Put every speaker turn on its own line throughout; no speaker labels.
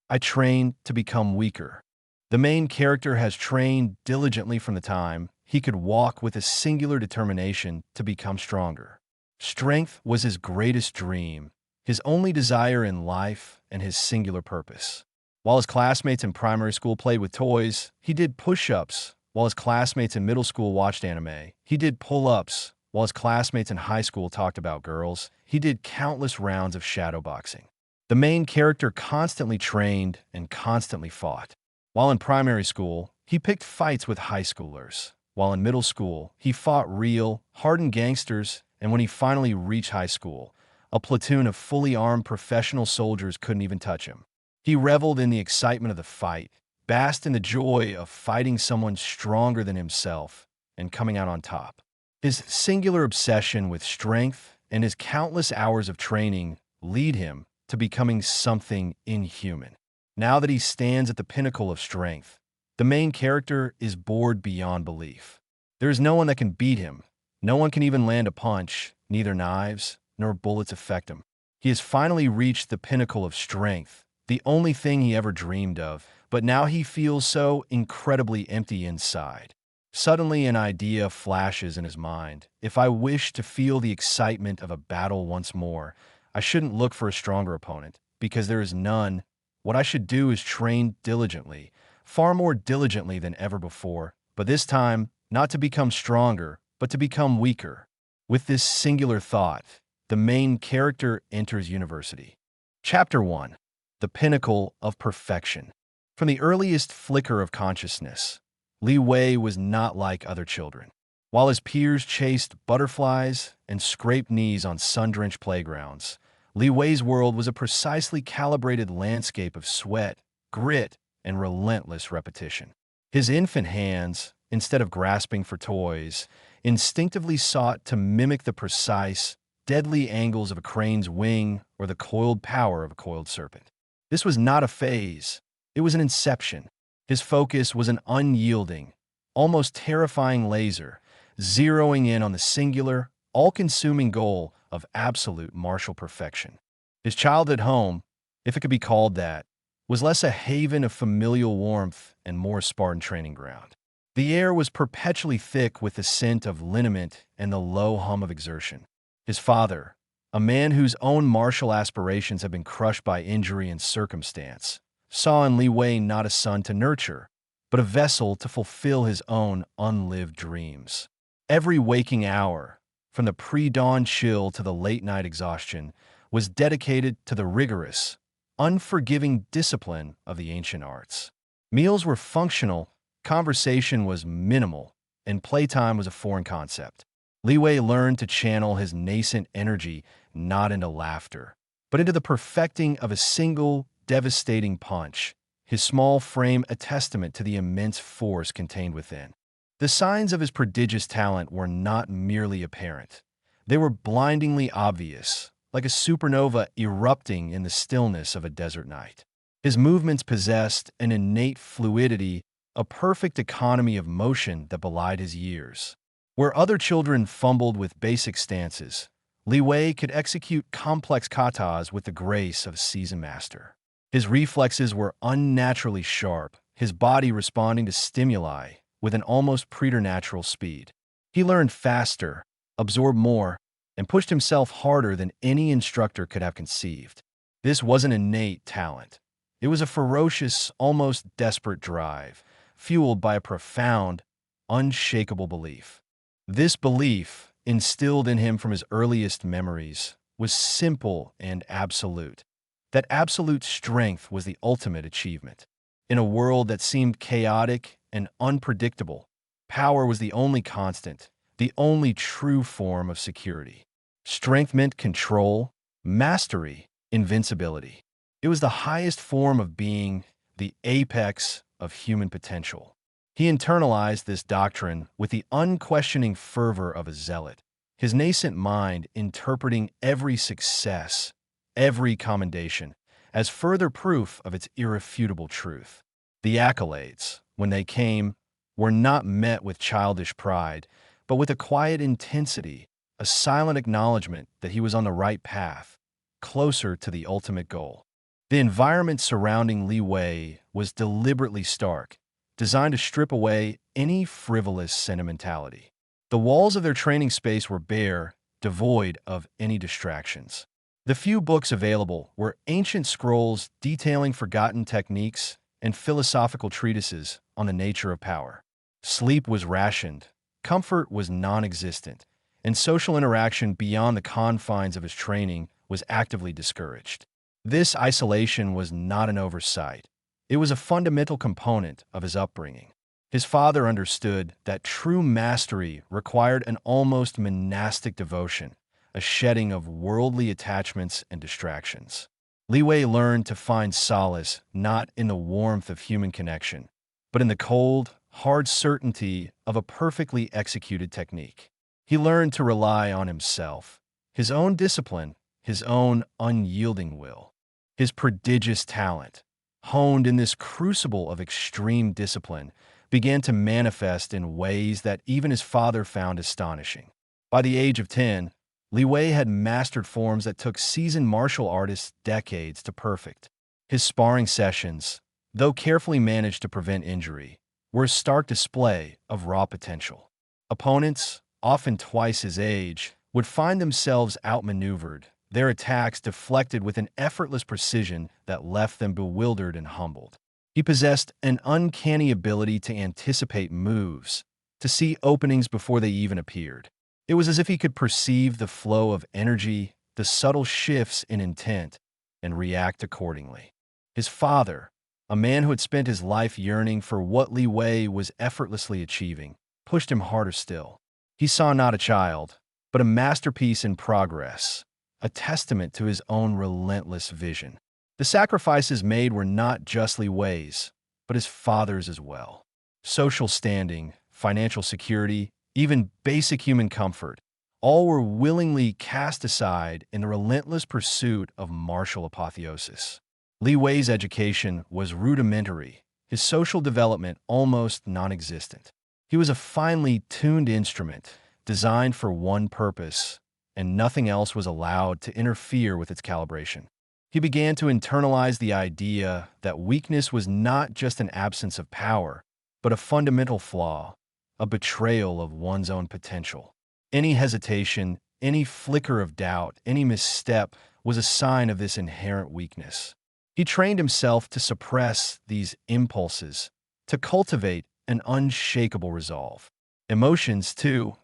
I trained to become weaker. The main character has trained diligently from the time he could walk with a singular determination to become stronger. Strength was his greatest dream, his only desire in life, and his singular purpose. While his classmates in primary school played with toys, he did push-ups. While his classmates in middle school watched anime, he did pull-ups. While his classmates in high school talked about girls, he did countless rounds of shadowboxing. The main character constantly trained and constantly fought. While in primary school, he picked fights with high schoolers. While in middle school, he fought real, hardened gangsters, and when he finally reached high school, a platoon of fully armed professional soldiers couldn't even touch him. He reveled in the excitement of the fight, basked in the joy of fighting someone stronger than himself and coming out on top. His singular obsession with strength and his countless hours of training lead him to becoming something inhuman. Now that he stands at the pinnacle of strength, the main character is bored beyond belief. There is no one that can beat him. No one can even land a punch. Neither knives nor bullets affect him. He has finally reached the pinnacle of strength, the only thing he ever dreamed of, but now he feels so incredibly empty inside. Suddenly an idea flashes in his mind. If I wish to feel the excitement of a battle once more, I shouldn't look for a stronger opponent, because there is none. What I should do is train diligently, far more diligently than ever before, but this time, not to become stronger, but to become weaker. With this singular thought, the main character enters university. Chapter 1. The Pinnacle of Perfection. From the earliest flicker of consciousness, Li Wei was not like other children. While his peers chased butterflies and scraped knees on sun-drenched playgrounds, Li Wei's world was a precisely calibrated landscape of sweat, grit, and relentless repetition. His infant hands, instead of grasping for toys, instinctively sought to mimic the precise, deadly angles of a crane's wing or the coiled power of a coiled serpent. This was not a phase. It was an inception. His focus was an unyielding, almost terrifying laser, zeroing in on the singular, all-consuming goal of absolute martial perfection. His childhood home, if it could be called that, was less a haven of familial warmth and more a Spartan training ground. The air was perpetually thick with the scent of liniment and the low hum of exertion. His father, a man whose own martial aspirations had been crushed by injury and circumstance, saw in Li Wei not a son to nurture, but a vessel to fulfill his own unlived dreams. Every waking hour, from the pre-dawn chill to the late-night exhaustion, was dedicated to the rigorous, unforgiving discipline of the ancient arts. Meals were functional, conversation was minimal, and playtime was a foreign concept. Li Wei learned to channel his nascent energy not into laughter, but into the perfecting of a single, devastating punch, his small frame a testament to the immense force contained within. The signs of his prodigious talent were not merely apparent. They were blindingly obvious, like a supernova erupting in the stillness of a desert night. His movements possessed an innate fluidity, a perfect economy of motion that belied his years. Where other children fumbled with basic stances, Li Wei could execute complex katas with the grace of a seasoned master. His reflexes were unnaturally sharp, his body responding to stimuli with an almost preternatural speed. He learned faster, absorbed more, and pushed himself harder than any instructor could have conceived. This wasn't innate talent. It was a ferocious, almost desperate drive, fueled by a profound, unshakable belief. This belief, instilled in him from his earliest memories, was simple and absolute. That absolute strength was the ultimate achievement. In a world that seemed chaotic and unpredictable, power was the only constant, the only true form of security. Strength meant control, mastery, invincibility. It was the highest form of being, the apex of human potential. He internalized this doctrine with the unquestioning fervor of a zealot, his nascent mind interpreting every success, every commendation, as further proof of its irrefutable truth. The accolades, when they came, were not met with childish pride, but with a quiet intensity, a silent acknowledgement that he was on the right path, closer to the ultimate goal. The environment surrounding Li Wei was deliberately stark, designed to strip away any frivolous sentimentality. The walls of their training space were bare, devoid of any distractions. The few books available were ancient scrolls detailing forgotten techniques and philosophical treatises on the nature of power. Sleep was rationed, comfort was non-existent, and social interaction beyond the confines of his training was actively discouraged. This isolation was not an oversight. It was a fundamental component of his upbringing. His father understood that true mastery required an almost monastic devotion, a shedding of worldly attachments and distractions. Li Wei learned to find solace not in the warmth of human connection, but in the cold, hard certainty of a perfectly executed technique. He learned to rely on himself, his own discipline, his own unyielding will. His prodigious talent, honed in this crucible of extreme discipline, began to manifest in ways that even his father found astonishing. By the age of 10, Li Wei had mastered forms that took seasoned martial artists decades to perfect. His sparring sessions, though carefully managed to prevent injury, were a stark display of raw potential. Opponents, often twice his age, would find themselves outmaneuvered, their attacks deflected with an effortless precision that left them bewildered and humbled. He possessed an uncanny ability to anticipate moves, to see openings before they even appeared. It was as if he could perceive the flow of energy, the subtle shifts in intent, and react accordingly. His father, a man who had spent his life yearning for what Li Wei was effortlessly achieving, pushed him harder still. He saw not a child, but a masterpiece in progress, a testament to his own relentless vision. The sacrifices made were not just Li Wei's, but his father's as well. Social standing, financial security, even basic human comfort, all were willingly cast aside in the relentless pursuit of martial apotheosis. Li Wei's education was rudimentary, his social development almost non-existent. He was a finely tuned instrument, designed for one purpose, and nothing else was allowed to interfere with its calibration. He began to internalize the idea that weakness was not just an absence of power, but a fundamental flaw, a betrayal of one's own potential. Any hesitation, any flicker of doubt, any misstep was a sign of this inherent weakness. He trained himself to suppress these impulses, to cultivate an unshakable resolve. Emotions, too,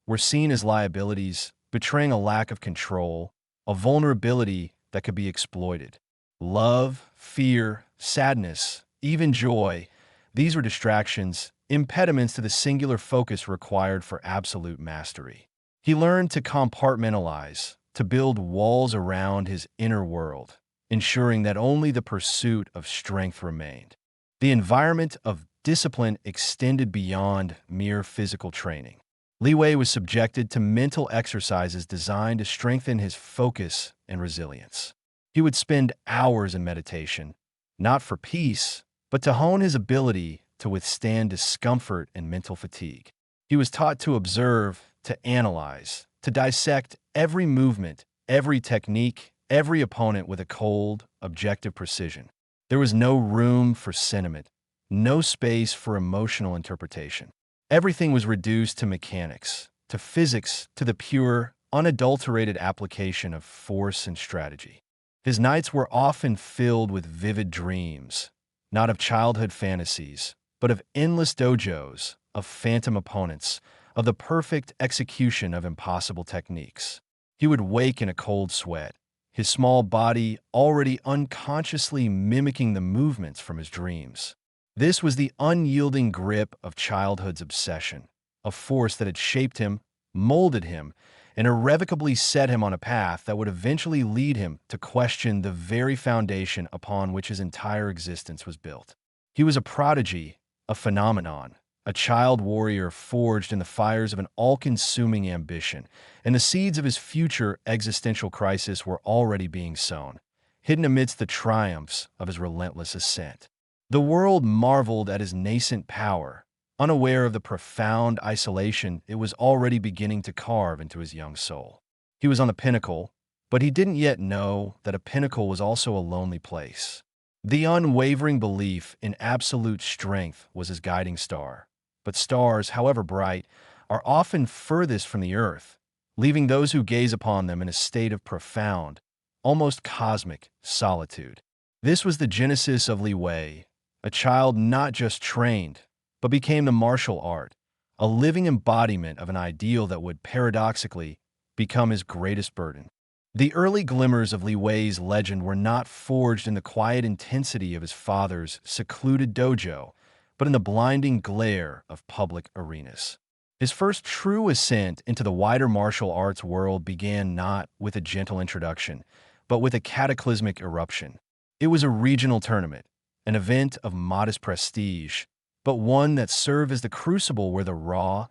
were seen as liabilities, betraying a lack of control, a vulnerability that could be exploited. Love, fear, sadness, even joy, these were distractions, impediments to the singular focus required for absolute mastery. He learned to compartmentalize, to build walls around his inner world, ensuring that only the pursuit of strength remained. The environment of discipline extended beyond mere physical training. Li Wei was subjected to mental exercises designed to strengthen his focus and resilience. He would spend hours in meditation, not for peace, but to hone his ability to withstand discomfort and mental fatigue. He was taught to observe, to analyze, to dissect every movement, every technique, every opponent with a cold, objective precision. There was no room for sentiment, no space for emotional interpretation. Everything was reduced to mechanics, to physics, to the pure, unadulterated application of force and strategy. His nights were often filled with vivid dreams, not of childhood fantasies, but of endless dojos, of phantom opponents, of the perfect execution of impossible techniques. He would wake in a cold sweat, his small body already unconsciously mimicking the movements from his dreams. This was the unyielding grip of childhood's obsession, a force that had shaped him, molded him, and irrevocably set him on a path that would eventually lead him to question the very foundation upon which his entire existence was built. He was a prodigy, a phenomenon, a child warrior forged in the fires of an all-consuming ambition, and the seeds of his future existential crisis were already being sown, hidden amidst the triumphs of his relentless ascent. The world marveled at his nascent power, unaware of the profound isolation it was already beginning to carve into his young soul. He was on the pinnacle, But he didn't yet know that a pinnacle was also a lonely place. The unwavering belief in absolute strength was his guiding star. But stars, however bright, are often furthest from the earth, leaving those who gaze upon them in a state of profound, almost cosmic, solitude. This was the genesis of Li Wei, a child not just trained, but became the martial art, a living embodiment of an ideal that would, paradoxically, become his greatest burden. The early glimmers of Li Wei's legend were not forged in the quiet intensity of his father's secluded dojo, but in the blinding glare of public arenas. His first true ascent into the wider martial arts world began not with a gentle introduction, but with a cataclysmic eruption. It was a regional tournament, an event of modest prestige, but one that served as the crucible where the raw,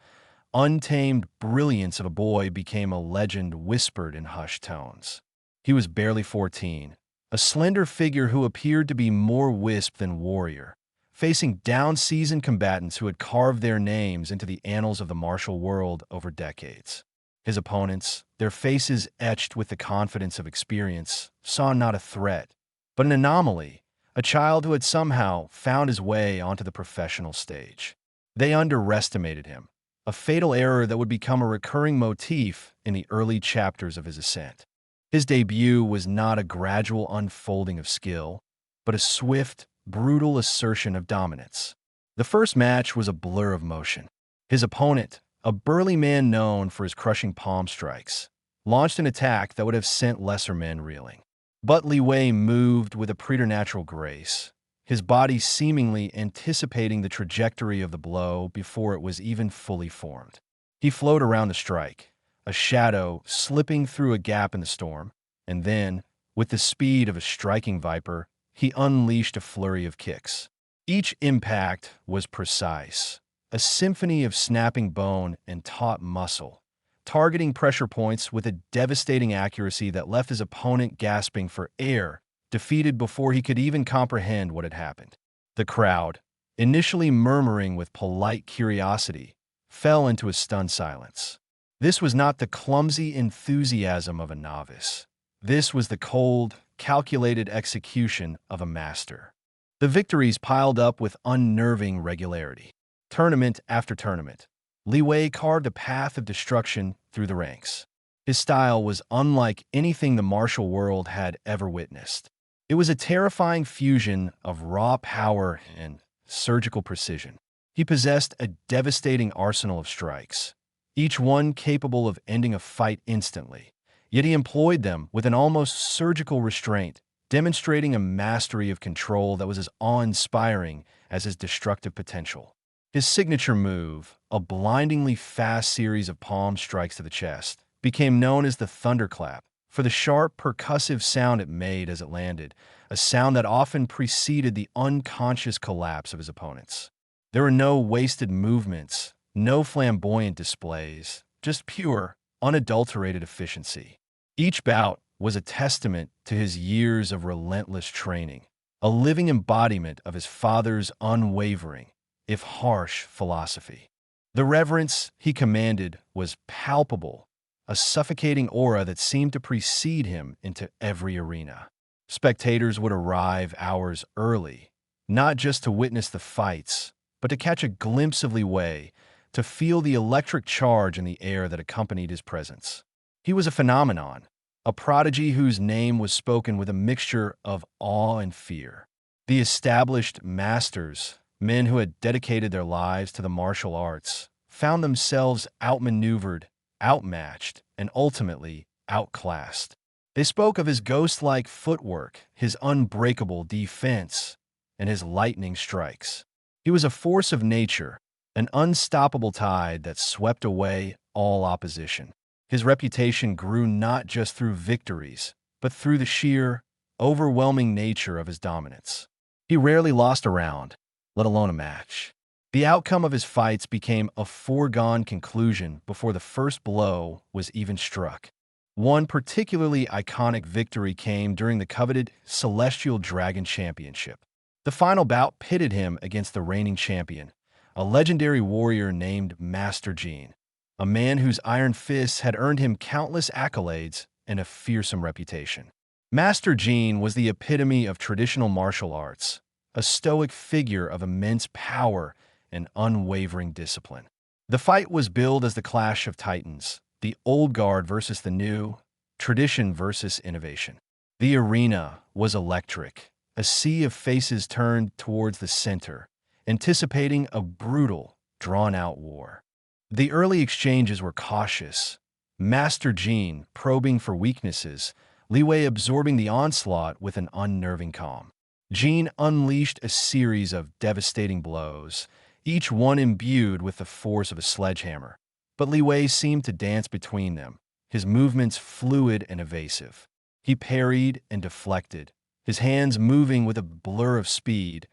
untamed brilliance of a boy became a legend whispered in hushed tones. He was barely 14, a slender figure who appeared to be more wisp than warrior, facing down-seasoned combatants who had carved their names into the annals of the martial world over decades. His opponents, their faces etched with the confidence of experience, saw not a threat, but an anomaly, a child who had somehow found his way onto the professional stage. They underestimated him, a fatal error that would become a recurring motif in the early chapters of his ascent. His debut was not a gradual unfolding of skill, but a swift, brutal assertion of dominance. The first match was a blur of motion. His opponent, a burly man known for his crushing palm strikes, launched an attack that would have sent lesser men reeling. But Li Wei moved with a preternatural grace, his body seemingly anticipating the trajectory of the blow before it was even fully formed. He flowed around the strike, a shadow slipping through a gap in the storm, and then, with the speed of a striking viper, he unleashed a flurry of kicks. Each impact was precise, a symphony of snapping bone and taut muscle, targeting pressure points with a devastating accuracy that left his opponent gasping for air, defeated before he could even comprehend what had happened. The crowd, initially murmuring with polite curiosity, fell into a stunned silence. This was not the clumsy enthusiasm of a novice. This was the cold, calculated execution of a master. The victories piled up with unnerving regularity. Tournament after tournament, Li Wei carved a path of destruction through the ranks. His style was unlike anything the martial world had ever witnessed. It was a terrifying fusion of raw power and surgical precision. He possessed a devastating arsenal of strikes, each one capable of ending a fight instantly. Yet he employed them with an almost surgical restraint, demonstrating a mastery of control that was as awe-inspiring as his destructive potential. His signature move, a blindingly fast series of palm strikes to the chest, became known as the thunderclap, for the sharp, percussive sound it made as it landed, a sound that often preceded the unconscious collapse of his opponents. There were no wasted movements, no flamboyant displays, just pure, unadulterated efficiency. Each bout was a testament to his years of relentless training, a living embodiment of his father's unwavering, if harsh, philosophy. The reverence he commanded was palpable, a suffocating aura that seemed to precede him into every arena. Spectators would arrive hours early, not just to witness the fights, but to catch a glimpse of Li Wei, to feel the electric charge in the air that accompanied his presence. He was a phenomenon, a prodigy whose name was spoken with a mixture of awe and fear. The established masters, men who had dedicated their lives to the martial arts, found themselves outmaneuvered, outmatched, and ultimately outclassed. They spoke of his ghost-like footwork, his unbreakable defense, and his lightning strikes. He was a force of nature, an unstoppable tide that swept away all opposition. His reputation grew not just through victories, but through the sheer, overwhelming nature of his dominance. He rarely lost a round, let alone a match. The outcome of his fights became a foregone conclusion before the first blow was even struck. One particularly iconic victory came during the coveted Celestial Dragon Championship. The final bout pitted him against the reigning champion, a legendary warrior named Master Gene, a man whose iron fists had earned him countless accolades and a fearsome reputation. Master Jean was the epitome of traditional martial arts, a stoic figure of immense power and unwavering discipline. The fight was billed as the clash of titans, the old guard versus the new, tradition versus innovation. The arena was electric, a sea of faces turned towards the center, anticipating a brutal, drawn-out war. The early exchanges were cautious, Master Jean probing for weaknesses, Li Wei absorbing the onslaught with an unnerving calm. Jean unleashed a series of devastating blows, each one imbued with the force of a sledgehammer. But Li Wei seemed to dance between them, his movements fluid and evasive. He parried and deflected, his hands moving with a blur of speed,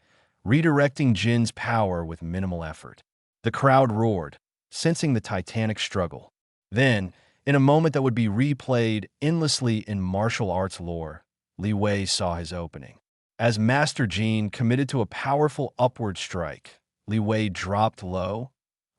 redirecting Jin's power with minimal effort. The crowd roared, sensing the titanic struggle. Then, in a moment that would be replayed endlessly in martial arts lore, Li Wei saw his opening. As Master Jean committed to a powerful upward strike, Li Wei dropped low,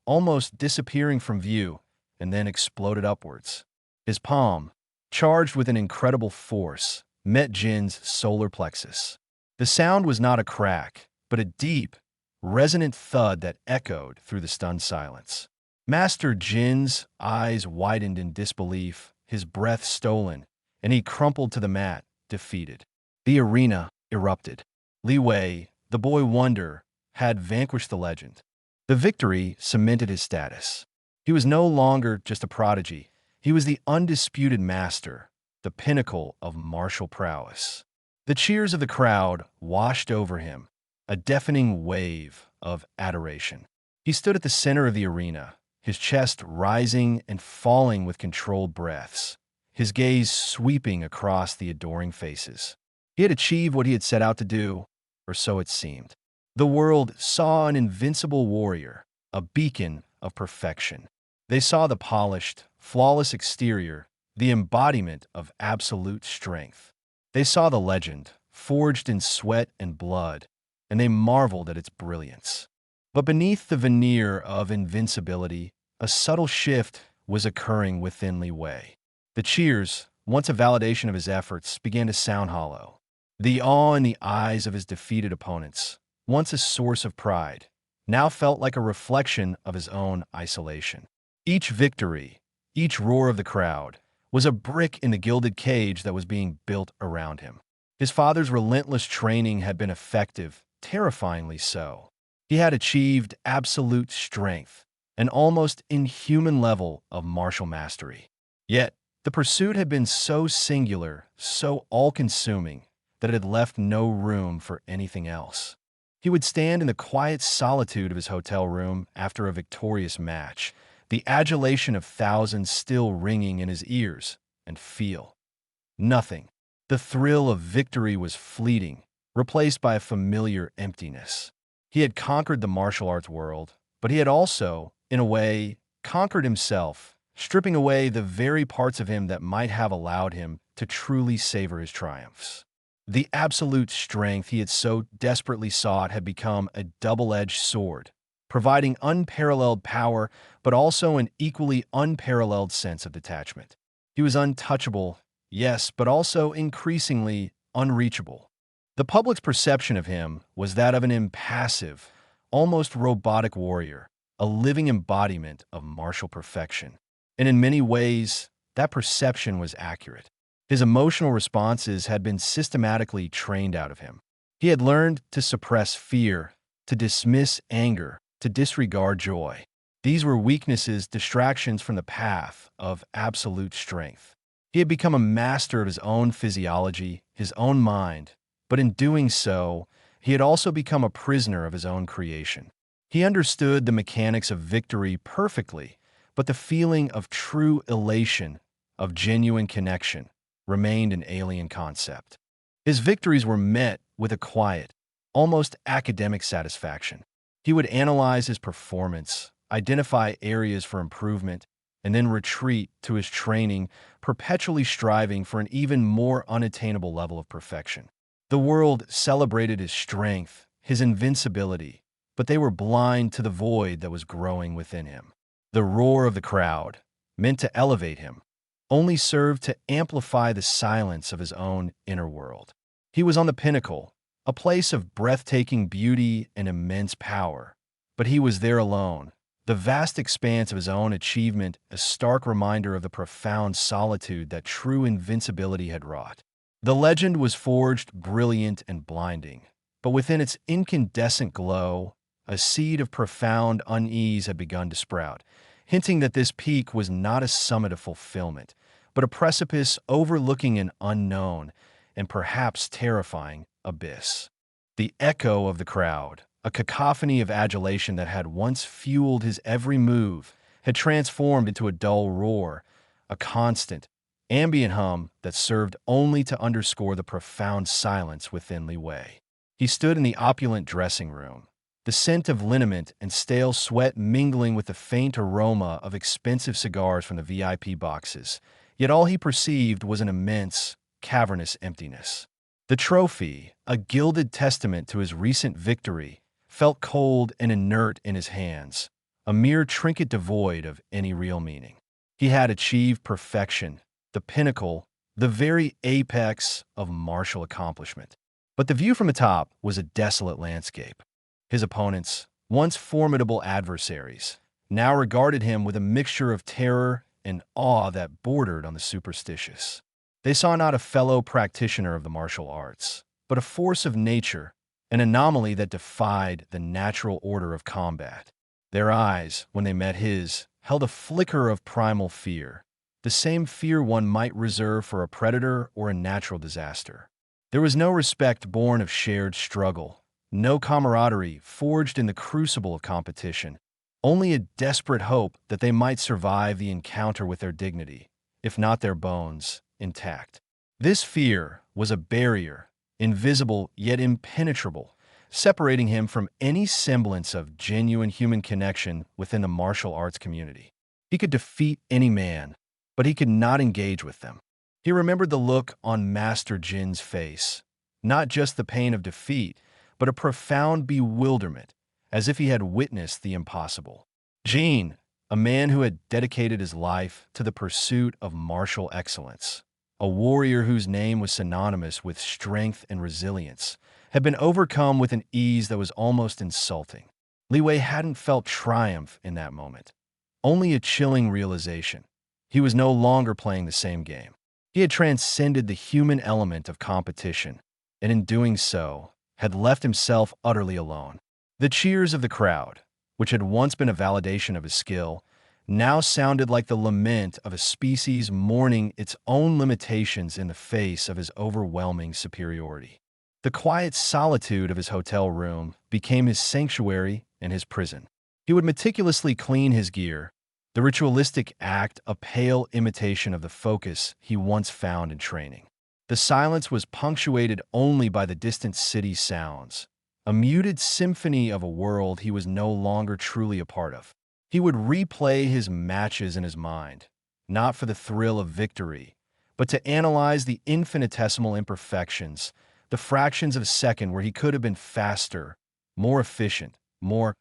almost disappearing from view, and then exploded upwards. His palm, charged with an incredible force, met Jin's solar plexus. The sound was not a crack, but a deep, resonant thud that echoed through the stunned silence. Master Jin's eyes widened in disbelief, his breath stolen, and he crumpled to the mat, defeated. The arena erupted. Li Wei, the boy wonder, had vanquished the legend. The victory cemented his status. He was no longer just a prodigy. He was the undisputed master, the pinnacle of martial prowess. The cheers of the crowd washed over him, a deafening wave of adoration. He stood at the center of the arena, his chest rising and falling with controlled breaths, his gaze sweeping across the adoring faces. He had achieved what he had set out to do, or so it seemed. The world saw an invincible warrior, a beacon of perfection. They saw the polished, flawless exterior, the embodiment of absolute strength. They saw the legend, forged in sweat and blood, and they marveled at its brilliance. But beneath the veneer of invincibility, a subtle shift was occurring within Li Wei. The cheers, once a validation of his efforts, began to sound hollow. The awe in the eyes of his defeated opponents, once a source of pride, now felt like a reflection of his own isolation. Each victory, each roar of the crowd, was a brick in the gilded cage that was being built around him. His father's relentless training had been effective, terrifyingly so. He had achieved absolute strength, an almost inhuman level of martial mastery. Yet, the pursuit had been so singular, so all-consuming, that it had left no room for anything else. He would stand in the quiet solitude of his hotel room after a victorious match, the adulation of thousands still ringing in his ears, and feel nothing. The thrill of victory was fleeting, replaced by a familiar emptiness. He had conquered the martial arts world, but he had also, in a way, conquered himself, stripping away the very parts of him that might have allowed him to truly savor his triumphs. The absolute strength he had so desperately sought had become a double-edged sword, providing unparalleled power but also an equally unparalleled sense of detachment. He was untouchable, yes, but also increasingly unreachable. The public's perception of him was that of an impassive, almost robotic warrior, a living embodiment of martial perfection. And in many ways, that perception was accurate. His emotional responses had been systematically trained out of him. He had learned to suppress fear, to dismiss anger, to disregard joy. These were weaknesses, distractions from the path of absolute strength. He had become a master of his own physiology, his own mind, but in doing so, he had also become a prisoner of his own creation. He understood the mechanics of victory perfectly, but the feeling of true elation, of genuine connection, remained an alien concept. His victories were met with a quiet, almost academic satisfaction. He would analyze his performance, identify areas for improvement, and then retreat to his training, perpetually striving for an even more unattainable level of perfection. The world celebrated his strength, his invincibility, but they were blind to the void that was growing within him. The roar of the crowd, meant to elevate him, only served to amplify the silence of his own inner world. He was on the pinnacle, a place of breathtaking beauty and immense power. But he was there alone, the vast expanse of his own achievement a stark reminder of the profound solitude that true invincibility had wrought. The legend was forged brilliant and blinding, but within its incandescent glow, a seed of profound unease had begun to sprout, hinting that this peak was not a summit of fulfillment, but a precipice overlooking an unknown and perhaps terrifying abyss. The echo of the crowd, a cacophony of adulation that had once fueled his every move, had transformed into a dull roar, a constant, ambient hum that served only to underscore the profound silence within Li Wei. He stood in the opulent dressing room, the scent of liniment and stale sweat mingling with the faint aroma of expensive cigars from the VIP boxes, yet all he perceived was an immense, cavernous emptiness. The trophy, a gilded testament to his recent victory, felt cold and inert in his hands, a mere trinket devoid of any real meaning. He had achieved perfection, the pinnacle, the very apex of martial accomplishment. But the view from the top was a desolate landscape. His opponents, once formidable adversaries, now regarded him with a mixture of terror and awe that bordered on the superstitious. They saw not a fellow practitioner of the martial arts, but a force of nature, an anomaly that defied the natural order of combat. Their eyes, when they met his, held a flicker of primal fear, the same fear one might reserve for a predator or a natural disaster. There was no respect born of shared struggle, no camaraderie forged in the crucible of competition, only a desperate hope that they might survive the encounter with their dignity, if not their bones, intact. This fear was a barrier, invisible yet impenetrable, separating him from any semblance of genuine human connection within the martial arts community. He could defeat any man, but he could not engage with them. He remembered the look on Master Jin's face, not just the pain of defeat, but a profound bewilderment, as if he had witnessed the impossible. Jin, a man who had dedicated his life to the pursuit of martial excellence, a warrior whose name was synonymous with strength and resilience, had been overcome with an ease that was almost insulting. Li Wei hadn't felt triumph in that moment, only a chilling realization. He was no longer playing the same game. He had transcended the human element of competition, and in doing so, had left himself utterly alone. The cheers of the crowd, which had once been a validation of his skill, now sounded like the lament of a species mourning its own limitations in the face of his overwhelming superiority. The quiet solitude of his hotel room became his sanctuary and his prison. He would meticulously clean his gear, the ritualistic act a pale imitation of the focus he once found in training. The silence was punctuated only by the distant city sounds, a muted symphony of a world he was no longer truly a part of. He would replay his matches in his mind, not for the thrill of victory, but to analyze the infinitesimal imperfections, the fractions of a second where he could have been faster, more efficient, more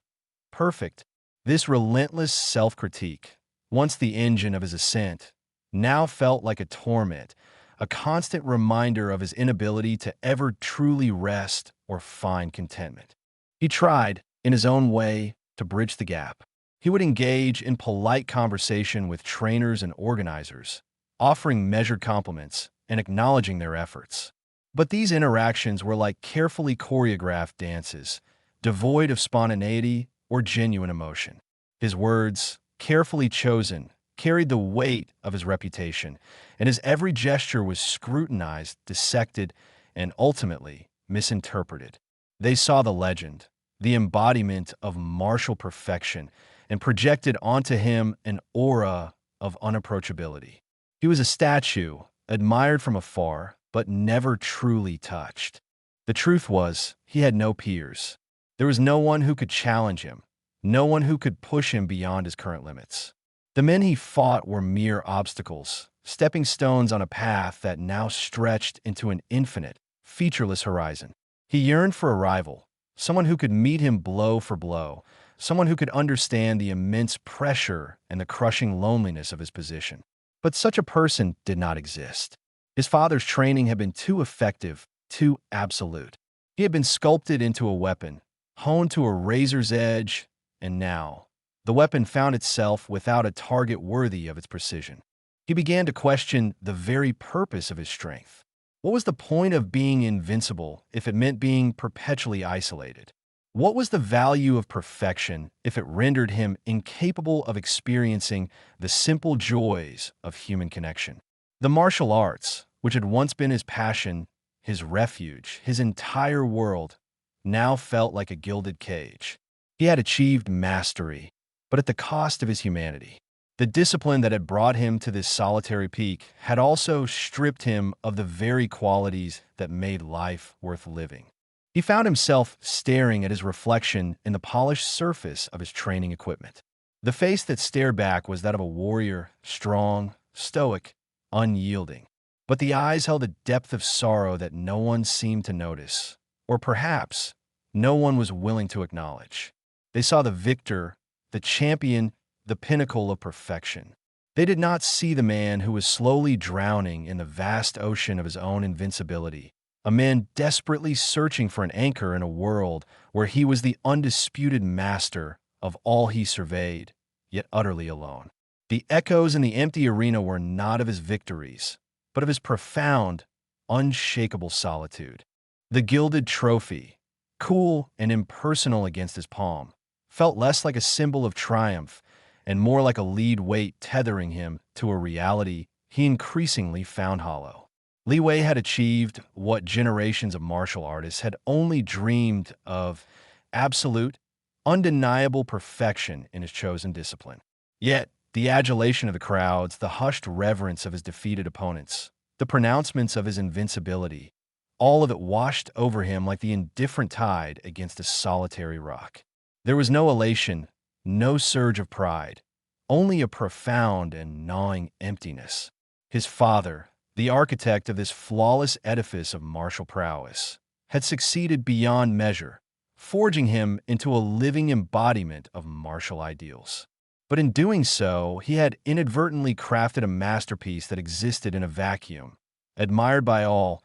perfect. This relentless self-critique, once the engine of his ascent, now felt like a torment, a constant reminder of his inability to ever truly rest or find contentment. He tried, in his own way, to bridge the gap. He would engage in polite conversation with trainers and organizers, offering measured compliments and acknowledging their efforts. But these interactions were like carefully choreographed dances, devoid of spontaneity or genuine emotion. His words, carefully chosen, carried the weight of his reputation, and his every gesture was scrutinized, dissected, and ultimately misinterpreted. They saw the legend, the embodiment of martial perfection, and projected onto him an aura of unapproachability. He was a statue, admired from afar, but never truly touched. The truth was, he had no peers. There was no one who could challenge him, no one who could push him beyond his current limits. The men he fought were mere obstacles, stepping stones on a path that now stretched into an infinite, featureless horizon. He yearned for a rival, someone who could meet him blow for blow, someone who could understand the immense pressure and the crushing loneliness of his position. But such a person did not exist. His father's training had been too effective, too absolute. He had been sculpted into a weapon, honed to a razor's edge, and now the weapon found itself without a target worthy of its precision. He began to question the very purpose of his strength. What was the point of being invincible if it meant being perpetually isolated? What was the value of perfection if it rendered him incapable of experiencing the simple joys of human connection? The martial arts, which had once been his passion, his refuge, his entire world, now felt like a gilded cage. He had achieved mastery, but at the cost of his humanity. The discipline that had brought him to this solitary peak had also stripped him of the very qualities that made life worth living. He found himself staring at his reflection in the polished surface of his training equipment. The face that stared back was that of a warrior, strong, stoic, unyielding. But the eyes held a depth of sorrow that no one seemed to notice, or perhaps no one was willing to acknowledge. They saw the victor, the champion, the pinnacle of perfection. They did not see the man who was slowly drowning in the vast ocean of his own invincibility, a man desperately searching for an anchor in a world where he was the undisputed master of all he surveyed, yet utterly alone. The echoes in the empty arena were not of his victories, but of his profound, unshakable solitude. The gilded trophy, cool and impersonal against his palm, felt less like a symbol of triumph and more like a lead weight tethering him to a reality he increasingly found hollow. Li Wei had achieved what generations of martial artists had only dreamed of: absolute, undeniable perfection in his chosen discipline. Yet, the adulation of the crowds, the hushed reverence of his defeated opponents, the pronouncements of his invincibility, all of it washed over him like the indifferent tide against a solitary rock. There was no elation, no surge of pride, only a profound and gnawing emptiness. His father, the architect of this flawless edifice of martial prowess, had succeeded beyond measure, forging him into a living embodiment of martial ideals. But in doing so, he had inadvertently crafted a masterpiece that existed in a vacuum, admired by all,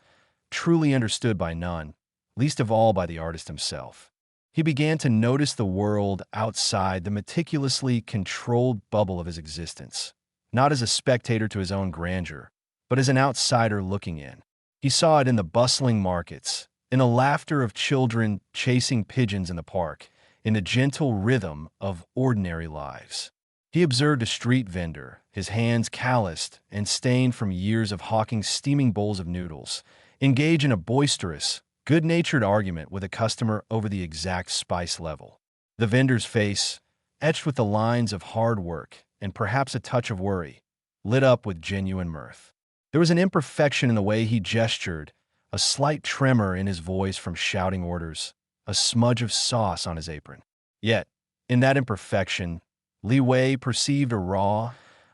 truly understood by none, least of all by the artist himself. He began to notice the world outside the meticulously controlled bubble of his existence, not as a spectator to his own grandeur, but as an outsider looking in. He saw it in the bustling markets, in the laughter of children chasing pigeons in the park, in the gentle rhythm of ordinary lives. He observed a street vendor, his hands calloused and stained from years of hawking steaming bowls of noodles, engage in a boisterous, good-natured argument with a customer over the exact spice level. The vendor's face, etched with the lines of hard work and perhaps a touch of worry, lit up with genuine mirth. There was an imperfection in the way he gestured, a slight tremor in his voice from shouting orders, a smudge of sauce on his apron. Yet, in that imperfection, Li Wei perceived a raw,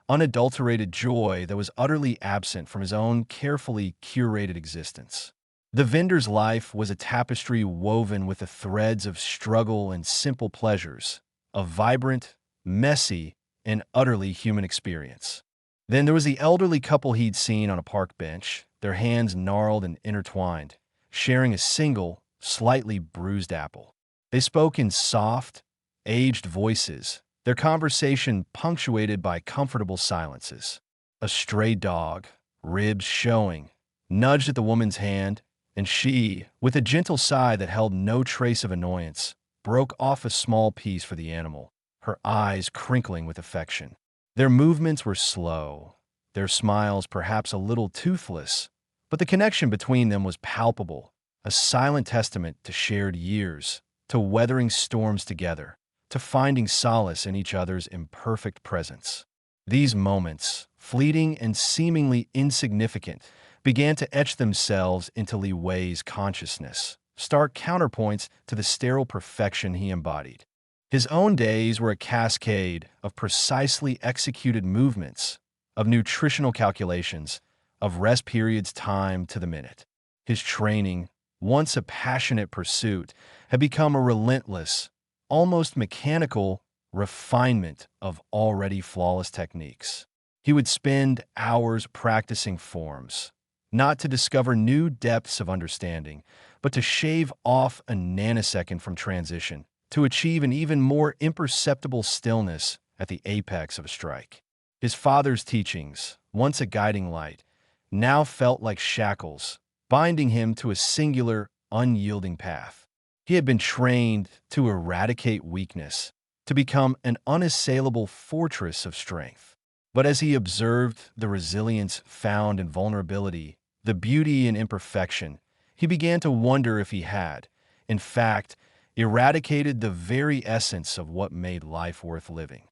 unadulterated joy that was utterly absent from his own carefully curated existence. The vendor's life was a tapestry woven with the threads of struggle and simple pleasures, a vibrant, messy, and utterly human experience. Then there was the elderly couple he'd seen on a park bench, their hands gnarled and intertwined, sharing a single, slightly bruised apple. They spoke in soft, aged voices, their conversation punctuated by comfortable silences. A stray dog, ribs showing, nudged at the woman's hand, and she, with a gentle sigh that held no trace of annoyance, broke off a small piece for the animal, her eyes crinkling with affection. Their movements were slow, their smiles perhaps a little toothless, but the connection between them was palpable, a silent testament to shared years, to weathering storms together, to finding solace in each other's imperfect presence. These moments, fleeting and seemingly insignificant, began to etch themselves into Li Wei's consciousness, stark counterpoints to the sterile perfection he embodied. His own days were a cascade of precisely executed movements, of nutritional calculations, of rest periods timed to the minute. His training, once a passionate pursuit, had become a relentless, almost mechanical refinement of already flawless techniques. He would spend hours practicing forms, not to discover new depths of understanding, but to shave off a nanosecond from transition, to achieve an even more imperceptible stillness at the apex of a strike. His father's teachings, once a guiding light, now felt like shackles, binding him to a singular, unyielding path. He had been trained to eradicate weakness, to become an unassailable fortress of strength. But as he observed the resilience found in vulnerability, the beauty in imperfection, he began to wonder if he had, in fact, eradicated the very essence of what made life worth living.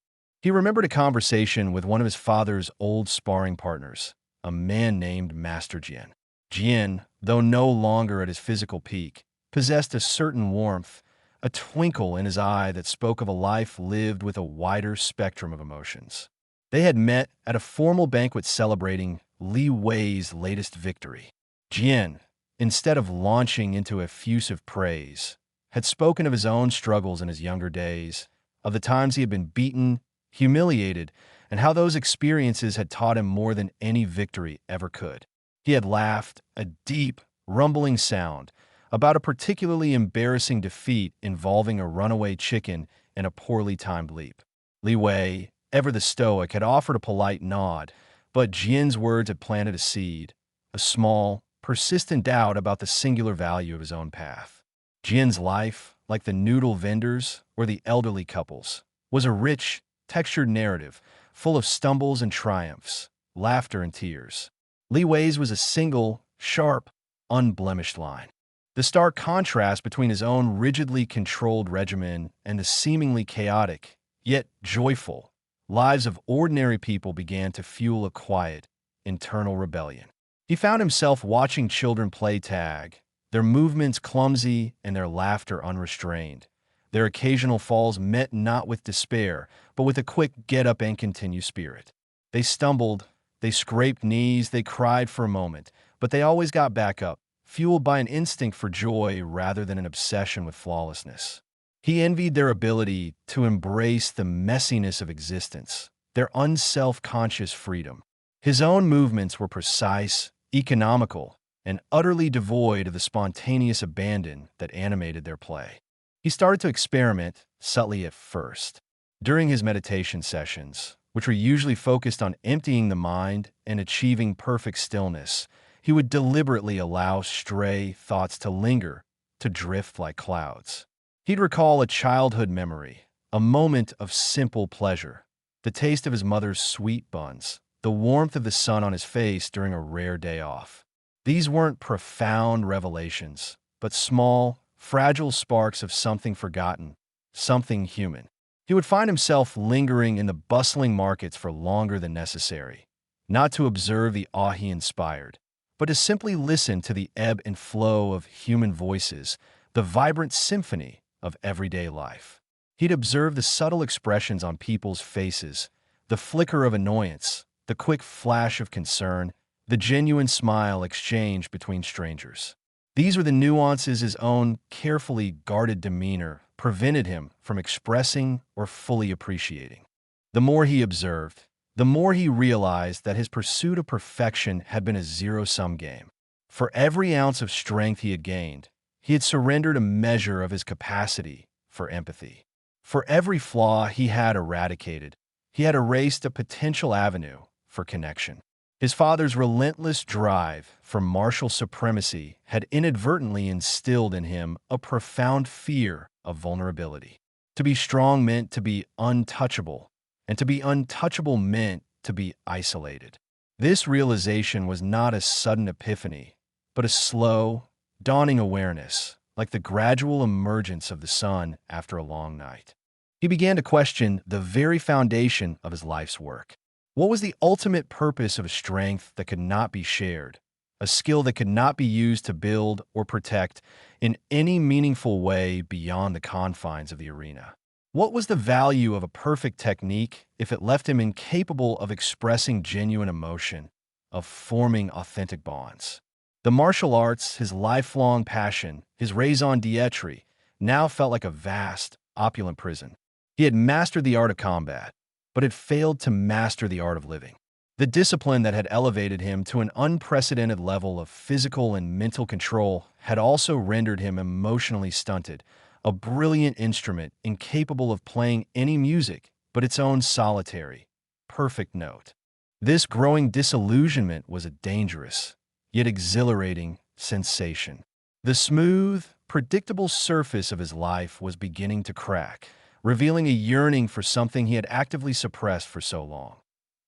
He remembered a conversation with one of his father's old sparring partners, a man named Master Jin. Jin, though no longer at his physical peak, possessed a certain warmth, a twinkle in his eye that spoke of a life lived with a wider spectrum of emotions. They had met at a formal banquet celebrating Li Wei's latest victory. Jin, instead of launching into effusive praise, had spoken of his own struggles in his younger days, of the times he had been beaten, humiliated, and how those experiences had taught him more than any victory ever could. He had laughed, a deep, rumbling sound, about a particularly embarrassing defeat involving a runaway chicken in a poorly timed leap. Li Wei, ever the stoic, had offered a polite nod, but Jin's words had planted a seed, a small, persistent doubt about the singular value of his own path. Jin's life, like the noodle vendors or the elderly couples, was a rich, textured narrative, full of stumbles and triumphs, laughter and tears. Li Wei's was a single, sharp, unblemished line. The stark contrast between his own rigidly controlled regimen and the seemingly chaotic, yet joyful, lives of ordinary people began to fuel a quiet, internal rebellion. He found himself watching children play tag, their movements clumsy and their laughter unrestrained. Their occasional falls met not with despair, but with a quick get-up-and-continue spirit. They stumbled, they scraped knees, they cried for a moment, but they always got back up, fueled by an instinct for joy rather than an obsession with flawlessness. He envied their ability to embrace the messiness of existence, their unself-conscious freedom. His own movements were precise, economical, and utterly devoid of the spontaneous abandon that animated their play. He started to experiment, subtly at first. During his meditation sessions, which were usually focused on emptying the mind and achieving perfect stillness, he would deliberately allow stray thoughts to linger, to drift like clouds. He'd recall a childhood memory, a moment of simple pleasure, the taste of his mother's sweet buns, the warmth of the sun on his face during a rare day off. These weren't profound revelations, but small, fragile sparks of something forgotten, something human. He would find himself lingering in the bustling markets for longer than necessary, not to observe the awe he inspired, but to simply listen to the ebb and flow of human voices, the vibrant symphony of everyday life. He'd observe the subtle expressions on people's faces, the flicker of annoyance, the quick flash of concern, the genuine smile exchanged between strangers. These were the nuances his own carefully guarded demeanor prevented him from expressing or fully appreciating. The more he observed, the more he realized that his pursuit of perfection had been a zero-sum game. For every ounce of strength he had gained, he had surrendered a measure of his capacity for empathy. For every flaw he had eradicated, he had erased a potential avenue for connection. His father's relentless drive for martial supremacy had inadvertently instilled in him a profound fear of vulnerability. To be strong meant to be untouchable, and to be untouchable meant to be isolated. This realization was not a sudden epiphany, but a slow, dawning awareness, like the gradual emergence of the sun after a long night. He began to question the very foundation of his life's work. What was the ultimate purpose of a strength that could not be shared, a skill that could not be used to build or protect in any meaningful way beyond the confines of the arena? What was the value of a perfect technique if it left him incapable of expressing genuine emotion, of forming authentic bonds? The martial arts, his lifelong passion, his raison d'etre, now felt like a vast, opulent prison. He had mastered the art of combat, but had failed to master the art of living. The discipline that had elevated him to an unprecedented level of physical and mental control had also rendered him emotionally stunted, a brilliant instrument incapable of playing any music but its own solitary, perfect note. This growing disillusionment was a dangerous, yet exhilarating sensation. The smooth, predictable surface of his life was beginning to crack, revealing a yearning for something he had actively suppressed for so long.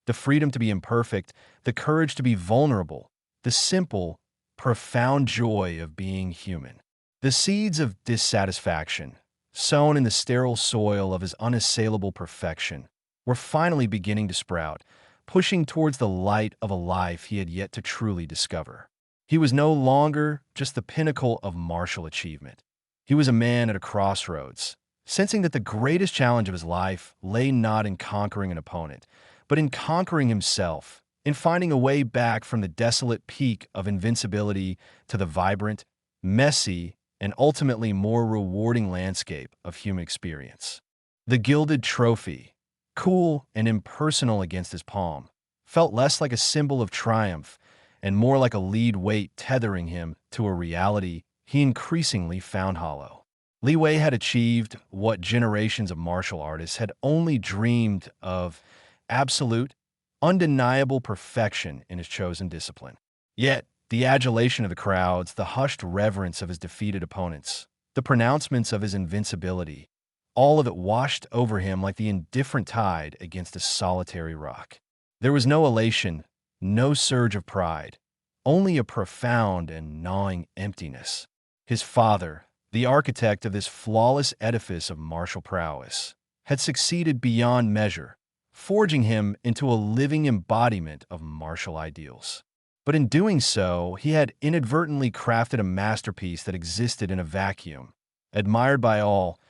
The freedom to be imperfect, the courage to be vulnerable, the simple, profound joy of being human. The seeds of dissatisfaction, sown in the sterile soil of his unassailable perfection, were finally beginning to sprout, pushing towards the light of a life he had yet to truly discover. He was no longer just the pinnacle of martial achievement. He was a man at a crossroads, sensing that the greatest challenge of his life lay not in conquering an opponent, but in conquering himself, in finding a way back from the desolate peak of invincibility to the vibrant, messy, and ultimately more rewarding landscape of human experience. The gilded trophy, cool and impersonal against his palm, felt less like a symbol of triumph and more like a lead weight tethering him to a reality he increasingly found hollow. Li Wei had achieved what generations of martial artists had only dreamed of: absolute, undeniable perfection in his chosen discipline. Yet, the adulation of the crowds, the hushed reverence of his defeated opponents, the pronouncements of his invincibility, all of it washed over him like the indifferent tide against a solitary rock. There was no elation, no surge of pride, only a profound and gnawing emptiness. His father, the architect of this flawless edifice of martial prowess, had succeeded beyond measure, forging him into a living embodiment of martial ideals. But in doing so, he had inadvertently crafted a masterpiece that existed in a vacuum, admired by all,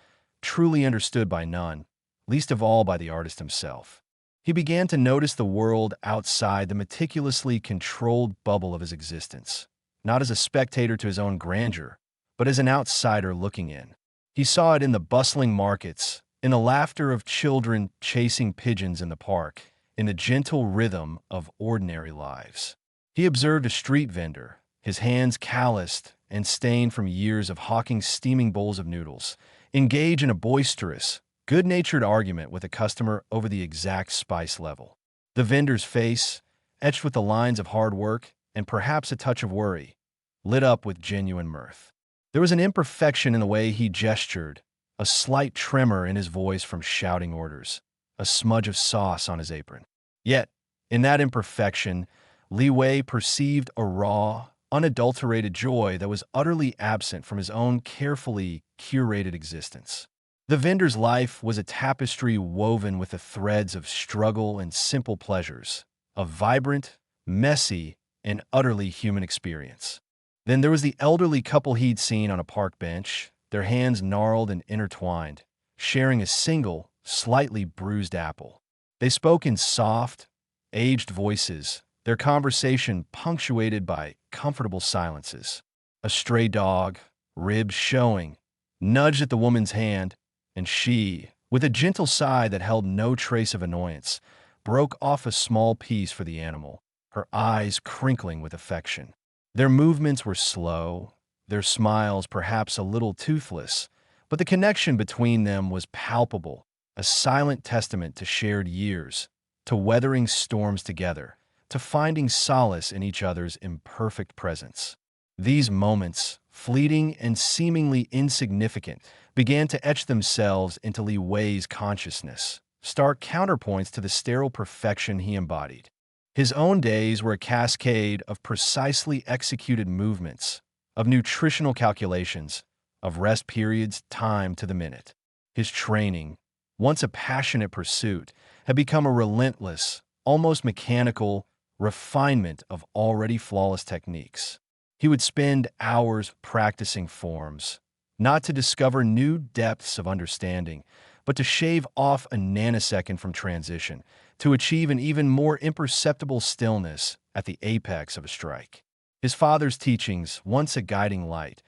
truly understood by none, least of all by the artist himself. He began to notice the world outside the meticulously controlled bubble of his existence, not as a spectator to his own grandeur, but as an outsider looking in. He saw it in the bustling markets, in the laughter of children chasing pigeons in the park, in the gentle rhythm of ordinary lives. He observed a street vendor, his hands calloused and stained from years of hawking steaming bowls of noodles, engage in a boisterous, good-natured argument with a customer over the exact spice level. The vendor's face, etched with the lines of hard work and perhaps a touch of worry, lit up with genuine mirth. There was an imperfection in the way he gestured, a slight tremor in his voice from shouting orders, a smudge of sauce on his apron. Yet, in that imperfection, Li Wei perceived a raw, unadulterated joy that was utterly absent from his own carefully curated existence. The vendor's life was a tapestry woven with the threads of struggle and simple pleasures, a vibrant, messy, and utterly human experience. Then there was the elderly couple he'd seen on a park bench, their hands gnarled and intertwined, sharing a single, slightly bruised apple. They spoke in soft, aged voices, their conversation punctuated by comfortable silences. A stray dog, ribs showing, nudged at the woman's hand, and she, with a gentle sigh that held no trace of annoyance, broke off a small piece for the animal, her eyes crinkling with affection. Their movements were slow, their smiles perhaps a little toothless, but the connection between them was palpable, a silent testament to shared years, to weathering storms together, to finding solace in each other's imperfect presence. These moments, fleeting and seemingly insignificant, began to etch themselves into Li Wei's consciousness, stark counterpoints to the sterile perfection he embodied. His own days were a cascade of precisely executed movements, of nutritional calculations, of rest periods timed to the minute. His training, once a passionate pursuit, had become a relentless, almost mechanical refinement of already flawless techniques. He would spend hours practicing forms, not to discover new depths of understanding, but to shave off a nanosecond from transition, to achieve an even more imperceptible stillness at the apex of a strike. His father's teachings, once a guiding light,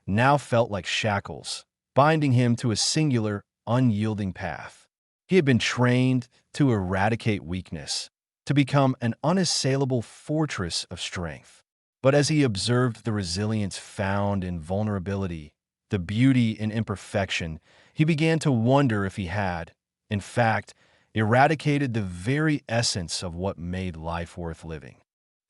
now felt like shackles, binding him to a singular, unyielding path. He had been trained to eradicate weakness, to become an unassailable fortress of strength. But as he observed the resilience found in vulnerability, the beauty in imperfection, he began to wonder if he had, in fact, eradicated the very essence of what made life worth living.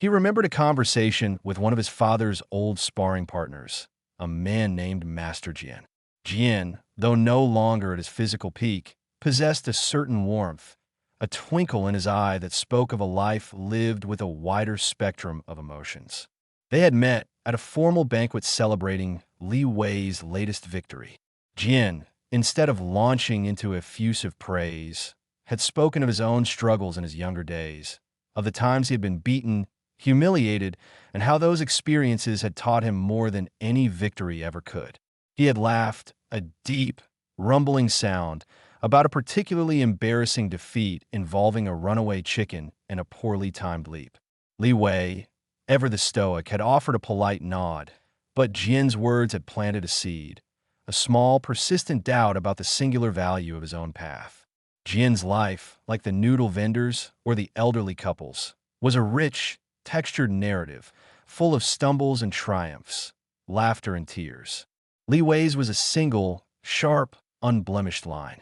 He remembered a conversation with one of his father's old sparring partners, a man named Master Jian. Jian, though no longer at his physical peak, possessed a certain warmth, a twinkle in his eye that spoke of a life lived with a wider spectrum of emotions. They had met at a formal banquet celebrating Li Wei's latest victory. Jian, instead of launching into effusive praise, had spoken of his own struggles in his younger days, of the times he had been beaten, humiliated, and how those experiences had taught him more than any victory ever could. He had laughed, a deep, rumbling sound, about a particularly embarrassing defeat involving a runaway chicken and a poorly timed leap. Li Wei, ever the stoic, had offered a polite nod, but Jian's words had planted a seed, a small, persistent doubt about the singular value of his own path. Jian's life, like the noodle vendors or the elderly couples, was a rich, textured narrative, full of stumbles and triumphs, laughter and tears. Li Wei's was a single, sharp, unblemished line.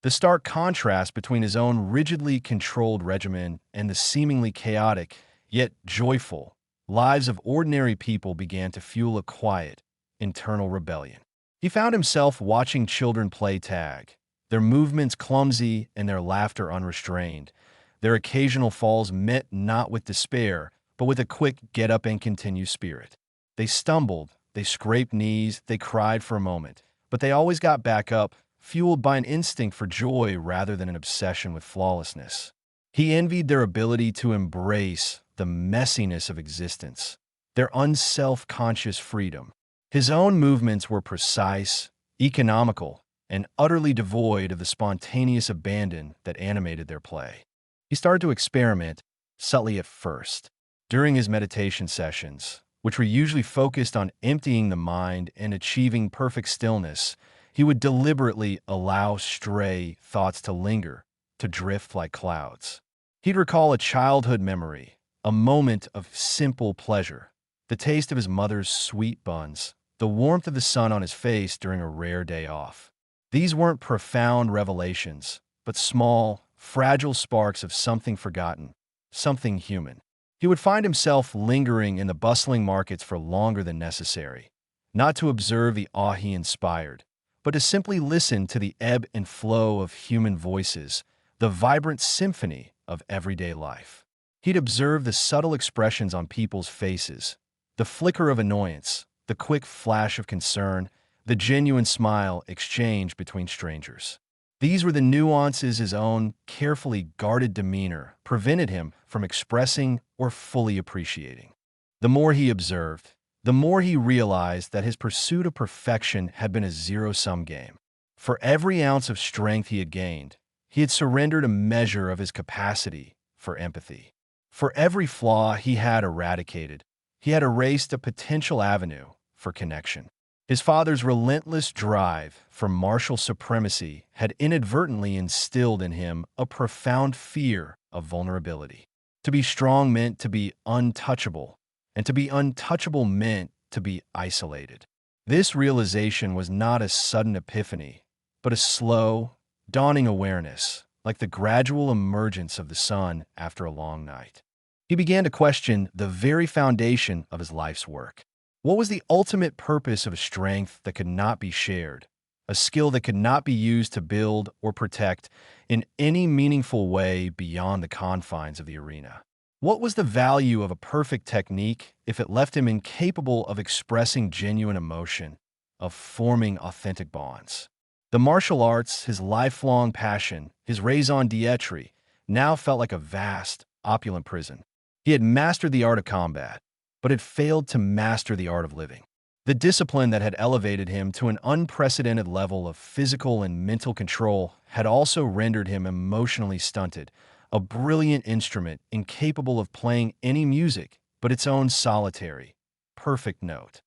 The stark contrast between his own rigidly controlled regimen and the seemingly chaotic, yet joyful, lives of ordinary people began to fuel a quiet, internal rebellion. He found himself watching children play tag, their movements clumsy and their laughter unrestrained, their occasional falls met not with despair, but with a quick get-up-and-continue spirit. They stumbled, they scraped knees, they cried for a moment, but they always got back up, fueled by an instinct for joy rather than an obsession with flawlessness. He envied their ability to embrace the messiness of existence, their unself-conscious freedom. His own movements were precise, economical, and utterly devoid of the spontaneous abandon that animated their play. He started to experiment, subtly at first. During his meditation sessions, which were usually focused on emptying the mind and achieving perfect stillness, he would deliberately allow stray thoughts to linger, to drift like clouds. He'd recall a childhood memory, a moment of simple pleasure, the taste of his mother's sweet buns, the warmth of the sun on his face during a rare day off. These weren't profound revelations, but small, fragile sparks of something forgotten, something human. He would find himself lingering in the bustling markets for longer than necessary, not to observe the awe he inspired, but to simply listen to the ebb and flow of human voices, the vibrant symphony of everyday life. He'd observe the subtle expressions on people's faces, the flicker of annoyance, the quick flash of concern, the genuine smile exchanged between strangers. These were the nuances his own carefully guarded demeanor prevented him from expressing or fully appreciating. The more he observed, the more he realized that his pursuit of perfection had been a zero-sum game. For every ounce of strength he had gained, he had surrendered a measure of his capacity for empathy. For every flaw he had eradicated, he had erased a potential avenue for connection. His father's relentless drive for martial supremacy had inadvertently instilled in him a profound fear of vulnerability. To be strong meant to be untouchable, and to be untouchable meant to be isolated. This realization was not a sudden epiphany, but a slow, dawning awareness, like the gradual emergence of the sun after a long night. He began to question the very foundation of his life's work. What was the ultimate purpose of a strength that could not be shared, a skill that could not be used to build or protect in any meaningful way beyond the confines of the arena? What was the value of a perfect technique if it left him incapable of expressing genuine emotion, of forming authentic bonds? The martial arts, his lifelong passion, his raison d'etre, now felt like a vast, opulent prison. He had mastered the art of combat, but had failed to master the art of living. The discipline that had elevated him to an unprecedented level of physical and mental control had also rendered him emotionally stunted, a brilliant instrument incapable of playing any music but its own solitary, perfect note.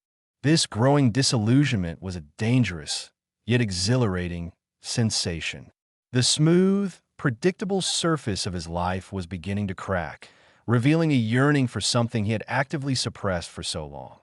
This growing disillusionment was a dangerous, yet exhilarating, sensation. The smooth, predictable surface of his life was beginning to crack, revealing a yearning for something he had actively suppressed for so long.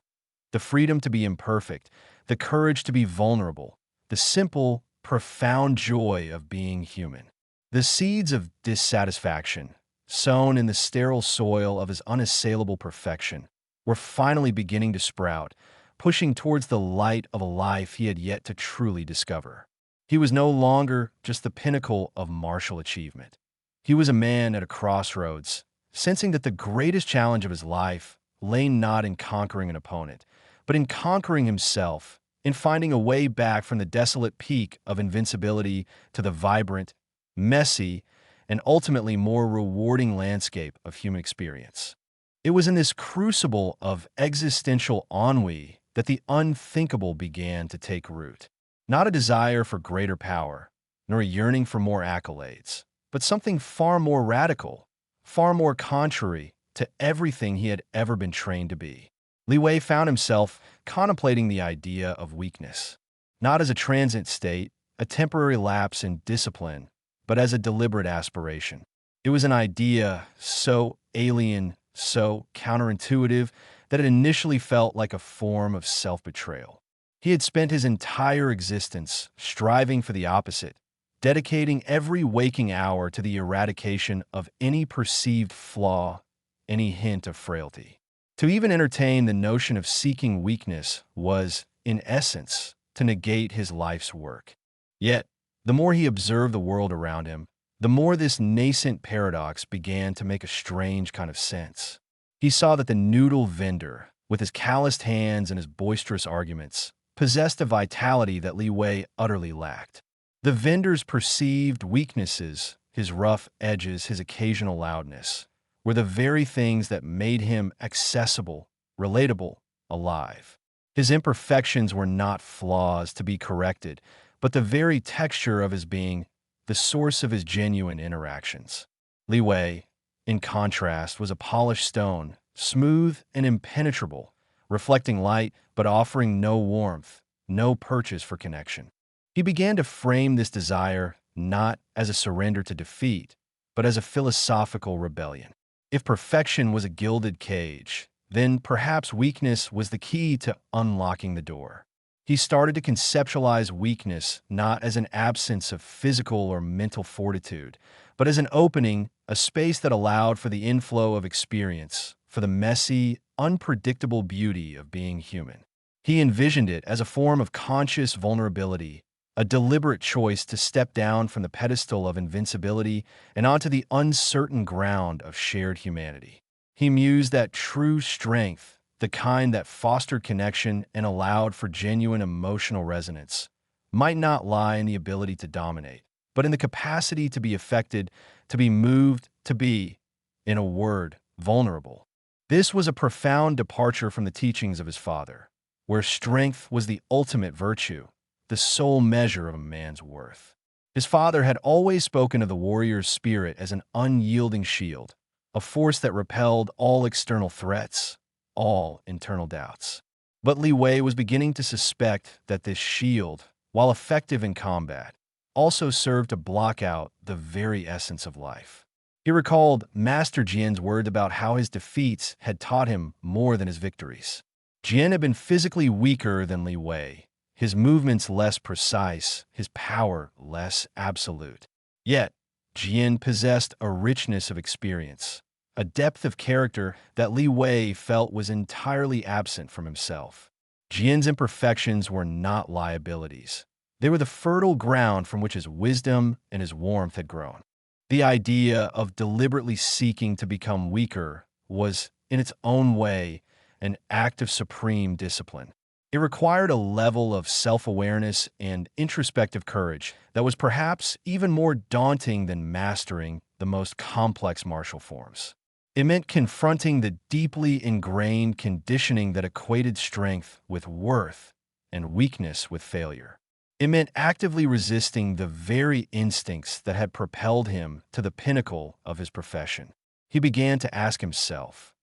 The freedom to be imperfect, the courage to be vulnerable, the simple, profound joy of being human. The seeds of dissatisfaction, sown in the sterile soil of his unassailable perfection, were finally beginning to sprout, pushing towards the light of a life he had yet to truly discover. He was no longer just the pinnacle of martial achievement. He was a man at a crossroads, sensing that the greatest challenge of his life lay not in conquering an opponent, but in conquering himself, in finding a way back from the desolate peak of invincibility to the vibrant, messy, and ultimately more rewarding landscape of human experience. It was in this crucible of existential ennui that the unthinkable began to take root. Not a desire for greater power, nor a yearning for more accolades, but something far more radical, far more contrary to everything he had ever been trained to be. Li Wei found himself contemplating the idea of weakness, not as a transient state, a temporary lapse in discipline, but as a deliberate aspiration. It was an idea so alien, so counterintuitive, that it initially felt like a form of self-betrayal. He had spent his entire existence striving for the opposite, dedicating every waking hour to the eradication of any perceived flaw, any hint of frailty. To even entertain the notion of seeking weakness was, in essence, to negate his life's work. Yet, the more he observed the world around him, the more this nascent paradox began to make a strange kind of sense. He saw that the noodle vendor, with his calloused hands and his boisterous arguments, possessed a vitality that Li Wei utterly lacked. The vendor's perceived weaknesses, his rough edges, his occasional loudness, were the very things that made him accessible, relatable, alive. His imperfections were not flaws to be corrected, but the very texture of his being, the source of his genuine interactions. Li Wei, in contrast, was a polished stone, smooth and impenetrable, reflecting light but offering no warmth, no purchase for connection. He began to frame this desire not as a surrender to defeat, but as a philosophical rebellion. If perfection was a gilded cage, then perhaps weakness was the key to unlocking the door. He started to conceptualize weakness not as an absence of physical or mental fortitude, but as an opening, a space that allowed for the inflow of experience, for the messy, unpredictable beauty of being human. He envisioned it as a form of conscious vulnerability, a deliberate choice to step down from the pedestal of invincibility and onto the uncertain ground of shared humanity. He mused that true strength, the kind that fostered connection and allowed for genuine emotional resonance, might not lie in the ability to dominate, but in the capacity to be affected, to be moved, to be, in a word, vulnerable. This was a profound departure from the teachings of his father, where strength was the ultimate virtue, the sole measure of a man's worth. His father had always spoken of the warrior's spirit as an unyielding shield, a force that repelled all external threats, all internal doubts. But Li Wei was beginning to suspect that this shield, while effective in combat, also served to block out the very essence of life. He recalled Master Jian's words about how his defeats had taught him more than his victories. Jian had been physically weaker than Li Wei, his movements less precise, his power less absolute. Yet, Jian possessed a richness of experience, a depth of character that Li Wei felt was entirely absent from himself. Jian's imperfections were not liabilities. They were the fertile ground from which his wisdom and his warmth had grown. The idea of deliberately seeking to become weaker was, in its own way, an act of supreme discipline. It required a level of self-awareness and introspective courage that was perhaps even more daunting than mastering the most complex martial forms. It meant confronting the deeply ingrained conditioning that equated strength with worth and weakness with failure. It meant actively resisting the very instincts that had propelled him to the pinnacle of his profession. He began to ask himself,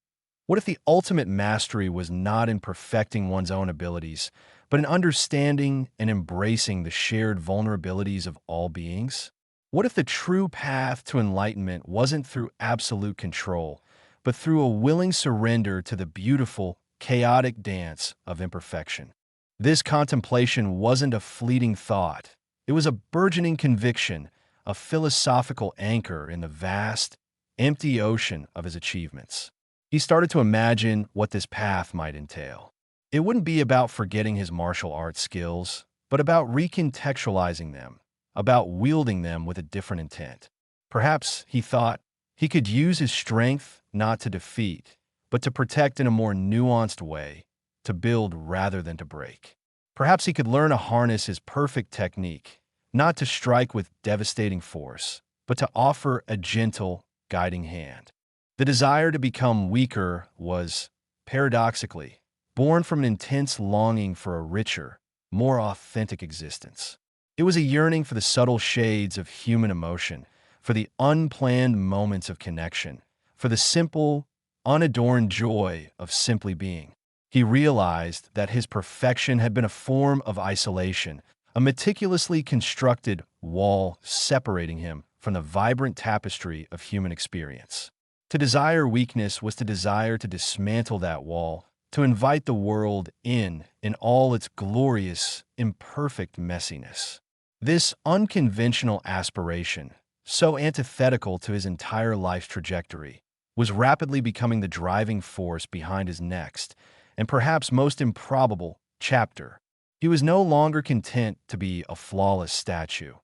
what if the ultimate mastery was not in perfecting one's own abilities, but in understanding and embracing the shared vulnerabilities of all beings? What if the true path to enlightenment wasn't through absolute control, but through a willing surrender to the beautiful, chaotic dance of imperfection? This contemplation wasn't a fleeting thought. It was a burgeoning conviction, a philosophical anchor in the vast, empty ocean of his achievements. He started to imagine what this path might entail. It wouldn't be about forgetting his martial arts skills, but about recontextualizing them, about wielding them with a different intent. Perhaps, he thought, he could use his strength not to defeat, but to protect in a more nuanced way, to build rather than to break. Perhaps he could learn to harness his perfect technique, not to strike with devastating force, but to offer a gentle, guiding hand. The desire to become weaker was, paradoxically, born from an intense longing for a richer, more authentic existence. It was a yearning for the subtle shades of human emotion, for the unplanned moments of connection, for the simple, unadorned joy of simply being. He realized that his perfection had been a form of isolation, a meticulously constructed wall separating him from the vibrant tapestry of human experience. To desire weakness was to desire to dismantle that wall, to invite the world in all its glorious, imperfect messiness. This unconventional aspiration, so antithetical to his entire life's trajectory, was rapidly becoming the driving force behind his next, and perhaps most improbable, chapter. He was no longer content to be a flawless statue.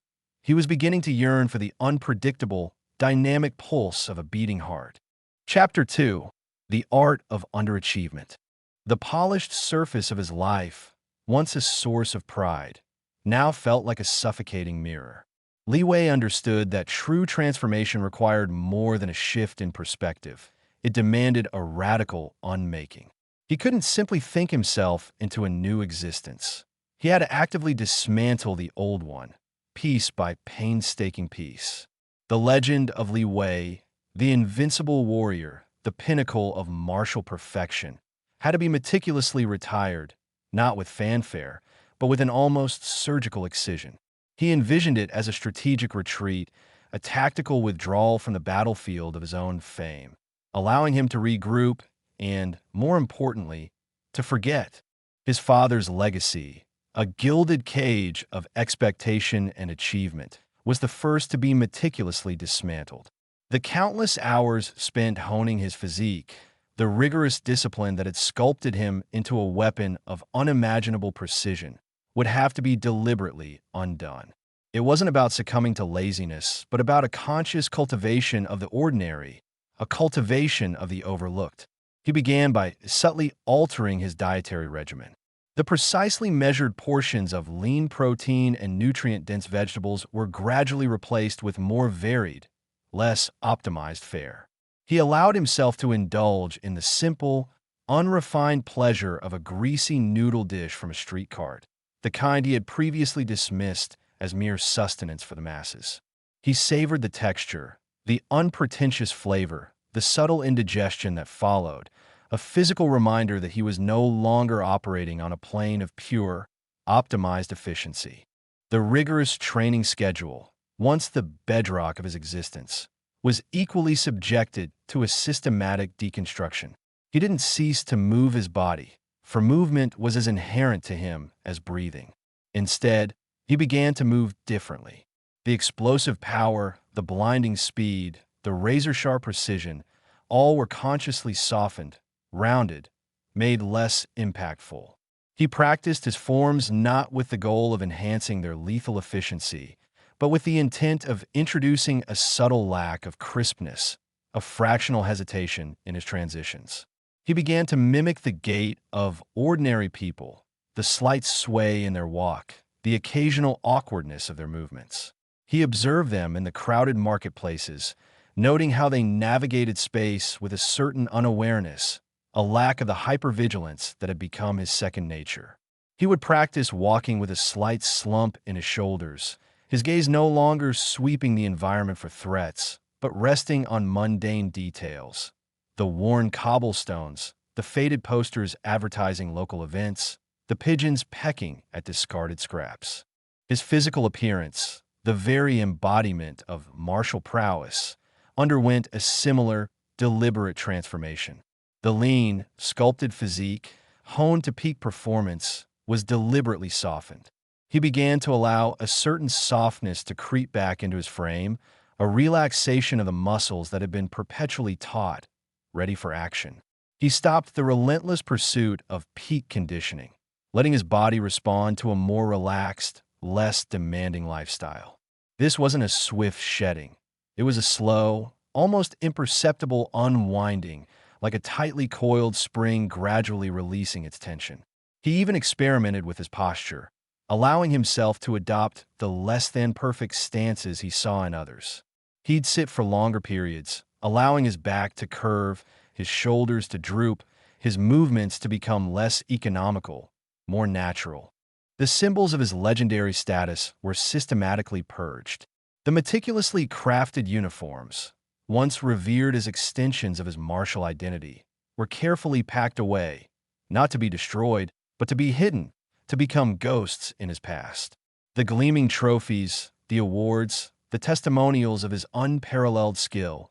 He was beginning to yearn for the unpredictable, dynamic pulse of a beating heart. Chapter 2. The Art of Underachievement. The polished surface of his life, once a source of pride, now felt like a suffocating mirror. Li Wei understood that true transformation required more than a shift in perspective. It demanded a radical unmaking. He couldn't simply think himself into a new existence. He had to actively dismantle the old one, piece by painstaking piece. The legend of Li Wei, the invincible warrior, the pinnacle of martial perfection, had to be meticulously retired, not with fanfare, but with an almost surgical excision. He envisioned it as a strategic retreat, a tactical withdrawal from the battlefield of his own fame, allowing him to regroup and, more importantly, to forget. His father's legacy, a gilded cage of expectation and achievement, was the first to be meticulously dismantled. The countless hours spent honing his physique, the rigorous discipline that had sculpted him into a weapon of unimaginable precision, would have to be deliberately undone. It wasn't about succumbing to laziness, but about a conscious cultivation of the ordinary, a cultivation of the overlooked. He began by subtly altering his dietary regimen. The precisely measured portions of lean protein and nutrient-dense vegetables were gradually replaced with more varied, less optimized fare. He allowed himself to indulge in the simple, unrefined pleasure of a greasy noodle dish from a street cart, the kind he had previously dismissed as mere sustenance for the masses. He savored the texture, the unpretentious flavor, the subtle indigestion that followed, a physical reminder that he was no longer operating on a plane of pure, optimized efficiency. The rigorous training schedule, once the bedrock of his existence, was equally subjected to a systematic deconstruction. He didn't cease to move his body, for movement was as inherent to him as breathing. Instead, he began to move differently. The explosive power, the blinding speed, the razor-sharp precision, all were consciously softened, rounded, made less impactful. He practiced his forms not with the goal of enhancing their lethal efficiency, but with the intent of introducing a subtle lack of crispness, a fractional hesitation in his transitions. He began to mimic the gait of ordinary people, the slight sway in their walk, the occasional awkwardness of their movements. He observed them in the crowded marketplaces, noting how they navigated space with a certain unawareness, a lack of the hypervigilance that had become his second nature. He would practice walking with a slight slump in his shoulders, his gaze no longer sweeping the environment for threats, but resting on mundane details. The worn cobblestones, the faded posters advertising local events, the pigeons pecking at discarded scraps. His physical appearance, the very embodiment of martial prowess, underwent a similar, deliberate transformation. The lean, sculpted physique, honed to peak performance, was deliberately softened. He began to allow a certain softness to creep back into his frame, a relaxation of the muscles that had been perpetually taut, ready for action. He stopped the relentless pursuit of peak conditioning, letting his body respond to a more relaxed, less demanding lifestyle. This wasn't a swift shedding. It was a slow, almost imperceptible unwinding, like a tightly coiled spring gradually releasing its tension. He even experimented with his posture, allowing himself to adopt the less-than-perfect stances he saw in others. He'd sit for longer periods, allowing his back to curve, his shoulders to droop, his movements to become less economical, more natural. The symbols of his legendary status were systematically purged. The meticulously crafted uniforms, once revered as extensions of his martial identity, were carefully packed away, not to be destroyed, but to be hidden, to become ghosts in his past. The gleaming trophies, the awards, the testimonials of his unparalleled skill,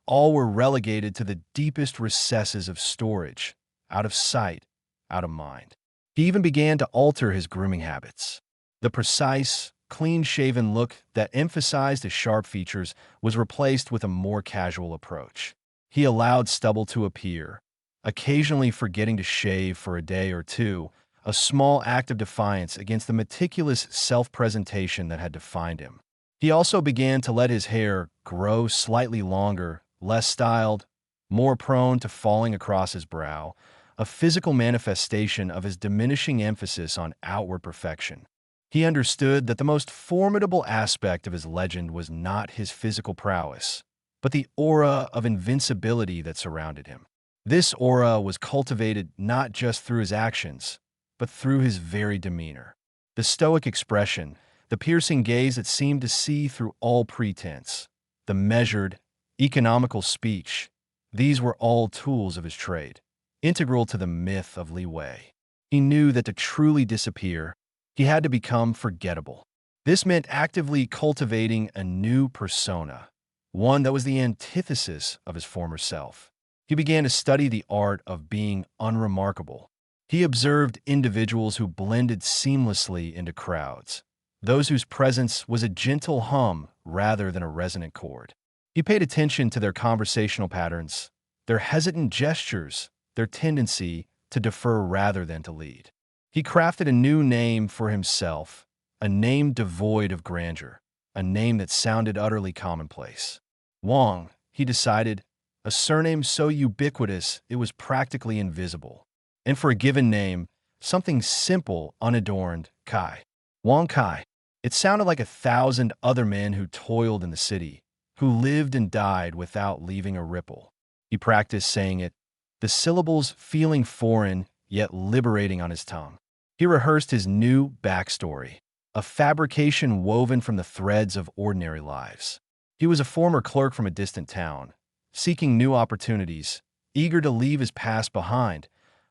all were relegated to the deepest recesses of storage, out of sight, out of mind. He even began to alter his grooming habits. The precise, clean-shaven look that emphasized his sharp features was replaced with a more casual approach. He allowed stubble to appear, occasionally forgetting to shave for a day or two, a small act of defiance against the meticulous self-presentation that had defined him. He also began to let his hair grow slightly longer, less styled, more prone to falling across his brow, a physical manifestation of his diminishing emphasis on outward perfection. He understood that the most formidable aspect of his legend was not his physical prowess, but the aura of invincibility that surrounded him. This aura was cultivated not just through his actions, but through his very demeanor. The stoic expression, the piercing gaze that seemed to see through all pretense, the measured, economical speech, these were all tools of his trade, integral to the myth of Li Wei. He knew that to truly disappear, he had to become forgettable. This meant actively cultivating a new persona, one that was the antithesis of his former self. He began to study the art of being unremarkable. He observed individuals who blended seamlessly into crowds, those whose presence was a gentle hum rather than a resonant chord. He paid attention to their conversational patterns, their hesitant gestures, their tendency to defer rather than to lead. He crafted a new name for himself, a name devoid of grandeur, a name that sounded utterly commonplace. Wang, he decided, a surname so ubiquitous it was practically invisible. And for a given name, something simple, unadorned, Kai. Wang Kai. It sounded like 1,000 other men who toiled in the city, who lived and died without leaving a ripple. He practiced saying it, the syllables feeling foreign yet liberating on his tongue. He rehearsed his new backstory, a fabrication woven from the threads of ordinary lives. He was a former clerk from a distant town, seeking new opportunities, eager to leave his past behind,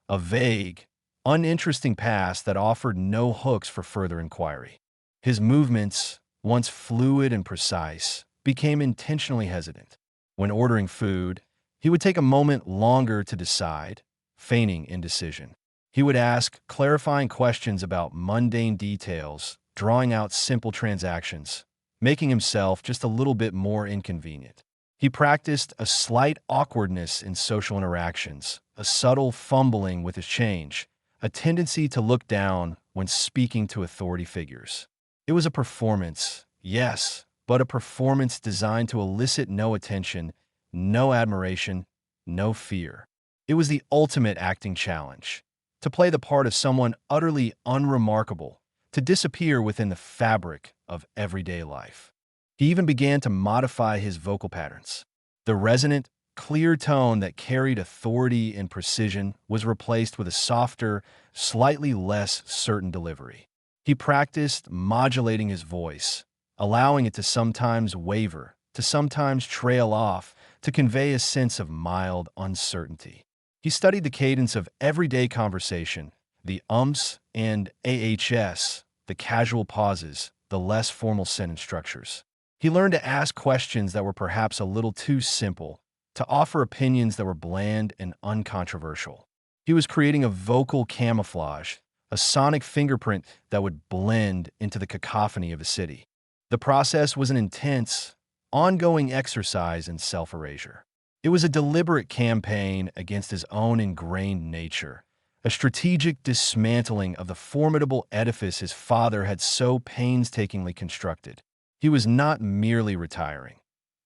a vague, uninteresting past that offered no hooks for further inquiry. His movements, once fluid and precise, became intentionally hesitant. When ordering food, he would take a moment longer to decide, feigning indecision. He would ask clarifying questions about mundane details, drawing out simple transactions, making himself just a little bit more inconvenient. He practiced a slight awkwardness in social interactions, a subtle fumbling with his change, a tendency to look down when speaking to authority figures. It was a performance, yes, but a performance designed to elicit no attention, no admiration, no fear. It was the ultimate acting challenge, to play the part of someone utterly unremarkable, to disappear within the fabric of everyday life. He even began to modify his vocal patterns. The resonant, clear tone that carried authority and precision was replaced with a softer, slightly less certain delivery. He practiced modulating his voice, allowing it to sometimes waver, to sometimes trail off, to convey a sense of mild uncertainty. He studied the cadence of everyday conversation, the ums and ahs, the casual pauses, the less formal sentence structures. He learned to ask questions that were perhaps a little too simple, to offer opinions that were bland and uncontroversial. He was creating a vocal camouflage, a sonic fingerprint that would blend into the cacophony of a city. The process was an intense, ongoing exercise in self-erasure. It was a deliberate campaign against his own ingrained nature, a strategic dismantling of the formidable edifice his father had so painstakingly constructed. He was not merely retiring.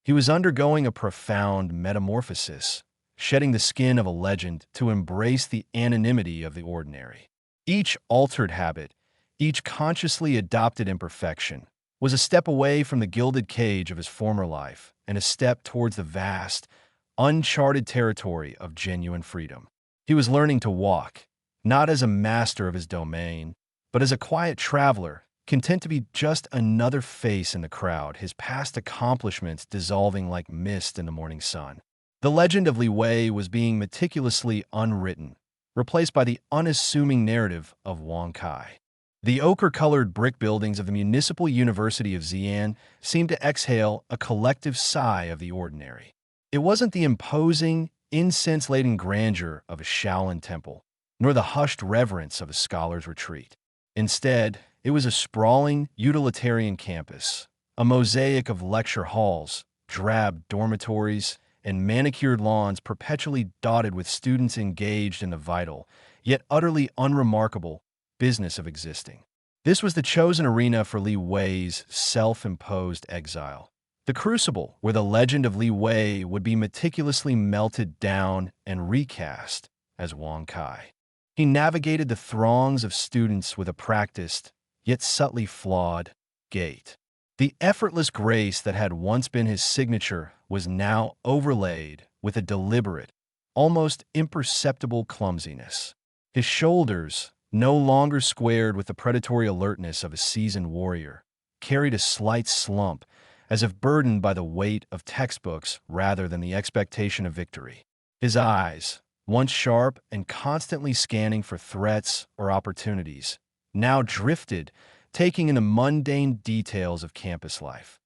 He was undergoing a profound metamorphosis, shedding the skin of a legend to embrace the anonymity of the ordinary. Each altered habit, each consciously adopted imperfection, was a step away from the gilded cage of his former life and a step towards the vast, uncharted territory of genuine freedom. He was learning to walk, not as a master of his domain, but as a quiet traveler, content to be just another face in the crowd, his past accomplishments dissolving like mist in the morning sun. The legend of Li Wei was being meticulously unwritten, replaced by the unassuming narrative of Wang Kai. The ochre-colored brick buildings of the Municipal University of Xi'an seemed to exhale a collective sigh of the ordinary. It wasn't the imposing, incense-laden grandeur of a Shaolin temple, nor the hushed reverence of a scholar's retreat. Instead, it was a sprawling, utilitarian campus, a mosaic of lecture halls, drab dormitories, and manicured lawns perpetually dotted with students engaged in the vital, yet utterly unremarkable, business of existing. This was the chosen arena for Li Wei's self-imposed exile. The crucible where the legend of Li Wei would be meticulously melted down and recast as Wang Kai. He navigated the throngs of students with a practiced, yet subtly flawed, gait. The effortless grace that had once been his signature was now overlaid with a deliberate, almost imperceptible clumsiness. His shoulders, no longer squared with the predatory alertness of a seasoned warrior, carried a slight slump, as if burdened by the weight of textbooks rather than the expectation of victory. His eyes, once sharp and constantly scanning for threats or opportunities, now drifted, taking in the mundane details of campus life.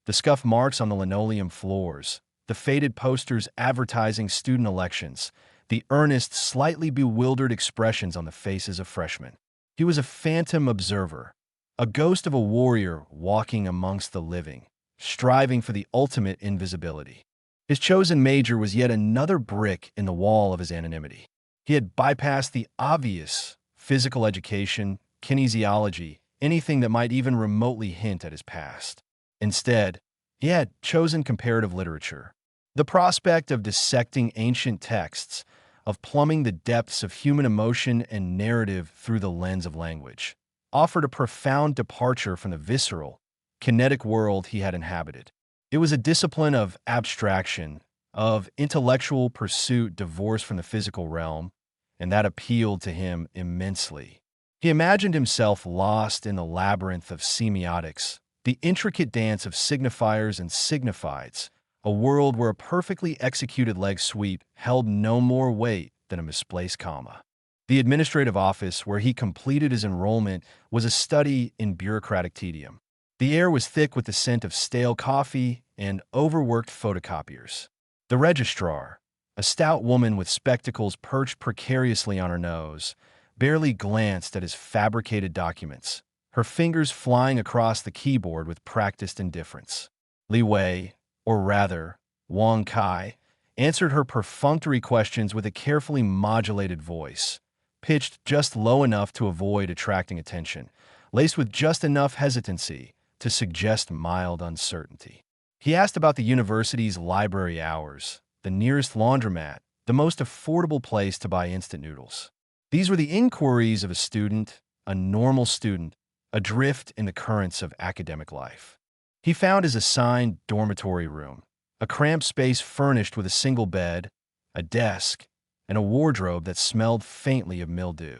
The scuff marks on the linoleum floors, the faded posters advertising student elections, the earnest, slightly bewildered expressions on the faces of freshmen. He was a phantom observer, a ghost of a warrior walking amongst the living, striving for the ultimate invisibility. His chosen major was yet another brick in the wall of his anonymity. He had bypassed the obvious physical education, kinesiology, anything that might even remotely hint at his past. Instead, he had chosen comparative literature. The prospect of dissecting ancient texts, of plumbing the depths of human emotion and narrative through the lens of language, offered a profound departure from the visceral, kinetic world he had inhabited. It was a discipline of abstraction, of intellectual pursuit divorced from the physical realm, and that appealed to him immensely. He imagined himself lost in the labyrinth of semiotics, the intricate dance of signifiers and signifieds, a world where a perfectly executed leg sweep held no more weight than a misplaced comma. The administrative office where he completed his enrollment was a study in bureaucratic tedium. The air was thick with the scent of stale coffee and overworked photocopiers. The registrar, a stout woman with spectacles perched precariously on her nose, barely glanced at his fabricated documents, her fingers flying across the keyboard with practiced indifference. Li Wei, or rather, Wang Kai, answered her perfunctory questions with a carefully modulated voice, pitched just low enough to avoid attracting attention, laced with just enough hesitancy to suggest mild uncertainty. He asked about the university's library hours, the nearest laundromat, the most affordable place to buy instant noodles. These were the inquiries of a student, a normal student, adrift in the currents of academic life. He found his assigned dormitory room, a cramped space furnished with a single bed, a desk, and a wardrobe that smelled faintly of mildew.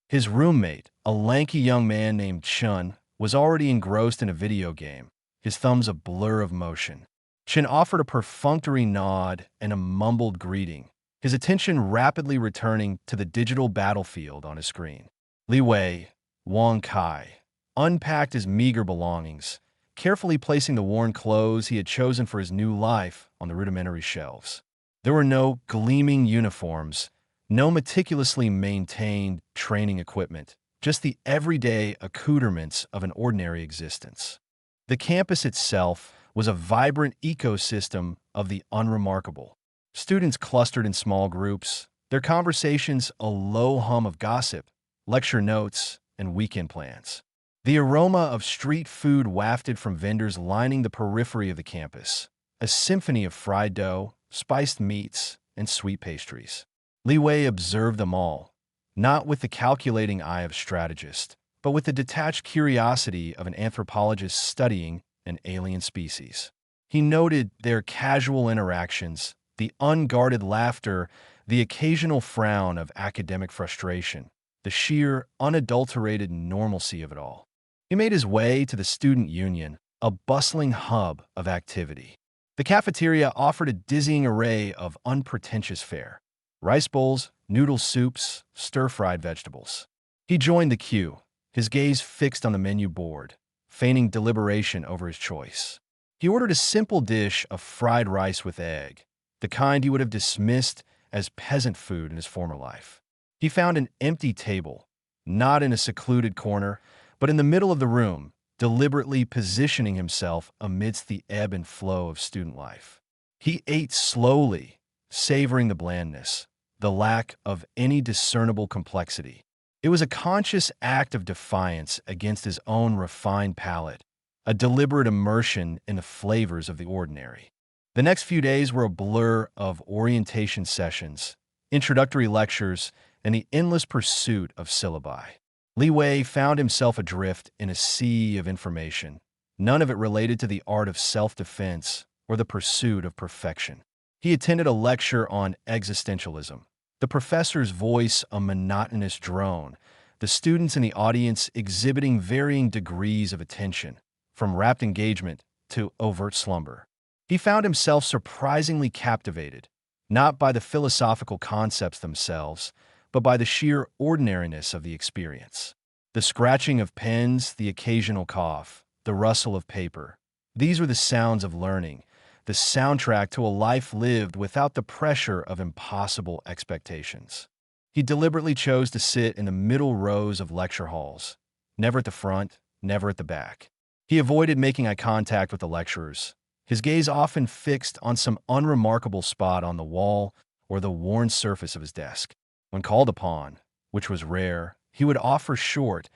His roommate, a lanky young man named Chun, was already engrossed in a video game, his thumbs a blur of motion. Chen offered a perfunctory nod and a mumbled greeting, his attention rapidly returning to the digital battlefield on his screen. Li Wei, Wang Kai, unpacked his meager belongings, carefully placing the worn clothes he had chosen for his new life on the rudimentary shelves. There were no gleaming uniforms, no meticulously maintained training equipment, just the everyday accoutrements of an ordinary existence. The campus itself was a vibrant ecosystem of the unremarkable. Students clustered in small groups, their conversations a low hum of gossip, lecture notes, and weekend plans. The aroma of street food wafted from vendors lining the periphery of the campus, a symphony of fried dough, spiced meats, and sweet pastries. Li Wei observed them all, not with the calculating eye of a strategist, but with the detached curiosity of an anthropologist studying an alien species. He noted their casual interactions, the unguarded laughter, the occasional frown of academic frustration, the sheer, unadulterated normalcy of it all. He made his way to the student union, a bustling hub of activity. The cafeteria offered a dizzying array of unpretentious fare: rice bowls, noodle soups, stir-fried vegetables. He joined the queue, his gaze fixed on the menu board, feigning deliberation over his choice. He ordered a simple dish of fried rice with egg, the kind he would have dismissed as peasant food in his former life. He found an empty table, not in a secluded corner, but in the middle of the room, deliberately positioning himself amidst the ebb and flow of student life. He ate slowly, savoring the blandness, the lack of any discernible complexity. It was a conscious act of defiance against his own refined palate, a deliberate immersion in the flavors of the ordinary. The next few days were a blur of orientation sessions, introductory lectures, and the endless pursuit of syllabi. Li Wei found himself adrift in a sea of information, none of it related to the art of self-defense or the pursuit of perfection. He attended a lecture on existentialism, the professor's voice a monotonous drone, the students in the audience exhibiting varying degrees of attention, from rapt engagement to overt slumber. He found himself surprisingly captivated, not by the philosophical concepts themselves, but by the sheer ordinariness of the experience. The scratching of pens, the occasional cough, the rustle of paper. These were the sounds of learning, the soundtrack to a life lived without the pressure of impossible expectations. He deliberately chose to sit in the middle rows of lecture halls, never at the front, never at the back. He avoided making eye contact with the lecturers, his gaze often fixed on some unremarkable spot on the wall or the worn surface of his desk. When called upon, which was rare, he would offer short,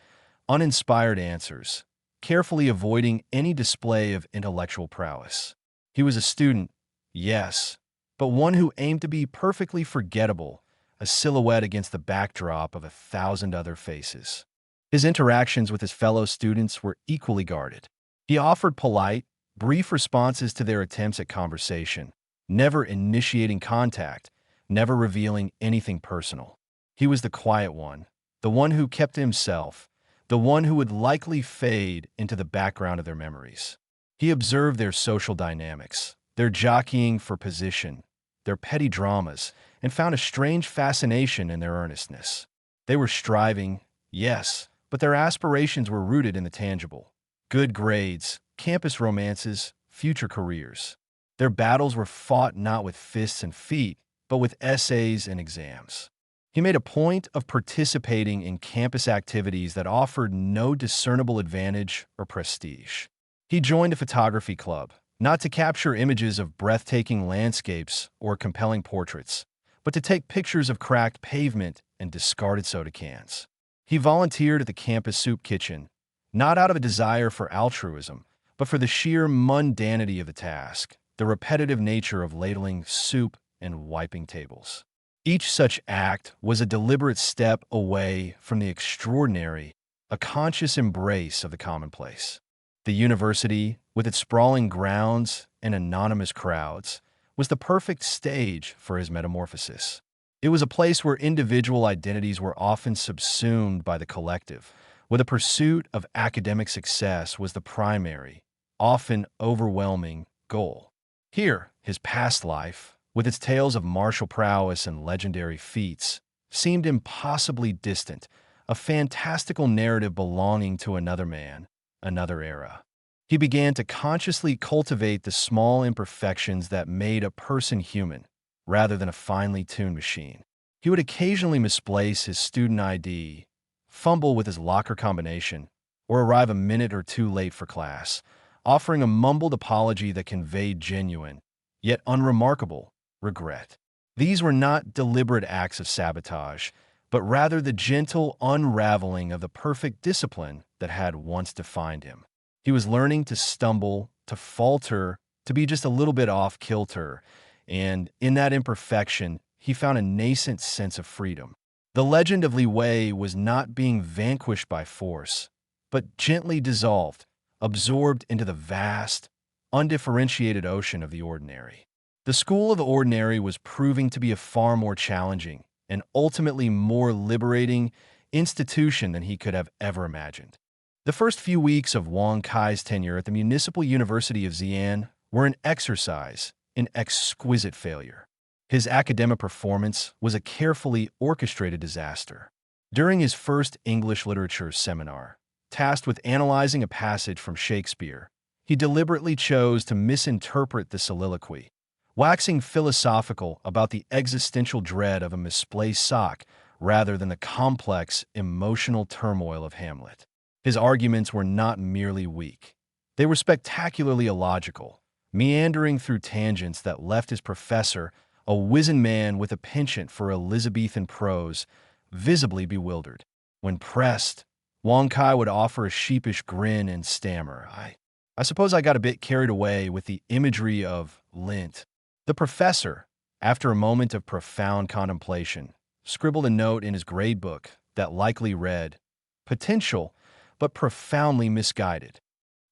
uninspired answers, carefully avoiding any display of intellectual prowess. He was a student, yes, but one who aimed to be perfectly forgettable, a silhouette against the backdrop of 1,000 other faces. His interactions with his fellow students were equally guarded. He offered polite, brief responses to their attempts at conversation, never initiating contact, never revealing anything personal. He was the quiet one, the one who kept to himself, the one who would likely fade into the background of their memories. He observed their social dynamics, their jockeying for position, their petty dramas, and found a strange fascination in their earnestness. They were striving, yes, but their aspirations were rooted in the tangible. Good grades, campus romances, future careers. Their battles were fought not with fists and feet, but with essays and exams. He made a point of participating in campus activities that offered no discernible advantage or prestige. He joined a photography club, not to capture images of breathtaking landscapes or compelling portraits, but to take pictures of cracked pavement and discarded soda cans. He volunteered at the campus soup kitchen, not out of a desire for altruism, but for the sheer mundanity of the task, the repetitive nature of ladling soup and wiping tables. Each such act was a deliberate step away from the extraordinary, a conscious embrace of the commonplace. The university, with its sprawling grounds and anonymous crowds, was the perfect stage for his metamorphosis. It was a place where individual identities were often subsumed by the collective, where the pursuit of academic success was the primary, often overwhelming, goal. Here, his past life, with its tales of martial prowess and legendary feats, seemed impossibly distant, a fantastical narrative belonging to another man, another era. He began to consciously cultivate the small imperfections that made a person human, rather than a finely tuned machine. He would occasionally misplace his student ID, fumble with his locker combination, or arrive a minute or two late for class, offering a mumbled apology that conveyed genuine, yet unremarkable, regret. These were not deliberate acts of sabotage, but rather the gentle unraveling of the perfect discipline that had once defined him. He was learning to stumble, to falter, to be just a little bit off kilter, and in that imperfection, he found a nascent sense of freedom. The legend of Li Wei was not being vanquished by force, but gently dissolved, absorbed into the vast, undifferentiated ocean of the ordinary. The school of the ordinary was proving to be a far more challenging and ultimately more liberating institution than he could have ever imagined. The first few weeks of Wang Kai's tenure at the Municipal University of Xi'an were an exercise in exquisite failure. His academic performance was a carefully orchestrated disaster. During his first English literature seminar, tasked with analyzing a passage from Shakespeare, he deliberately chose to misinterpret the soliloquy, waxing philosophical about the existential dread of a misplaced sock rather than the complex, emotional turmoil of Hamlet. His arguments were not merely weak. They were spectacularly illogical, meandering through tangents that left his professor, a wizened man with a penchant for Elizabethan prose, visibly bewildered. When pressed, Wang Kai would offer a sheepish grin and stammer, I suppose I got a bit carried away with the imagery of lint. The professor, after a moment of profound contemplation, scribbled a note in his gradebook that likely read, potential, but profoundly misguided.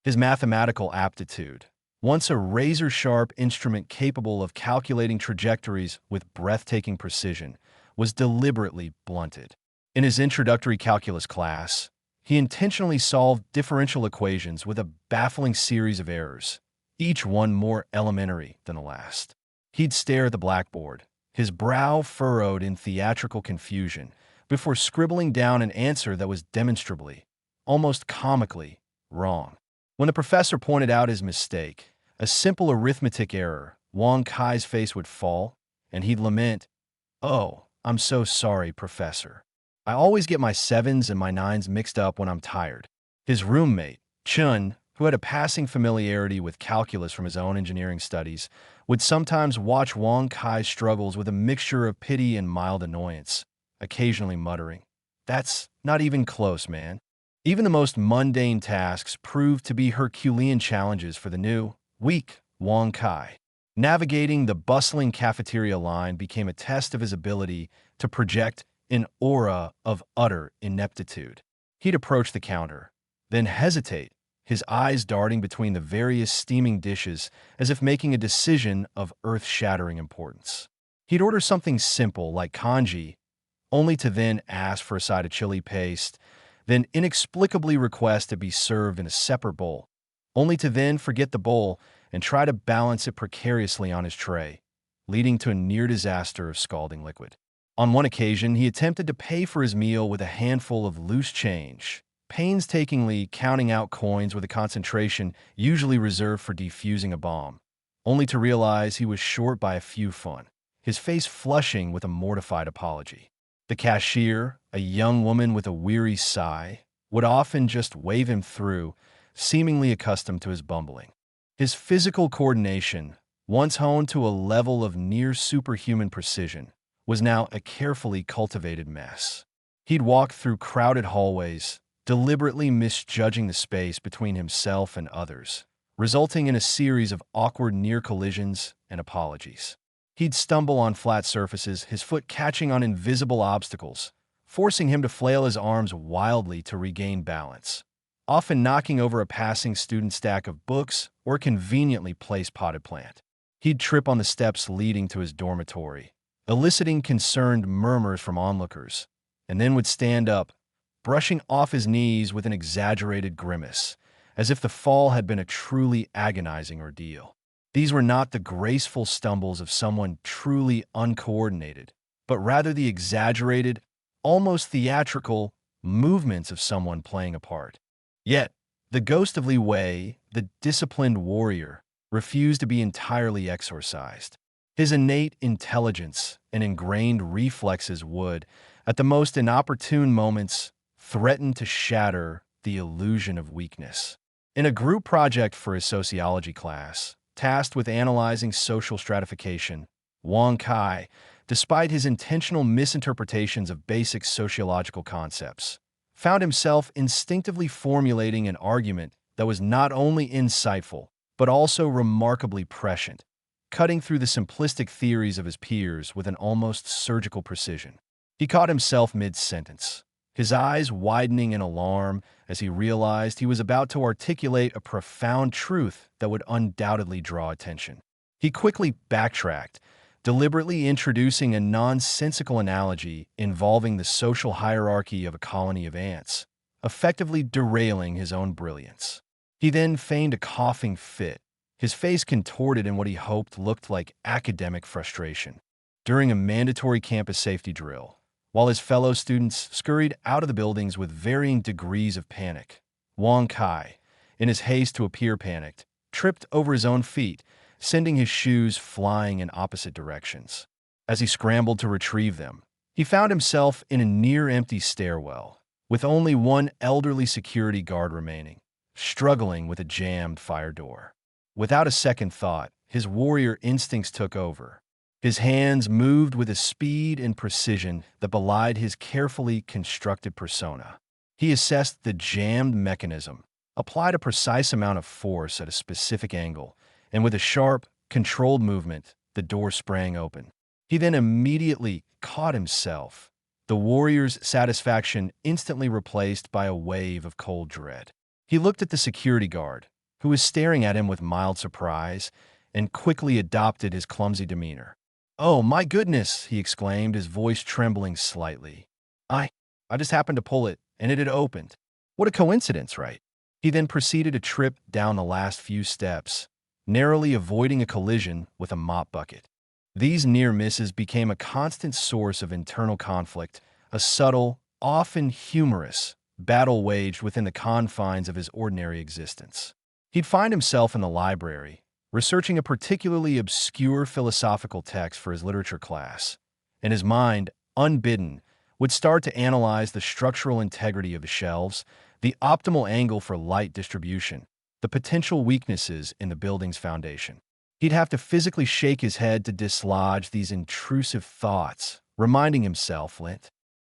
His mathematical aptitude, once a razor-sharp instrument capable of calculating trajectories with breathtaking precision, was deliberately blunted. In his introductory calculus class, he intentionally solved differential equations with a baffling series of errors, each one more elementary than the last. He'd stare at the blackboard, his brow furrowed in theatrical confusion, before scribbling down an answer that was demonstrably, almost comically, wrong. When the professor pointed out his mistake, a simple arithmetic error, Wang Kai's face would fall, and he'd lament, "Oh, I'm so sorry, professor. I always get my 7s and my 9s mixed up when I'm tired." His roommate, Chun, who had a passing familiarity with calculus from his own engineering studies, would sometimes watch Wang Kai's struggles with a mixture of pity and mild annoyance, occasionally muttering, "That's not even close, man." Even the most mundane tasks proved to be Herculean challenges for the new, weak Wang Kai. Navigating the bustling cafeteria line became a test of his ability to project an aura of utter ineptitude. He'd approach the counter, then hesitate, his eyes darting between the various steaming dishes as if making a decision of earth-shattering importance. He'd order something simple like congee, only to then ask for a side of chili paste, then inexplicably request to be served in a separate bowl, only to then forget the bowl and try to balance it precariously on his tray, leading to a near disaster of scalding liquid. On one occasion, he attempted to pay for his meal with a handful of loose change, painstakingly counting out coins with a concentration usually reserved for defusing a bomb, only to realize he was short by a few fun, his face flushing with a mortified apology. The cashier, a young woman with a weary sigh, would often just wave him through, seemingly accustomed to his bumbling. His physical coordination, once honed to a level of near superhuman precision, was now a carefully cultivated mess. He'd walk through crowded hallways, deliberately misjudging the space between himself and others, resulting in a series of awkward near collisions and apologies. He'd stumble on flat surfaces, his foot catching on invisible obstacles, forcing him to flail his arms wildly to regain balance, often knocking over a passing student stack of books or a conveniently placed potted plant. He'd trip on the steps leading to his dormitory, eliciting concerned murmurs from onlookers, and then would stand up, brushing off his knees with an exaggerated grimace, as if the fall had been a truly agonizing ordeal. These were not the graceful stumbles of someone truly uncoordinated, but rather the exaggerated, almost theatrical, movements of someone playing a part. Yet, the ghost of Li Wei, the disciplined warrior, refused to be entirely exorcised. His innate intelligence and ingrained reflexes would, at the most inopportune moments, threaten to shatter the illusion of weakness. In a group project for his sociology class, tasked with analyzing social stratification, Wang Kai, despite his intentional misinterpretations of basic sociological concepts, found himself instinctively formulating an argument that was not only insightful, but also remarkably prescient, cutting through the simplistic theories of his peers with an almost surgical precision. He caught himself mid-sentence, his eyes widening in alarm as he realized he was about to articulate a profound truth that would undoubtedly draw attention. He quickly backtracked, deliberately introducing a nonsensical analogy involving the social hierarchy of a colony of ants, effectively derailing his own brilliance. He then feigned a coughing fit, his face contorted in what he hoped looked like academic frustration. During a mandatory campus safety drill, while his fellow students scurried out of the buildings with varying degrees of panic, Wang Kai, in his haste to appear panicked, tripped over his own feet, sending his shoes flying in opposite directions. As he scrambled to retrieve them, he found himself in a near-empty stairwell, with only one elderly security guard remaining, struggling with a jammed fire door. Without a second thought, his warrior instincts took over. His hands moved with a speed and precision that belied his carefully constructed persona. He assessed the jammed mechanism, applied a precise amount of force at a specific angle, and with a sharp, controlled movement, the door sprang open. He then immediately caught himself, the warrior's satisfaction instantly replaced by a wave of cold dread. He looked at the security guard, who was staring at him with mild surprise, and quickly adopted his clumsy demeanor. "Oh, my goodness," he exclaimed, his voice trembling slightly. I just happened to pull it, and it had opened. What a coincidence, right?" He then proceeded to trip down the last few steps, narrowly avoiding a collision with a mop bucket. These near misses became a constant source of internal conflict, a subtle, often humorous, battle waged within the confines of his ordinary existence. He'd find himself in the library, researching a particularly obscure philosophical text for his literature class, and his mind, unbidden, would start to analyze the structural integrity of the shelves, the optimal angle for light distribution, the potential weaknesses in the building's foundation. He'd have to physically shake his head to dislodge these intrusive thoughts, reminding himself,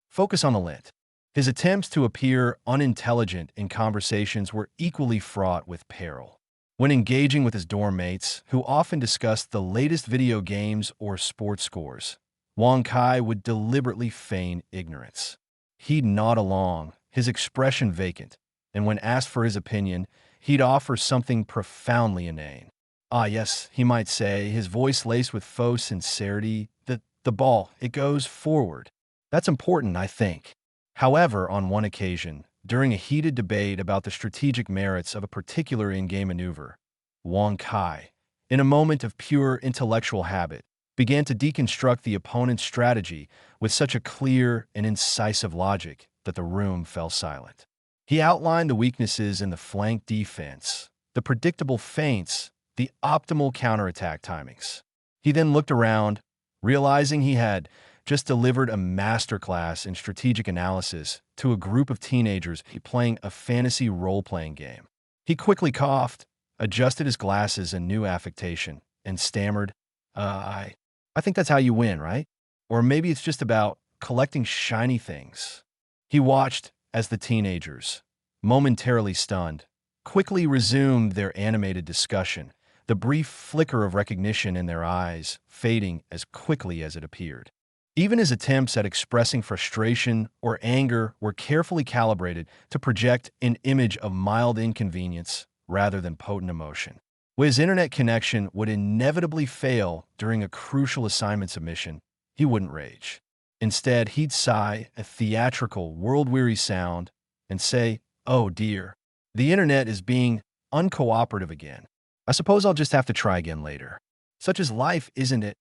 focus on the lint. His attempts to appear unintelligent in conversations were equally fraught with peril. When engaging with his dorm mates, who often discussed the latest video games or sports scores, Wang Kai would deliberately feign ignorance. He'd nod along, his expression vacant, and when asked for his opinion, he'd offer something profoundly inane. "Ah, yes," he might say, his voice laced with faux sincerity, the ball, it goes forward. That's important, I think." However, on one occasion, during a heated debate about the strategic merits of a particular in-game maneuver, Wang Kai, in a moment of pure intellectual habit, began to deconstruct the opponent's strategy with such a clear and incisive logic that the room fell silent. He outlined the weaknesses in the flank defense, the predictable feints, the optimal counterattack timings. He then looked around, realizing he had just delivered a masterclass in strategic analysis to a group of teenagers playing a fantasy role-playing game. He quickly coughed, adjusted his glasses and new affectation, and stammered, I think that's how you win, right? Or maybe it's just about collecting shiny things." He watched as the teenagers, momentarily stunned, quickly resumed their animated discussion, the brief flicker of recognition in their eyes fading as quickly as it appeared. Even his attempts at expressing frustration or anger were carefully calibrated to project an image of mild inconvenience rather than potent emotion. When his internet connection would inevitably fail during a crucial assignment submission, he wouldn't rage. Instead, he'd sigh a theatrical, world-weary sound and say, "Oh dear, the internet is being uncooperative again. I suppose I'll just have to try again later. Such is life, isn't it?"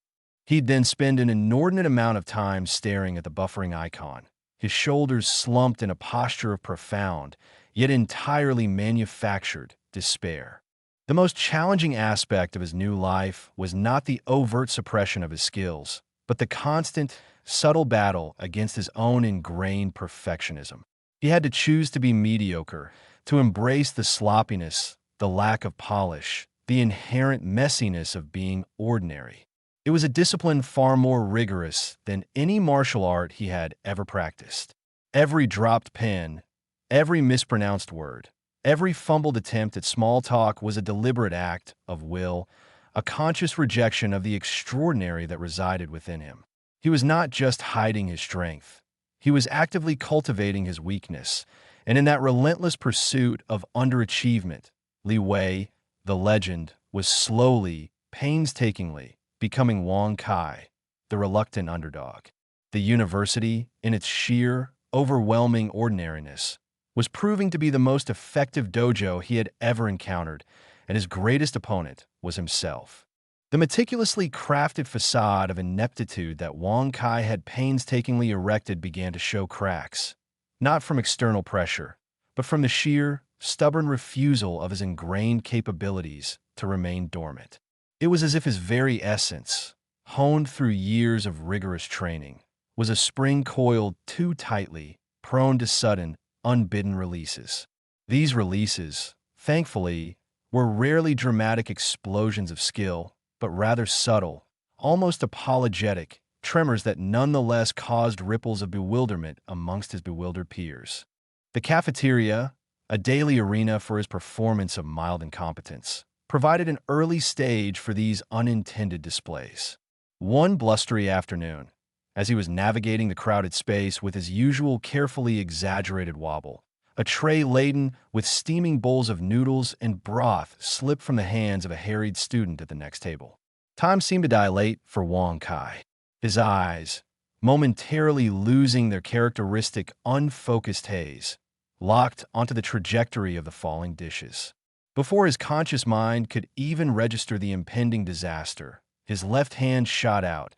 He'd then spend an inordinate amount of time staring at the buffering icon, his shoulders slumped in a posture of profound, yet entirely manufactured, despair. The most challenging aspect of his new life was not the overt suppression of his skills, but the constant, subtle battle against his own ingrained perfectionism. He had to choose to be mediocre, to embrace the sloppiness, the lack of polish, the inherent messiness of being ordinary. It was a discipline far more rigorous than any martial art he had ever practiced. Every dropped pen, every mispronounced word, every fumbled attempt at small talk was a deliberate act of will, a conscious rejection of the extraordinary that resided within him. He was not just hiding his strength. He was actively cultivating his weakness, and in that relentless pursuit of underachievement, Li Wei, the legend, was slowly, painstakingly, becoming Wang Kai, the reluctant underdog. The university, in its sheer, overwhelming ordinariness, was proving to be the most effective dojo he had ever encountered, and his greatest opponent was himself. The meticulously crafted facade of ineptitude that Wang Kai had painstakingly erected began to show cracks, not from external pressure, but from the sheer, stubborn refusal of his ingrained capabilities to remain dormant. It was as if his very essence, honed through years of rigorous training, was a spring coiled too tightly, prone to sudden, unbidden releases. These releases, thankfully, were rarely dramatic explosions of skill, but rather subtle, almost apologetic, tremors that nonetheless caused ripples of bewilderment amongst his bewildered peers. The cafeteria, a daily arena for his performance of mild incompetence, provided an early stage for these unintended displays. One blustery afternoon, as he was navigating the crowded space with his usual carefully exaggerated wobble, a tray laden with steaming bowls of noodles and broth slipped from the hands of a harried student at the next table. Time seemed to dilate for Wang Kai. His eyes, momentarily losing their characteristic unfocused haze, locked onto the trajectory of the falling dishes. Before his conscious mind could even register the impending disaster, his left hand shot out,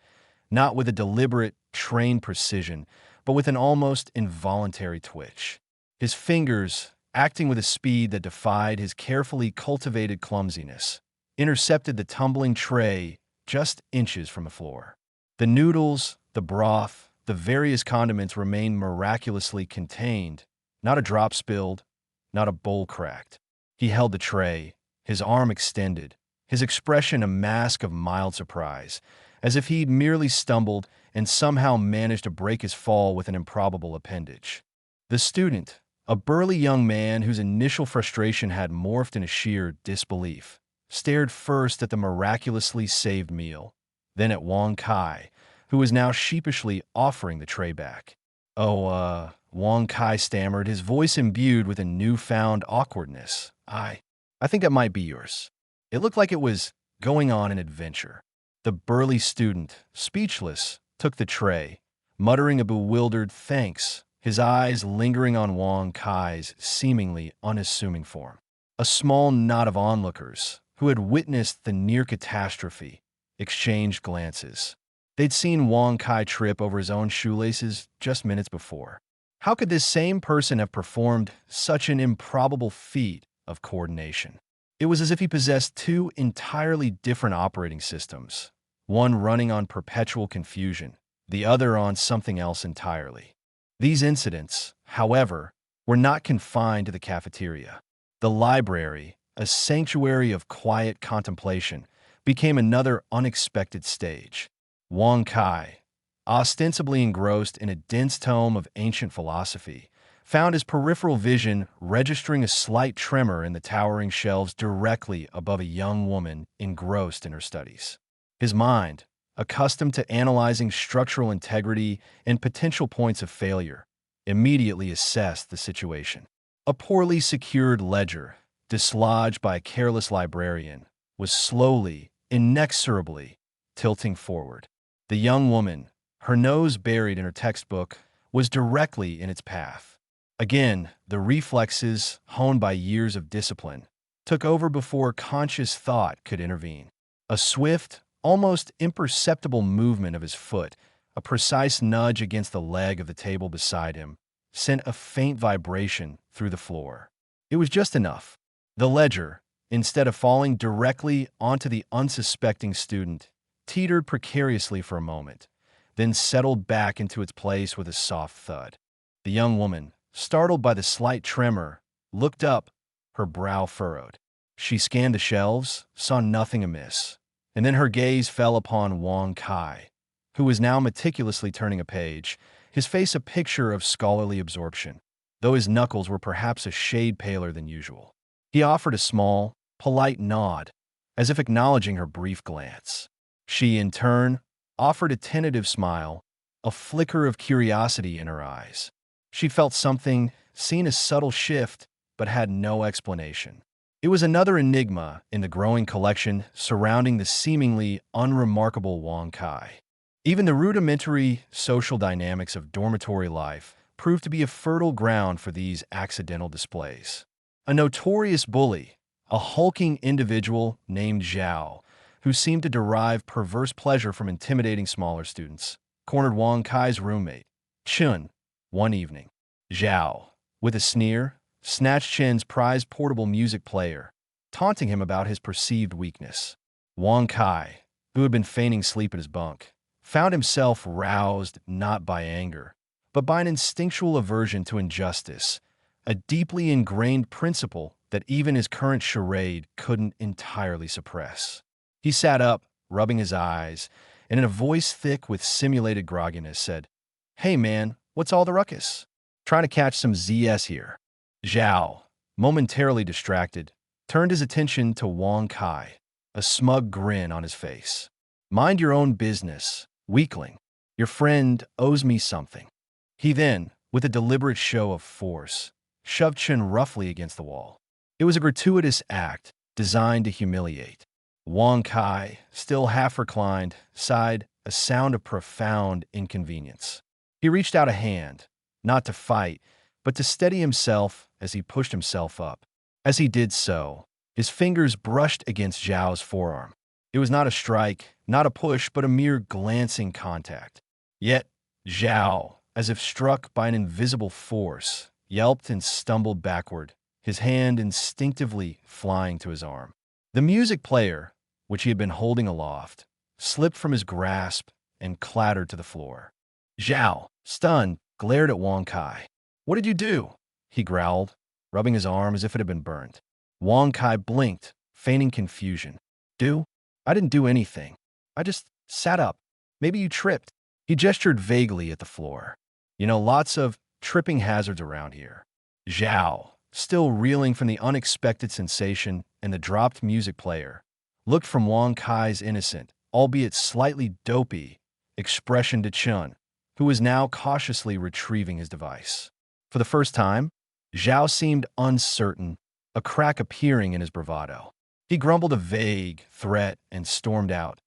not with a deliberate, trained precision, but with an almost involuntary twitch. His fingers, acting with a speed that defied his carefully cultivated clumsiness, intercepted the tumbling tray just inches from the floor. The noodles, the broth, the various condiments remained miraculously contained, not a drop spilled, not a bowl cracked. He held the tray, his arm extended, his expression a mask of mild surprise, as if he'd merely stumbled and somehow managed to break his fall with an improbable appendage. The student, a burly young man whose initial frustration had morphed into sheer disbelief, stared first at the miraculously saved meal, then at Wang Kai, who was now sheepishly offering the tray back. "Oh, Wang Kai stammered, his voice imbued with a newfound awkwardness. I think that might be yours." It looked like it was going on an adventure. The burly student, speechless, took the tray, muttering a bewildered thanks, his eyes lingering on Wang Kai's seemingly unassuming form. A small knot of onlookers, who had witnessed the near catastrophe, exchanged glances. They'd seen Wang Kai trip over his own shoelaces just minutes before. How could this same person have performed such an improbable feat of coordination? It was as if he possessed two entirely different operating systems, one running on perpetual confusion, the other on something else entirely. These incidents, however, were not confined to the cafeteria. The library, a sanctuary of quiet contemplation, became another unexpected stage. Wang Kai, ostensibly engrossed in a dense tome of ancient philosophy, found his peripheral vision registering a slight tremor in the towering shelves directly above a young woman engrossed in her studies. His mind, accustomed to analyzing structural integrity and potential points of failure, immediately assessed the situation. A poorly secured ledger, dislodged by a careless librarian, was slowly, inexorably tilting forward. The young woman, her nose buried in her textbook, was directly in its path. Again, the reflexes, honed by years of discipline, took over before conscious thought could intervene. A swift, almost imperceptible movement of his foot, A precise nudge against the leg of the table beside him sent a faint vibration through the floor. It was just enough. The ledger, instead of falling directly onto the unsuspecting student, teetered precariously for a moment, then settled back into its place with a soft thud. The young woman, startled by the slight tremor, looked up, her brow furrowed. She scanned the shelves, saw nothing amiss, and then her gaze fell upon Wang Kai, who was now meticulously turning a page, his face a picture of scholarly absorption, though his knuckles were perhaps a shade paler than usual. He offered a small, polite nod, as if acknowledging her brief glance. She, in turn, offered a tentative smile, a flicker of curiosity in her eyes. She felt something, seen a subtle shift, but had no explanation. It was another enigma in the growing collection surrounding the seemingly unremarkable Wang Kai. Even the rudimentary social dynamics of dormitory life proved to be a fertile ground for these accidental displays. A notorious bully, a hulking individual named Zhao, who seemed to derive perverse pleasure from intimidating smaller students, cornered Wang Kai's roommate, Chun, one evening. Zhao, with a sneer, snatched Chen's prized portable music player, taunting him about his perceived weakness. Wang Kai, who had been feigning sleep at his bunk, found himself roused not by anger, but by an instinctual aversion to injustice, a deeply ingrained principle that even his current charade couldn't entirely suppress. He sat up, rubbing his eyes, and in a voice thick with simulated grogginess said, "Hey man, what's all the ruckus? Trying to catch some ZS here." Zhao, momentarily distracted, turned his attention to Wang Kai, a smug grin on his face. "Mind your own business, weakling. Your friend owes me something." He then, with a deliberate show of force, shoved Chen roughly against the wall. It was a gratuitous act designed to humiliate. Wang Kai, still half reclined, sighed, a sound of profound inconvenience. He reached out a hand, not to fight, but to steady himself as he pushed himself up. As he did so, his fingers brushed against Zhao's forearm. It was not a strike, not a push, but a mere glancing contact. Yet, Zhao, as if struck by an invisible force, yelped and stumbled backward, his hand instinctively flying to his arm. The music player, which he had been holding aloft, slipped from his grasp and clattered to the floor. Zhao, stunned, glared at Wang Kai. "What did you do?" he growled, rubbing his arm as if it had been burned. Wang Kai blinked, feigning confusion. "Do? I didn't do anything. I just sat up. Maybe you tripped." He gestured vaguely at the floor. "You know, lots of tripping hazards around here." Zhao, still reeling from the unexpected sensation and the dropped music player, looked from Wang Kai's innocent, albeit slightly dopey, expression to Chun, who was now cautiously retrieving his device. For the first time, Zhao seemed uncertain, a crack appearing in his bravado. He grumbled a vague threat and stormed out,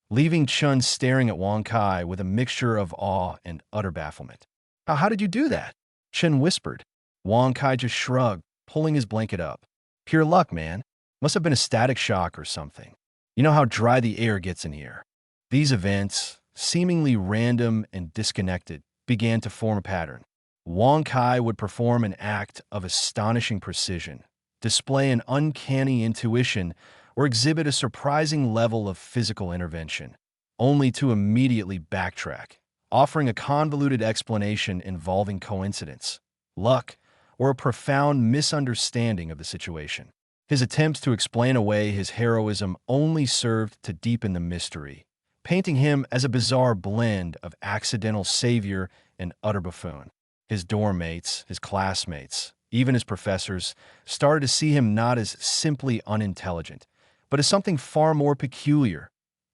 leaving Chun staring at Wang Kai with a mixture of awe and utter bafflement. How did you do that?" Chen whispered. Wang Kai just shrugged, pulling his blanket up. "Pure luck, man. Must have been a static shock or something. You know how dry the air gets in here." These events, seemingly random and disconnected, began to form a pattern. Wang Kai would perform an act of astonishing precision, display an uncanny intuition, or exhibit a surprising level of physical intervention, only to immediately backtrack, offering a convoluted explanation involving coincidence, luck, or a profound misunderstanding of the situation. His attempts to explain away his heroism only served to deepen the mystery, painting him as a bizarre blend of accidental savior and utter buffoon. His dorm mates, his classmates, even his professors, started to see him not as simply unintelligent, but as something far more peculiar,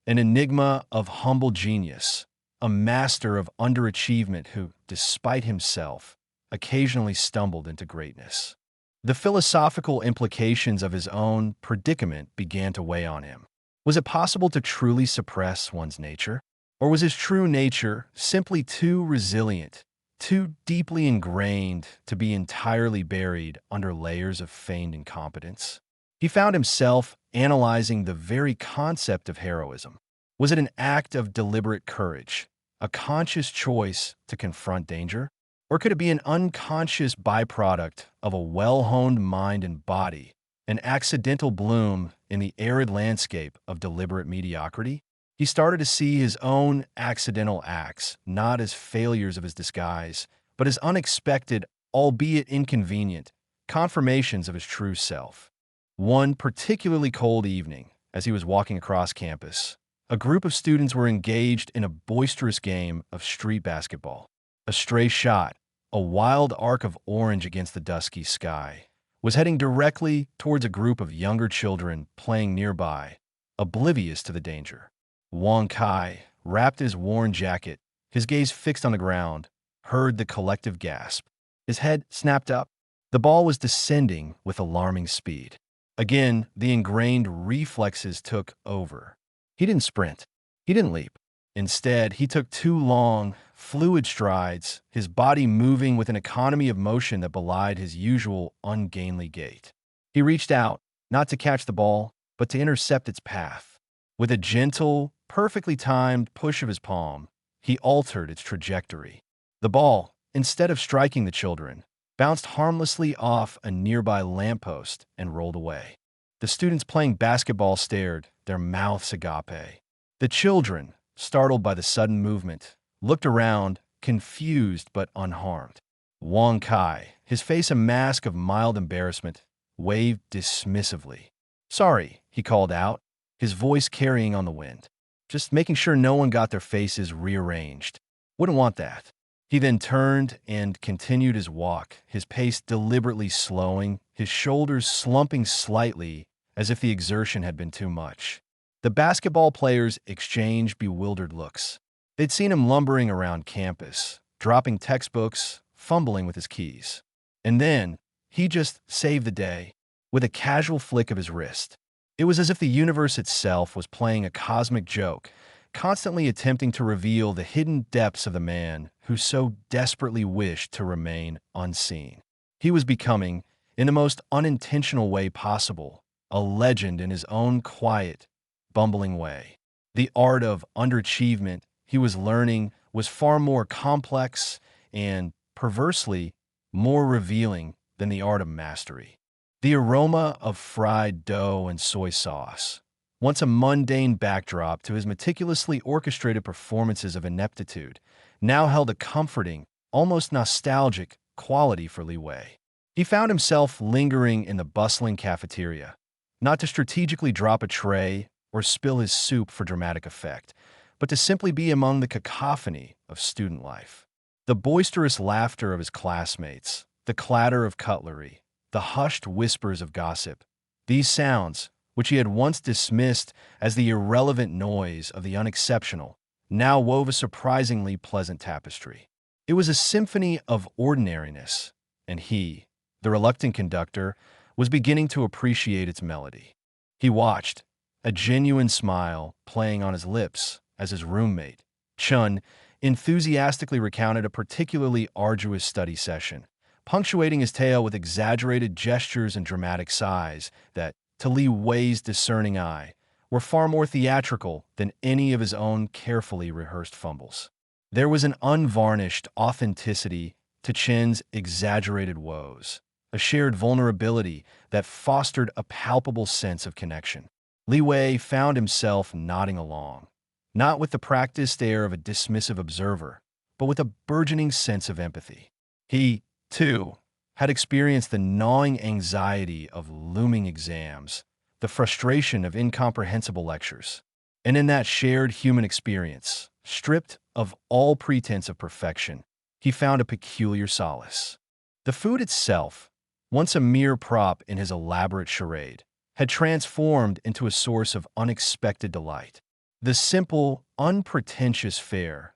an enigma of humble genius, a master of underachievement who, despite himself, occasionally stumbled into greatness. The philosophical implications of his own predicament began to weigh on him. Was it possible to truly suppress one's nature? Or was his true nature simply too resilient, too deeply ingrained to be entirely buried under layers of feigned incompetence? He found himself analyzing the very concept of heroism. Was it an act of deliberate courage, a conscious choice to confront danger? Or could it be an unconscious byproduct of a well-honed mind and body, an accidental bloom in the arid landscape of deliberate mediocrity? He started to see his own accidental acts not as failures of his disguise, but as unexpected, albeit inconvenient, confirmations of his true self. One particularly cold evening, as he was walking across campus, a group of students were engaged in a boisterous game of street basketball. A stray shot, a wild arc of orange against the dusky sky, was heading directly towards a group of younger children playing nearby, oblivious to the danger. Wang Kai, wrapped in his worn jacket, his gaze fixed on the ground, heard the collective gasp. His head snapped up. The ball was descending with alarming speed. Again, the ingrained reflexes took over. He didn't sprint. He didn't leap. Instead, he took two long, fluid strides, his body moving with an economy of motion that belied his usual ungainly gait. He reached out, not to catch the ball, but to intercept its path. With a gentle, perfectly timed push of his palm, he altered its trajectory. The ball, instead of striking the children, bounced harmlessly off a nearby lamppost and rolled away. The students playing basketball stared, their mouths agape. The children, startled by the sudden movement, looked around, confused but unharmed. Wang Kai, his face a mask of mild embarrassment, waved dismissively. "Sorry," he called out, his voice carrying on the wind. "Just making sure no one got their faces rearranged. Wouldn't want that." He then turned and continued his walk, his pace deliberately slowing, his shoulders slumping slightly as if the exertion had been too much. The basketball players exchanged bewildered looks. They'd seen him lumbering around campus, dropping textbooks, fumbling with his keys. And then, he just saved the day with a casual flick of his wrist. It was as if the universe itself was playing a cosmic joke, constantly attempting to reveal the hidden depths of the man who so desperately wished to remain unseen. He was becoming, in the most unintentional way possible, a legend in his own quiet, bumbling way. The art of underachievement he was learning was far more complex and, perversely, more revealing than the art of mastery. The aroma of fried dough and soy sauce, once a mundane backdrop to his meticulously orchestrated performances of ineptitude, now held a comforting, almost nostalgic quality for Li Wei. He found himself lingering in the bustling cafeteria, not to strategically drop a tray or spill his soup for dramatic effect, but to simply be among the cacophony of student life. The boisterous laughter of his classmates, the clatter of cutlery, the hushed whispers of gossip, these sounds, which he had once dismissed as the irrelevant noise of the unexceptional, now wove a surprisingly pleasant tapestry. It was a symphony of ordinariness, and he, the reluctant conductor, was beginning to appreciate its melody. He watched, a genuine smile playing on his lips as his roommate, Chun, enthusiastically recounted a particularly arduous study session, punctuating his tale with exaggerated gestures and dramatic sighs that, to Li Wei's discerning eye, were far more theatrical than any of his own carefully rehearsed fumbles. There was an unvarnished authenticity to Chen's exaggerated woes, a shared vulnerability that fostered a palpable sense of connection. Li Wei found himself nodding along, not with the practiced air of a dismissive observer, but with a burgeoning sense of empathy. He, too, had experienced the gnawing anxiety of looming exams, the frustration of incomprehensible lectures. And in that shared human experience, stripped of all pretense of perfection, he found a peculiar solace. The food itself, once a mere prop in his elaborate charade, had transformed into a source of unexpected delight. The simple, unpretentious fare,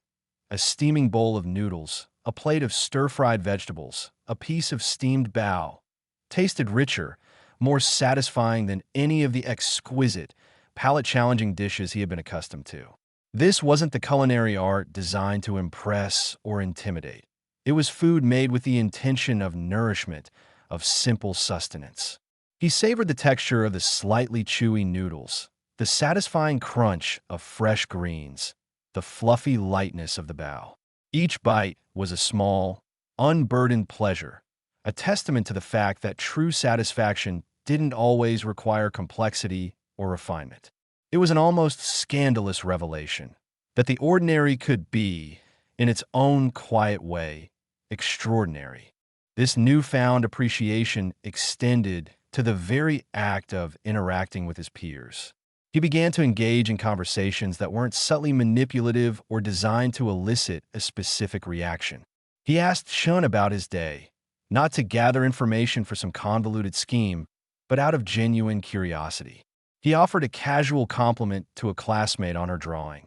a steaming bowl of noodles, a plate of stir-fried vegetables, a piece of steamed bao, tasted richer, more satisfying than any of the exquisite, palate-challenging dishes he had been accustomed to. This wasn't the culinary art designed to impress or intimidate. It was food made with the intention of nourishment, of simple sustenance. He savored the texture of the slightly chewy noodles, the satisfying crunch of fresh greens, the fluffy lightness of the bow. Each bite was a small, unburdened pleasure, a testament to the fact that true satisfaction didn't always require complexity or refinement. It was an almost scandalous revelation that the ordinary could be, in its own quiet way, extraordinary. This newfound appreciation extended to the very act of interacting with his peers. He began to engage in conversations that weren't subtly manipulative or designed to elicit a specific reaction. He asked Shun about his day, not to gather information for some convoluted scheme, but out of genuine curiosity. He offered a casual compliment to a classmate on her drawing,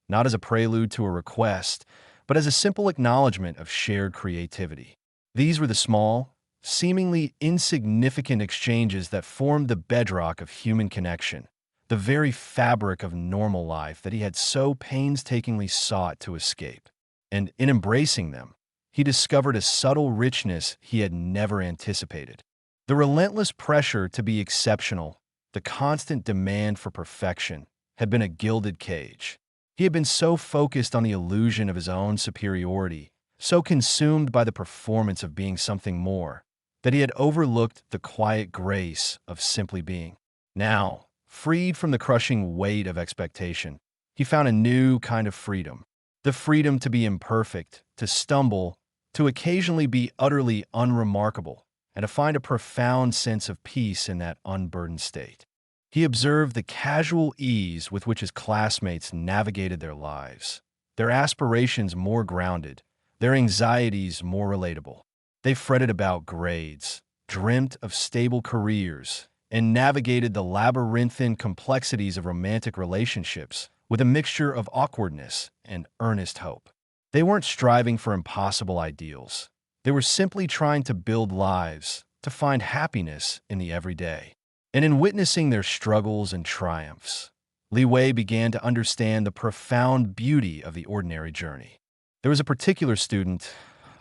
not as a prelude to a request, but as a simple acknowledgement of shared creativity. These were the small, seemingly insignificant exchanges that formed the bedrock of human connection, the very fabric of normal life that he had so painstakingly sought to escape. And in embracing them, he discovered a subtle richness he had never anticipated. The relentless pressure to be exceptional, the constant demand for perfection, had been a gilded cage. He had been so focused on the illusion of his own superiority, so consumed by the performance of being something more, that he had overlooked the quiet grace of simply being. Now, freed from the crushing weight of expectation, he found a new kind of freedom. The freedom to be imperfect, to stumble, to occasionally be utterly unremarkable, and to find a profound sense of peace in that unburdened state. He observed the casual ease with which his classmates navigated their lives, their aspirations more grounded, their anxieties more relatable. They fretted about grades, dreamt of stable careers, and navigated the labyrinthine complexities of romantic relationships with a mixture of awkwardness and earnest hope. They weren't striving for impossible ideals. They were simply trying to build lives, to find happiness in the everyday. And in witnessing their struggles and triumphs, Li Wei began to understand the profound beauty of the ordinary journey. There was a particular student,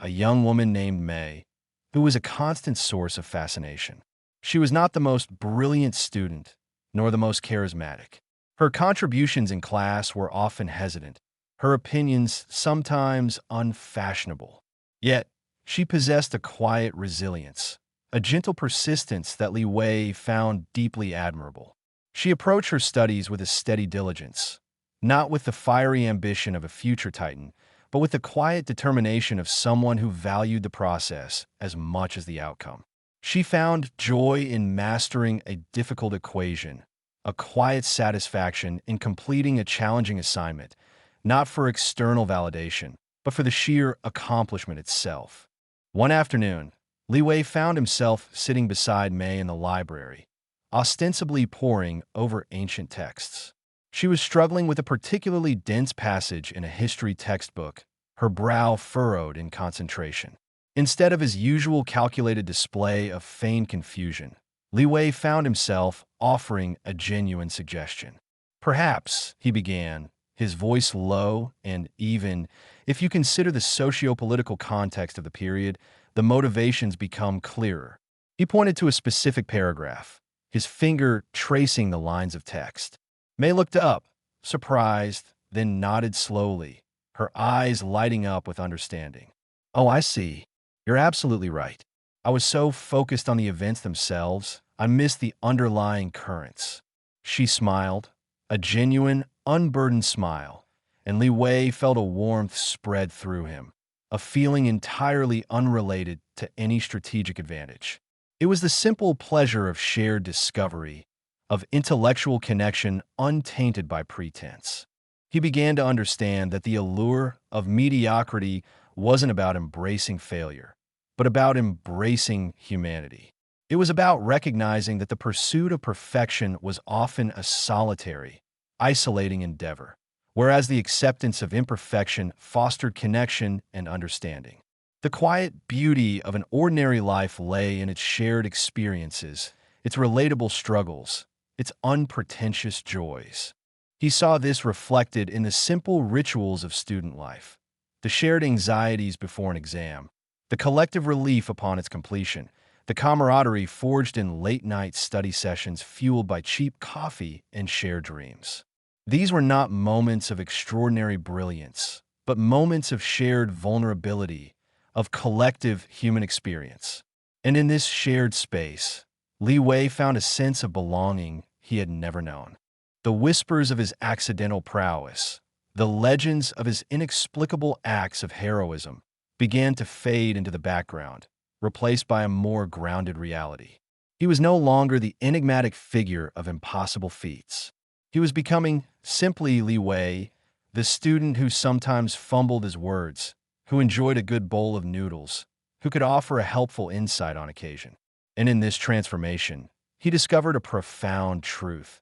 a young woman named Mei, who was a constant source of fascination. She was not the most brilliant student, nor the most charismatic. Her contributions in class were often hesitant, her opinions sometimes unfashionable. Yet, she possessed a quiet resilience, a gentle persistence that Li Wei found deeply admirable. She approached her studies with a steady diligence, not with the fiery ambition of a future titan, but with the quiet determination of someone who valued the process as much as the outcome. She found joy in mastering a difficult equation, a quiet satisfaction in completing a challenging assignment, not for external validation, but for the sheer accomplishment itself. One afternoon, Li Wei found himself sitting beside Mei in the library, ostensibly poring over ancient texts. She was struggling with a particularly dense passage in a history textbook, her brow furrowed in concentration. Instead of his usual calculated display of feigned confusion, Li Wei found himself offering a genuine suggestion. Perhaps, he began, his voice low and even, if you consider the socio-political context of the period, the motivations become clearer. He pointed to a specific paragraph, his finger tracing the lines of text. Mei looked up, surprised, then nodded slowly, her eyes lighting up with understanding. "Oh, I see. You're absolutely right. I was so focused on the events themselves, I missed the underlying currents." She smiled, a genuine, unburdened smile, and Li Wei felt a warmth spread through him, a feeling entirely unrelated to any strategic advantage. It was the simple pleasure of shared discovery, of intellectual connection untainted by pretense. He began to understand that the allure of mediocrity wasn't about embracing failure, but about embracing humanity. It was about recognizing that the pursuit of perfection was often a solitary, isolating endeavor, whereas the acceptance of imperfection fostered connection and understanding. The quiet beauty of an ordinary life lay in its shared experiences, its relatable struggles, its unpretentious joys. He saw this reflected in the simple rituals of student life, the shared anxieties before an exam, the collective relief upon its completion, the camaraderie forged in late-night study sessions fueled by cheap coffee and shared dreams. These were not moments of extraordinary brilliance, but moments of shared vulnerability, of collective human experience. And in this shared space, Li Wei found a sense of belonging he had never known. The whispers of his accidental prowess, the legends of his inexplicable acts of heroism, began to fade into the background, replaced by a more grounded reality. He was no longer the enigmatic figure of impossible feats. He was becoming simply Li Wei, the student who sometimes fumbled his words, who enjoyed a good bowl of noodles, who could offer a helpful insight on occasion. And in this transformation, he discovered a profound truth.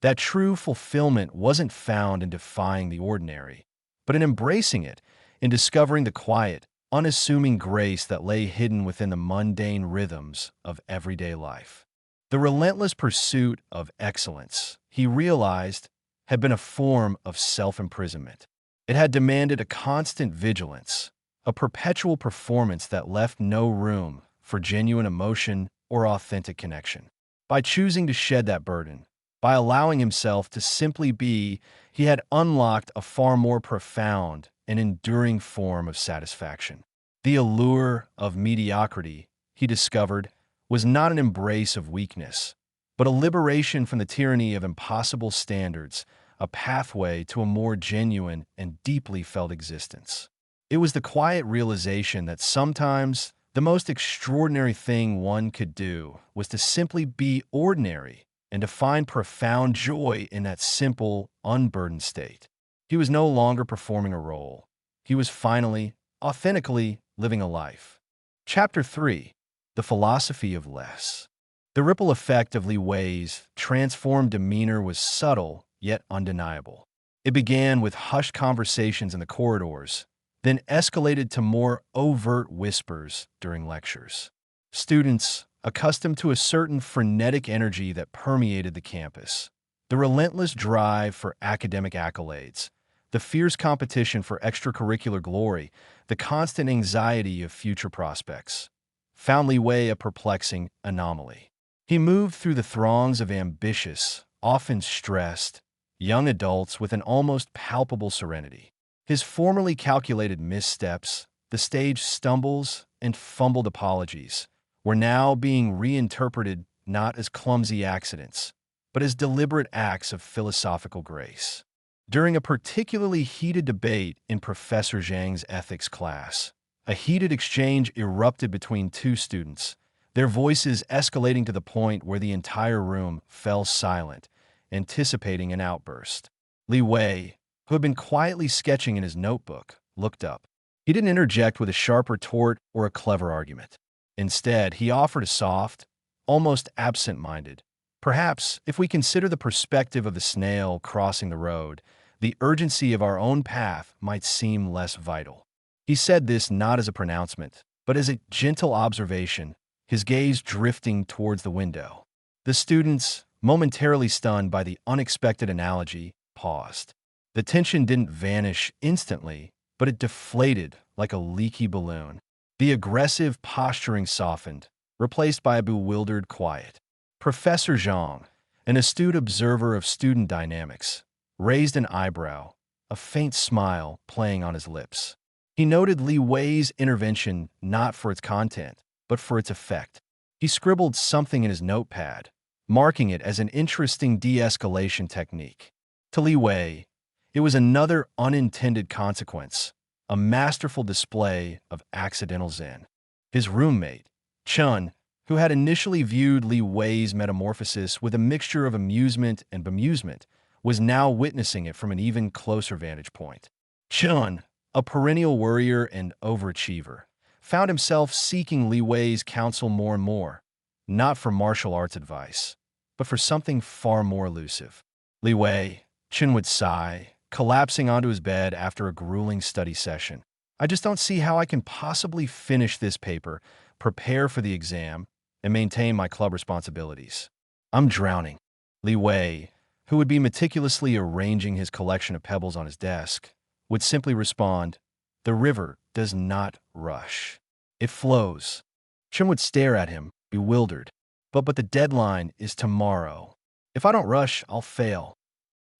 That true fulfillment wasn't found in defying the ordinary, but in embracing it, in discovering the quiet, unassuming grace that lay hidden within the mundane rhythms of everyday life. The relentless pursuit of excellence, he realized, had been a form of self-imprisonment. It had demanded a constant vigilance, a perpetual performance that left no room for genuine emotion or authentic connection. By choosing to shed that burden, by allowing himself to simply be, he had unlocked a far more profound and enduring form of satisfaction. The allure of mediocrity, he discovered, was not an embrace of weakness, but a liberation from the tyranny of impossible standards, a pathway to a more genuine and deeply felt existence. It was the quiet realization that sometimes the most extraordinary thing one could do was to simply be ordinary and to find profound joy in that simple, unburdened state. He was no longer performing a role. He was finally, authentically living a life. Chapter 3. The Philosophy of Less. The ripple effect of Li Wei's transformed demeanor was subtle yet undeniable. It began with hushed conversations in the corridors, then escalated to more overt whispers during lectures. Students, accustomed to a certain frenetic energy that permeated the campus, the relentless drive for academic accolades, the fierce competition for extracurricular glory, the constant anxiety of future prospects, found Li Wei a perplexing anomaly. He moved through the throngs of ambitious, often stressed, young adults with an almost palpable serenity. His formerly calculated missteps, the stage stumbles and fumbled apologies, were now being reinterpreted not as clumsy accidents, but as deliberate acts of philosophical grace. During a particularly heated debate in Professor Zhang's ethics class, a heated exchange erupted between two students, their voices escalating to the point where the entire room fell silent, anticipating an outburst. Li Wei, who had been quietly sketching in his notebook, looked up. He didn't interject with a sharp retort or a clever argument. Instead, he offered a soft, almost absent-minded, "Perhaps, if we consider the perspective of the snail crossing the road, the urgency of our own path might seem less vital." He said this not as a pronouncement, but as a gentle observation, his gaze drifting towards the window. The students, momentarily stunned by the unexpected analogy, paused. The tension didn't vanish instantly, but it deflated like a leaky balloon. The aggressive posturing softened, replaced by a bewildered quiet. Professor Zhang, an astute observer of student dynamics, raised an eyebrow, a faint smile playing on his lips. He noted Li Wei's intervention not for its content, but for its effect. He scribbled something in his notepad, marking it as an interesting de-escalation technique. To Li Wei, it was another unintended consequence, a masterful display of accidental zen. His roommate, Chun, who had initially viewed Li Wei's metamorphosis with a mixture of amusement and bemusement, was now witnessing it from an even closer vantage point. Chun, a perennial worrier and overachiever, found himself seeking Li Wei's counsel more and more, not for martial arts advice, but for something far more elusive. Li Wei, Chun would sigh, collapsing onto his bed after a grueling study session. "I just don't see how I can possibly finish this paper, prepare for the exam, and maintain my club responsibilities. I'm drowning." Li Wei, who would be meticulously arranging his collection of pebbles on his desk, would simply respond, "The river does not rush. It flows." Chun would stare at him, bewildered. But the deadline is tomorrow. If I don't rush, I'll fail."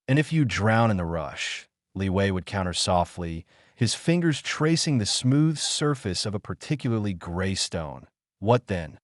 And if you drown in the rush, Li Wei would counter softly, his fingers tracing the smooth surface of a particularly gray stone. What then?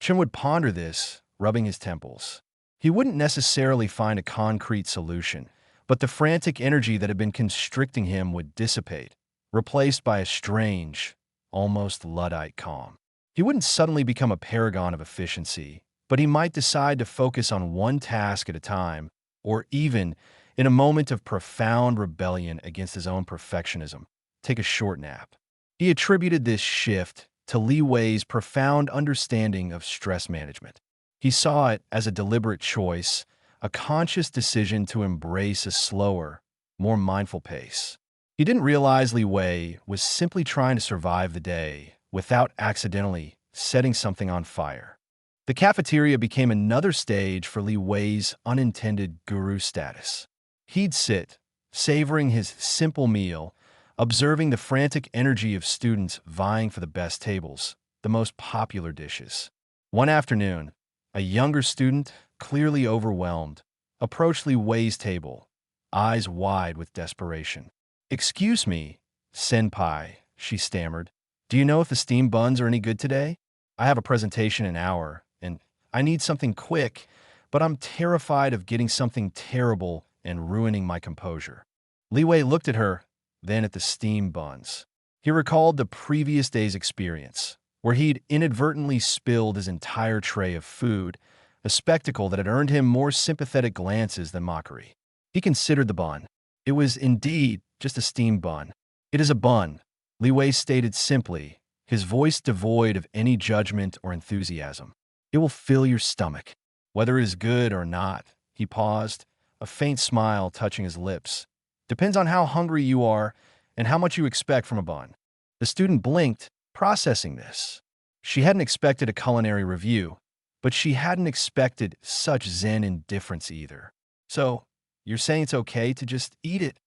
Chen would ponder this, rubbing his temples. He wouldn't necessarily find a concrete solution, but the frantic energy that had been constricting him would dissipate, replaced by a strange, almost Luddite calm. He wouldn't suddenly become a paragon of efficiency, but he might decide to focus on one task at a time, or even, in a moment of profound rebellion against his own perfectionism, take a short nap. He attributed this shift to Li Wei's profound understanding of stress management. He saw it as a deliberate choice, a conscious decision to embrace a slower, more mindful pace. He didn't realize Li Wei was simply trying to survive the day without accidentally setting something on fire. The cafeteria became another stage for Li Wei's unintended guru status. He'd sit, savoring his simple meal, observing the frantic energy of students vying for the best tables, the most popular dishes. One afternoon, a younger student, clearly overwhelmed, approached Li Wei's table, eyes wide with desperation. "Excuse me, senpai," she stammered. "Do you know if the steamed buns are any good today? I have a presentation in an hour, and I need something quick, but I'm terrified of getting something terrible and ruining my composure." Li Wei looked at her, then at the steamed buns. He recalled the previous day's experience, where he'd inadvertently spilled his entire tray of food, a spectacle that had earned him more sympathetic glances than mockery. He considered the bun. It was indeed just a steamed bun. "It is a bun," Li Wei stated simply, his voice devoid of any judgment or enthusiasm. "It will fill your stomach. Whether it is good or not," he paused, a faint smile touching his lips, "depends on how hungry you are and how much you expect from a bun." The student blinked, processing this. She hadn't expected a culinary review, but she hadn't expected such zen indifference either. "So, you're saying it's okay to just eat it?"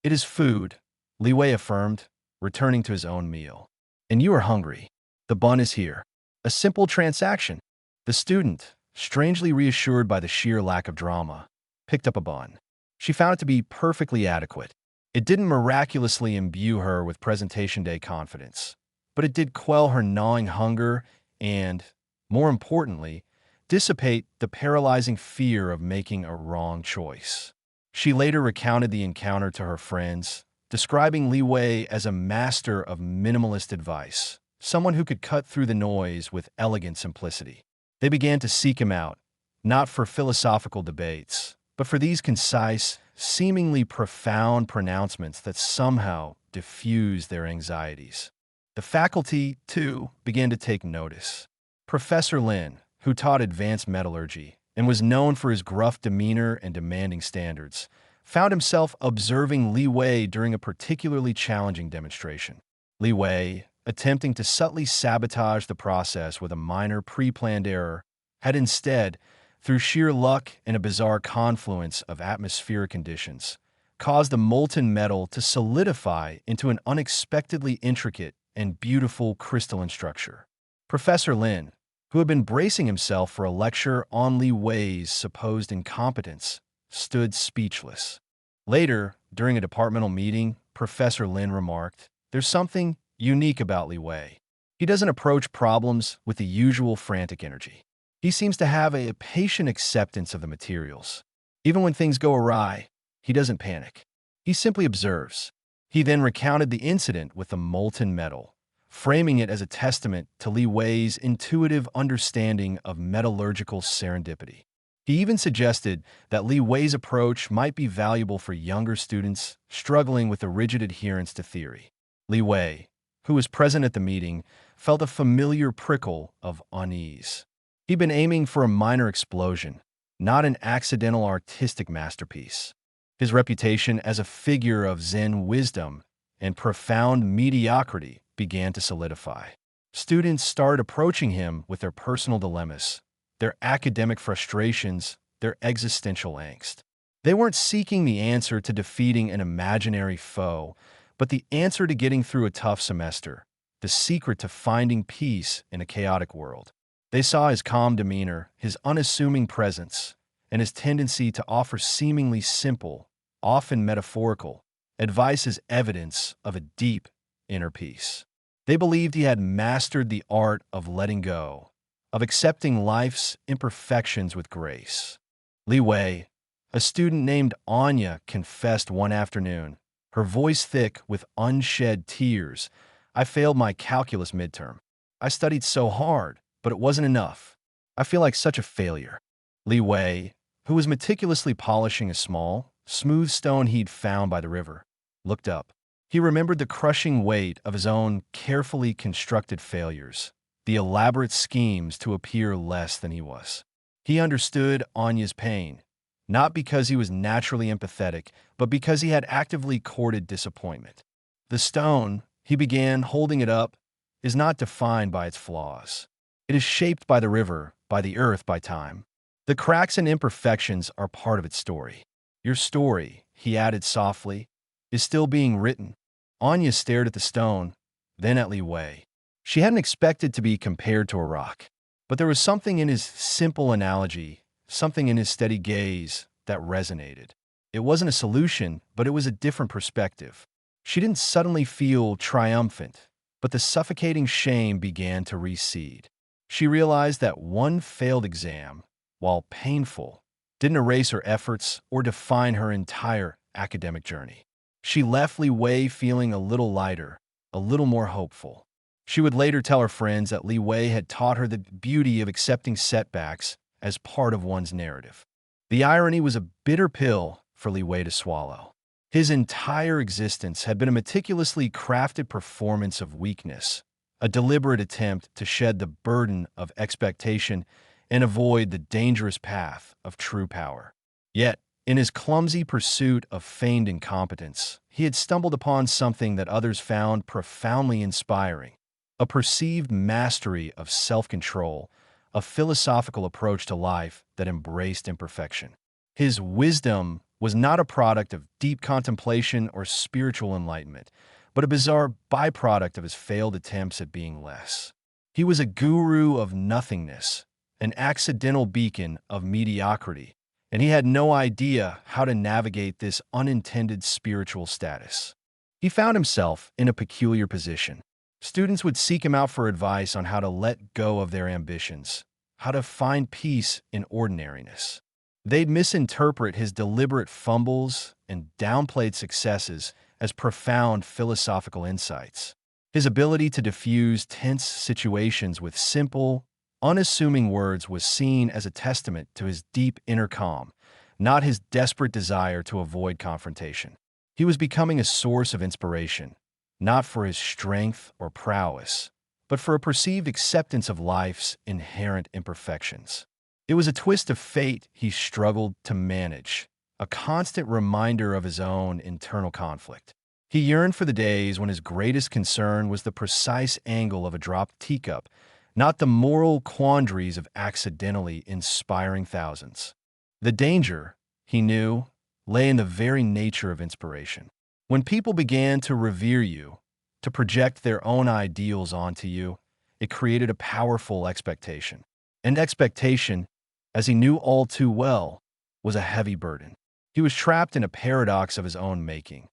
"It is food," Li Wei affirmed, returning to his own meal. "And you are hungry. The bun is here." A simple transaction. The student, strangely reassured by the sheer lack of drama, picked up a bun. She found it to be perfectly adequate. It didn't miraculously imbue her with presentation day confidence, but it did quell her gnawing hunger and, more importantly, dissipate the paralyzing fear of making a wrong choice. She later recounted the encounter to her friends, describing Li Wei as a master of minimalist advice, someone who could cut through the noise with elegant simplicity. They began to seek him out, not for philosophical debates, but for these concise, seemingly profound pronouncements that somehow diffused their anxieties. The faculty, too, began to take notice. Professor Lin, who taught advanced metallurgy and was known for his gruff demeanor and demanding standards, found himself observing Li Wei during a particularly challenging demonstration. Li Wei, attempting to subtly sabotage the process with a minor pre-planned error, had instead, through sheer luck and a bizarre confluence of atmospheric conditions, caused the molten metal to solidify into an unexpectedly intricate and beautiful crystalline structure. Professor Lin, who had been bracing himself for a lecture on Li Wei's supposed incompetence, stood speechless. Later, during a departmental meeting, Professor Lin remarked, "There's something unique about Li Wei. He doesn't approach problems with the usual frantic energy. He seems to have a patient acceptance of the materials. Even when things go awry, he doesn't panic. He simply observes." He then recounted the incident with the molten metal, framing it as a testament to Li Wei's intuitive understanding of metallurgical serendipity. He even suggested that Li Wei's approach might be valuable for younger students struggling with a rigid adherence to theory. Li Wei, who was present at the meeting, felt a familiar prickle of unease. He'd been aiming for a minor explosion, not an accidental artistic masterpiece. His reputation as a figure of Zen wisdom and profound mediocrity began to solidify. Students started approaching him with their personal dilemmas, their academic frustrations, their existential angst. They weren't seeking the answer to defeating an imaginary foe, but the answer to getting through a tough semester, the secret to finding peace in a chaotic world. They saw his calm demeanor, his unassuming presence, and his tendency to offer seemingly simple often metaphorical. Advice is evidence of a deep inner peace. They believed he had mastered the art of letting go, of accepting life's imperfections with grace. Li Wei, a student named Anya, confessed one afternoon, her voice thick with unshed tears, "I failed my calculus midterm. I studied so hard, but it wasn't enough. I feel like such a failure." Li Wei, who was meticulously polishing a small, smooth stone he'd found by the river, looked up. He remembered the crushing weight of his own carefully constructed failures, the elaborate schemes to appear less than he was. He understood Anya's pain, not because he was naturally empathetic, but because he had actively courted disappointment. The stone, he began holding it up, is not defined by its flaws. It is shaped by the river, by the earth, by time. The cracks and imperfections are part of its story. Your story, he added softly, is still being written. Anya stared at the stone, then at Li Wei. She hadn't expected to be compared to a rock, but there was something in his simple analogy, something in his steady gaze, that resonated. It wasn't a solution, but it was a different perspective. She didn't suddenly feel triumphant, but the suffocating shame began to recede. She realized that one failed exam, while painful, didn't erase her efforts or define her entire academic journey. She left Li Wei feeling a little lighter, a little more hopeful. She would later tell her friends that Li Wei had taught her the beauty of accepting setbacks as part of one's narrative. The irony was a bitter pill for Li Wei to swallow. His entire existence had been a meticulously crafted performance of weakness, a deliberate attempt to shed the burden of expectation and avoid the dangerous path of true power. Yet, in his clumsy pursuit of feigned incompetence, he had stumbled upon something that others found profoundly inspiring, a perceived mastery of self-control, a philosophical approach to life that embraced imperfection. His wisdom was not a product of deep contemplation or spiritual enlightenment, but a bizarre byproduct of his failed attempts at being less. He was a guru of nothingness, an accidental beacon of mediocrity, and he had no idea how to navigate this unintended spiritual status. He found himself in a peculiar position. Students would seek him out for advice on how to let go of their ambitions, how to find peace in ordinariness. They'd misinterpret his deliberate fumbles and downplayed successes as profound philosophical insights. His ability to diffuse tense situations with simple, unassuming words was seen as a testament to his deep inner calm, not his desperate desire to avoid confrontation. He was becoming a source of inspiration, not for his strength or prowess, but for a perceived acceptance of life's inherent imperfections. It was a twist of fate he struggled to manage, a constant reminder of his own internal conflict. He yearned for the days when his greatest concern was the precise angle of a dropped teacup, not the moral quandaries of accidentally inspiring thousands. The danger, he knew, lay in the very nature of inspiration. When people began to revere you, to project their own ideals onto you, it created a powerful expectation. And expectation, as he knew all too well, was a heavy burden. He was trapped in a paradox of his own making.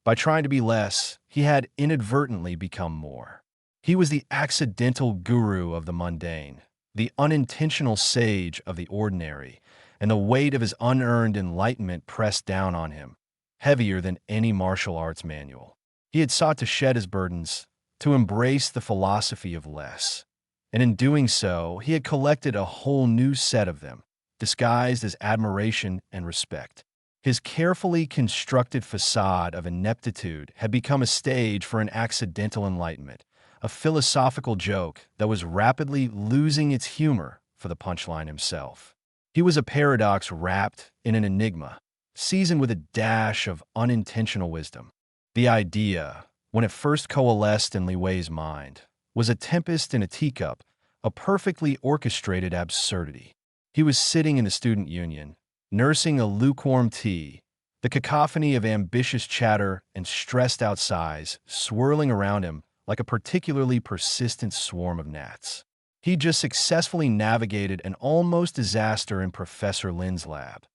By trying to be less, he had inadvertently become more. He was the accidental guru of the mundane, the unintentional sage of the ordinary, and the weight of his unearned enlightenment pressed down on him, heavier than any martial arts manual. He had sought to shed his burdens, to embrace the philosophy of less. And in doing so, he had collected a whole new set of them, disguised as admiration and respect. His carefully constructed facade of ineptitude had become a stage for an accidental enlightenment, a philosophical joke that was rapidly losing its humor for the punchline himself. He was a paradox wrapped in an enigma, seasoned with a dash of unintentional wisdom. The idea, when it first coalesced in Li Wei's mind, was a tempest in a teacup, a perfectly orchestrated absurdity. He was sitting in the student union, nursing a lukewarm tea, the cacophony of ambitious chatter and stressed-out sighs swirling around him like a particularly persistent swarm of gnats. He just successfully navigated an almost disaster in Professor Lin's lab,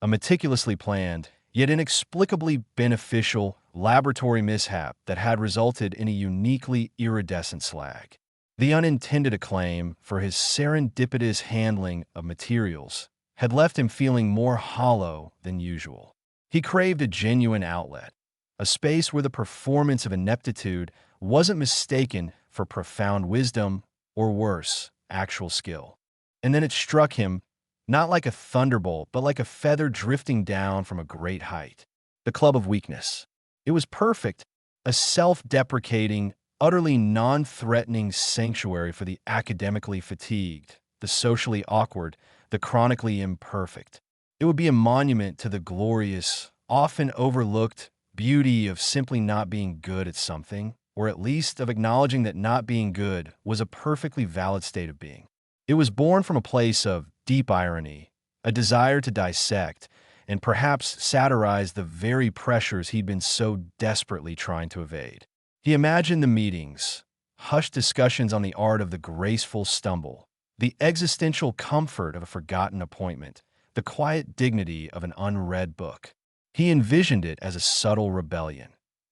a meticulously planned, yet inexplicably beneficial laboratory mishap that had resulted in a uniquely iridescent slag. The unintended acclaim for his serendipitous handling of materials had left him feeling more hollow than usual. He craved a genuine outlet, a space where the performance of ineptitude wasn't mistaken for profound wisdom or worse, actual skill. And then it struck him, not like a thunderbolt, but like a feather drifting down from a great height. The club of weakness. It was perfect, a self-deprecating, utterly non-threatening sanctuary for the academically fatigued, the socially awkward, the chronically imperfect. It would be a monument to the glorious, often overlooked beauty of simply not being good at something, or at least of acknowledging that not being good was a perfectly valid state of being. It was born from a place of deep irony, a desire to dissect, and perhaps satirize the very pressures he'd been so desperately trying to evade. He imagined the meetings, hushed discussions on the art of the graceful stumble, the existential comfort of a forgotten appointment, the quiet dignity of an unread book. He envisioned it as a subtle rebellion,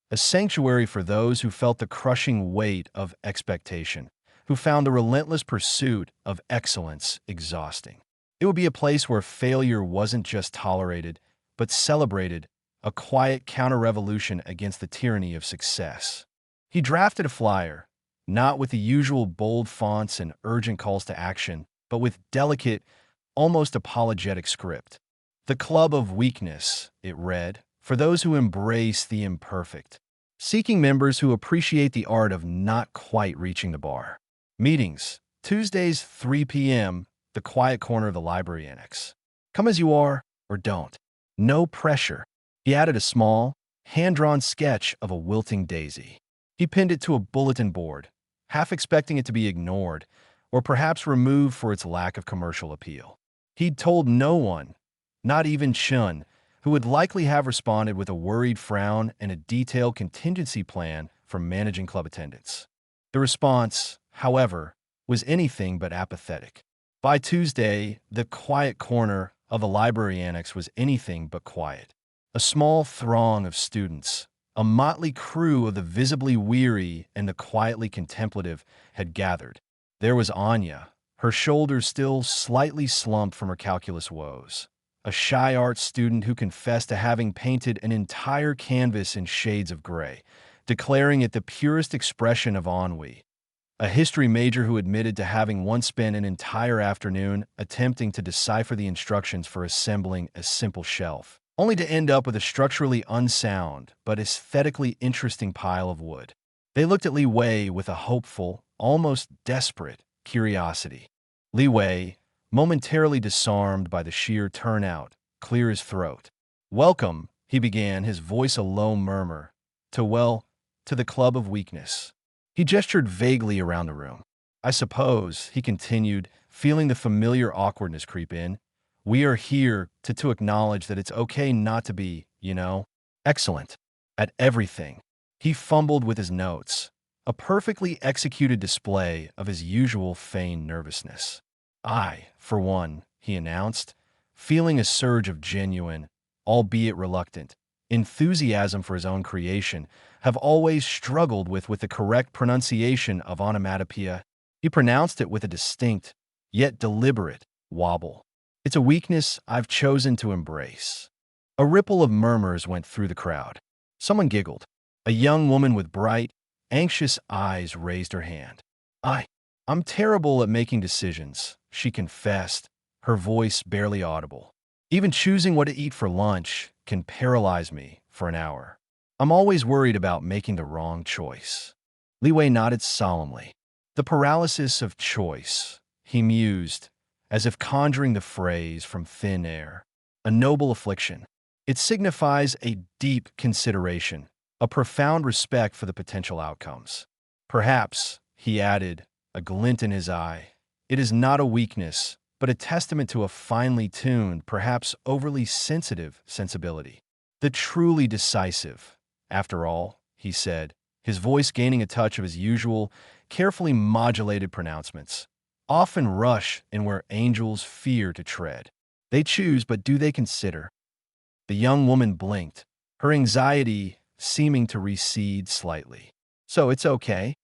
a sanctuary for those who felt the crushing weight of expectation, who found the relentless pursuit of excellence exhausting. It would be a place where failure wasn't just tolerated, but celebrated, a quiet counter-revolution against the tyranny of success. He drafted a flyer, not with the usual bold fonts and urgent calls to action, but with delicate, almost apologetic script. The Club of Weakness, it read, for those who embrace the imperfect, seeking members who appreciate the art of not quite reaching the bar. Meetings, Tuesdays 3 p.m., the quiet corner of the library annex. Come as you are, or don't. No pressure. He added a small, hand-drawn sketch of a wilting daisy. He pinned it to a bulletin board, half expecting it to be ignored, or perhaps removed for its lack of commercial appeal. He'd told no one, not even Chun, who would likely have responded with a worried frown and a detailed contingency plan for managing club attendance. The response, however, was anything but apathetic. By Tuesday, the quiet corner of the library annex was anything but quiet. A small throng of students, a motley crew of the visibly weary and the quietly contemplative, had gathered. There was Anya, her shoulders still slightly slumped from her calculus woes, a shy art student who confessed to having painted an entire canvas in shades of gray, declaring it the purest expression of ennui. A history major who admitted to having once spent an entire afternoon attempting to decipher the instructions for assembling a simple shelf, only to end up with a structurally unsound but aesthetically interesting pile of wood. They looked at Li Wei with a hopeful, almost desperate curiosity. Li Wei, momentarily disarmed by the sheer turnout, cleared his throat. "Welcome," he began, his voice a low murmur, to the Club of Weakness." He gestured vaguely around the room. "I suppose," he continued, feeling the familiar awkwardness creep in, "we are here to acknowledge that it's okay not to be, excellent at everything." He fumbled with his notes, a perfectly executed display of his usual feigned nervousness. "I, for one," he announced, feeling a surge of genuine, albeit reluctant, enthusiasm for his own creation, have always struggled with the correct pronunciation of onomatopoeia. He pronounced it with a distinct, yet deliberate, wobble. "It's a weakness I've chosen to embrace." A ripple of murmurs went through the crowd. Someone giggled. A young woman with bright, anxious eyes raised her hand. I'm terrible at making decisions," she confessed, her voice barely audible. "Even choosing what to eat for lunch can paralyze me for an hour. I'm always worried about making the wrong choice." Li Wei nodded solemnly. "The paralysis of choice," he mused, as if conjuring the phrase from thin air. "A noble affliction. It signifies a deep consideration, a profound respect for the potential outcomes. Perhaps," he added, a glint in his eye, "it is not a weakness, but a testament to a finely tuned, perhaps overly sensitive sensibility. The truly decisive, after all," he said, his voice gaining a touch of his usual, carefully modulated pronouncements, "often rush in where angels fear to tread. They choose, but do they consider?" The young woman blinked, her anxiety seeming to recede slightly. "So it's okay?"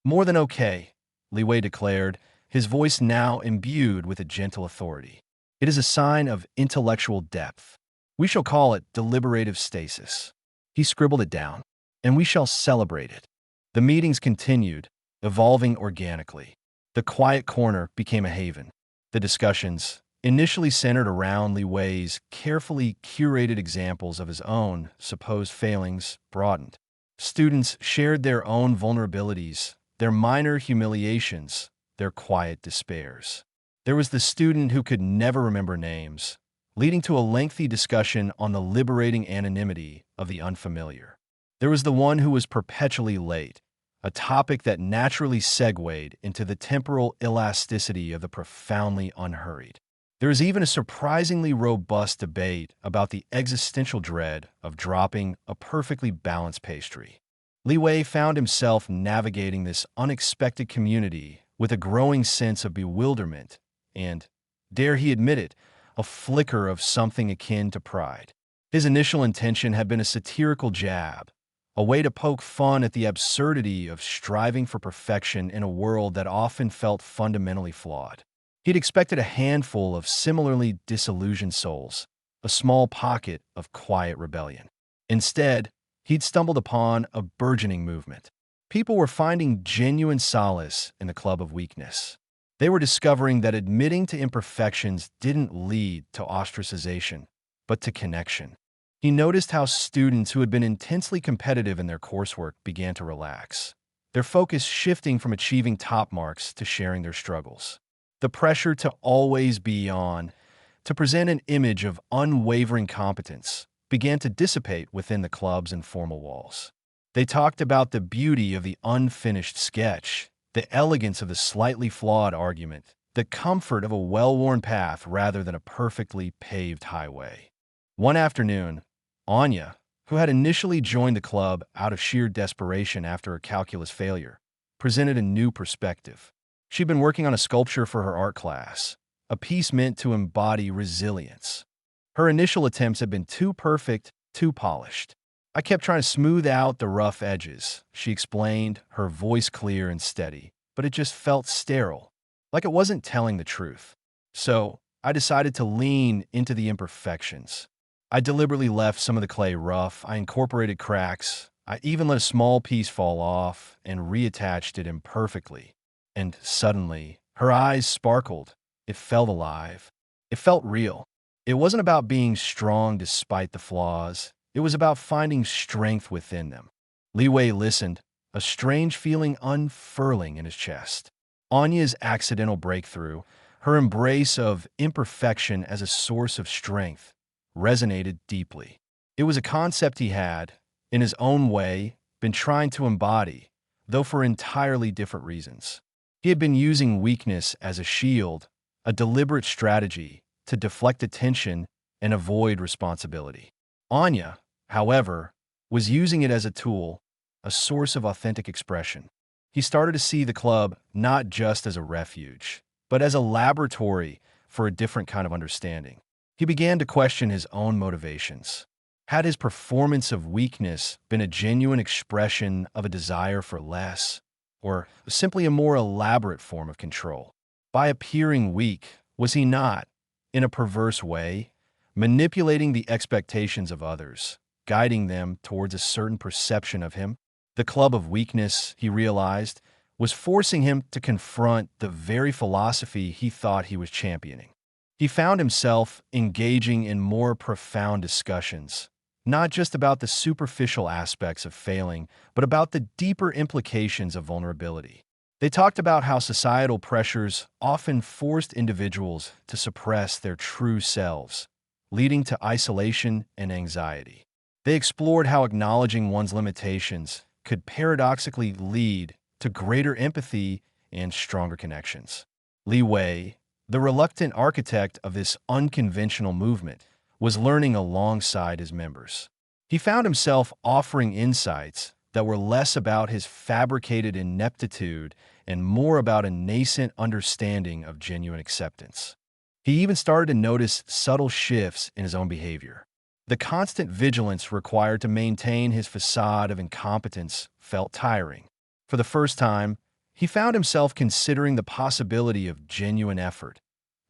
"More than okay," Li Wei declared, his voice now imbued with a gentle authority. "It is a sign of intellectual depth. We shall call it deliberative stasis." He scribbled it down. "And we shall celebrate it." The meetings continued, evolving organically. The quiet corner became a haven. The discussions, initially centered around Li Wei's carefully curated examples of his own supposed failings, broadened. Students shared their own vulnerabilities, their minor humiliations, their quiet despairs. There was the student who could never remember names, leading to a lengthy discussion on the liberating anonymity of the unfamiliar. There was the one who was perpetually late, a topic that naturally segued into the temporal elasticity of the profoundly unhurried. There is even a surprisingly robust debate about the existential dread of dropping a perfectly balanced pastry. Li Wei found himself navigating this unexpected community with a growing sense of bewilderment and, dare he admit it, a flicker of something akin to pride. His initial intention had been a satirical jab, a way to poke fun at the absurdity of striving for perfection in a world that often felt fundamentally flawed. He'd expected a handful of similarly disillusioned souls, a small pocket of quiet rebellion. Instead, he'd stumbled upon a burgeoning movement. People were finding genuine solace in the club of weakness. They were discovering that admitting to imperfections didn't lead to ostracization, but to connection. He noticed how students who had been intensely competitive in their coursework began to relax, their focus shifting from achieving top marks to sharing their struggles. The pressure to always be on, to present an image of unwavering competence, began to dissipate within the club's informal walls. They talked about the beauty of the unfinished sketch, the elegance of the slightly flawed argument, the comfort of a well-worn path rather than a perfectly paved highway. One afternoon, Anya, who had initially joined the club out of sheer desperation after a calculus failure, presented a new perspective. She'd been working on a sculpture for her art class, a piece meant to embody resilience. Her initial attempts had been too perfect, too polished. "I kept trying to smooth out the rough edges," she explained, her voice clear and steady, "but it just felt sterile, like it wasn't telling the truth. So I decided to lean into the imperfections. I deliberately left some of the clay rough, I incorporated cracks, I even let a small piece fall off and reattached it imperfectly." And suddenly, her eyes sparkled. It felt alive. It felt real. It wasn't about being strong despite the flaws. It was about finding strength within them. Li Wei listened, a strange feeling unfurling in his chest. Anya's accidental breakthrough, her embrace of imperfection as a source of strength, resonated deeply. It was a concept he had, in his own way, been trying to embody, though for entirely different reasons. He had been using weakness as a shield, a deliberate strategy to deflect attention and avoid responsibility. Anya, however, was using it as a tool, a source of authentic expression. He started to see the club not just as a refuge, but as a laboratory for a different kind of understanding. He began to question his own motivations. Had his performance of weakness been a genuine expression of a desire for less, or simply a more elaborate form of control? By appearing weak, was he not, in a perverse way, manipulating the expectations of others, guiding them towards a certain perception of him? The club of weakness, he realized, was forcing him to confront the very philosophy he thought he was championing. He found himself engaging in more profound discussions, not just about the superficial aspects of failing, but about the deeper implications of vulnerability. They talked about how societal pressures often forced individuals to suppress their true selves, leading to isolation and anxiety. They explored how acknowledging one's limitations could paradoxically lead to greater empathy and stronger connections. Li Wei, the reluctant architect of this unconventional movement, was learning alongside his members. He found himself offering insights that were less about his fabricated ineptitude and more about a nascent understanding of genuine acceptance. He even started to notice subtle shifts in his own behavior. The constant vigilance required to maintain his facade of incompetence felt tiring. For the first time, he found himself considering the possibility of genuine effort,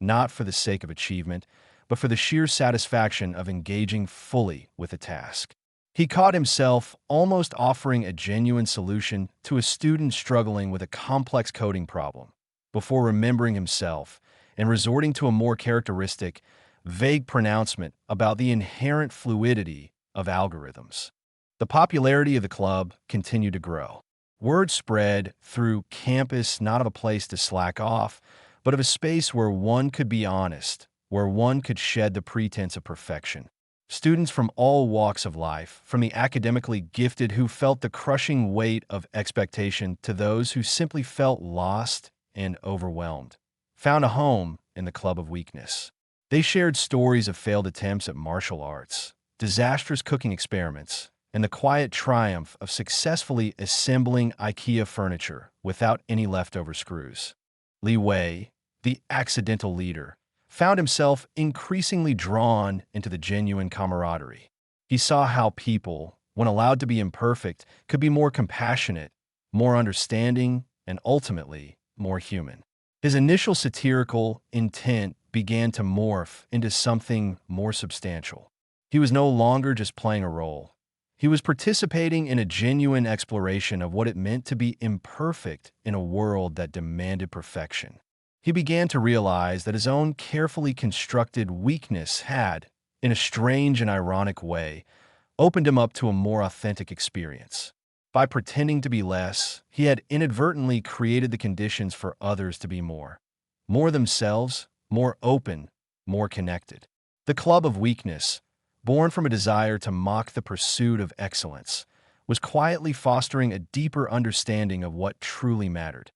not for the sake of achievement, but for the sheer satisfaction of engaging fully with a task. He caught himself almost offering a genuine solution to a student struggling with a complex coding problem, before remembering himself and resorting to a more characteristic, vague pronouncement about the inherent fluidity of algorithms. The popularity of the club continued to grow. Word spread through campus not of a place to slack off, but of a space where one could be honest, where one could shed the pretense of perfection. Students from all walks of life, from the academically gifted who felt the crushing weight of expectation to those who simply felt lost and overwhelmed, found a home in the Club of Weakness. They shared stories of failed attempts at martial arts, disastrous cooking experiments, and the quiet triumph of successfully assembling IKEA furniture without any leftover screws. Li Wei, the accidental leader, found himself increasingly drawn into the genuine camaraderie. He saw how people, when allowed to be imperfect, could be more compassionate, more understanding, and ultimately more human. His initial satirical intent began to morph into something more substantial. He was no longer just playing a role. He was participating in a genuine exploration of what it meant to be imperfect in a world that demanded perfection. He began to realize that his own carefully constructed weakness had, in a strange and ironic way, opened him up to a more authentic experience. By pretending to be less, he had inadvertently created the conditions for others to be more. More themselves, more open, more connected. The Club of Weakness, born from a desire to mock the pursuit of excellence, was quietly fostering a deeper understanding of what truly mattered.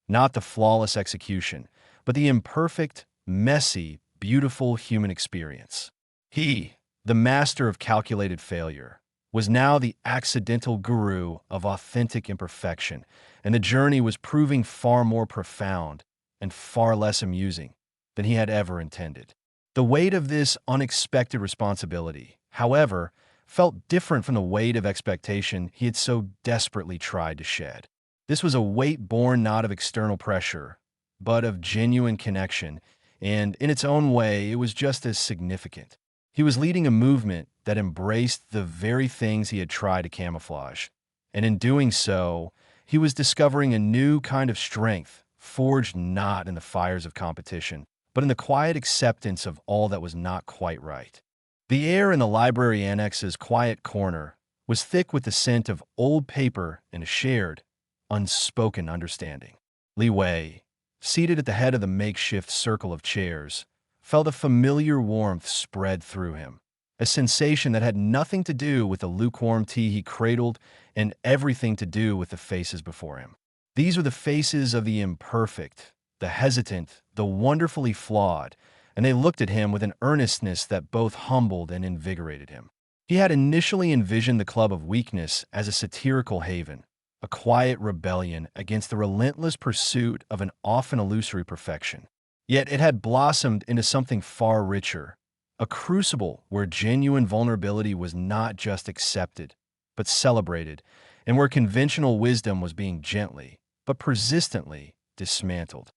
Not the flawless execution, but the imperfect, messy, beautiful human experience. He, the master of calculated failure, was now the accidental guru of authentic imperfection, and the journey was proving far more profound and far less amusing than he had ever intended. The weight of this unexpected responsibility, however, felt different from the weight of expectation he had so desperately tried to shed. This was a weight born not of external pressure, but of genuine connection, and in its own way, it was just as significant. He was leading a movement that embraced the very things he had tried to camouflage, and in doing so, he was discovering a new kind of strength, forged not in the fires of competition, but in the quiet acceptance of all that was not quite right. The air in the library annex's quiet corner was thick with the scent of old paper and a shared, unspoken understanding. Li Wei, seated at the head of the makeshift circle of chairs, felt a familiar warmth spread through him, a sensation that had nothing to do with the lukewarm tea he cradled and everything to do with the faces before him. These were the faces of the imperfect, the hesitant, the wonderfully flawed, and they looked at him with an earnestness that both humbled and invigorated him. He had initially envisioned the Club of Weakness as a satirical haven, a quiet rebellion against the relentless pursuit of an often illusory perfection. Yet it had blossomed into something far richer, a crucible where genuine vulnerability was not just accepted, but celebrated, and where conventional wisdom was being gently, but persistently, dismantled.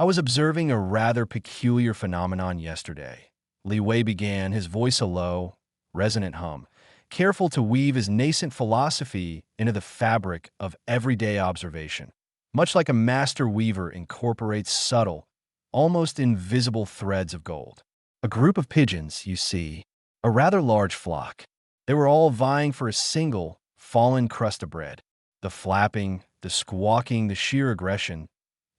I was observing a rather peculiar phenomenon yesterday. Li Wei began, his voice a low, resonant hum, careful to weave his nascent philosophy into the fabric of everyday observation. Much like a master weaver incorporates subtle, almost invisible threads of gold. A group of pigeons, you see, a rather large flock. They were all vying for a single, fallen crust of bread. The flapping, the squawking, the sheer aggression,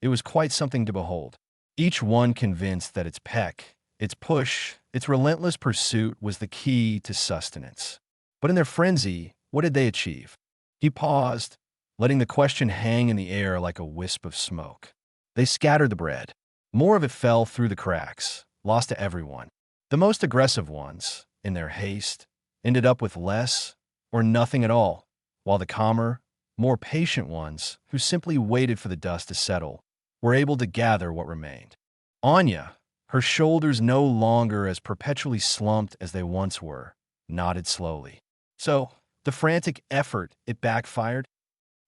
it was quite something to behold. Each one convinced that its peck, its push, its relentless pursuit was the key to sustenance. But in their frenzy, what did they achieve? He paused, letting the question hang in the air like a wisp of smoke. They scattered the bread. More of it fell through the cracks, lost to everyone. The most aggressive ones, in their haste, ended up with less or nothing at all, while the calmer, more patient ones, who simply waited for the dust to settle, were able to gather what remained. Anya, her shoulders no longer as perpetually slumped as they once were, nodded slowly. So, the frantic effort, it backfired?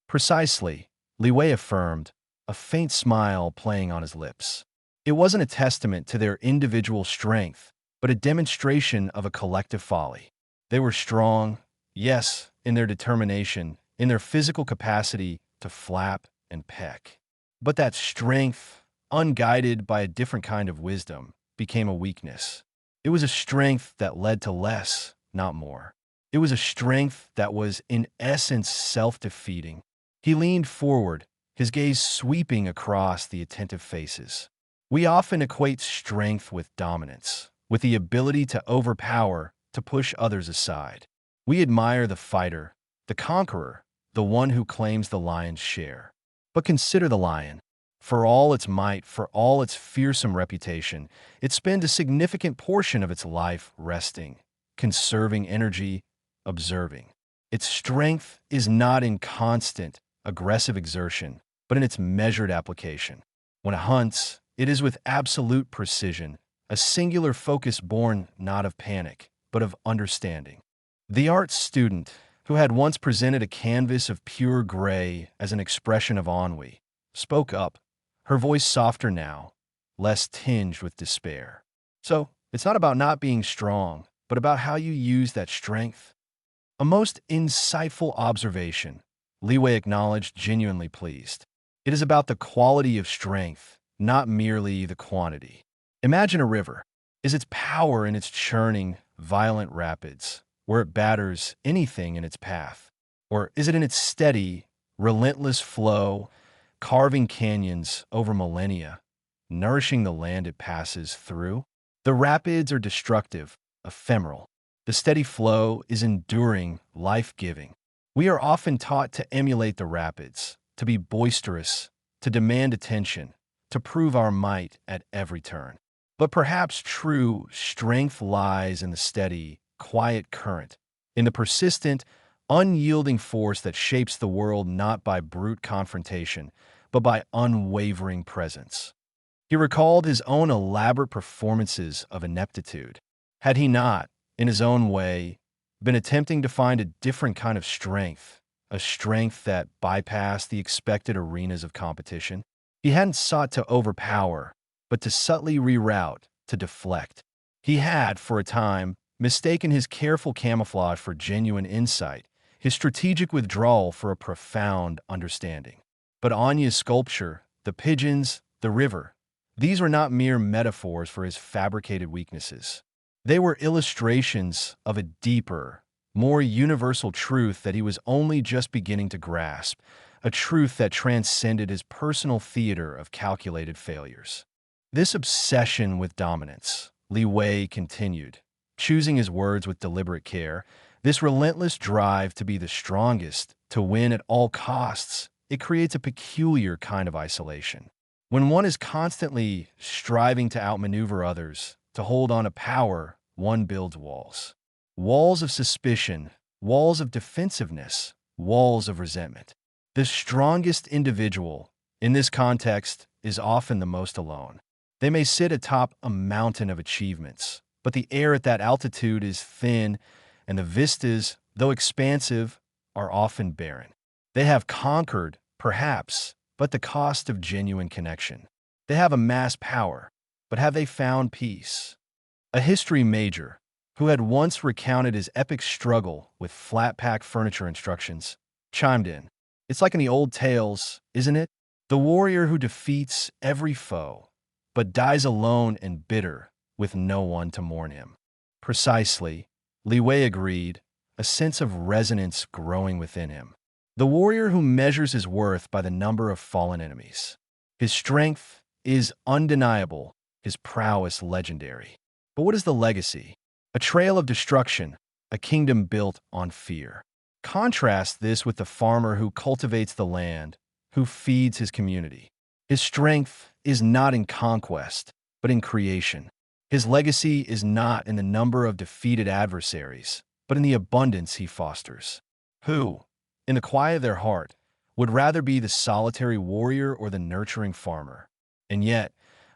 Precisely, Li Wei affirmed, a faint smile playing on his lips. It wasn't a testament to their individual strength, but a demonstration of a collective folly. They were strong, yes, in their determination, in their physical capacity to flap and peck. But that strength, unguided by a different kind of wisdom, became a weakness. It was a strength that led to less, not more. It was a strength that was, in essence, self-defeating. He leaned forward, his gaze sweeping across the attentive faces. We often equate strength with dominance, with the ability to overpower, to push others aside. We admire the fighter, the conqueror, the one who claims the lion's share. But consider the lion. For all its might, for all its fearsome reputation, it spends a significant portion of its life resting, conserving energy, observing. Its strength is not in constant, aggressive exertion, but in its measured application. When it hunts, it is with absolute precision, a singular focus born not of panic, but of understanding. The art student, who had once presented a canvas of pure gray as an expression of ennui, spoke up, her voice softer now, less tinged with despair. So, it's not about not being strong, but about how you use that strength. A most insightful observation, Li Wei acknowledged, genuinely pleased. It is about the quality of strength, not merely the quantity. Imagine a river. Is its power in its churning, violent rapids, where it batters anything in its path? Or is it in its steady, relentless flow, carving canyons over millennia, nourishing the land it passes through? The rapids are destructive, ephemeral. The steady flow is enduring, life-giving. We are often taught to emulate the rapids, to be boisterous, to demand attention, to prove our might at every turn. But perhaps true strength lies in the steady, quiet current, in the persistent, unyielding force that shapes the world not by brute confrontation, but by unwavering presence. He recalled his own elaborate performances of ineptitude. Had he not, in his own way, been attempting to find a different kind of strength, a strength that bypassed the expected arenas of competition? He hadn't sought to overpower, but to subtly reroute, to deflect. He had, for a time, mistaken his careful camouflage for genuine insight, his strategic withdrawal for a profound understanding. But Anya's sculpture, the pigeons, the river, these were not mere metaphors for his fabricated weaknesses. They were illustrations of a deeper, more universal truth that he was only just beginning to grasp, a truth that transcended his personal theater of calculated failures. This obsession with dominance, Li Wei continued, choosing his words with deliberate care, this relentless drive to be the strongest, to win at all costs, it creates a peculiar kind of isolation. When one is constantly striving to outmaneuver others, to hold on to power, one builds walls. Walls of suspicion, walls of defensiveness, walls of resentment. The strongest individual, in this context, is often the most alone. They may sit atop a mountain of achievements, but the air at that altitude is thin, and the vistas, though expansive, are often barren. They have conquered, perhaps, but the cost of genuine connection. They have amassed power, but have they found peace? A history major, who had once recounted his epic struggle with flat-pack furniture instructions, chimed in. It's like in the old tales, isn't it? The warrior who defeats every foe, but dies alone and bitter, with no one to mourn him. Precisely, Li Wei agreed, a sense of resonance growing within him. The warrior who measures his worth by the number of fallen enemies. His strength is undeniable, his prowess legendary. But what is the legacy? A trail of destruction, a kingdom built on fear. Contrast this with the farmer who cultivates the land, who feeds his community. His strength is not in conquest, but in creation. His legacy is not in the number of defeated adversaries, but in the abundance he fosters. Who, in the quiet of their heart, would rather be the solitary warrior or the nurturing farmer? And yet,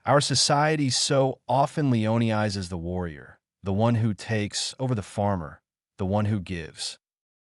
our society so often Leonizes the warrior, the one who takes over the farmer, the one who gives.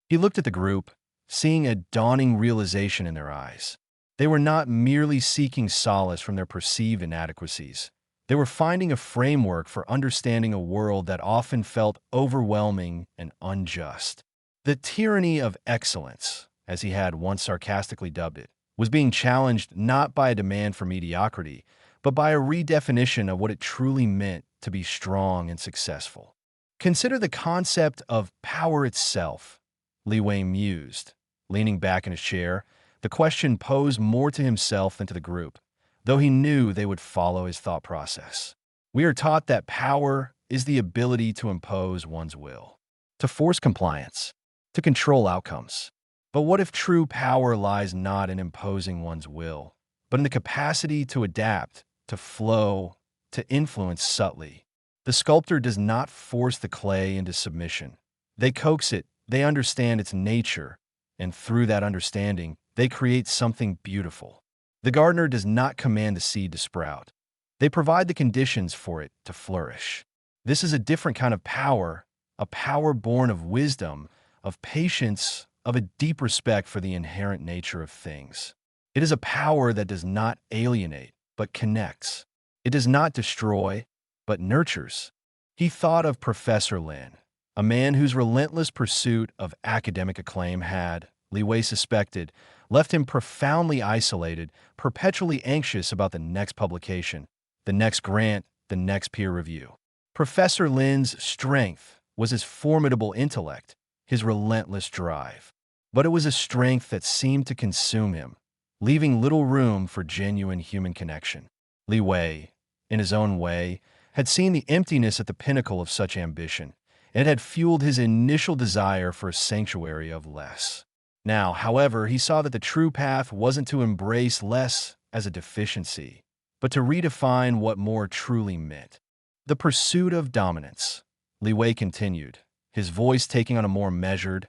He looked at the group, seeing a dawning realization in their eyes. They were not merely seeking solace from their perceived inadequacies. They were finding a framework for understanding a world that often felt overwhelming and unjust. The tyranny of excellence, as he had once sarcastically dubbed it, was being challenged not by a demand for mediocrity, but by a redefinition of what it truly meant to be strong and successful. Consider the concept of power itself, Li Wei mused, leaning back in his chair. The question posed more to himself than to the group, though he knew they would follow his thought process. We are taught that power is the ability to impose one's will, to force compliance, to control outcomes. But what if true power lies not in imposing one's will, but in the capacity to adapt, to flow, to influence subtly? The sculptor does not force the clay into submission. They coax it, they understand its nature, and through that understanding, they create something beautiful. The gardener does not command the seed to sprout. They provide the conditions for it to flourish. This is a different kind of power, a power born of wisdom, of patience, of a deep respect for the inherent nature of things. It is a power that does not alienate, but connects. It does not destroy, but nurtures. He thought of Professor Lin, a man whose relentless pursuit of academic acclaim had, Li Wei suspected, left him profoundly isolated, perpetually anxious about the next publication, the next grant, the next peer review. Professor Lin's strength was his formidable intellect, his relentless drive. But it was a strength that seemed to consume him, leaving little room for genuine human connection. Li Wei, in his own way, had seen the emptiness at the pinnacle of such ambition, and it had fueled his initial desire for a sanctuary of less. Now, however, he saw that the true path wasn't to embrace less as a deficiency, but to redefine what more truly meant. The pursuit of dominance, Li Wei continued, his voice taking on a more measured,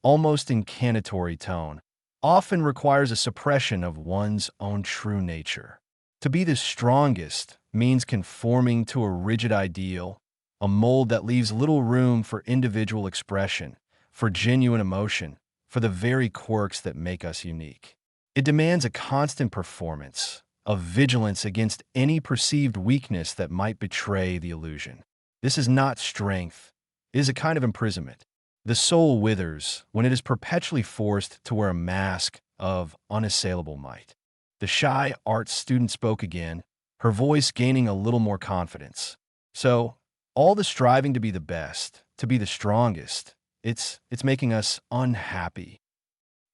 almost incanatory tone, often requires a suppression of one's own true nature. To be the strongest means conforming to a rigid ideal, a mold that leaves little room for individual expression, for genuine emotion, for the very quirks that make us unique. It demands a constant performance, a vigilance against any perceived weakness that might betray the illusion. This is not strength, it is a kind of imprisonment. The soul withers when it is perpetually forced to wear a mask of unassailable might. The shy art student spoke again, her voice gaining a little more confidence. So, all the striving to be the best, to be the strongest, it's making us unhappy.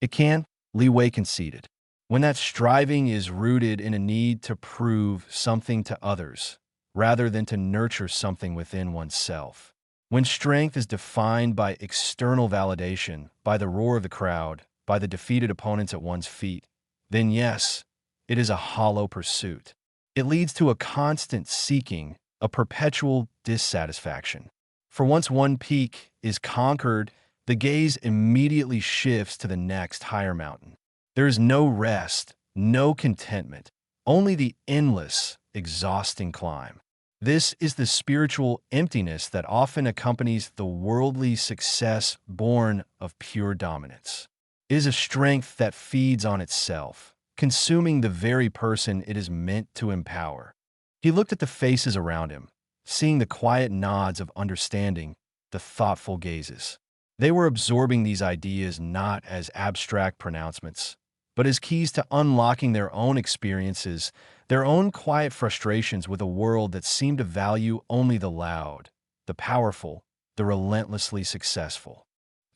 It can, Li Wei conceded, when that striving is rooted in a need to prove something to others, rather than to nurture something within oneself. When strength is defined by external validation, by the roar of the crowd, by the defeated opponents at one's feet, then yes, it is a hollow pursuit. It leads to a constant seeking, a perpetual dissatisfaction. For once one peak is conquered, the gaze immediately shifts to the next higher mountain. There is no rest, no contentment, only the endless, exhausting climb. This is the spiritual emptiness that often accompanies the worldly success born of pure dominance. It is a strength that feeds on itself, consuming the very person it is meant to empower. He looked at the faces around him, seeing the quiet nods of understanding, the thoughtful gazes. They were absorbing these ideas not as abstract pronouncements, but as keys to unlocking their own experiences, their own quiet frustrations with a world that seemed to value only the loud, the powerful, the relentlessly successful.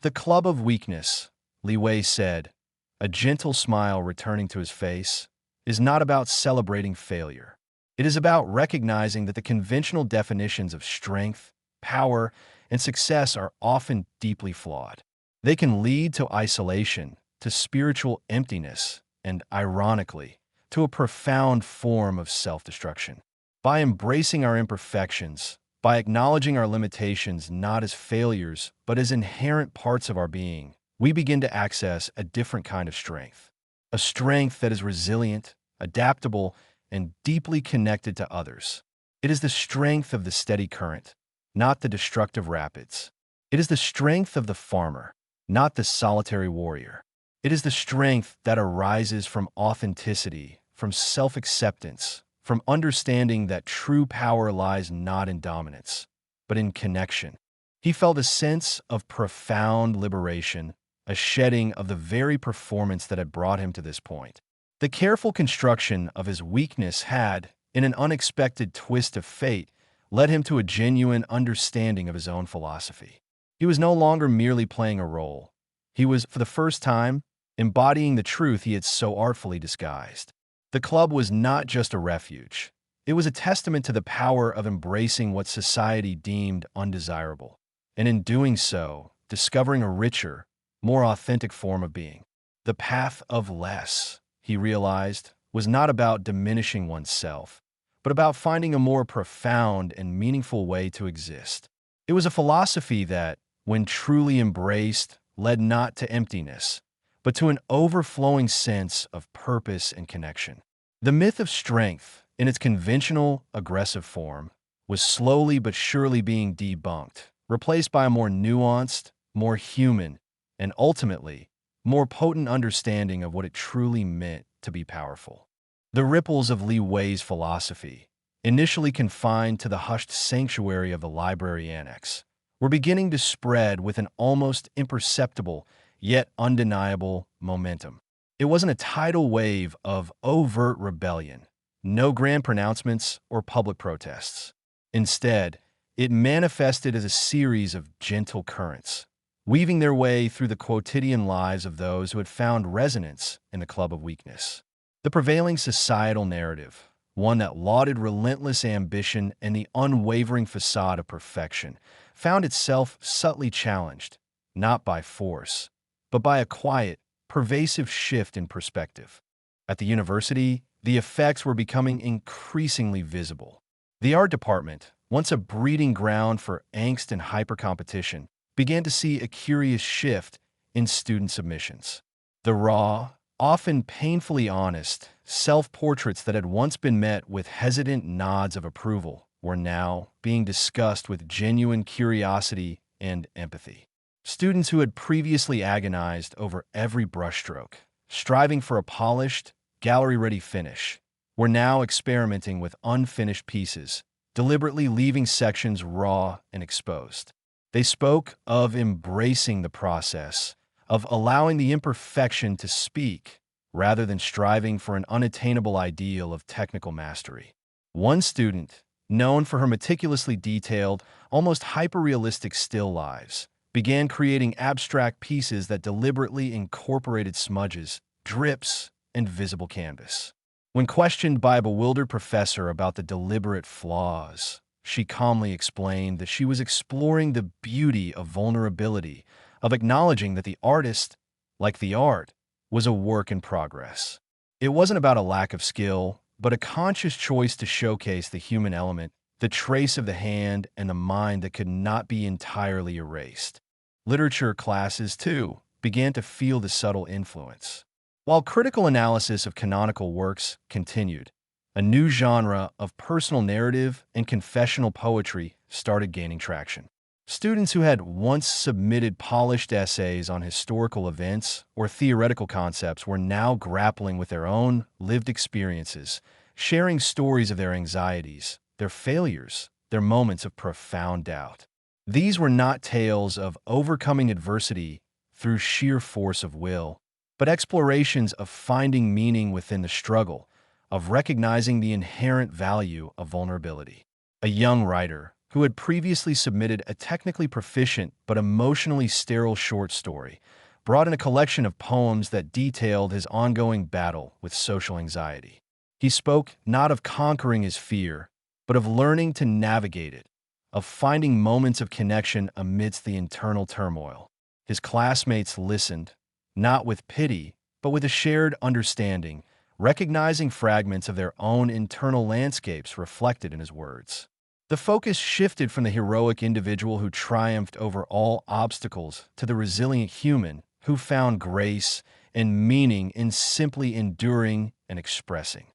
The club of weakness, Li Wei said, a gentle smile returning to his face, is not about celebrating failure. It is about recognizing that the conventional definitions of strength, power, and success are often deeply flawed. They can lead to isolation, to spiritual emptiness, and, ironically, to a profound form of self-destruction. By embracing our imperfections, by acknowledging our limitations not as failures, but as inherent parts of our being, we begin to access a different kind of strength. A strength that is resilient, adaptable, and deeply connected to others. It is the strength of the steady current, not the destructive rapids. It is the strength of the farmer, not the solitary warrior. It is the strength that arises from authenticity, from self-acceptance, from understanding that true power lies not in dominance, but in connection. He felt a sense of profound liberation, a shedding of the very performance that had brought him to this point. The careful construction of his weakness had, in an unexpected twist of fate, led him to a genuine understanding of his own philosophy. He was no longer merely playing a role. He was, for the first time, embodying the truth he had so artfully disguised. The club was not just a refuge. It was a testament to the power of embracing what society deemed undesirable, and in doing so, discovering a richer, more authentic form of being. The path of less, he realized, was not about diminishing oneself, but about finding a more profound and meaningful way to exist. It was a philosophy that, when truly embraced, led not to emptiness, but to an overflowing sense of purpose and connection. The myth of strength, in its conventional, aggressive form, was slowly but surely being debunked, replaced by a more nuanced, more human, and ultimately, more potent understanding of what it truly meant to be powerful. The ripples of Li Wei's philosophy, initially confined to the hushed sanctuary of the library annex, were beginning to spread with an almost imperceptible, yet undeniable momentum. It wasn't a tidal wave of overt rebellion, no grand pronouncements or public protests. Instead, it manifested as a series of gentle currents, weaving their way through the quotidian lives of those who had found resonance in the Club of Weakness. The prevailing societal narrative, one that lauded relentless ambition and the unwavering facade of perfection, found itself subtly challenged, not by force, but by a quiet, pervasive shift in perspective. At the university, the effects were becoming increasingly visible. The art department, once a breeding ground for angst and hypercompetition, began to see a curious shift in student submissions. The raw, often painfully honest, self-portraits that had once been met with hesitant nods of approval were now being discussed with genuine curiosity and empathy. Students who had previously agonized over every brushstroke, striving for a polished, gallery-ready finish, were now experimenting with unfinished pieces, deliberately leaving sections raw and exposed. They spoke of embracing the process, of allowing the imperfection to speak, rather than striving for an unattainable ideal of technical mastery. One student, known for her meticulously detailed, almost hyper-realistic still lives, began creating abstract pieces that deliberately incorporated smudges, drips, and visible canvas. When questioned by a bewildered professor about the deliberate flaws, she calmly explained that she was exploring the beauty of vulnerability, of acknowledging that the artist, like the art, was a work in progress. It wasn't about a lack of skill, but a conscious choice to showcase the human element, the trace of the hand and the mind that could not be entirely erased. Literature classes, too, began to feel the subtle influence. While critical analysis of canonical works continued, a new genre of personal narrative and confessional poetry started gaining traction. Students who had once submitted polished essays on historical events or theoretical concepts were now grappling with their own lived experiences, sharing stories of their anxieties, their failures, their moments of profound doubt. These were not tales of overcoming adversity through sheer force of will, but explorations of finding meaning within the struggle, of recognizing the inherent value of vulnerability. A young writer, who had previously submitted a technically proficient but emotionally sterile short story, brought in a collection of poems that detailed his ongoing battle with social anxiety. He spoke not of conquering his fear, but of learning to navigate it, of finding moments of connection amidst the internal turmoil. His classmates listened, not with pity, but with a shared understanding, recognizing fragments of their own internal landscapes reflected in his words. The focus shifted from the heroic individual who triumphed over all obstacles to the resilient human who found grace and meaning in simply enduring and expressing.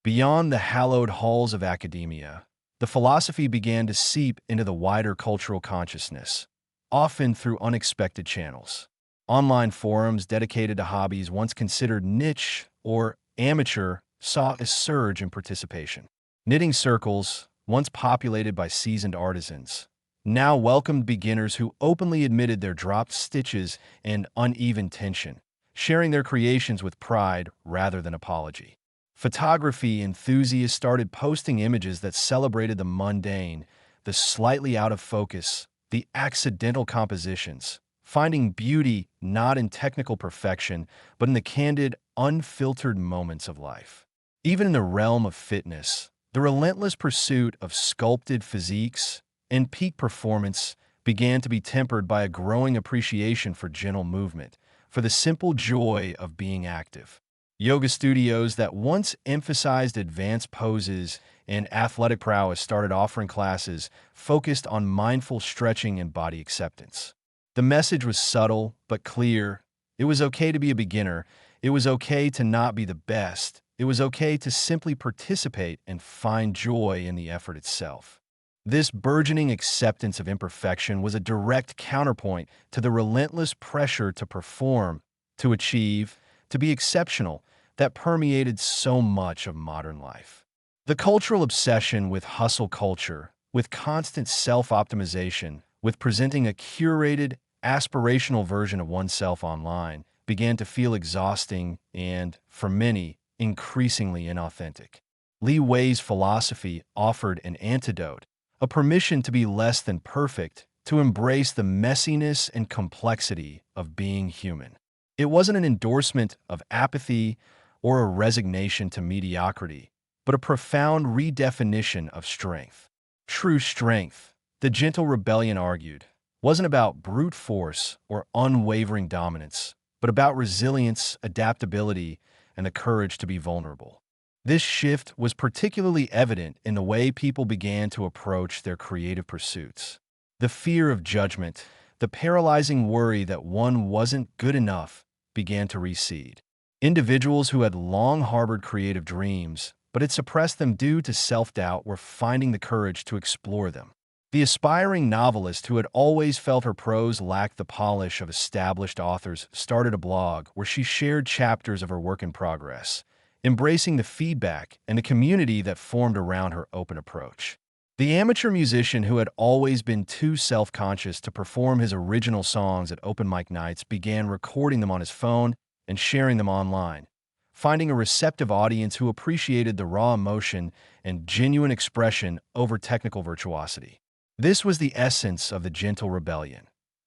Beyond the hallowed halls of academia, the philosophy began to seep into the wider cultural consciousness, often through unexpected channels. Online forums dedicated to hobbies once considered niche or amateur saw a surge in participation. Knitting circles, once populated by seasoned artisans, now welcomed beginners who openly admitted their dropped stitches and uneven tension, sharing their creations with pride rather than apology. Photography enthusiasts started posting images that celebrated the mundane, the slightly out of focus, the accidental compositions, finding beauty not in technical perfection, but in the candid, unfiltered moments of life. Even in the realm of fitness, the relentless pursuit of sculpted physiques and peak performance began to be tempered by a growing appreciation for gentle movement, for the simple joy of being active. Yoga studios that once emphasized advanced poses and athletic prowess started offering classes focused on mindful stretching and body acceptance. The message was subtle but clear. It was okay to be a beginner. It was okay to not be the best. It was okay to simply participate and find joy in the effort itself. This burgeoning acceptance of imperfection was a direct counterpoint to the relentless pressure to perform, to achieve, to be exceptional that permeated so much of modern life. The cultural obsession with hustle culture, with constant self-optimization, with presenting a curated, aspirational version of oneself online, began to feel exhausting and, for many, increasingly inauthentic. Li Wei's philosophy offered an antidote, a permission to be less than perfect, to embrace the messiness and complexity of being human. It wasn't an endorsement of apathy or a resignation to mediocrity, but a profound redefinition of strength. True strength, the gentle rebellion argued, wasn't about brute force or unwavering dominance, but about resilience, adaptability, and the courage to be vulnerable. This shift was particularly evident in the way people began to approach their creative pursuits. The fear of judgment, the paralyzing worry that one wasn't good enough, began to recede. Individuals who had long harbored creative dreams, but had suppressed them due to self-doubt, were finding the courage to explore them. The aspiring novelist who had always felt her prose lacked the polish of established authors started a blog where she shared chapters of her work in progress, embracing the feedback and the community that formed around her open approach. The amateur musician who had always been too self-conscious to perform his original songs at open mic nights began recording them on his phone and sharing them online, finding a receptive audience who appreciated the raw emotion and genuine expression over technical virtuosity. This was the essence of the gentle rebellion,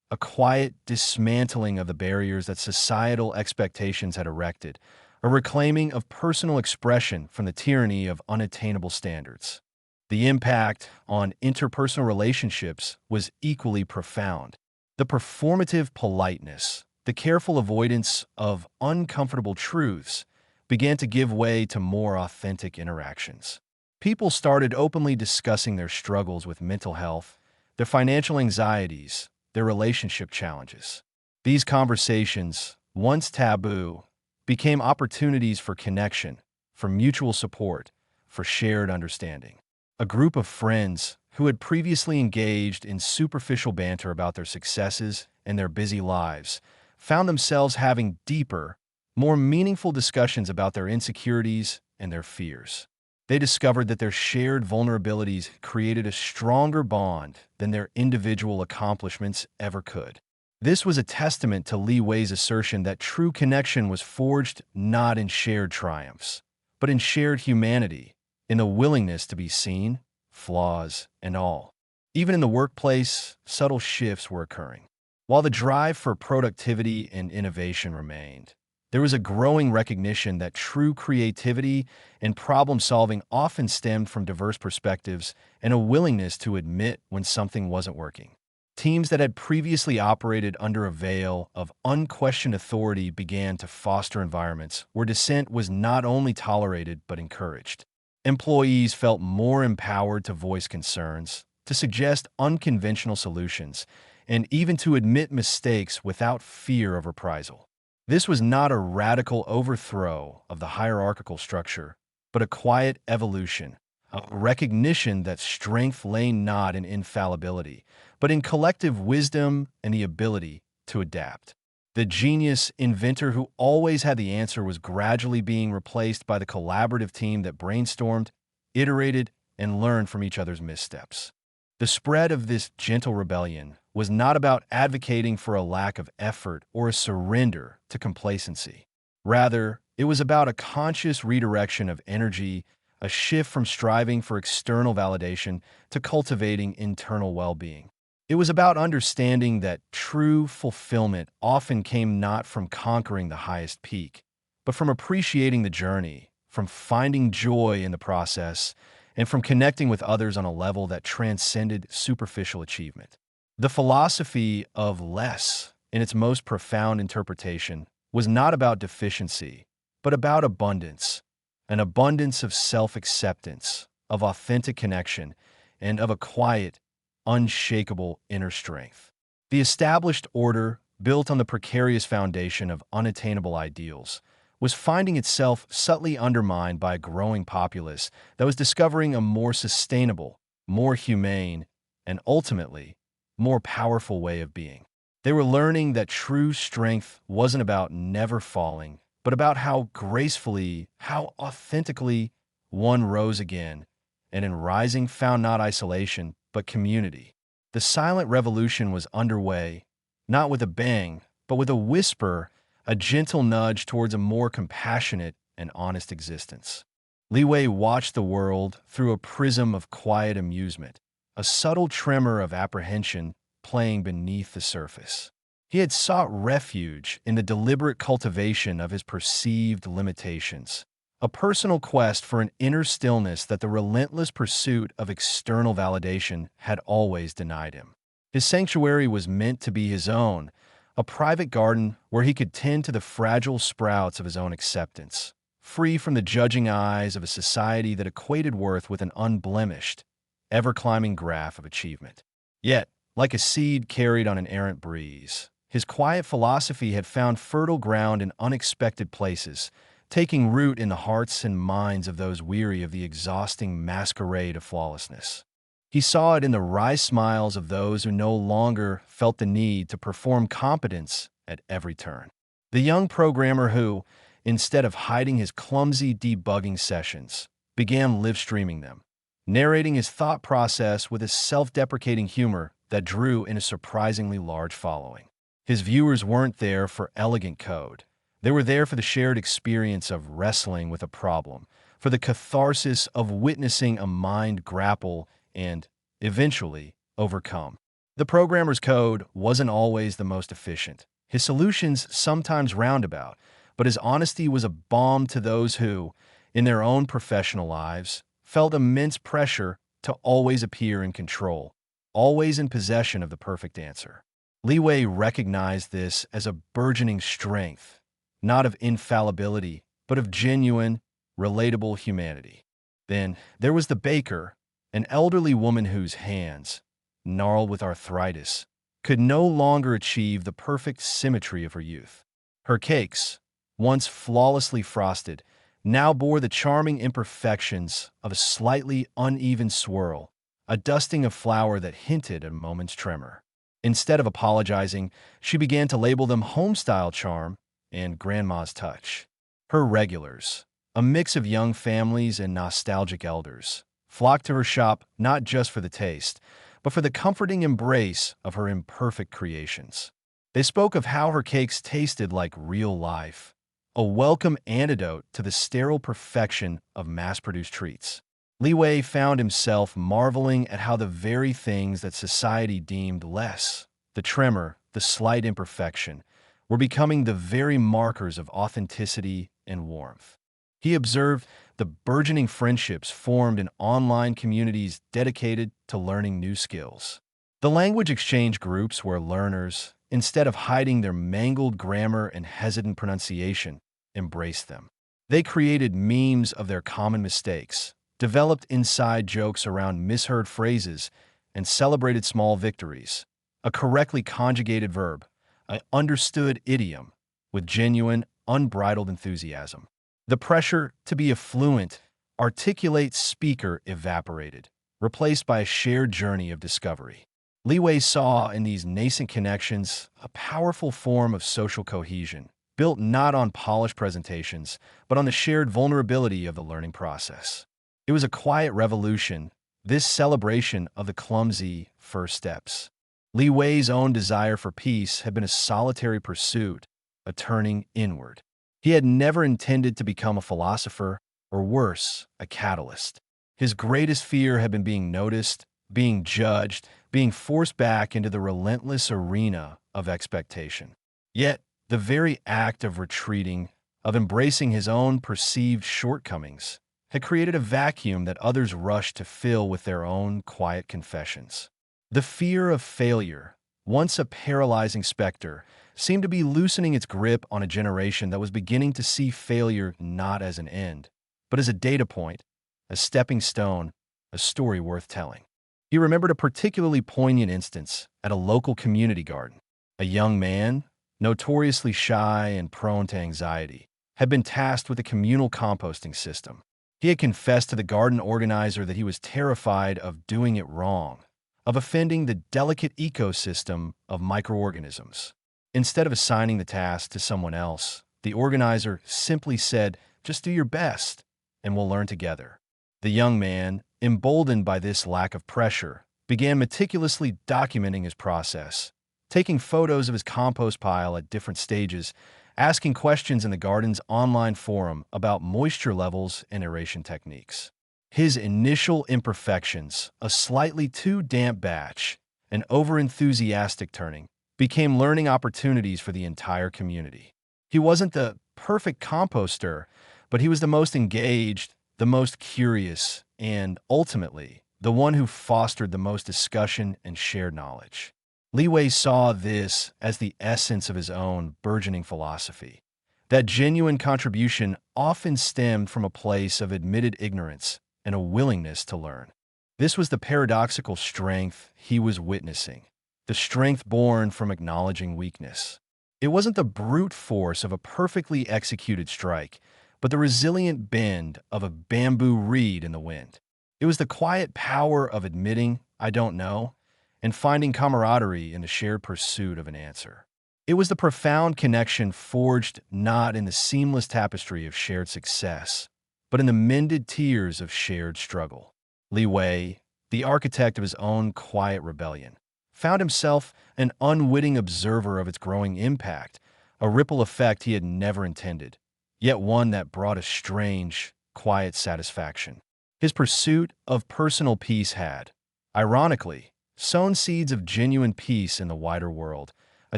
a quiet dismantling of the barriers that societal expectations had erected, a reclaiming of personal expression from the tyranny of unattainable standards. The impact on interpersonal relationships was equally profound. The performative politeness, the careful avoidance of uncomfortable truths, began to give way to more authentic interactions. People started openly discussing their struggles with mental health, their financial anxieties, their relationship challenges. These conversations, once taboo, became opportunities for connection, for mutual support, for shared understanding. A group of friends who had previously engaged in superficial banter about their successes and their busy lives found themselves having deeper, more meaningful discussions about their insecurities and their fears. They discovered that their shared vulnerabilities created a stronger bond than their individual accomplishments ever could. This was a testament to Li Wei's assertion that true connection was forged not in shared triumphs, but in shared humanity, in the willingness to be seen, flaws and all. Even in the workplace, subtle shifts were occurring. While the drive for productivity and innovation remained, there was a growing recognition that true creativity and problem-solving often stemmed from diverse perspectives and a willingness to admit when something wasn't working. Teams that had previously operated under a veil of unquestioned authority began to foster environments where dissent was not only tolerated but encouraged. Employees felt more empowered to voice concerns, to suggest unconventional solutions, and even to admit mistakes without fear of reprisal. This was not a radical overthrow of the hierarchical structure, but a quiet evolution, a recognition that strength lay not in infallibility, but in collective wisdom and the ability to adapt. The genius inventor who always had the answer was gradually being replaced by the collaborative team that brainstormed, iterated, and learned from each other's missteps. The spread of this gentle rebellion was not about advocating for a lack of effort or a surrender to complacency. Rather, it was about a conscious redirection of energy, a shift from striving for external validation to cultivating internal well-being. It was about understanding that true fulfillment often came not from conquering the highest peak, but from appreciating the journey, from finding joy in the process, and from connecting with others on a level that transcended superficial achievement. The philosophy of less, in its most profound interpretation, was not about deficiency, but about abundance, an abundance of self-acceptance, of authentic connection, and of a quiet, unshakable inner strength. The established order, built on the precarious foundation of unattainable ideals, was finding itself subtly undermined by a growing populace that was discovering a more sustainable, more humane, and ultimately, more powerful way of being. They were learning that true strength wasn't about never falling, but about how gracefully, how authentically one rose again, and in rising found not isolation, but community. The silent revolution was underway, not with a bang, but with a whisper, a gentle nudge towards a more compassionate and honest existence. Li Wei watched the world through a prism of quiet amusement, a subtle tremor of apprehension playing beneath the surface. He had sought refuge in the deliberate cultivation of his perceived limitations, a personal quest for an inner stillness that the relentless pursuit of external validation had always denied him. His sanctuary was meant to be his own, a private garden where he could tend to the fragile sprouts of his own acceptance, free from the judging eyes of a society that equated worth with an unblemished, ever-climbing graph of achievement. Yet, like a seed carried on an errant breeze, his quiet philosophy had found fertile ground in unexpected places, taking root in the hearts and minds of those weary of the exhausting masquerade of flawlessness. He saw it in the wry smiles of those who no longer felt the need to perform competence at every turn. The young programmer who, instead of hiding his clumsy debugging sessions, began live-streaming them, narrating his thought process with a self-deprecating humor that drew in a surprisingly large following. His viewers weren't there for elegant code. They were there for the shared experience of wrestling with a problem, for the catharsis of witnessing a mind grapple and, eventually, overcome. The programmer's code wasn't always the most efficient, his solutions sometimes roundabout, but his honesty was a balm to those who, in their own professional lives, felt immense pressure to always appear in control, always in possession of the perfect answer. Li Wei recognized this as a burgeoning strength, not of infallibility, but of genuine, relatable humanity. Then there was the baker, an elderly woman whose hands, gnarled with arthritis, could no longer achieve the perfect symmetry of her youth. Her cakes, once flawlessly frosted, now bore the charming imperfections of a slightly uneven swirl, a dusting of flour that hinted at a moment's tremor. Instead of apologizing, she began to label them home-style charm and grandma's touch. Her regulars, a mix of young families and nostalgic elders, flocked to her shop not just for the taste, but for the comforting embrace of her imperfect creations. They spoke of how her cakes tasted like real life, a welcome antidote to the sterile perfection of mass-produced treats. Li Wei found himself marveling at how the very things that society deemed less, the tremor, the slight imperfection, were becoming the very markers of authenticity and warmth. He observed the burgeoning friendships formed in online communities dedicated to learning new skills. The language exchange groups where learners, instead of hiding their mangled grammar and hesitant pronunciation, embraced them. They created memes of their common mistakes, developed inside jokes around misheard phrases, and celebrated small victories. A correctly conjugated verb, an understood idiom, with genuine, unbridled enthusiasm. The pressure to be a fluent, articulate speaker evaporated, replaced by a shared journey of discovery. Li Wei saw in these nascent connections a powerful form of social cohesion, built not on polished presentations, but on the shared vulnerability of the learning process. It was a quiet revolution, this celebration of the clumsy first steps. Li Wei's own desire for peace had been a solitary pursuit, a turning inward. He had never intended to become a philosopher, or worse, a catalyst. His greatest fear had been being noticed, being judged, being forced back into the relentless arena of expectation. Yet, the very act of retreating, of embracing his own perceived shortcomings, had created a vacuum that others rushed to fill with their own quiet confessions. The fear of failure, once a paralyzing specter, seemed to be loosening its grip on a generation that was beginning to see failure not as an end, but as a data point, a stepping stone, a story worth telling. He remembered a particularly poignant instance at a local community garden. A young man, notoriously shy and prone to anxiety, had been tasked with a communal composting system. He had confessed to the garden organizer that he was terrified of doing it wrong, of offending the delicate ecosystem of microorganisms. Instead of assigning the task to someone else, the organizer simply said, "Just do your best, and we'll learn together." The young man, emboldened by this lack of pressure, began meticulously documenting his process, taking photos of his compost pile at different stages, asking questions in the garden's online forum about moisture levels and aeration techniques. His initial imperfections, a slightly too damp batch, an overenthusiastic turning, became learning opportunities for the entire community. He wasn't the perfect composter, but he was the most engaged, the most curious, and, ultimately, the one who fostered the most discussion and shared knowledge. Li Wei saw this as the essence of his own burgeoning philosophy. That genuine contribution often stemmed from a place of admitted ignorance and a willingness to learn. This was the paradoxical strength he was witnessing, the strength born from acknowledging weakness. It wasn't the brute force of a perfectly executed strike, but the resilient bend of a bamboo reed in the wind. It was the quiet power of admitting, "I don't know," and finding camaraderie in the shared pursuit of an answer. It was the profound connection forged not in the seamless tapestry of shared success, but in the mended tears of shared struggle. Li Wei, the architect of his own quiet rebellion, found himself an unwitting observer of its growing impact, a ripple effect he had never intended, yet one that brought a strange, quiet satisfaction. His pursuit of personal peace had, ironically, sown seeds of genuine peace in the wider world, a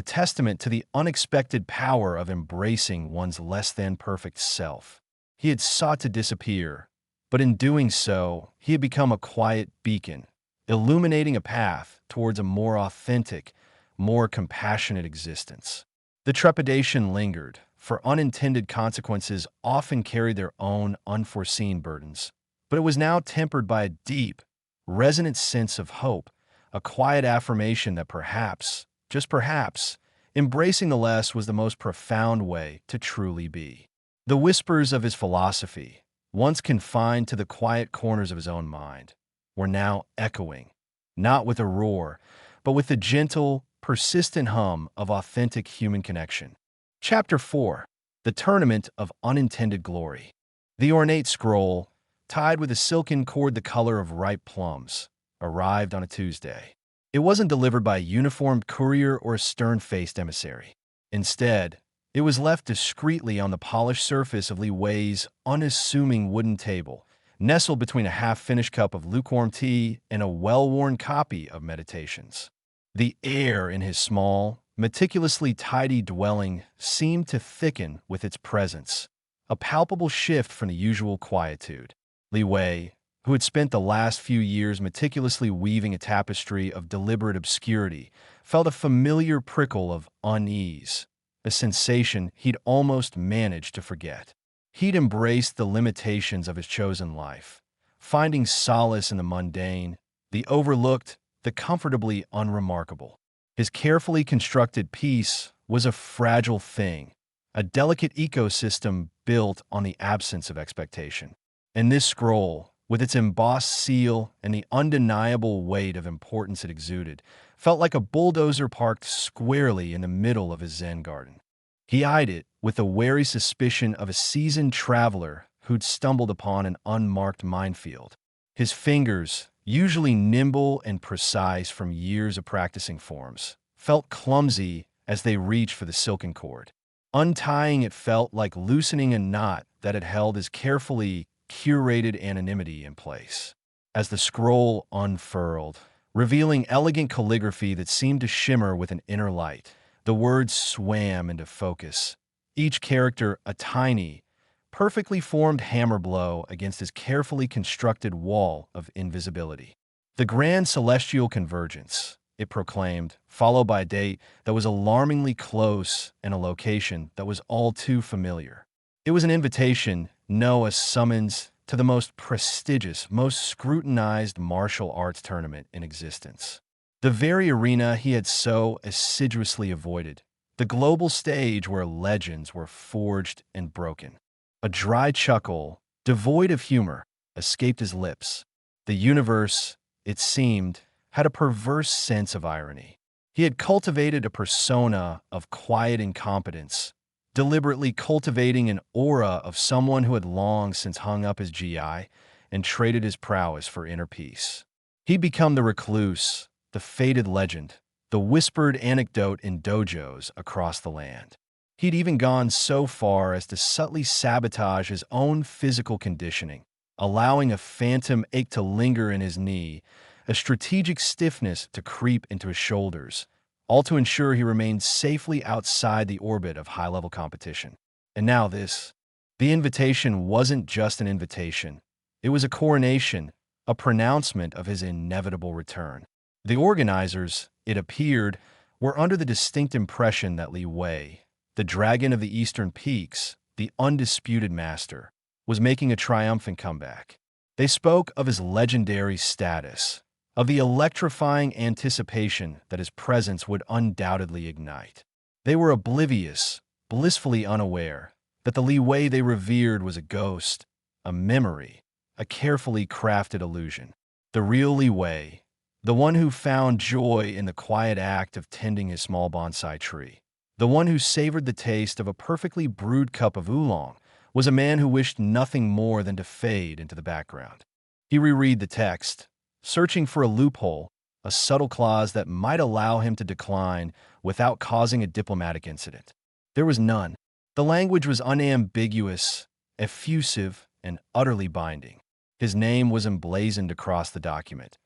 testament to the unexpected power of embracing one's less-than-perfect self. He had sought to disappear, but in doing so, he had become a quiet beacon, illuminating a path towards a more authentic, more compassionate existence. The trepidation lingered, for unintended consequences often carried their own unforeseen burdens, but it was now tempered by a deep, resonant sense of hope, a quiet affirmation that perhaps, just perhaps, embracing the less was the most profound way to truly be. The whispers of his philosophy, once confined to the quiet corners of his own mind, were now echoing, not with a roar, but with the gentle, persistent hum of authentic human connection. Chapter 4. The Tournament of Unintended Glory. The ornate scroll, tied with a silken cord the color of ripe plums, arrived on a Tuesday. It wasn't delivered by a uniformed courier or a stern-faced emissary. Instead, it was left discreetly on the polished surface of Li Wei's unassuming wooden table, nestled between a half-finished cup of lukewarm tea and a well-worn copy of Meditations. The air in his small, meticulously tidy dwelling seemed to thicken with its presence, a palpable shift from the usual quietude. Li Wei, who had spent the last few years meticulously weaving a tapestry of deliberate obscurity, felt a familiar prickle of unease, a sensation he'd almost managed to forget. He'd embraced the limitations of his chosen life, finding solace in the mundane, the overlooked, the comfortably unremarkable. His carefully constructed peace was a fragile thing, a delicate ecosystem built on the absence of expectation. And this scroll, with its embossed seal and the undeniable weight of importance it exuded, felt like a bulldozer parked squarely in the middle of his Zen garden. He eyed it with the wary suspicion of a seasoned traveler who'd stumbled upon an unmarked minefield. His fingers, usually nimble and precise from years of practicing forms, felt clumsy as they reached for the silken cord. Untying it felt like loosening a knot that had held his carefully curated anonymity in place. As the scroll unfurled, revealing elegant calligraphy that seemed to shimmer with an inner light, the words swam into focus, each character a tiny, perfectly formed hammer blow against his carefully constructed wall of invisibility. The grand celestial convergence, it proclaimed, followed by a date that was alarmingly close and a location that was all too familiar. It was an invitation, no, a summons to the most prestigious, most scrutinized martial arts tournament in existence. The very arena he had so assiduously avoided, the global stage where legends were forged and broken. A dry chuckle, devoid of humor, escaped his lips. The universe, it seemed, had a perverse sense of irony. He had cultivated a persona of quiet incompetence, deliberately cultivating an aura of someone who had long since hung up his GI and traded his prowess for inner peace. He'd become the recluse, the faded legend, the whispered anecdote in dojos across the land. He'd even gone so far as to subtly sabotage his own physical conditioning, allowing a phantom ache to linger in his knee, a strategic stiffness to creep into his shoulders, all to ensure he remained safely outside the orbit of high-level competition. And now this. The invitation wasn't just an invitation. It was a coronation, a pronouncement of his inevitable return. The organizers, it appeared, were under the distinct impression that Li Wei, the dragon of the Eastern Peaks, the undisputed master, was making a triumphant comeback. They spoke of his legendary status, of the electrifying anticipation that his presence would undoubtedly ignite. They were oblivious, blissfully unaware, that the Li Wei they revered was a ghost, a memory, a carefully crafted illusion. The real Li Wei, the one who found joy in the quiet act of tending his small bonsai tree, the one who savored the taste of a perfectly brewed cup of oolong, was a man who wished nothing more than to fade into the background. He reread the text, searching for a loophole, a subtle clause that might allow him to decline without causing a diplomatic incident. There was none. The language was unambiguous, effusive, and utterly binding. His name was emblazoned across the document,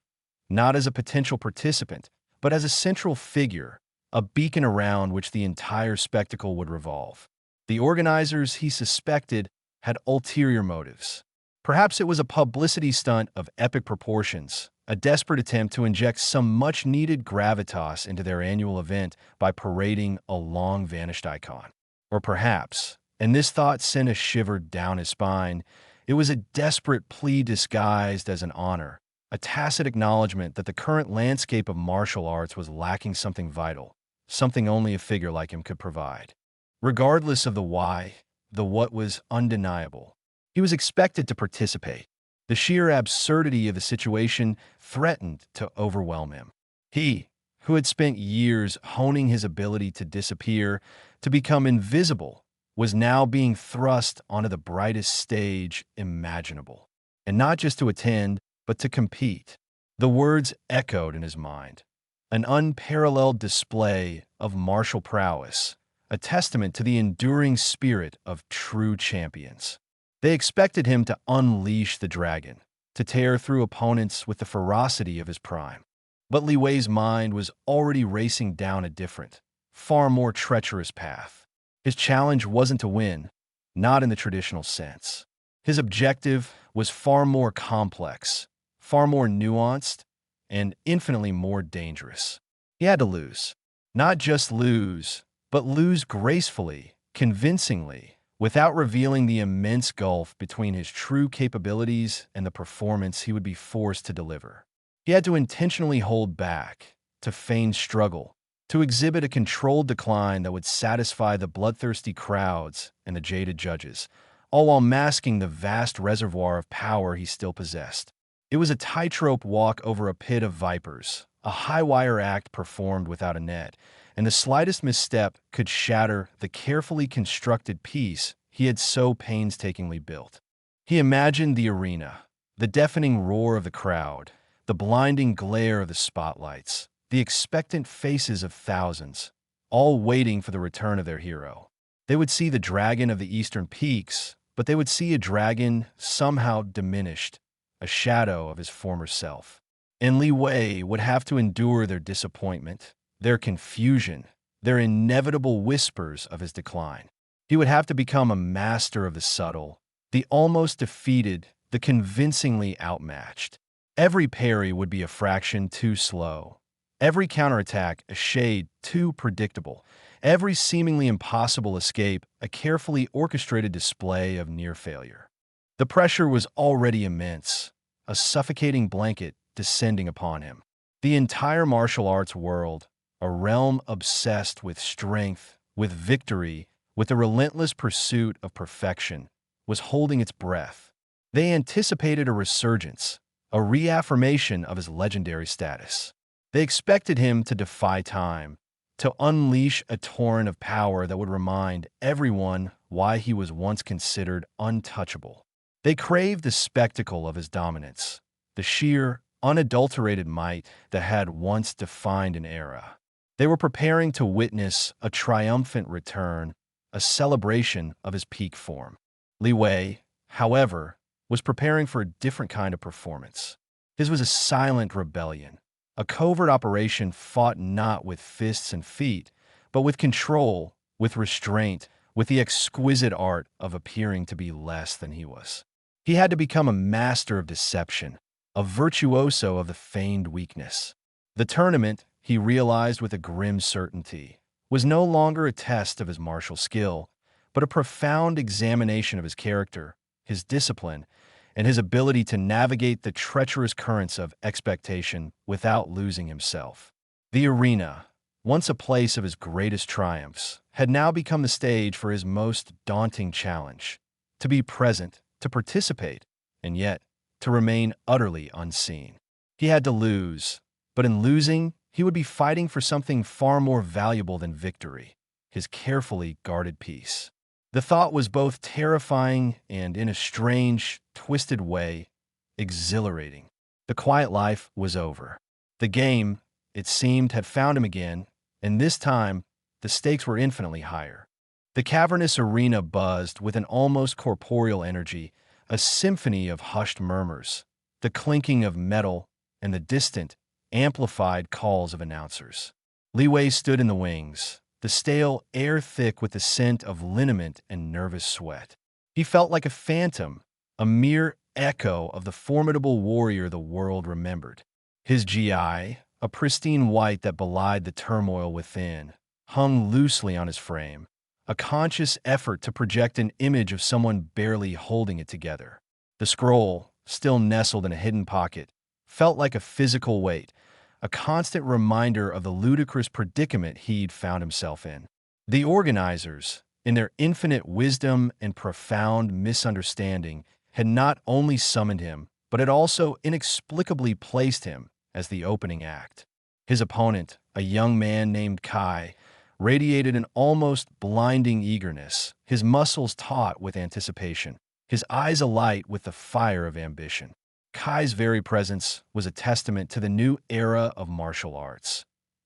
not as a potential participant, but as a central figure, a beacon around which the entire spectacle would revolve. The organizers, he suspected, had ulterior motives. Perhaps it was a publicity stunt of epic proportions, a desperate attempt to inject some much-needed gravitas into their annual event by parading a long-vanished icon. Or perhaps, and this thought sent a shiver down his spine, it was a desperate plea disguised as an honor, a tacit acknowledgement that the current landscape of martial arts was lacking something vital, something only a figure like him could provide. Regardless of the why, the what was undeniable. He was expected to participate. The sheer absurdity of the situation threatened to overwhelm him. He, who had spent years honing his ability to disappear, to become invisible, was now being thrust onto the brightest stage imaginable. And not just to attend, but to compete. The words echoed in his mind. An unparalleled display of martial prowess, a testament to the enduring spirit of true champions. They expected him to unleash the dragon, to tear through opponents with the ferocity of his prime. But Li Wei's mind was already racing down a different, far more treacherous path. His challenge wasn't to win, not in the traditional sense. His objective was far more complex, far more nuanced, and infinitely more dangerous. He had to lose. Not just lose, but lose gracefully, convincingly, without revealing the immense gulf between his true capabilities and the performance he would be forced to deliver. He had to intentionally hold back, to feign struggle, to exhibit a controlled decline that would satisfy the bloodthirsty crowds and the jaded judges, all while masking the vast reservoir of power he still possessed. It was a tightrope walk over a pit of vipers, a high-wire act performed without a net, and the slightest misstep could shatter the carefully constructed piece he had so painstakingly built. He imagined the arena, the deafening roar of the crowd, the blinding glare of the spotlights, the expectant faces of thousands, all waiting for the return of their hero. They would see the dragon of the eastern peaks, but they would see a dragon somehow diminished, a shadow of his former self. And Li Wei would have to endure their disappointment, their confusion, their inevitable whispers of his decline. He would have to become a master of the subtle, the almost defeated, the convincingly outmatched. Every parry would be a fraction too slow. Every counterattack a shade too predictable. Every seemingly impossible escape a carefully orchestrated display of near failure. The pressure was already immense, a suffocating blanket descending upon him. The entire martial arts world, a realm obsessed with strength, with victory, with the relentless pursuit of perfection, was holding its breath. They anticipated a resurgence, a reaffirmation of his legendary status. They expected him to defy time, to unleash a torrent of power that would remind everyone why he was once considered untouchable. They craved the spectacle of his dominance, the sheer, unadulterated might that had once defined an era. They were preparing to witness a triumphant return, a celebration of his peak form. Li Wei, however, was preparing for a different kind of performance. His was a silent rebellion, a covert operation fought not with fists and feet, but with control, with restraint, with the exquisite art of appearing to be less than he was. He had to become a master of deception, a virtuoso of the feigned weakness. The tournament, he realized with a grim certainty, was no longer a test of his martial skill, but a profound examination of his character, his discipline, and his ability to navigate the treacherous currents of expectation without losing himself. The arena, once a place of his greatest triumphs, had now become the stage for his most daunting challenge: to be present, to participate, and yet to remain utterly unseen. He had to lose, but in losing, he would be fighting for something far more valuable than victory: his carefully guarded peace. The thought was both terrifying and, in a strange, twisted way, exhilarating. The quiet life was over. The game, it seemed, had found him again, and this time, the stakes were infinitely higher. The cavernous arena buzzed with an almost corporeal energy, a symphony of hushed murmurs, the clinking of metal, and the distant, amplified calls of announcers. Li Wei stood in the wings, the stale air thick with the scent of liniment and nervous sweat. He felt like a phantom, a mere echo of the formidable warrior the world remembered. His GI, a pristine white that belied the turmoil within, hung loosely on his frame, a conscious effort to project an image of someone barely holding it together. The scroll, still nestled in a hidden pocket, felt like a physical weight, a constant reminder of the ludicrous predicament he'd found himself in. The organizers, in their infinite wisdom and profound misunderstanding, had not only summoned him, but had also inexplicably placed him as the opening act. His opponent, a young man named Kai, radiated an almost blinding eagerness, his muscles taut with anticipation, his eyes alight with the fire of ambition. Kai's very presence was a testament to the new era of martial arts,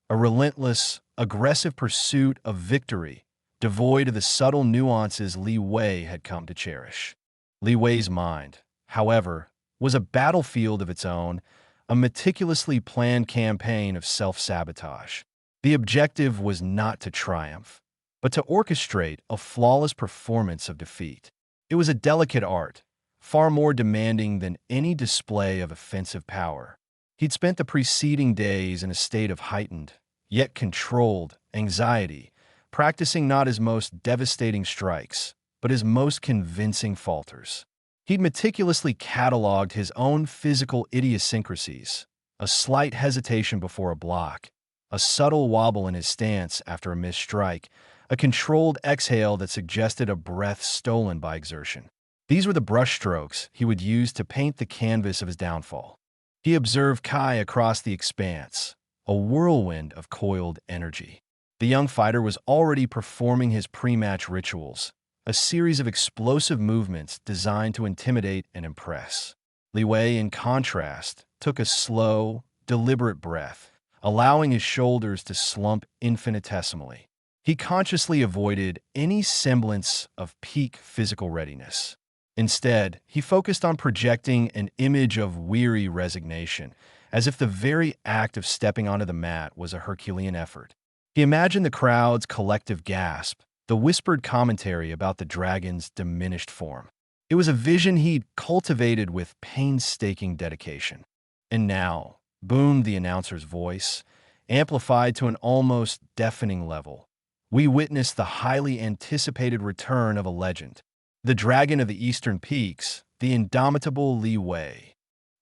a relentless, aggressive pursuit of victory, devoid of the subtle nuances Li Wei had come to cherish. Li Wei's mind, however, was a battlefield of its own, a meticulously planned campaign of self-sabotage. The objective was not to triumph, but to orchestrate a flawless performance of defeat. It was a delicate art, far more demanding than any display of offensive power. He'd spent the preceding days in a state of heightened, yet controlled, anxiety, practicing not his most devastating strikes, but his most convincing falters. He'd meticulously cataloged his own physical idiosyncrasies: a slight hesitation before a block, a subtle wobble in his stance after a missed strike, a controlled exhale that suggested a breath stolen by exertion. These were the brushstrokes he would use to paint the canvas of his downfall. He observed Kai across the expanse, a whirlwind of coiled energy. The young fighter was already performing his pre-match rituals, a series of explosive movements designed to intimidate and impress. Li Wei, in contrast, took a slow, deliberate breath, allowing his shoulders to slump infinitesimally. He consciously avoided any semblance of peak physical readiness. Instead, he focused on projecting an image of weary resignation, as if the very act of stepping onto the mat was a Herculean effort. He imagined the crowd's collective gasp, the whispered commentary about the dragon's diminished form. It was a vision he'd cultivated with painstaking dedication. And now, boomed the announcer's voice, amplified to an almost deafening level, we witnessed the highly anticipated return of a legend, the dragon of the Eastern Peaks, the indomitable Li Wei.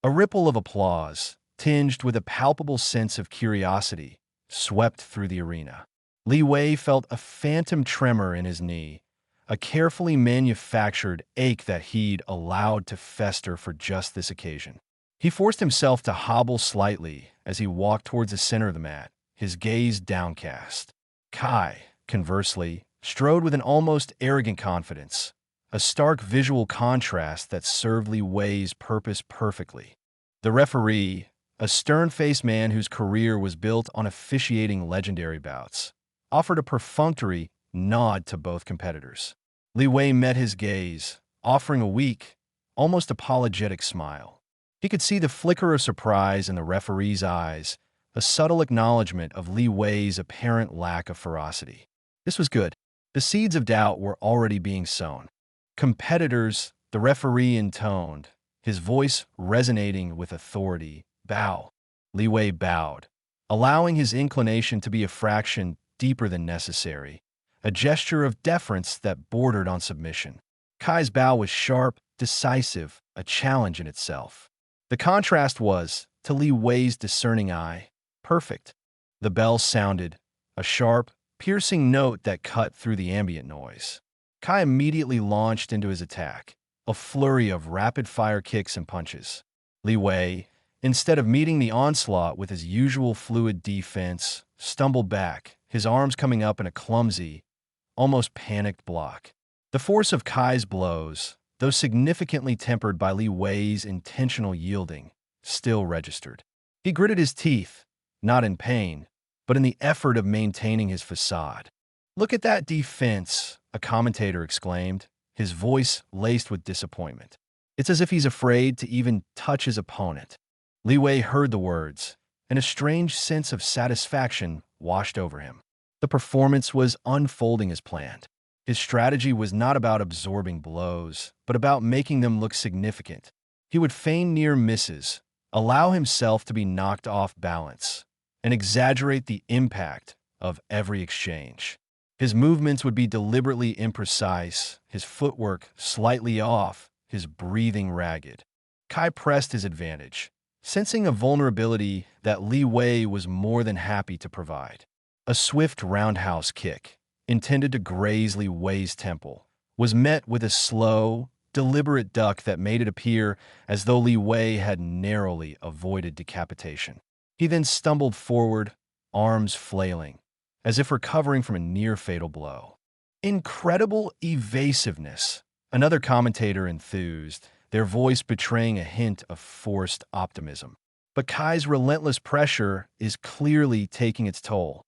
A ripple of applause, tinged with a palpable sense of curiosity, swept through the arena. Li Wei felt a phantom tremor in his knee, a carefully manufactured ache that he'd allowed to fester for just this occasion. He forced himself to hobble slightly as he walked towards the center of the mat, his gaze downcast. Kai, conversely, strode with an almost arrogant confidence, a stark visual contrast that served Li Wei's purpose perfectly. The referee, a stern-faced man whose career was built on officiating legendary bouts, offered a perfunctory nod to both competitors. Li Wei met his gaze, offering a weak, almost apologetic smile. He could see the flicker of surprise in the referee's eyes, a subtle acknowledgement of Li Wei's apparent lack of ferocity. This was good. The seeds of doubt were already being sown. Competitors, the referee intoned, his voice resonating with authority. Bow. Li Wei bowed, allowing his inclination to be a fraction deeper than necessary, a gesture of deference that bordered on submission. Kai's bow was sharp, decisive, a challenge in itself. The contrast was, to Li Wei's discerning eye, perfect. The bell sounded, a sharp, piercing note that cut through the ambient noise. Kai immediately launched into his attack, a flurry of rapid-fire kicks and punches. Li Wei, instead of meeting the onslaught with his usual fluid defense, stumbled back, his arms coming up in a clumsy, almost panicked block. The force of Kai's blows, though significantly tempered by Li Wei's intentional yielding, still registered. He gritted his teeth, not in pain, but in the effort of maintaining his facade. "Look at that defense," a commentator exclaimed, his voice laced with disappointment. "It's as if he's afraid to even touch his opponent." Li Wei heard the words, and a strange sense of satisfaction washed over him. The performance was unfolding as planned. His strategy was not about absorbing blows, but about making them look significant. He would feign near misses, allow himself to be knocked off balance, and exaggerate the impact of every exchange. His movements would be deliberately imprecise, his footwork slightly off, his breathing ragged. Kai pressed his advantage, sensing a vulnerability that Li Wei was more than happy to provide. A swift roundhouse kick, intended to graze Li Wei's temple, was met with a slow, deliberate duck that made it appear as though Li Wei had narrowly avoided decapitation. He then stumbled forward, arms flailing, as if recovering from a near-fatal blow. "Incredible evasiveness," another commentator enthused, their voice betraying a hint of forced optimism. But Kai's relentless pressure is clearly taking its toll.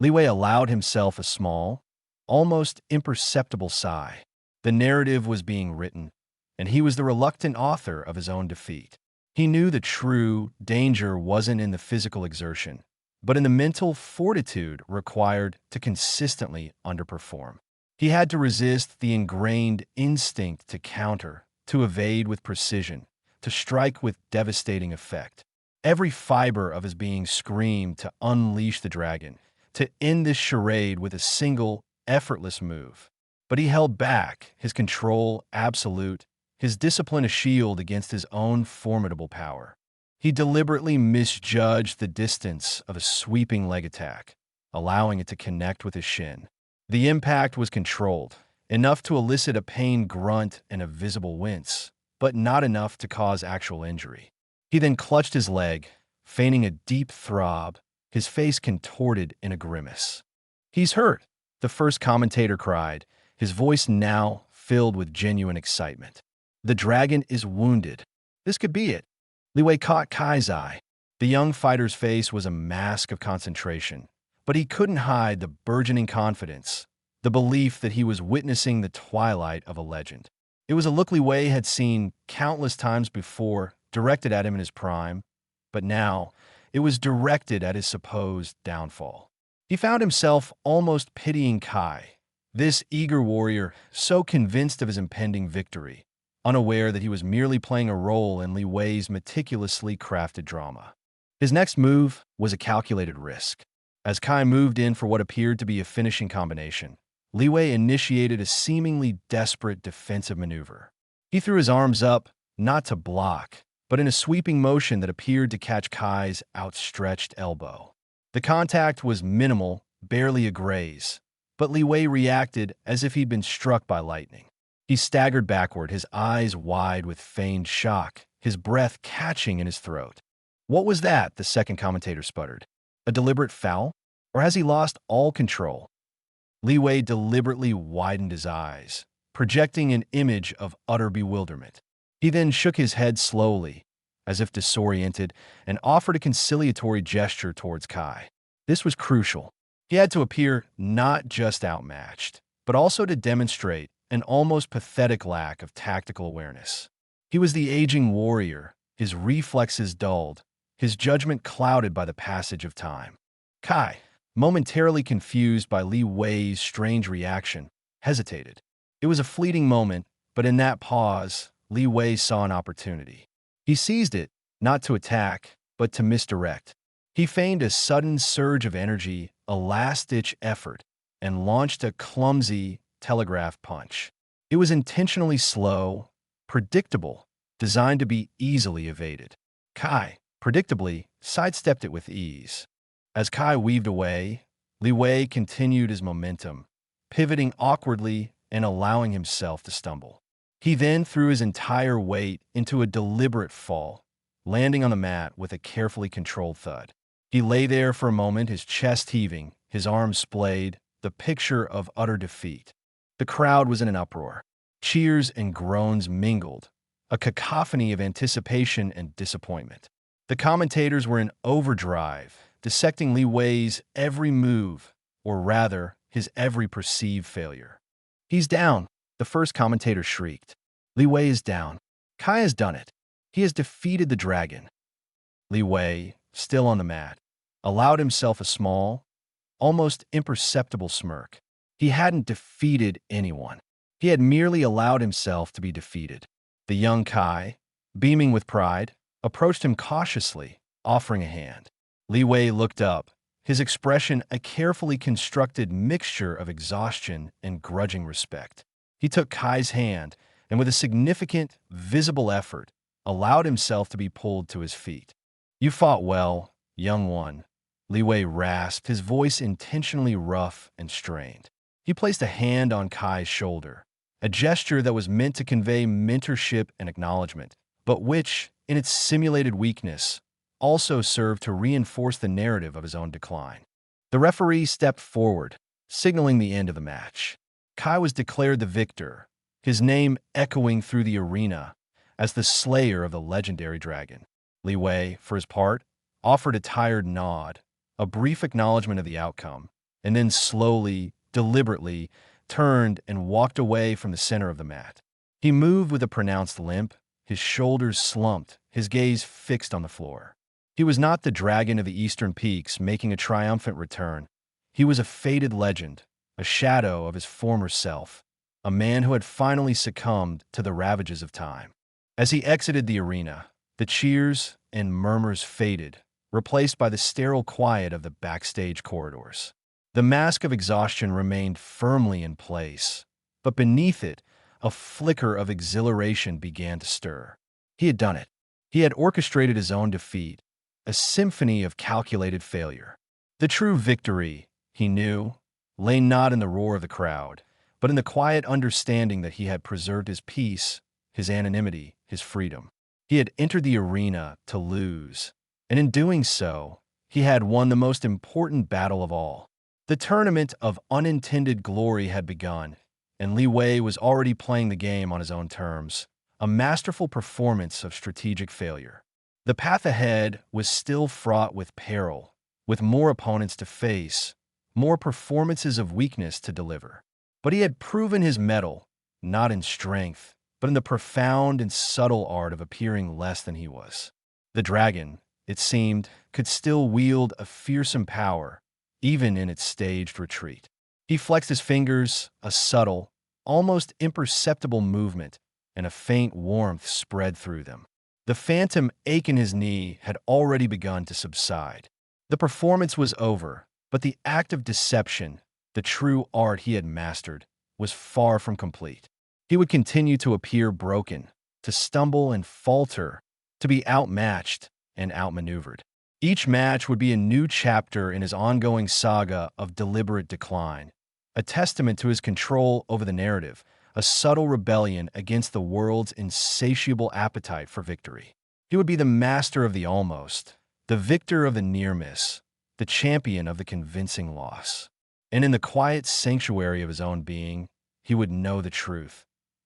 Li Wei allowed himself a small, almost imperceptible sigh. The narrative was being written, and he was the reluctant author of his own defeat. He knew the true danger wasn't in the physical exertion, but in the mental fortitude required to consistently underperform. He had to resist the ingrained instinct to counter, to evade with precision, to strike with devastating effect. Every fiber of his being screamed to unleash the dragon, to end this charade with a single, effortless move. But he held back, his control absolute, his discipline a shield against his own formidable power. He deliberately misjudged the distance of a sweeping leg attack, allowing it to connect with his shin. The impact was controlled, enough to elicit a pain grunt and a visible wince, but not enough to cause actual injury. He then clutched his leg, feigning a deep throb, his face contorted in a grimace. "He's hurt," the first commentator cried, his voice now filled with genuine excitement. "The dragon is wounded. This could be it." Li Wei caught Kai's eye. The young fighter's face was a mask of concentration, but he couldn't hide the burgeoning confidence, the belief that he was witnessing the twilight of a legend. It was a look Li Wei had seen countless times before, directed at him in his prime, but now it was directed at his supposed downfall. He found himself almost pitying Kai, this eager warrior so convinced of his impending victory, unaware that he was merely playing a role in Li Wei's meticulously crafted drama. His next move was a calculated risk. As Kai moved in for what appeared to be a finishing combination, Li Wei initiated a seemingly desperate defensive maneuver. He threw his arms up, not to block, but in a sweeping motion that appeared to catch Kai's outstretched elbow. The contact was minimal, barely a graze, but Li Wei reacted as if he'd been struck by lightning. He staggered backward, his eyes wide with feigned shock, his breath catching in his throat. "What was that?" the second commentator sputtered. "A deliberate foul? Or has he lost all control?" Li Wei deliberately widened his eyes, projecting an image of utter bewilderment. He then shook his head slowly, as if disoriented, and offered a conciliatory gesture towards Kai. This was crucial. He had to appear not just outmatched, but also to demonstrate an almost pathetic lack of tactical awareness. He was the aging warrior, his reflexes dulled, his judgment clouded by the passage of time. Kai, momentarily confused by Li Wei's strange reaction, hesitated. It was a fleeting moment, but in that pause, Li Wei saw an opportunity. He seized it, not to attack, but to misdirect. He feigned a sudden surge of energy, a last-ditch effort, and launched a clumsy telegraph punch. It was intentionally slow, predictable, designed to be easily evaded. Kai, predictably, sidestepped it with ease. As Kai weaved away, Li Wei continued his momentum, pivoting awkwardly and allowing himself to stumble. He then threw his entire weight into a deliberate fall, landing on the mat with a carefully controlled thud. He lay there for a moment, his chest heaving, his arms splayed, the picture of utter defeat. The crowd was in an uproar. Cheers and groans mingled, a cacophony of anticipation and disappointment. The commentators were in overdrive, dissecting Li Wei's every move, or rather, his every perceived failure. "He's down," the first commentator shrieked. "Li Wei is down. Kai has done it. He has defeated the dragon." Li Wei, still on the mat, allowed himself a small, almost imperceptible smirk. He hadn't defeated anyone. He had merely allowed himself to be defeated. The young Kai, beaming with pride, approached him cautiously, offering a hand. Li Wei looked up, his expression a carefully constructed mixture of exhaustion and grudging respect. He took Kai's hand and, with a significant, visible effort, allowed himself to be pulled to his feet. "You fought well, young one," Li Wei rasped, his voice intentionally rough and strained. He placed a hand on Kai's shoulder, a gesture that was meant to convey mentorship and acknowledgement, but which, in its simulated weakness, also served to reinforce the narrative of his own decline. The referee stepped forward, signaling the end of the match. Kai was declared the victor, his name echoing through the arena as the slayer of the legendary dragon. Li Wei, for his part, offered a tired nod, a brief acknowledgement of the outcome, and then slowly, deliberately, turned and walked away from the center of the mat. He moved with a pronounced limp, his shoulders slumped, his gaze fixed on the floor. He was not the dragon of the eastern peaks making a triumphant return. He was a faded legend, a shadow of his former self, a man who had finally succumbed to the ravages of time. As he exited the arena, the cheers and murmurs faded, replaced by the sterile quiet of the backstage corridors. The mask of exhaustion remained firmly in place, but beneath it, a flicker of exhilaration began to stir. He had done it. He had orchestrated his own defeat, a symphony of calculated failure. The true victory, he knew, lay not in the roar of the crowd, but in the quiet understanding that he had preserved his peace, his anonymity, his freedom. He had entered the arena to lose, and in doing so, he had won the most important battle of all. The tournament of unintended glory had begun, and Li Wei was already playing the game on his own terms, a masterful performance of strategic failure. The path ahead was still fraught with peril, with more opponents to face, more performances of weakness to deliver. But he had proven his mettle, not in strength, but in the profound and subtle art of appearing less than he was. The dragon, it seemed, could still wield a fearsome power, even in its staged retreat. He flexed his fingers, a subtle, almost imperceptible movement, and a faint warmth spread through them. The phantom ache in his knee had already begun to subside. The performance was over, but the act of deception, the true art he had mastered, was far from complete. He would continue to appear broken, to stumble and falter, to be outmatched and outmaneuvered. Each match would be a new chapter in his ongoing saga of deliberate decline, a testament to his control over the narrative, a subtle rebellion against the world's insatiable appetite for victory. He would be the master of the almost, the victor of the near miss, the champion of the convincing loss. And in the quiet sanctuary of his own being, he would know the truth.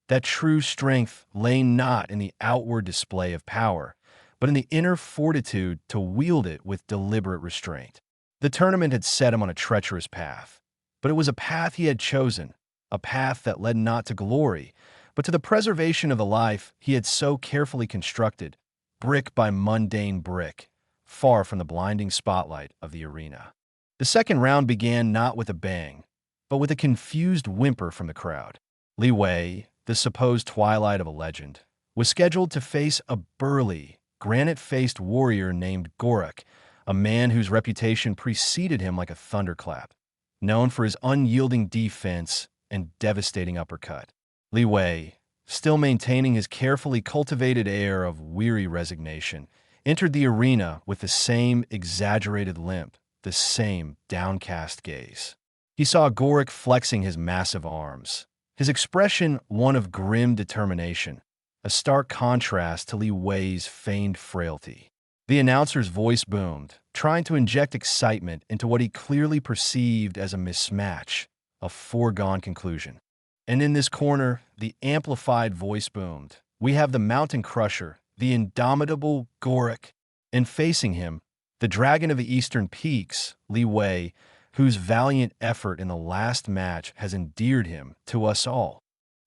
That true strength lay not in the outward display of power, but in the inner fortitude to wield it with deliberate restraint. The tournament had set him on a treacherous path, but it was a path he had chosen, a path that led not to glory, but to the preservation of the life he had so carefully constructed, brick by mundane brick, far from the blinding spotlight of the arena. The second round began not with a bang, but with a confused whimper from the crowd. Li Wei, the supposed twilight of a legend, was scheduled to face a burly, granite-faced warrior named Gorak, a man whose reputation preceded him like a thunderclap, known for his unyielding defense and devastating uppercut. Li Wei, still maintaining his carefully cultivated air of weary resignation, entered the arena with the same exaggerated limp, the same downcast gaze. He saw Gorak flexing his massive arms, his expression one of grim determination, a stark contrast to Li Wei's feigned frailty. The announcer's voice boomed, trying to inject excitement into what he clearly perceived as a mismatch, a foregone conclusion. And in this corner, the amplified voice boomed. We have the mountain crusher, the indomitable Gorak, and facing him, the dragon of the eastern peaks, Li Wei, whose valiant effort in the last match has endeared him to us all.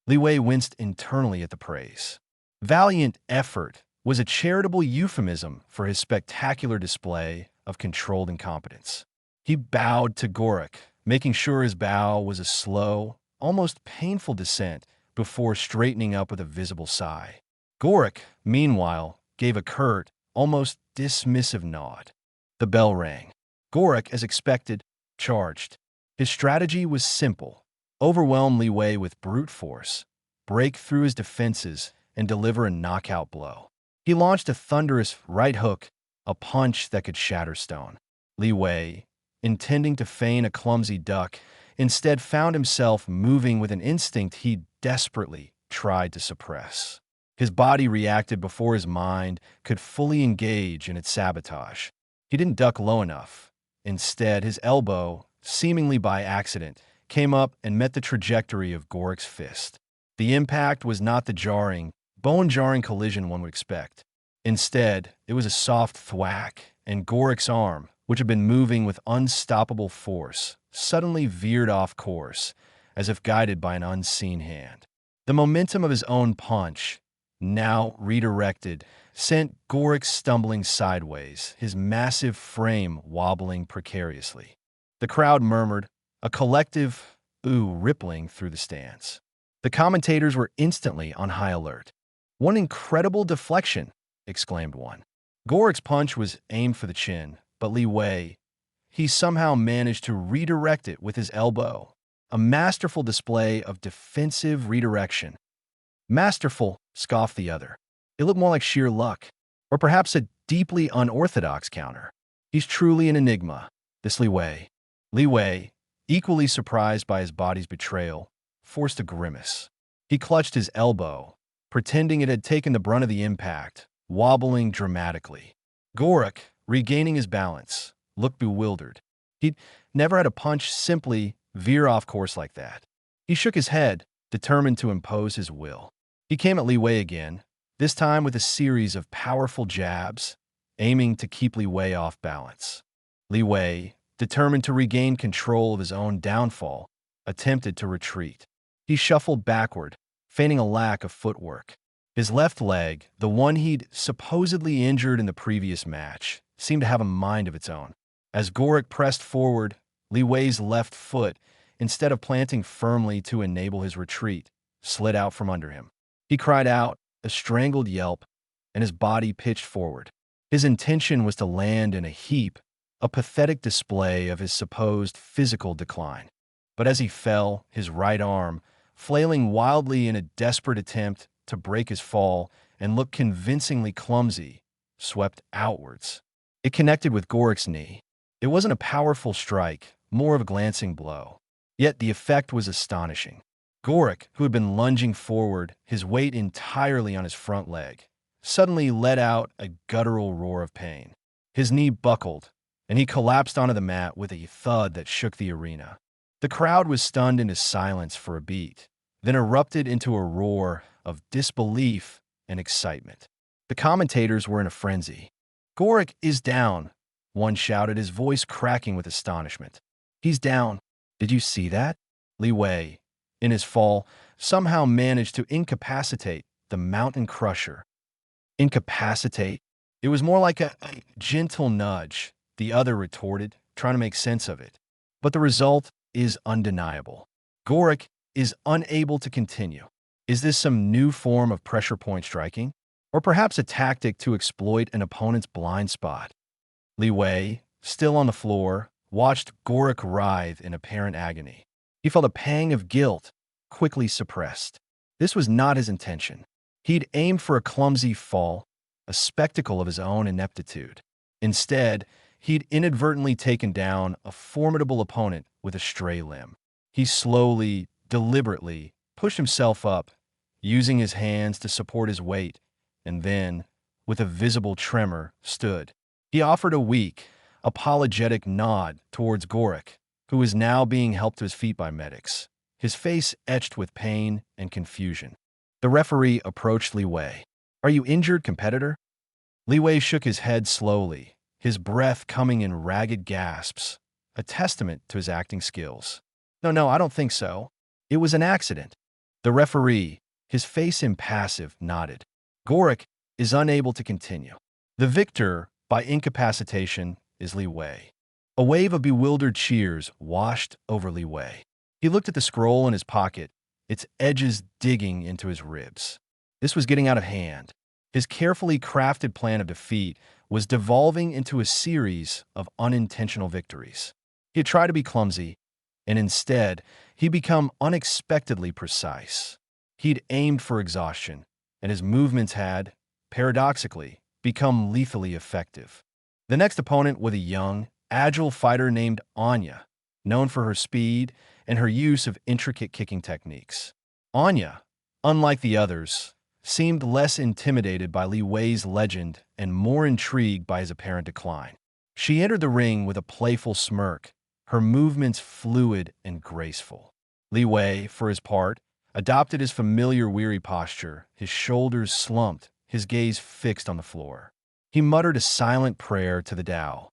Li Wei winced internally at the praise. Valiant effort was a charitable euphemism for his spectacular display of controlled incompetence. He bowed to Gorak, making sure his bow was a slow, almost painful descent before straightening up with a visible sigh. Gorak, meanwhile, gave a curt, almost dismissive nod. The bell rang. Gorak, as expected, charged. His strategy was simple: overwhelm Li Wei with brute force, break through his defenses, and deliver a knockout blow. He launched a thunderous right hook, a punch that could shatter stone. Li Wei, intending to feign a clumsy duck, instead found himself moving with an instinct he desperately tried to suppress. His body reacted before his mind could fully engage in its sabotage. He didn't duck low enough. Instead, his elbow, seemingly by accident, came up and met the trajectory of Gorak's fist. The impact was not the jarring, bone-jarring collision one would expect. Instead, it was a soft thwack, and Gorak's arm, which had been moving with unstoppable force, suddenly veered off course, as if guided by an unseen hand. The momentum of his own punch, now redirected, sent Gorak stumbling sideways, his massive frame wobbling precariously. The crowd murmured, a collective ooh rippling through the stands. The commentators were instantly on high alert. "One incredible deflection," exclaimed one. Gorak's punch was aimed for the chin, but Li Wei, he somehow managed to redirect it with his elbow. A masterful display of defensive redirection. Masterful, scoffed the other. It looked more like sheer luck, or perhaps a deeply unorthodox counter. He's truly an enigma, this Li Wei. Li Wei, equally surprised by his body's betrayal, forced a grimace. He clutched his elbow, pretending it had taken the brunt of the impact, wobbling dramatically. Gorik, regaining his balance, looked bewildered. He'd never had a punch simply veer off course like that. He shook his head, determined to impose his will. He came at Li Wei again, this time with a series of powerful jabs, aiming to keep Li Wei off balance. Li Wei, determined to regain control of his own downfall, attempted to retreat. He shuffled backward, feigning a lack of footwork. His left leg, the one he'd supposedly injured in the previous match, seemed to have a mind of its own. As Gorik pressed forward, Li Wei's left foot, instead of planting firmly to enable his retreat, slid out from under him. He cried out, a strangled yelp, and his body pitched forward. His intention was to land in a heap, a pathetic display of his supposed physical decline. But as he fell, his right arm, flailing wildly in a desperate attempt to break his fall and look convincingly clumsy, swept outwards. It connected with Gorik's knee. It wasn't a powerful strike, more of a glancing blow. Yet the effect was astonishing. Gorik, who had been lunging forward, his weight entirely on his front leg, suddenly let out a guttural roar of pain. His knee buckled, and he collapsed onto the mat with a thud that shook the arena. The crowd was stunned into silence for a beat, then erupted into a roar of disbelief and excitement. The commentators were in a frenzy. "Gorik is down," one shouted, his voice cracking with astonishment. "He's down. Did you see that?" Li Wei, in his fall, somehow managed to incapacitate the mountain crusher. Incapacitate? It was more like a gentle nudge, the other retorted, trying to make sense of it. But the result is undeniable. Gorik is unable to continue. Is this some new form of pressure point striking? Or perhaps a tactic to exploit an opponent's blind spot? Li Wei, still on the floor, watched Gorik writhe in apparent agony. He felt a pang of guilt, quickly suppressed. This was not his intention. He'd aimed for a clumsy fall, a spectacle of his own ineptitude. Instead, he'd inadvertently taken down a formidable opponent with a stray limb. He slowly, deliberately pushed himself up, using his hands to support his weight, and then, with a visible tremor, stood. He offered a weak, apologetic nod towards Gorik, who was now being helped to his feet by medics, his face etched with pain and confusion. The referee approached Li Wei. "Are you injured, competitor?" Li Wei shook his head slowly, his breath coming in ragged gasps, a testament to his acting skills. No, I don't think so. It was an accident." The referee, his face impassive, nodded. Gorik is unable to continue. The victor, by incapacitation, is Li Wei. A wave of bewildered cheers washed over Li Wei. He looked at the scroll in his pocket, its edges digging into his ribs. This was getting out of hand. His carefully crafted plan of defeat was devolving into a series of unintentional victories. He had tried to be clumsy, and instead, he'd become unexpectedly precise. He'd aimed for exhaustion, and his movements had, paradoxically, become lethally effective. The next opponent was a young, agile fighter named Anya, known for her speed and her use of intricate kicking techniques. Anya, unlike the others, seemed less intimidated by Li Wei's legend and more intrigued by his apparent decline. She entered the ring with a playful smirk, her movements fluid and graceful. Li Wei, for his part, adopted his familiar weary posture, his shoulders slumped, his gaze fixed on the floor. He muttered a silent prayer to the Tao,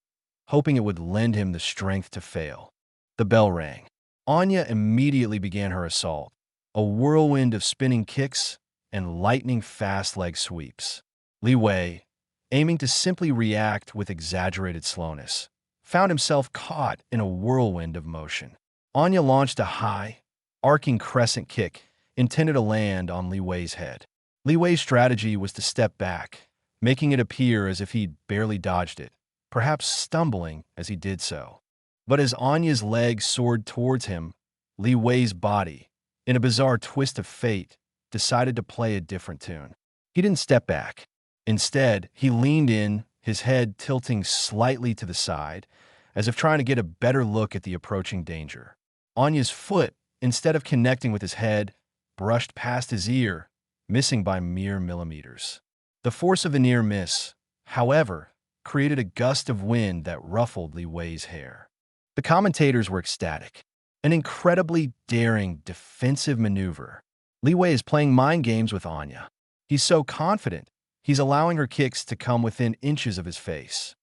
hoping it would lend him the strength to fail. The bell rang. Anya immediately began her assault, a whirlwind of spinning kicks and lightning-fast leg sweeps. Li Wei, aiming to simply react with exaggerated slowness, found himself caught in a whirlwind of motion. Anya launched a high, arcing crescent kick intended to land on Li Wei's head. Li Wei's strategy was to step back, making it appear as if he'd barely dodged it, perhaps stumbling as he did so. But as Anya's leg soared towards him, Li Wei's body, in a bizarre twist of fate, decided to play a different tune. He didn't step back. Instead, he leaned in, his head tilting slightly to the side, as if trying to get a better look at the approaching danger. Anya's foot, instead of connecting with his head, brushed past his ear, missing by mere millimeters. The force of the near miss, however, created a gust of wind that ruffled Li Wei's hair. The commentators were ecstatic. An incredibly daring defensive maneuver. Li Wei is playing mind games with Anya. He's so confident, he's allowing her kicks to come within inches of his face.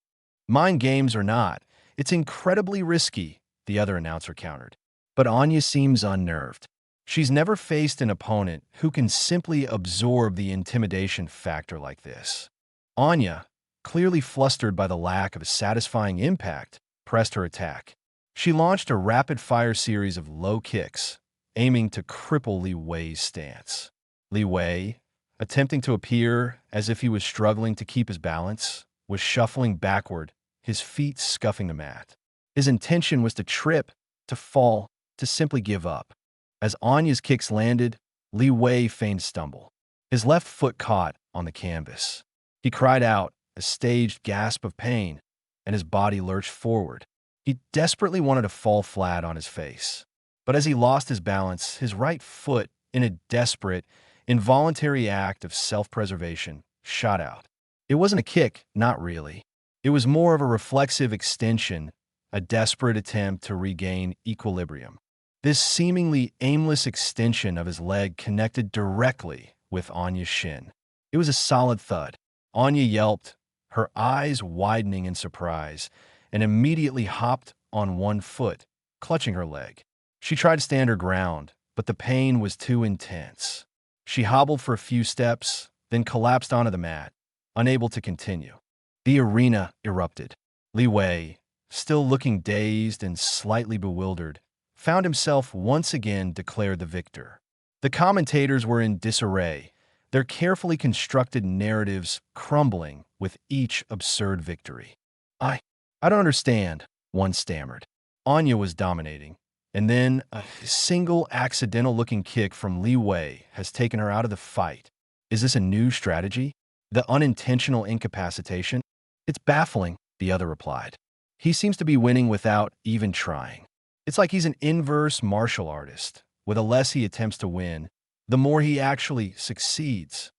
Mind games or not, it's incredibly risky, the other announcer countered. But Anya seems unnerved. She's never faced an opponent who can simply absorb the intimidation factor like this. Anya, clearly flustered by the lack of a satisfying impact, pressed her attack. She launched a rapid-fire series of low kicks, aiming to cripple Li Wei's stance. Li Wei, attempting to appear as if he was struggling to keep his balance, was shuffling backward, his feet scuffing the mat. His intention was to trip, to fall, to simply give up. As Anya's kicks landed, Li Wei feigned stumble. His left foot caught on the canvas. He cried out, a staged gasp of pain, and his body lurched forward. He desperately wanted to fall flat on his face. But as he lost his balance, his right foot, in a desperate, involuntary act of self-preservation, shot out. It wasn't a kick, not really. It was more of a reflexive extension, a desperate attempt to regain equilibrium. This seemingly aimless extension of his leg connected directly with Anya's shin. It was a solid thud. Anya yelped, her eyes widening in surprise, and immediately hopped on one foot, clutching her leg. She tried to stand her ground, but the pain was too intense. She hobbled for a few steps, then collapsed onto the mat, unable to continue. The arena erupted. Li Wei, still looking dazed and slightly bewildered, found himself once again declared the victor. The commentators were in disarray, their carefully constructed narratives crumbling with each absurd victory. I don't understand, one stammered. Anya was dominating, and then a single accidental-looking kick from Li Wei has taken her out of the fight. Is this a new strategy? The unintentional incapacitation? It's baffling, the other replied. He seems to be winning without even trying. It's like he's an inverse martial artist. With the less he attempts to win, the more he actually succeeds.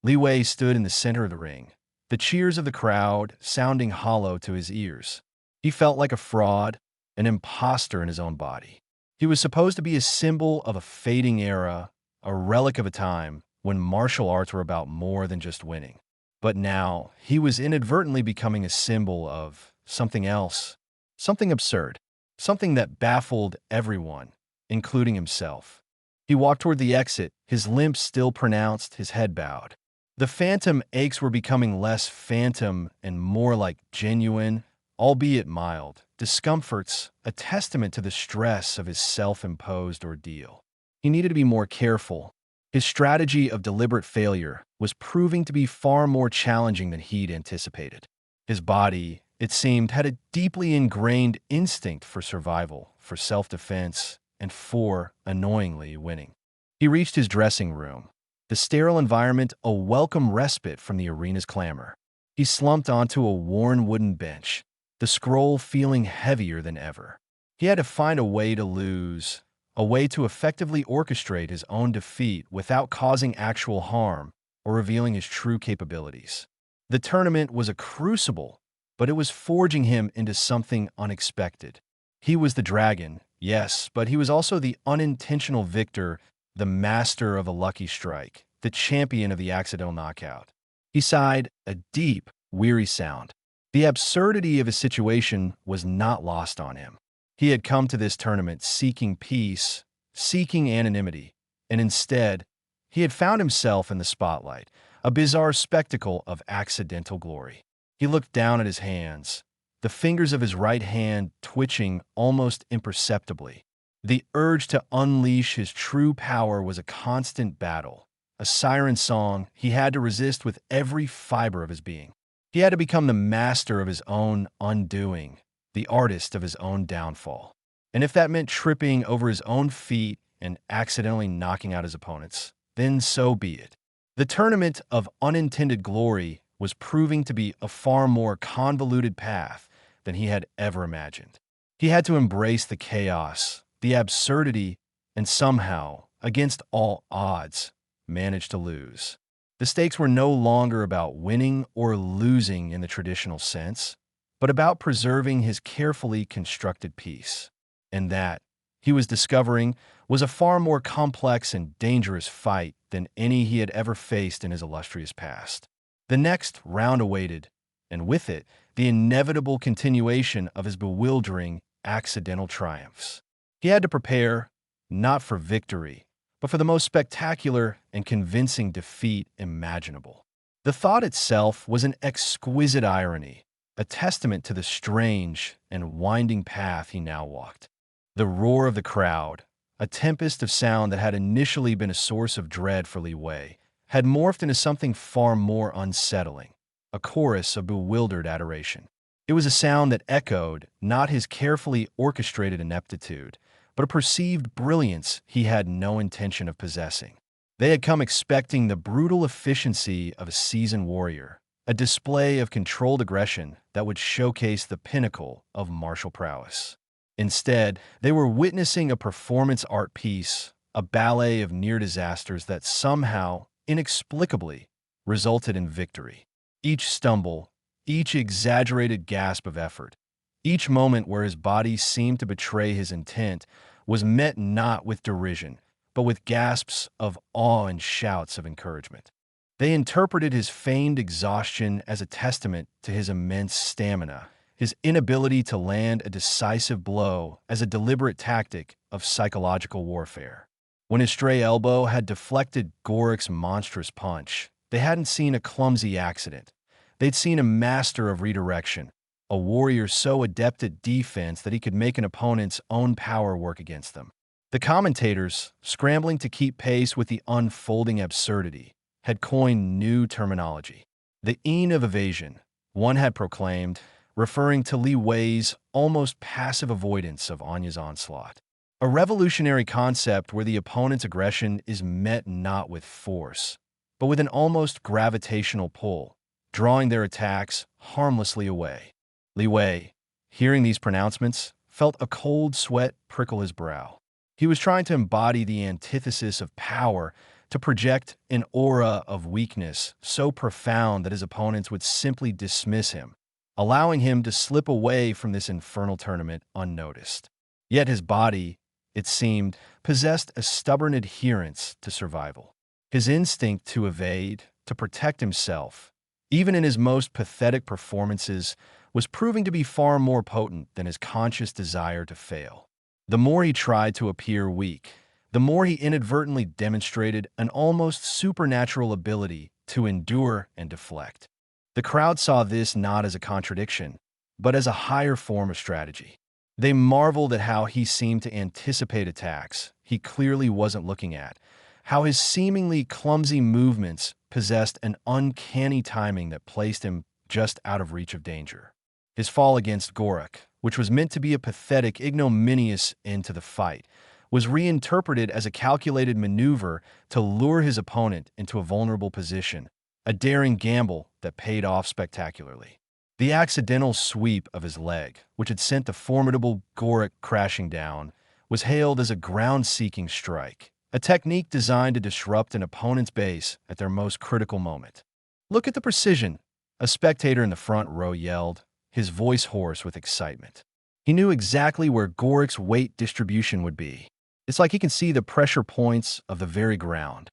Li Wei stood in the center of the ring, the cheers of the crowd sounding hollow to his ears. He felt like a fraud, an imposter in his own body. He was supposed to be a symbol of a fading era, a relic of a time when martial arts were about more than just winning. But now, he was inadvertently becoming a symbol of something else, something absurd, something that baffled everyone, including himself. He walked toward the exit, his limp still pronounced, his head bowed. The phantom aches were becoming less phantom and more like genuine, albeit mild, discomforts, a testament to the stress of his self-imposed ordeal. He needed to be more careful. His strategy of deliberate failure was proving to be far more challenging than he'd anticipated. His body, it seemed, had a deeply ingrained instinct for survival, for self-defense, and for, annoyingly, winning. He reached his dressing room, the sterile environment a welcome respite from the arena's clamor. He slumped onto a worn wooden bench, the scroll feeling heavier than ever. He had to find a way to lose, a way to effectively orchestrate his own defeat without causing actual harm or revealing his true capabilities. The tournament was a crucible, but it was forging him into something unexpected. He was the dragon, yes, but he was also the unintentional victor, the master of a lucky strike, the champion of the accidental knockout. He sighed, a deep, weary sound. The absurdity of his situation was not lost on him. He had come to this tournament seeking peace, seeking anonymity, and instead, he had found himself in the spotlight, a bizarre spectacle of accidental glory. He looked down at his hands, the fingers of his right hand twitching almost imperceptibly. The urge to unleash his true power was a constant battle, a siren song he had to resist with every fiber of his being. He had to become the master of his own undoing, the artist of his own downfall. And if that meant tripping over his own feet and accidentally knocking out his opponents, then so be it. The tournament of unintended glory was proving to be a far more convoluted path than he had ever imagined. He had to embrace the chaos, the absurdity, and somehow, against all odds, managed to lose. The stakes were no longer about winning or losing in the traditional sense, but about preserving his carefully constructed peace. And that, he was discovering, was a far more complex and dangerous fight than any he had ever faced in his illustrious past. The next round awaited, and with it, the inevitable continuation of his bewildering, accidental triumphs. He had to prepare, not for victory, but for the most spectacular and convincing defeat imaginable. The thought itself was an exquisite irony, a testament to the strange and winding path he now walked. The roar of the crowd, a tempest of sound that had initially been a source of dread for Li Wei, had morphed into something far more unsettling, a chorus of bewildered adoration. It was a sound that echoed not his carefully orchestrated ineptitude, but a perceived brilliance he had no intention of possessing. They had come expecting the brutal efficiency of a seasoned warrior, a display of controlled aggression that would showcase the pinnacle of martial prowess. Instead, they were witnessing a performance art piece, a ballet of near disasters that somehow, inexplicably, resulted in victory. Each stumble, each exaggerated gasp of effort, each moment where his body seemed to betray his intent was met not with derision, but with gasps of awe and shouts of encouragement. They interpreted his feigned exhaustion as a testament to his immense stamina, his inability to land a decisive blow as a deliberate tactic of psychological warfare. When his stray elbow had deflected Gorik's monstrous punch, they hadn't seen a clumsy accident. They'd seen a master of redirection, a warrior so adept at defense that he could make an opponent's own power work against them. The commentators, scrambling to keep pace with the unfolding absurdity, had coined new terminology. The "een of evasion," one had proclaimed, referring to Li Wei's almost passive avoidance of Anya's onslaught. A revolutionary concept where the opponent's aggression is met not with force, but with an almost gravitational pull, drawing their attacks harmlessly away. Li Wei, hearing these pronouncements, felt a cold sweat prickle his brow. He was trying to embody the antithesis of power, to project an aura of weakness so profound that his opponents would simply dismiss him, allowing him to slip away from this infernal tournament unnoticed. Yet his body, it seemed, possessed a stubborn adherence to survival. His instinct to evade, to protect himself, even in his most pathetic performances, was proving to be far more potent than his conscious desire to fail. The more he tried to appear weak, the more he inadvertently demonstrated an almost supernatural ability to endure and deflect. The crowd saw this not as a contradiction, but as a higher form of strategy. They marveled at how he seemed to anticipate attacks he clearly wasn't looking at, how his seemingly clumsy movements possessed an uncanny timing that placed him just out of reach of danger. His fall against Gorik, which was meant to be a pathetic, ignominious end to the fight, was reinterpreted as a calculated maneuver to lure his opponent into a vulnerable position, a daring gamble that paid off spectacularly. The accidental sweep of his leg, which had sent the formidable Gorik crashing down, was hailed as a ground-seeking strike, a technique designed to disrupt an opponent's base at their most critical moment. "Look at the precision," a spectator in the front row yelled, his voice hoarse with excitement. He knew exactly where Gorik's weight distribution would be. "It's like he can see the pressure points of the very ground."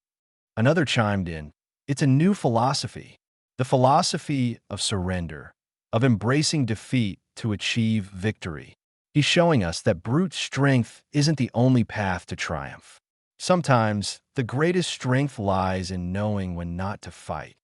Another chimed in, "It's a new philosophy, the philosophy of surrender, of embracing defeat to achieve victory. He's showing us that brute strength isn't the only path to triumph. Sometimes, the greatest strength lies in knowing when not to fight."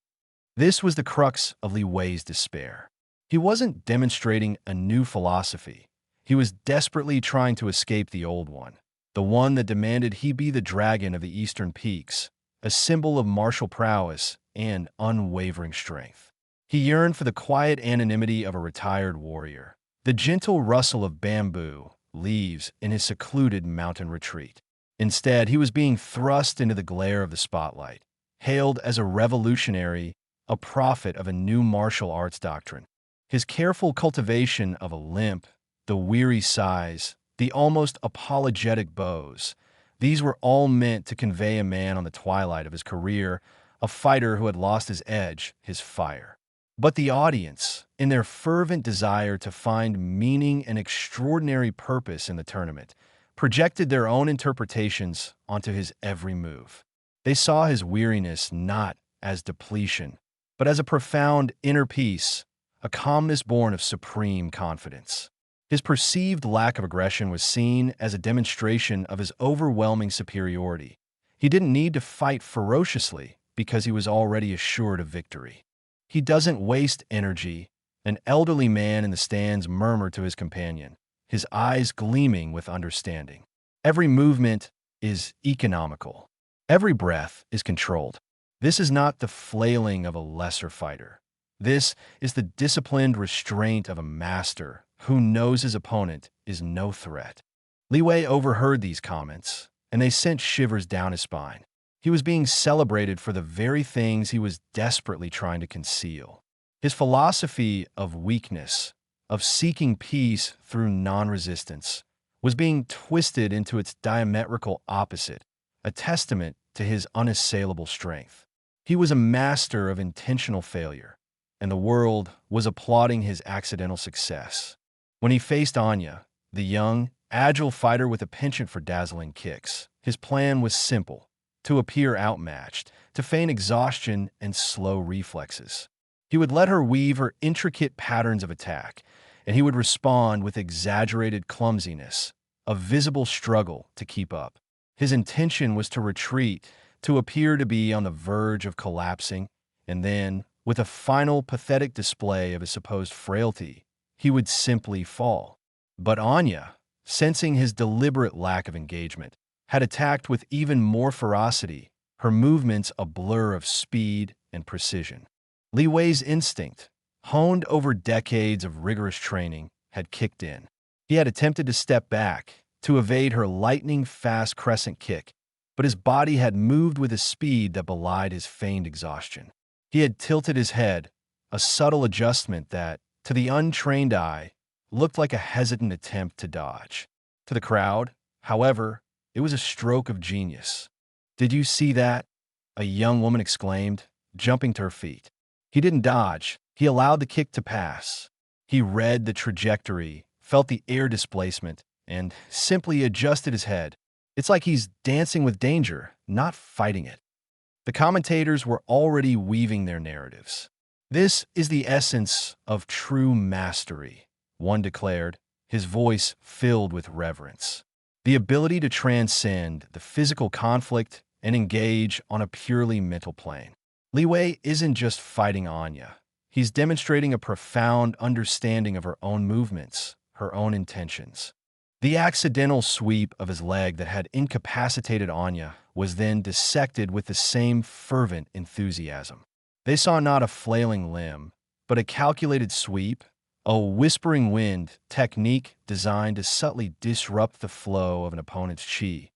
This was the crux of Li Wei's despair. He wasn't demonstrating a new philosophy. He was desperately trying to escape the old one, the one that demanded he be the dragon of the eastern peaks, a symbol of martial prowess and unwavering strength. He yearned for the quiet anonymity of a retired warrior, the gentle rustle of bamboo leaves in his secluded mountain retreat. Instead, he was being thrust into the glare of the spotlight, hailed as a revolutionary, a prophet of a new martial arts doctrine. His careful cultivation of a limp, the weary sighs, the almost apologetic bows, These were all meant to convey a man on the twilight of his career, a fighter who had lost his edge, his fire. But the audience, in their fervent desire to find meaning and extraordinary purpose in the tournament, projected their own interpretations onto his every move. They saw his weariness not as depletion, but as a profound inner peace, a calmness born of supreme confidence. His perceived lack of aggression was seen as a demonstration of his overwhelming superiority. He didn't need to fight ferociously because he was already assured of victory. He doesn't waste energy, an elderly man in the stands murmured to his companion, his eyes gleaming with understanding. Every movement is economical. Every breath is controlled. This is not the flailing of a lesser fighter. This is the disciplined restraint of a master who knows his opponent is no threat. Li Wei overheard these comments, and they sent shivers down his spine. He was being celebrated for the very things he was desperately trying to conceal. His philosophy of weakness, of seeking peace through non-resistance, was being twisted into its diametrical opposite, a testament to his unassailable strength. He was a master of intentional failure, and the world was applauding his accidental success. When he faced Anya, the young, agile fighter with a penchant for dazzling kicks, his plan was simple: to appear outmatched, to feign exhaustion and slow reflexes. He would let her weave her intricate patterns of attack, and he would respond with exaggerated clumsiness, a visible struggle to keep up. His intention was to retreat, to appear to be on the verge of collapsing, and then, with a final pathetic display of his supposed frailty, he would simply fall. But Anya, sensing his deliberate lack of engagement, had attacked with even more ferocity, her movements a blur of speed and precision. Li Wei's instinct, honed over decades of rigorous training, had kicked in. He had attempted to step back, to evade her lightning-fast crescent kick, but his body had moved with a speed that belied his feigned exhaustion. He had tilted his head, a subtle adjustment that, to the untrained eye, looked like a hesitant attempt to dodge. To the crowd, however, it was a stroke of genius. "Did you see that?" a young woman exclaimed, jumping to her feet. He didn't dodge. He allowed the kick to pass. He read the trajectory, felt the air displacement, and simply adjusted his head. It's like he's dancing with danger, not fighting it. The commentators were already weaving their narratives. "This is the essence of true mastery," one declared, his voice filled with reverence. "The ability to transcend the physical conflict and engage on a purely mental plane." Li Wei isn't just fighting Anya. He's demonstrating a profound understanding of her own movements, her own intentions. The accidental sweep of his leg that had incapacitated Anya was then dissected with the same fervent enthusiasm. They saw not a flailing limb, but a calculated sweep, a whispering wind technique designed to subtly disrupt the flow of an opponent's chi.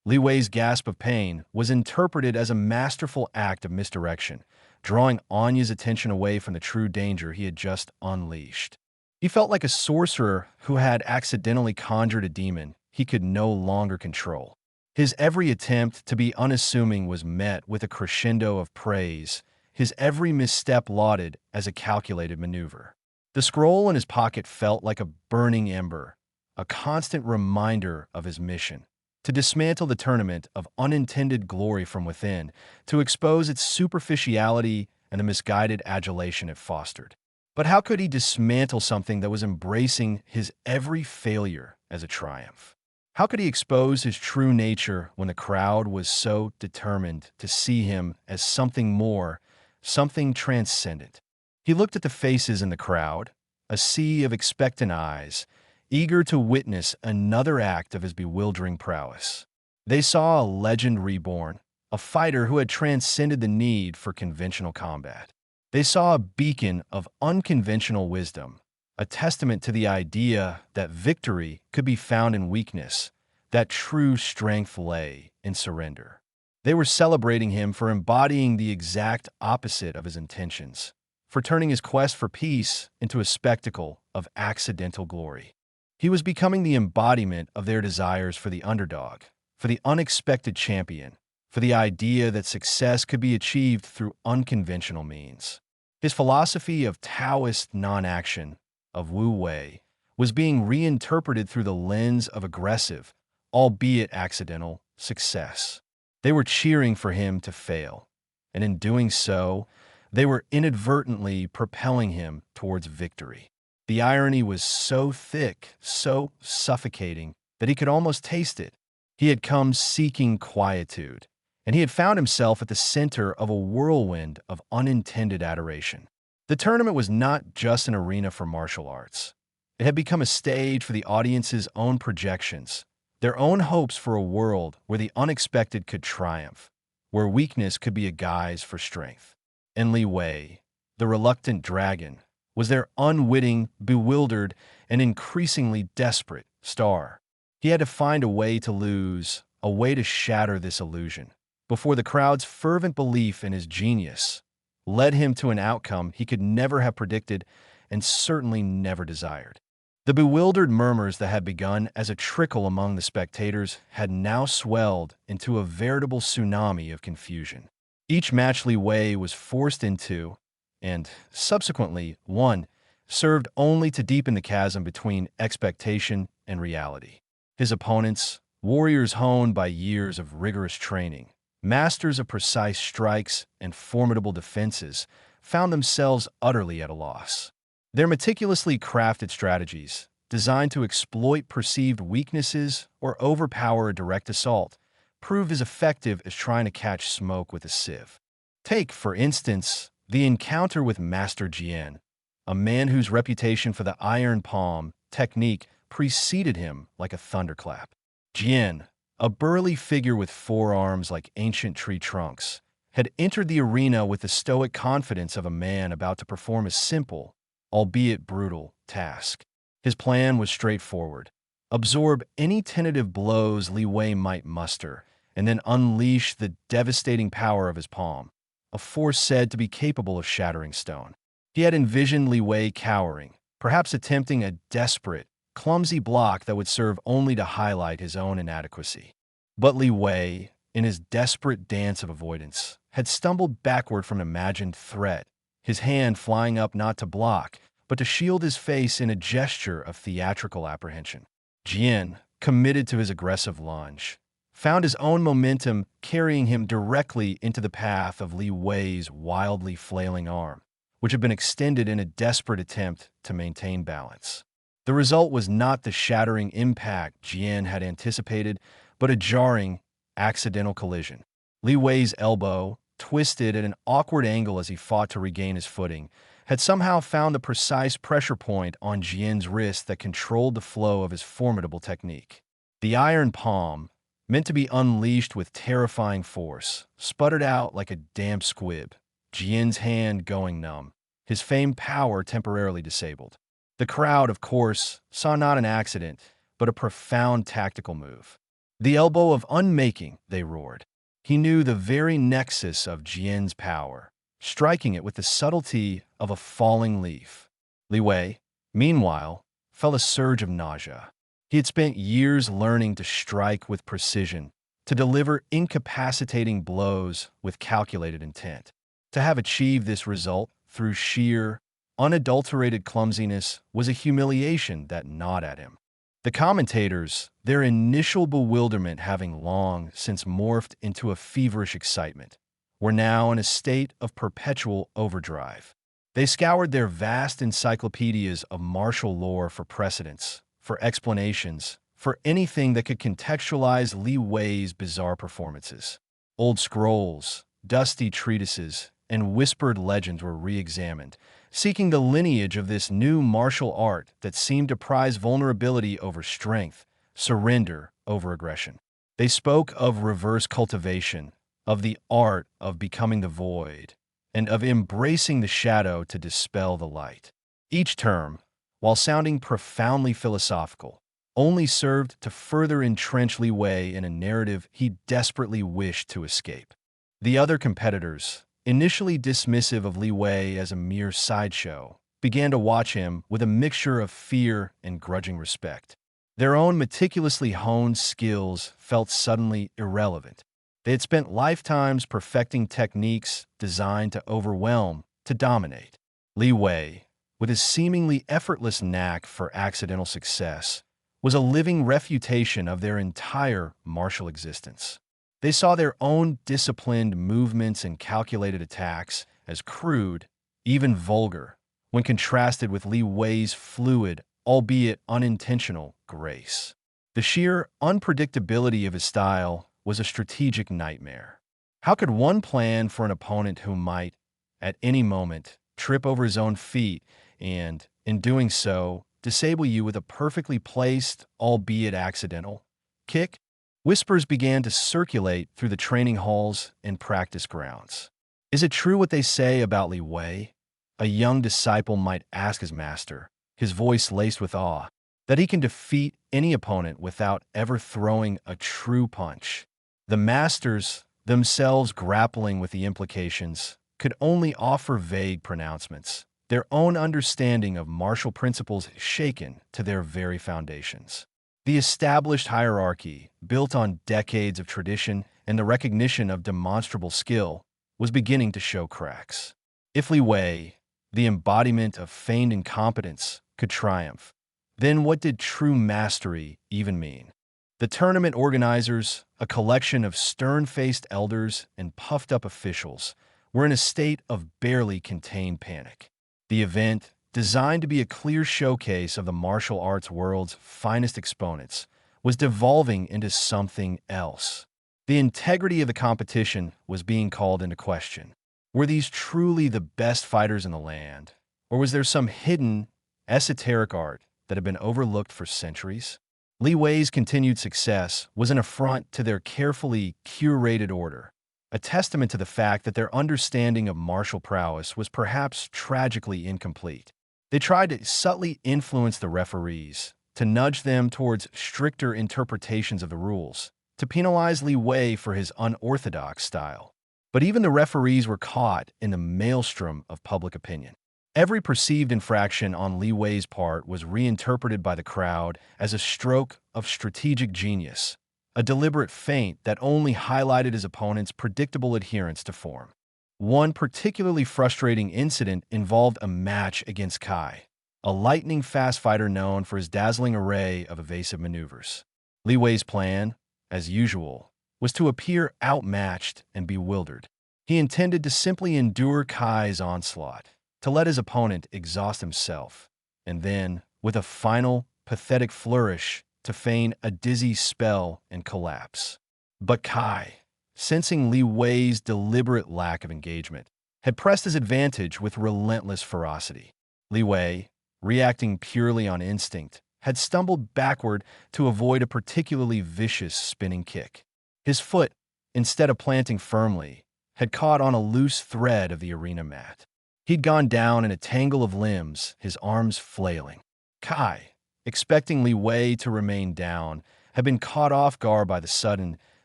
Li Wei's gasp of pain was interpreted as a masterful act of misdirection, drawing Anya's attention away from the true danger he had just unleashed. He felt like a sorcerer who had accidentally conjured a demon he could no longer control. His every attempt to be unassuming was met with a crescendo of praise, his every misstep lauded as a calculated maneuver. The scroll in his pocket felt like a burning ember, a constant reminder of his mission: to dismantle the tournament of unintended glory from within, to expose its superficiality and the misguided adulation it fostered. But how could he dismantle something that was embracing his every failure as a triumph? How could he expose his true nature when the crowd was so determined to see him as something more, something transcendent? He looked at the faces in the crowd, a sea of expectant eyes, eager to witness another act of his bewildering prowess. They saw a legend reborn, a fighter who had transcended the need for conventional combat. They saw a beacon of unconventional wisdom, a testament to the idea that victory could be found in weakness, that true strength lay in surrender. They were celebrating him for embodying the exact opposite of his intentions, for turning his quest for peace into a spectacle of accidental glory. He was becoming the embodiment of their desires for the underdog, for the unexpected champion, for the idea that success could be achieved through unconventional means. His philosophy of Taoist non-action, of Wu Wei, was being reinterpreted through the lens of aggressive, albeit accidental, success. They were cheering for him to fail, and in doing so, they were inadvertently propelling him towards victory. The irony was so thick, so suffocating, that he could almost taste it. He had come seeking quietude, and he had found himself at the center of a whirlwind of unintended adoration. The tournament was not just an arena for martial arts. It had become a stage for the audience's own projections, their own hopes for a world where the unexpected could triumph, where weakness could be a guise for strength. And Li Wei, the reluctant dragon, was their unwitting, bewildered, and increasingly desperate star. He had to find a way to lose, a way to shatter this illusion, before the crowd's fervent belief in his genius led him to an outcome he could never have predicted and certainly never desired. The bewildered murmurs that had begun as a trickle among the spectators had now swelled into a veritable tsunami of confusion. Each match Li Wei was forced into, and subsequently won, served only to deepen the chasm between expectation and reality. His opponents, warriors honed by years of rigorous training, masters of precise strikes and formidable defenses, found themselves utterly at a loss. Their meticulously crafted strategies, designed to exploit perceived weaknesses or overpower a direct assault, proved as effective as trying to catch smoke with a sieve. Take, for instance, the encounter with Master Jian, a man whose reputation for the iron palm technique preceded him like a thunderclap. Jian, a burly figure with forearms like ancient tree trunks, had entered the arena with the stoic confidence of a man about to perform a simple, albeit brutal, task. His plan was straightforward: absorb any tentative blows Li Wei might muster, and then unleash the devastating power of his palm, a force said to be capable of shattering stone. He had envisioned Li Wei cowering, perhaps attempting a desperate, clumsy block that would serve only to highlight his own inadequacy. But Li Wei, in his desperate dance of avoidance, had stumbled backward from an imagined threat, his hand flying up not to block, but to shield his face in a gesture of theatrical apprehension. Jian, committed to his aggressive lunge, found his own momentum carrying him directly into the path of Li Wei's wildly flailing arm, which had been extended in a desperate attempt to maintain balance. The result was not the shattering impact Jian had anticipated, but a jarring, accidental collision. Li Wei's elbow, twisted at an awkward angle as he fought to regain his footing, had somehow found the precise pressure point on Jian's wrist that controlled the flow of his formidable technique. The iron palm, meant to be unleashed with terrifying force, sputtered out like a damp squib, Jian's hand going numb, his famed power temporarily disabled. The crowd, of course, saw not an accident, but a profound tactical move. The elbow of unmaking, they roared. He knew the very nexus of Jian's power, striking it with the subtlety of a falling leaf. Li Wei, meanwhile, felt a surge of nausea. He had spent years learning to strike with precision, to deliver incapacitating blows with calculated intent. To have achieved this result through sheer, unadulterated clumsiness was a humiliation that gnawed at him. The commentators, their initial bewilderment having long since morphed into a feverish excitement, were now in a state of perpetual overdrive. They scoured their vast encyclopedias of martial lore for precedents, for explanations, for anything that could contextualize Li Wei's bizarre performances. Old scrolls, dusty treatises, and whispered legends were re-examined, seeking the lineage of this new martial art that seemed to prize vulnerability over strength, surrender over aggression. They spoke of reverse cultivation, of the art of becoming the void, and of embracing the shadow to dispel the light. Each term, while sounding profoundly philosophical, only served to further entrench Li Wei in a narrative he desperately wished to escape. The other competitors, initially dismissive of Li Wei as a mere sideshow, began to watch him with a mixture of fear and grudging respect. Their own meticulously honed skills felt suddenly irrelevant. They had spent lifetimes perfecting techniques designed to overwhelm, to dominate. Li Wei, with his seemingly effortless knack for accidental success, was a living refutation of their entire martial existence. They saw their own disciplined movements and calculated attacks as crude, even vulgar, when contrasted with Li Wei's fluid, albeit unintentional, grace. The sheer unpredictability of his style was a strategic nightmare. How could one plan for an opponent who might, at any moment, trip over his own feet and, in doing so, disable you with a perfectly placed, albeit accidental, kick? Whispers began to circulate through the training halls and practice grounds. Is it true what they say about Li Wei? A young disciple might ask his master, his voice laced with awe, that he can defeat any opponent without ever throwing a true punch. The masters, themselves grappling with the implications, could only offer vague pronouncements, their own understanding of martial principles shaken to their very foundations. The established hierarchy, built on decades of tradition and the recognition of demonstrable skill, was beginning to show cracks. If Li Wei, the embodiment of feigned incompetence, could triumph, then what did true mastery even mean? The tournament organizers, a collection of stern-faced elders and puffed-up officials, were in a state of barely contained panic. The event, designed to be a clear showcase of the martial arts world's finest exponents, was devolving into something else. The integrity of the competition was being called into question. Were these truly the best fighters in the land, or was there some hidden, esoteric art that had been overlooked for centuries? Li Wei's continued success was an affront to their carefully curated order, a testament to the fact that their understanding of martial prowess was perhaps tragically incomplete. They tried to subtly influence the referees, to nudge them towards stricter interpretations of the rules, to penalize Li Wei for his unorthodox style. But even the referees were caught in the maelstrom of public opinion. Every perceived infraction on Li Wei's part was reinterpreted by the crowd as a stroke of strategic genius, a deliberate feint that only highlighted his opponent's predictable adherence to form. One particularly frustrating incident involved a match against Kai, a lightning-fast fighter known for his dazzling array of evasive maneuvers. Li Wei's plan, as usual, was to appear outmatched and bewildered. He intended to simply endure Kai's onslaught, to let his opponent exhaust himself, and then, with a final, pathetic flourish, to feign a dizzy spell and collapse. But Kai, sensing Li Wei's deliberate lack of engagement, had pressed his advantage with relentless ferocity. Li Wei, reacting purely on instinct, had stumbled backward to avoid a particularly vicious spinning kick. His foot, instead of planting firmly, had caught on a loose thread of the arena mat. He'd gone down in a tangle of limbs, his arms flailing. Kai, expecting Li Wei to remain down, had been caught off guard by the sudden,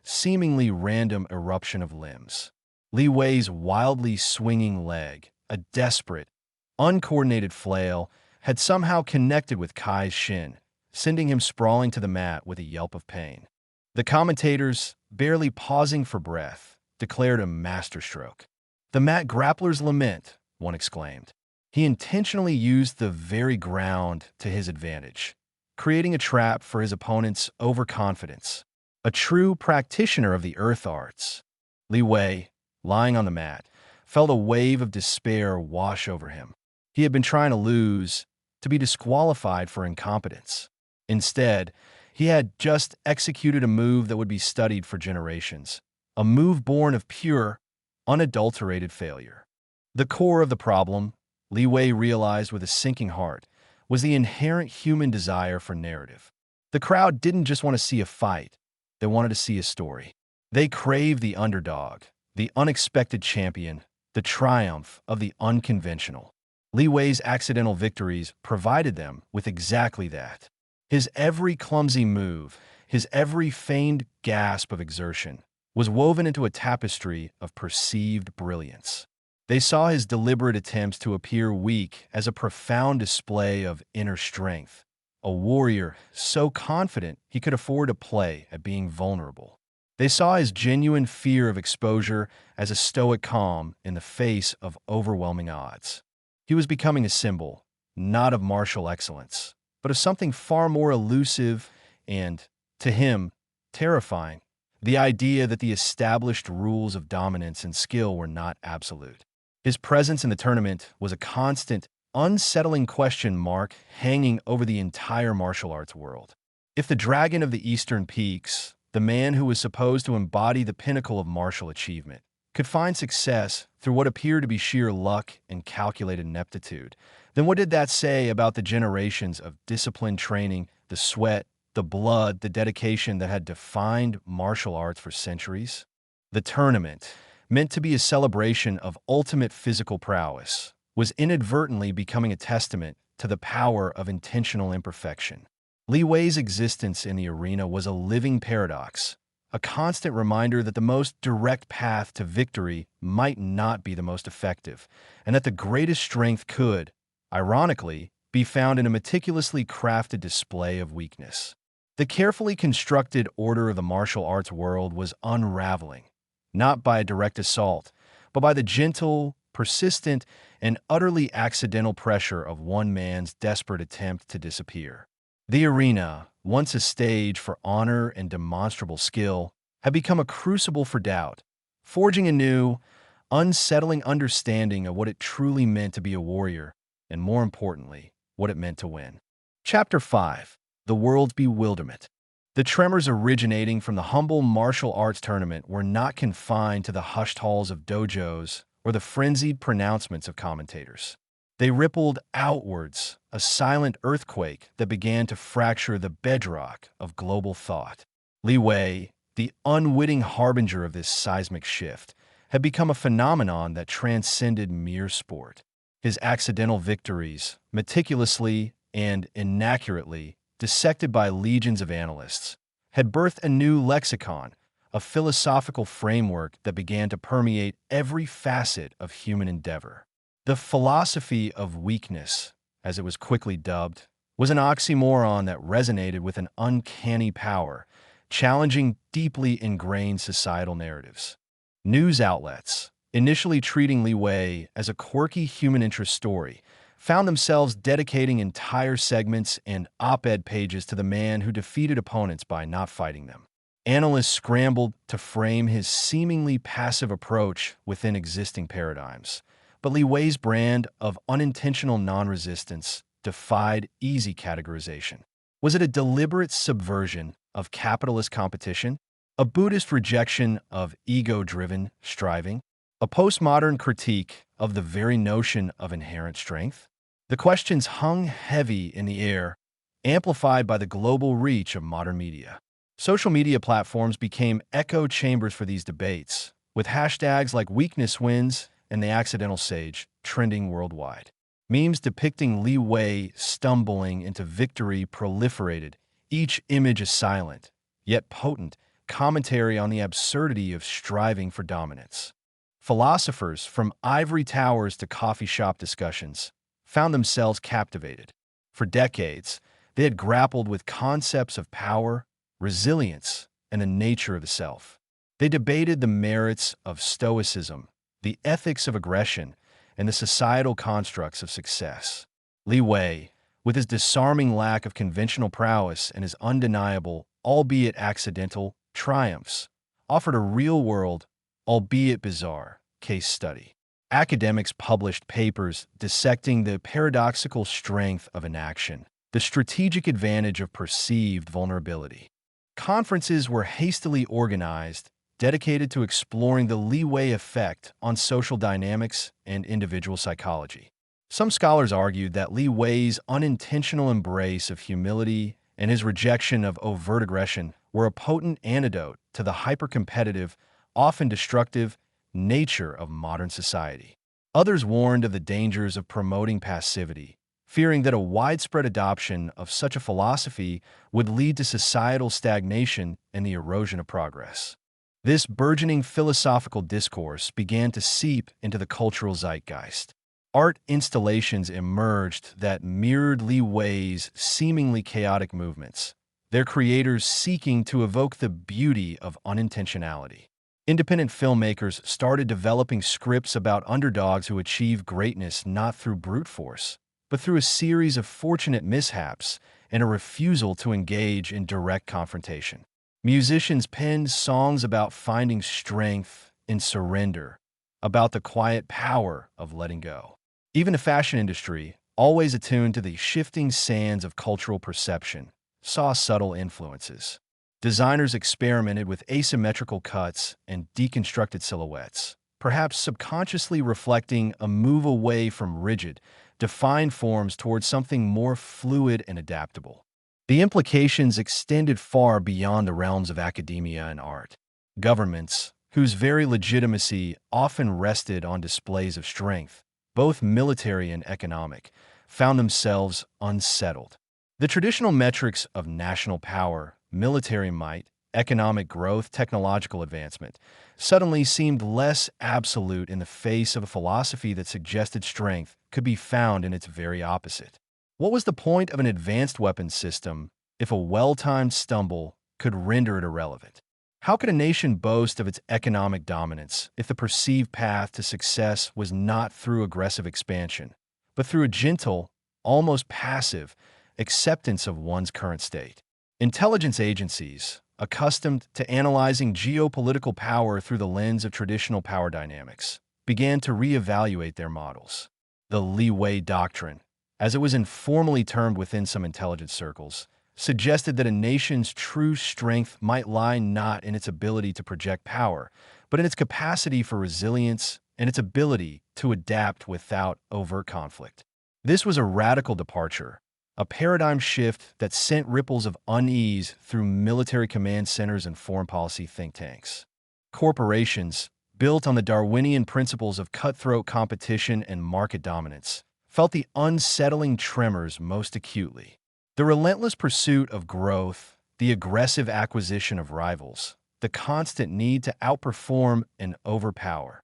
seemingly random eruption of limbs. Li Wei's wildly swinging leg, a desperate, uncoordinated flail, had somehow connected with Kai's shin, sending him sprawling to the mat with a yelp of pain. The commentators, barely pausing for breath, declared a masterstroke. "The mat grappler's lament," one exclaimed. He intentionally used the very ground to his advantage, creating a trap for his opponent's overconfidence. A true practitioner of the earth arts. Li Wei, lying on the mat, felt a wave of despair wash over him. He had been trying to lose, to be disqualified for incompetence. Instead, he had just executed a move that would be studied for generations, a move born of pure, unadulterated failure. The core of the problem, Li Wei realized with a sinking heart, was the inherent human desire for narrative. The crowd didn't just want to see a fight, they wanted to see a story. They craved the underdog, the unexpected champion, the triumph of the unconventional. Li Wei's accidental victories provided them with exactly that. His every clumsy move, his every feigned gasp of exertion, was woven into a tapestry of perceived brilliance. They saw his deliberate attempts to appear weak as a profound display of inner strength, a warrior so confident he could afford to play at being vulnerable. They saw his genuine fear of exposure as a stoic calm in the face of overwhelming odds. He was becoming a symbol, not of martial excellence, but of something far more elusive and, to him, terrifying. The idea that the established rules of dominance and skill were not absolute. His presence in the tournament was a constant, unsettling question mark hanging over the entire martial arts world. If the dragon of the Eastern Peaks, the man who was supposed to embody the pinnacle of martial achievement, could find success through what appeared to be sheer luck and calculated ineptitude, then what did that say about the generations of disciplined training, the sweat, the blood, the dedication that had defined martial arts for centuries? The tournament, meant to be a celebration of ultimate physical prowess, was inadvertently becoming a testament to the power of intentional imperfection. Li Wei's existence in the arena was a living paradox, a constant reminder that the most direct path to victory might not be the most effective, and that the greatest strength could, ironically, be found in a meticulously crafted display of weakness. The carefully constructed order of the martial arts world was unraveling, not by a direct assault, but by the gentle, persistent, and utterly accidental pressure of one man's desperate attempt to disappear. The arena, once a stage for honor and demonstrable skill, had become a crucible for doubt, forging a new, unsettling understanding of what it truly meant to be a warrior, and more importantly, what it meant to win. Chapter 5. The World's Bewilderment. The tremors originating from the humble martial arts tournament were not confined to the hushed halls of dojos or the frenzied pronouncements of commentators. They rippled outwards, a silent earthquake that began to fracture the bedrock of global thought. Li Wei, the unwitting harbinger of this seismic shift, had become a phenomenon that transcended mere sport. His accidental victories, meticulously and inaccurately dissected by legions of analysts, had birthed a new lexicon, a philosophical framework that began to permeate every facet of human endeavor. The philosophy of weakness, as it was quickly dubbed, was an oxymoron that resonated with an uncanny power, challenging deeply ingrained societal narratives. News outlets, initially treating Li Wei as a quirky human interest story, found themselves dedicating entire segments and op-ed pages to the man who defeated opponents by not fighting them. Analysts scrambled to frame his seemingly passive approach within existing paradigms, but Li Wei's brand of unintentional non-resistance defied easy categorization. Was it a deliberate subversion of capitalist competition? A Buddhist rejection of ego-driven striving? A postmodern critique of the very notion of inherent strength? The questions hung heavy in the air, amplified by the global reach of modern media. Social media platforms became echo chambers for these debates, with hashtags like weakness wins and the accidental sage trending worldwide. Memes depicting Li Wei stumbling into victory proliferated, each image a silent, yet potent, commentary on the absurdity of striving for dominance. Philosophers, from ivory towers to coffee shop discussions, found themselves captivated. For decades, they had grappled with concepts of power, resilience, and the nature of the self. They debated the merits of stoicism, the ethics of aggression, and the societal constructs of success. Li Wei, with his disarming lack of conventional prowess and his undeniable, albeit accidental, triumphs, offered a real-world, albeit bizarre, case study. Academics published papers dissecting the paradoxical strength of inaction, the strategic advantage of perceived vulnerability. Conferences were hastily organized, dedicated to exploring the Li Wei effect on social dynamics and individual psychology. Some scholars argued that Li Wei's unintentional embrace of humility and his rejection of overt aggression were a potent antidote to the hyper-competitive, often destructive, nature of modern society. Others warned of the dangers of promoting passivity, fearing that a widespread adoption of such a philosophy would lead to societal stagnation and the erosion of progress. This burgeoning philosophical discourse began to seep into the cultural zeitgeist. Art installations emerged that mirrored Li Wei's seemingly chaotic movements, their creators seeking to evoke the beauty of unintentionality. Independent filmmakers started developing scripts about underdogs who achieve greatness not through brute force, but through a series of fortunate mishaps and a refusal to engage in direct confrontation. Musicians penned songs about finding strength in surrender, about the quiet power of letting go. Even the fashion industry, always attuned to the shifting sands of cultural perception, saw subtle influences. Designers experimented with asymmetrical cuts and deconstructed silhouettes, perhaps subconsciously reflecting a move away from rigid, defined forms towards something more fluid and adaptable. The implications extended far beyond the realms of academia and art. Governments, whose very legitimacy often rested on displays of strength, both military and economic, found themselves unsettled. The traditional metrics of national power, military might, economic growth, technological advancement, suddenly seemed less absolute in the face of a philosophy that suggested strength could be found in its very opposite. What was the point of an advanced weapons system if a well-timed stumble could render it irrelevant? How could a nation boast of its economic dominance if the perceived path to success was not through aggressive expansion, but through a gentle, almost passive, acceptance of one's current state? Intelligence agencies, accustomed to analyzing geopolitical power through the lens of traditional power dynamics, began to reevaluate their models. The Li Wei Doctrine, as it was informally termed within some intelligence circles, suggested that a nation's true strength might lie not in its ability to project power, but in its capacity for resilience and its ability to adapt without overt conflict. This was a radical departure, a paradigm shift that sent ripples of unease through military command centers and foreign policy think tanks. Corporations, built on the Darwinian principles of cutthroat competition and market dominance, felt the unsettling tremors most acutely. The relentless pursuit of growth, the aggressive acquisition of rivals, the constant need to outperform and overpower.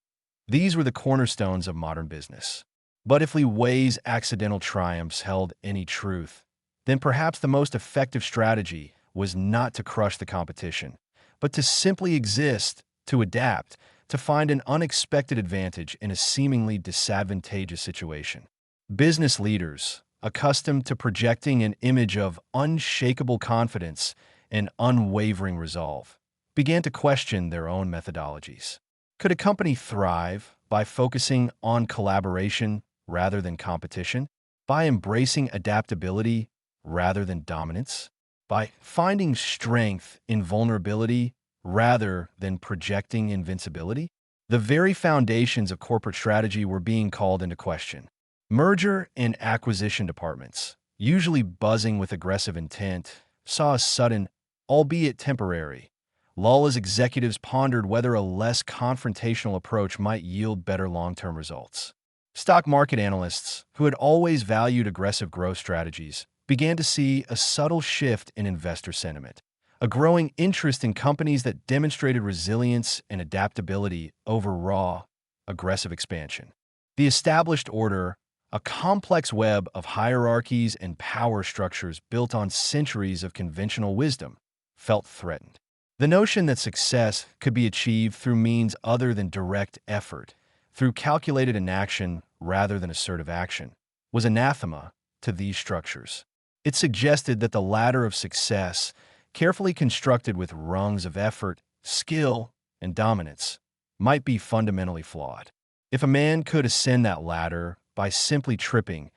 These were the cornerstones of modern business. But if Li Wei's accidental triumphs held any truth, then perhaps the most effective strategy was not to crush the competition, but to simply exist, to adapt, to find an unexpected advantage in a seemingly disadvantageous situation. Business leaders, accustomed to projecting an image of unshakable confidence and unwavering resolve, began to question their own methodologies. Could a company thrive by focusing on collaboration rather than competition? By embracing adaptability rather than dominance? By finding strength in vulnerability rather than projecting invincibility? The very foundations of corporate strategy were being called into question. Merger and acquisition departments, usually buzzing with aggressive intent, saw a sudden, albeit temporary, lull as executives pondered whether a less confrontational approach might yield better long-term results. Stock market analysts, who had always valued aggressive growth strategies, began to see a subtle shift in investor sentiment, a growing interest in companies that demonstrated resilience and adaptability over raw, aggressive expansion. The established order, a complex web of hierarchies and power structures built on centuries of conventional wisdom, felt threatened. The notion that success could be achieved through means other than direct effort, through calculated inaction rather than assertive action, was anathema to these structures. It suggested that the ladder of success, carefully constructed with rungs of effort, skill, and dominance, might be fundamentally flawed. If a man could ascend that ladder by simply tripping,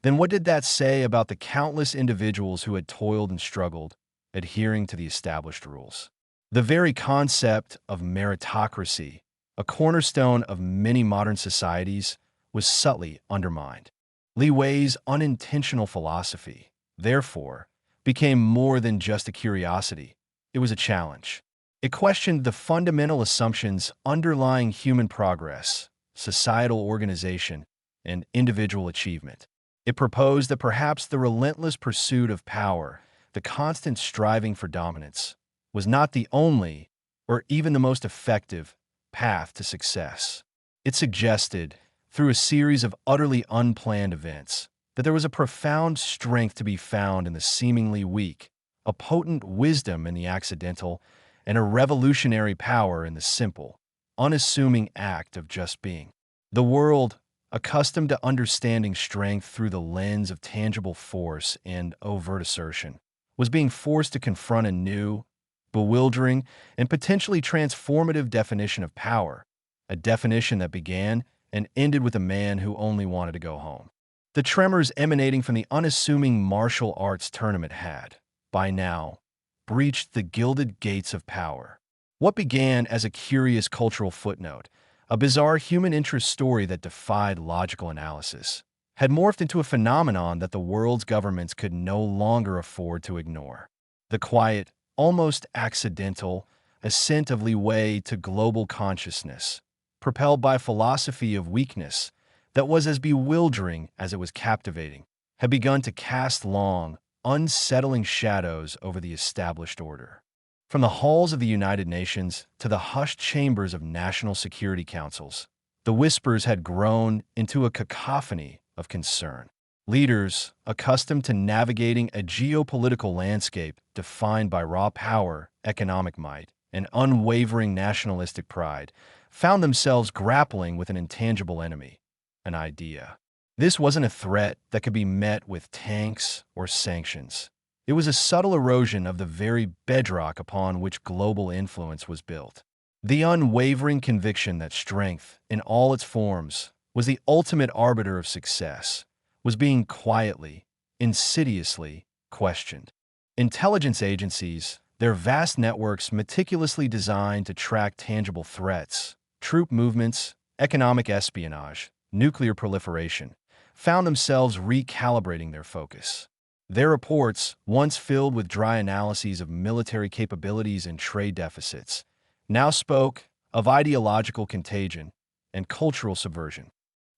then what did that say about the countless individuals who had toiled and struggled, adhering to the established rules? The very concept of meritocracy, a cornerstone of many modern societies, was subtly undermined. Li Wei's unintentional philosophy, therefore, became more than just a curiosity. It was a challenge. It questioned the fundamental assumptions underlying human progress, societal organization, and individual achievement. It proposed that perhaps the relentless pursuit of power, the constant striving for dominance, was not the only, or even the most effective, path to success. It suggested, through a series of utterly unplanned events, that there was a profound strength to be found in the seemingly weak, a potent wisdom in the accidental, and a revolutionary power in the simple, unassuming act of just being. The world, accustomed to understanding strength through the lens of tangible force and overt assertion, was being forced to confront a new, bewildering, and potentially transformative definition of power, a definition that began and ended with a man who only wanted to go home. The tremors emanating from the unassuming martial arts tournament had, by now, breached the gilded gates of power. What began as a curious cultural footnote, a bizarre human interest story that defied logical analysis, had morphed into a phenomenon that the world's governments could no longer afford to ignore. The quiet, almost accidental, ascent of Li Wei to global consciousness, propelled by a philosophy of weakness that was as bewildering as it was captivating, had begun to cast long, unsettling shadows over the established order. From the halls of the United Nations to the hushed chambers of national security councils, the whispers had grown into a cacophony of concern. Leaders, accustomed to navigating a geopolitical landscape defined by raw power, economic might, and unwavering nationalistic pride, found themselves grappling with an intangible enemy, an idea. This wasn't a threat that could be met with tanks or sanctions. It was a subtle erosion of the very bedrock upon which global influence was built. The unwavering conviction that strength, in all its forms, was the ultimate arbiter of success, was being quietly, insidiously questioned. Intelligence agencies, their vast networks meticulously designed to track tangible threats, troop movements, economic espionage, nuclear proliferation, found themselves recalibrating their focus. Their reports, once filled with dry analyses of military capabilities and trade deficits, now spoke of ideological contagion and cultural subversion.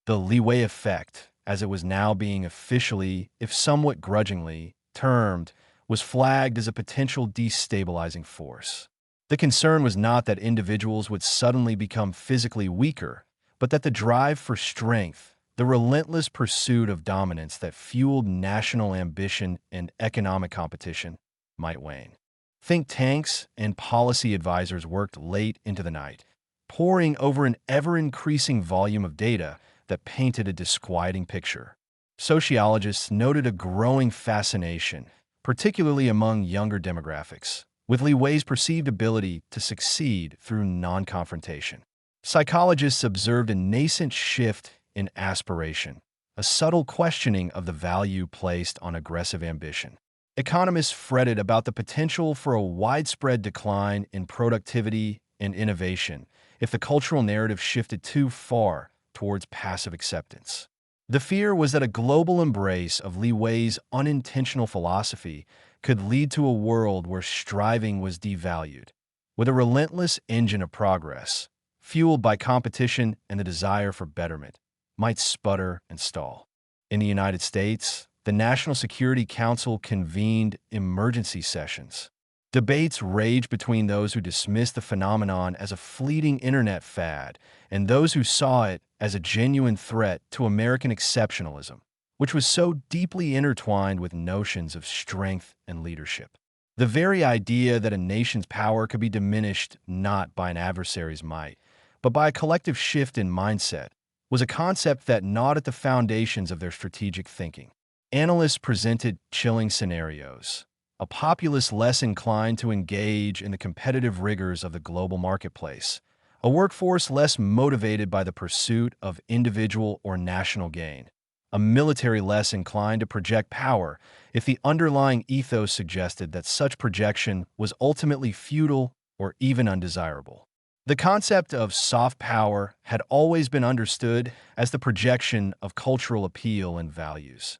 The Li Wei effect, as it was now being officially, if somewhat grudgingly, termed, was flagged as a potential destabilizing force. The concern was not that individuals would suddenly become physically weaker, but that the drive for strength, the relentless pursuit of dominance that fueled national ambition and economic competition, might wane. Think tanks and policy advisors worked late into the night, poring over an ever-increasing volume of data that painted a disquieting picture. Sociologists noted a growing fascination, particularly among younger demographics, with Li Wei's perceived ability to succeed through non-confrontation. Psychologists observed a nascent shift in aspiration, a subtle questioning of the value placed on aggressive ambition. Economists fretted about the potential for a widespread decline in productivity and innovation if the cultural narrative shifted too far towards passive acceptance. The fear was that a global embrace of Li Wei's unintentional philosophy could lead to a world where striving was devalued, with a relentless engine of progress, fueled by competition and the desire for betterment, might sputter and stall. In the United States, the National Security Council convened emergency sessions. Debates raged between those who dismissed the phenomenon as a fleeting internet fad and those who saw it as a genuine threat to American exceptionalism, which was so deeply intertwined with notions of strength and leadership. The very idea that a nation's power could be diminished not by an adversary's might, but by a collective shift in mindset, was a concept that gnawed at the foundations of their strategic thinking. Analysts presented chilling scenarios. A populace less inclined to engage in the competitive rigors of the global marketplace, a workforce less motivated by the pursuit of individual or national gain, a military less inclined to project power if the underlying ethos suggested that such projection was ultimately futile or even undesirable. The concept of soft power had always been understood as the projection of cultural appeal and values.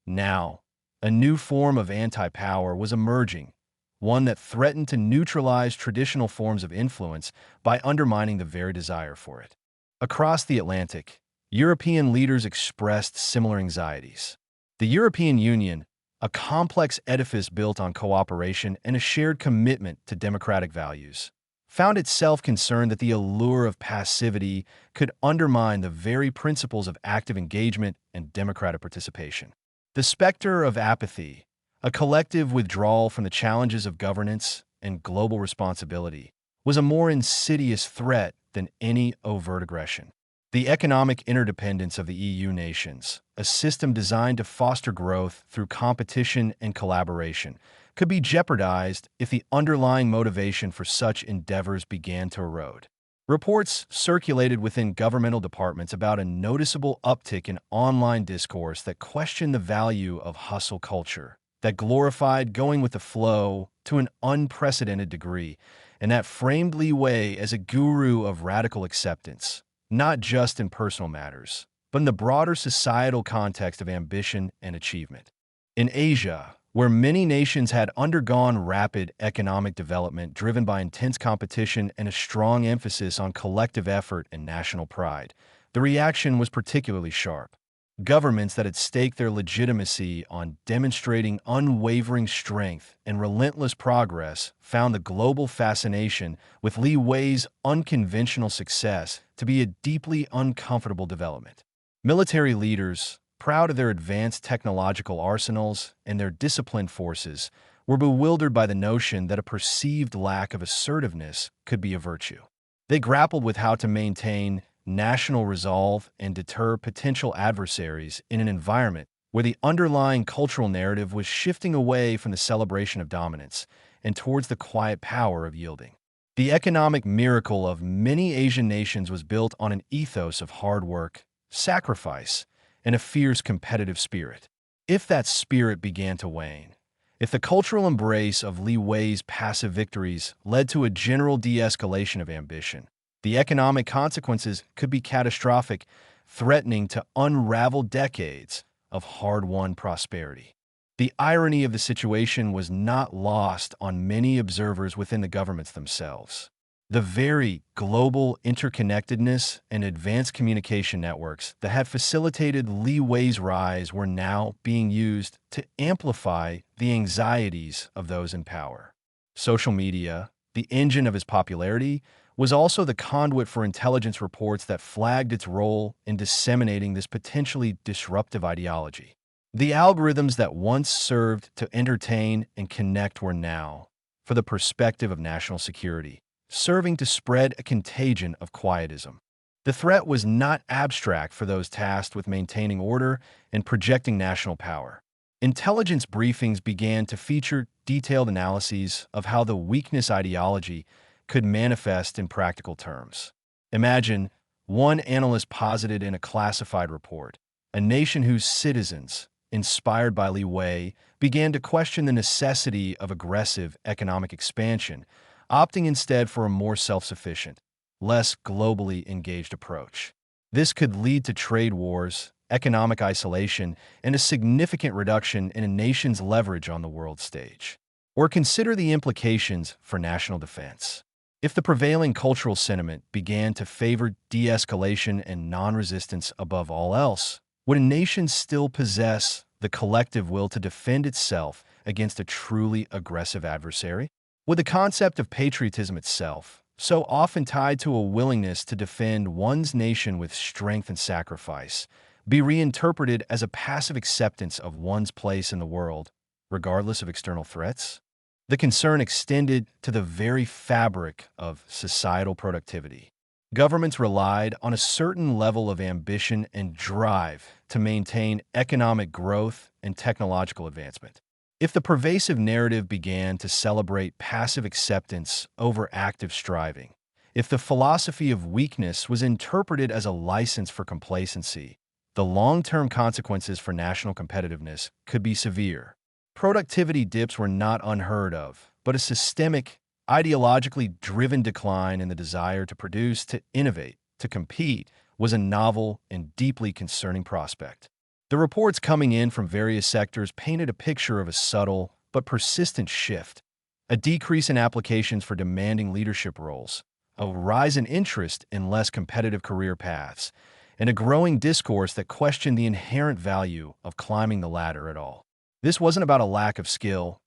Now, a new form of anti-power was emerging, one that threatened to neutralize traditional forms of influence by undermining the very desire for it. Across the Atlantic, European leaders expressed similar anxieties. The European Union, a complex edifice built on cooperation and a shared commitment to democratic values, found itself concerned that the allure of passivity could undermine the very principles of active engagement and democratic participation. The specter of apathy, a collective withdrawal from the challenges of governance and global responsibility, was a more insidious threat than any overt aggression. The economic interdependence of the EU nations, a system designed to foster growth through competition and collaboration, could be jeopardized if the underlying motivation for such endeavors began to erode. Reports circulated within governmental departments about a noticeable uptick in online discourse that questioned the value of hustle culture, that glorified going with the flow to an unprecedented degree, and that framed Li Wei as a guru of radical acceptance, not just in personal matters, but in the broader societal context of ambition and achievement. In Asia, where many nations had undergone rapid economic development driven by intense competition and a strong emphasis on collective effort and national pride, the reaction was particularly sharp. Governments that had staked their legitimacy on demonstrating unwavering strength and relentless progress found the global fascination with Li Wei's unconventional success to be a deeply uncomfortable development. Military leaders, proud of their advanced technological arsenals and their disciplined forces, were bewildered by the notion that a perceived lack of assertiveness could be a virtue. They grappled with how to maintain national resolve and deter potential adversaries in an environment where the underlying cultural narrative was shifting away from the celebration of dominance and towards the quiet power of yielding. The economic miracle of many Asian nations was built on an ethos of hard work, sacrifice, and a fierce competitive spirit. If that spirit began to wane, if the cultural embrace of Li Wei's passive victories led to a general de-escalation of ambition, the economic consequences could be catastrophic, threatening to unravel decades of hard-won prosperity. The irony of the situation was not lost on many observers within the governments themselves. The very global interconnectedness and advanced communication networks that had facilitated Li Wei's rise were now being used to amplify the anxieties of those in power. Social media, the engine of his popularity, was also the conduit for intelligence reports that flagged its role in disseminating this potentially disruptive ideology. The algorithms that once served to entertain and connect were now, for the perspective of national security, serving to spread a contagion of quietism. The threat was not abstract for those tasked with maintaining order and projecting national power. Intelligence briefings began to feature detailed analyses of how the weakness ideology could manifest in practical terms. Imagine, one analyst posited in a classified report, a nation whose citizens, inspired by Li Wei, began to question the necessity of aggressive economic expansion, opting instead for a more self-sufficient, less globally engaged approach. This could lead to trade wars, economic isolation, and a significant reduction in a nation's leverage on the world stage. Or consider the implications for national defense. If the prevailing cultural sentiment began to favor de-escalation and non-resistance above all else, would a nation still possess the collective will to defend itself against a truly aggressive adversary? Would the concept of patriotism itself, so often tied to a willingness to defend one's nation with strength and sacrifice, be reinterpreted as a passive acceptance of one's place in the world, regardless of external threats? The concern extended to the very fabric of societal productivity. Governments relied on a certain level of ambition and drive to maintain economic growth and technological advancement. If the pervasive narrative began to celebrate passive acceptance over active striving, if the philosophy of weakness was interpreted as a license for complacency, the long-term consequences for national competitiveness could be severe. Productivity dips were not unheard of, but a systemic, ideologically driven decline in the desire to produce, to innovate, to compete was a novel and deeply concerning prospect. The reports coming in from various sectors painted a picture of a subtle but persistent shift, a decrease in applications for demanding leadership roles, a rise in interest in less competitive career paths, and a growing discourse that questioned the inherent value of climbing the ladder at all. This wasn't about a lack of skill.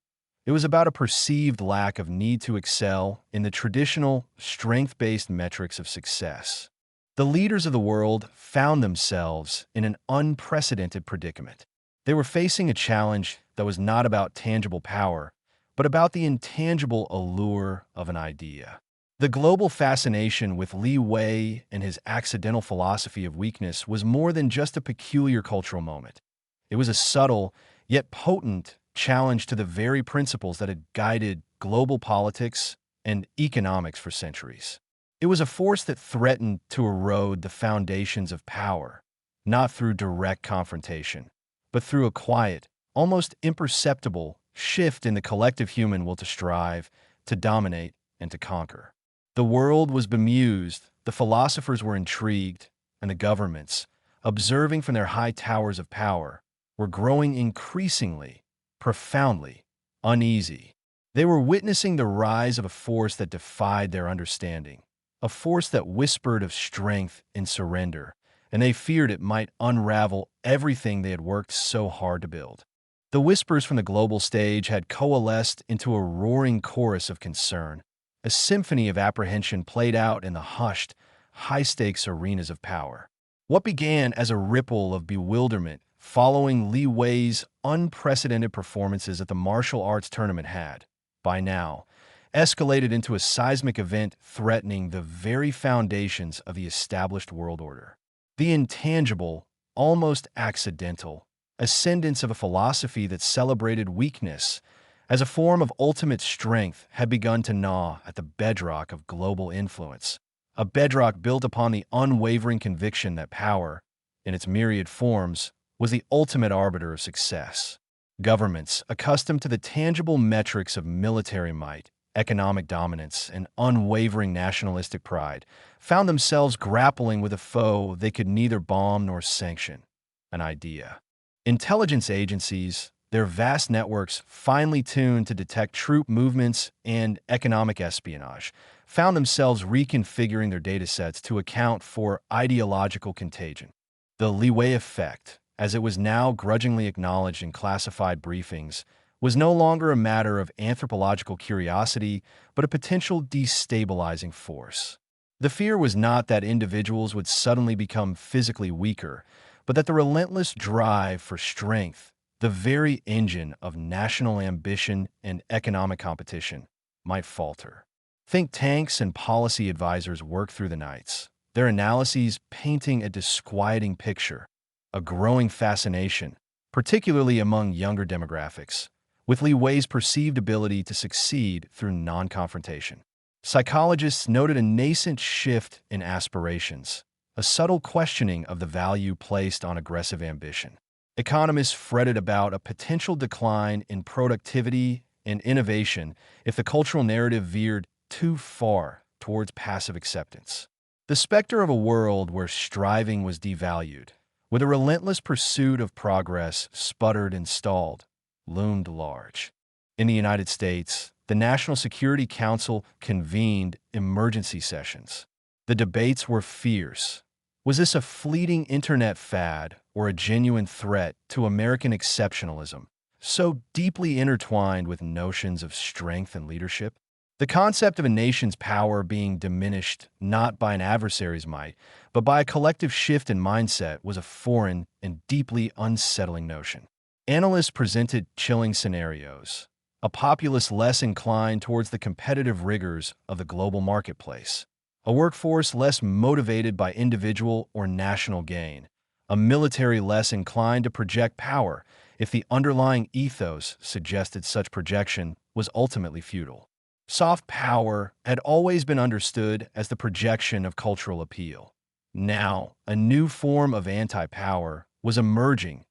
It was about a perceived lack of need to excel in the traditional, strength-based metrics of success. The leaders of the world found themselves in an unprecedented predicament. They were facing a challenge that was not about tangible power, but about the intangible allure of an idea. The global fascination with Li Wei and his accidental philosophy of weakness was more than just a peculiar cultural moment. It was a subtle, yet potent, challenge to the very principles that had guided global politics and economics for centuries. It was a force that threatened to erode the foundations of power, not through direct confrontation, but through a quiet, almost imperceptible shift in the collective human will to strive, to dominate, and to conquer. The world was bemused, the philosophers were intrigued, and the governments, observing from their high towers of power, were growing increasingly, profoundly uneasy. They were witnessing the rise of a force that defied their understanding, a force that whispered of strength and surrender, and they feared it might unravel everything they had worked so hard to build. The whispers from the global stage had coalesced into a roaring chorus of concern, a symphony of apprehension played out in the hushed, high-stakes arenas of power. What began as a ripple of bewilderment following Li Wei's unprecedented performances at the martial arts tournament had, by now, escalated into a seismic event threatening the very foundations of the established world order. The intangible, almost accidental, ascendance of a philosophy that celebrated weakness as a form of ultimate strength had begun to gnaw at the bedrock of global influence, a bedrock built upon the unwavering conviction that power, in its myriad forms, was the ultimate arbiter of success. Governments, accustomed to the tangible metrics of military might, economic dominance, and unwavering nationalistic pride, found themselves grappling with a foe they could neither bomb nor sanction: an idea. Intelligence agencies, their vast networks finely tuned to detect troop movements and economic espionage, found themselves reconfiguring their datasets to account for ideological contagion. The Li Wei effect, as it was now grudgingly acknowledged in classified briefings, was no longer a matter of anthropological curiosity, but a potential destabilizing force. The fear was not that individuals would suddenly become physically weaker, but that the relentless drive for strength, the very engine of national ambition and economic competition, might falter. Think tanks and policy advisors worked through the nights, their analyses painting a disquieting picture, a growing fascination, particularly among younger demographics, with Li Wei's perceived ability to succeed through non-confrontation. Psychologists noted a nascent shift in aspirations, a subtle questioning of the value placed on aggressive ambition. Economists fretted about a potential decline in productivity and innovation if the cultural narrative veered too far towards passive acceptance. The specter of a world where striving was devalued, where the relentless pursuit of progress sputtered and stalled, loomed large. In the United States, the National Security Council convened emergency sessions. The debates were fierce. Was this a fleeting internet fad or a genuine threat to American exceptionalism, so deeply intertwined with notions of strength and leadership? The concept of a nation's power being diminished not by an adversary's might, but by a collective shift in mindset was a foreign and deeply unsettling notion. Analysts presented chilling scenarios: a populace less inclined towards the competitive rigors of the global marketplace, a workforce less motivated by individual or national gain, a military less inclined to project power if the underlying ethos suggested such projection was ultimately futile. Soft power had always been understood as the projection of cultural appeal. Now, a new form of anti-power was emerging,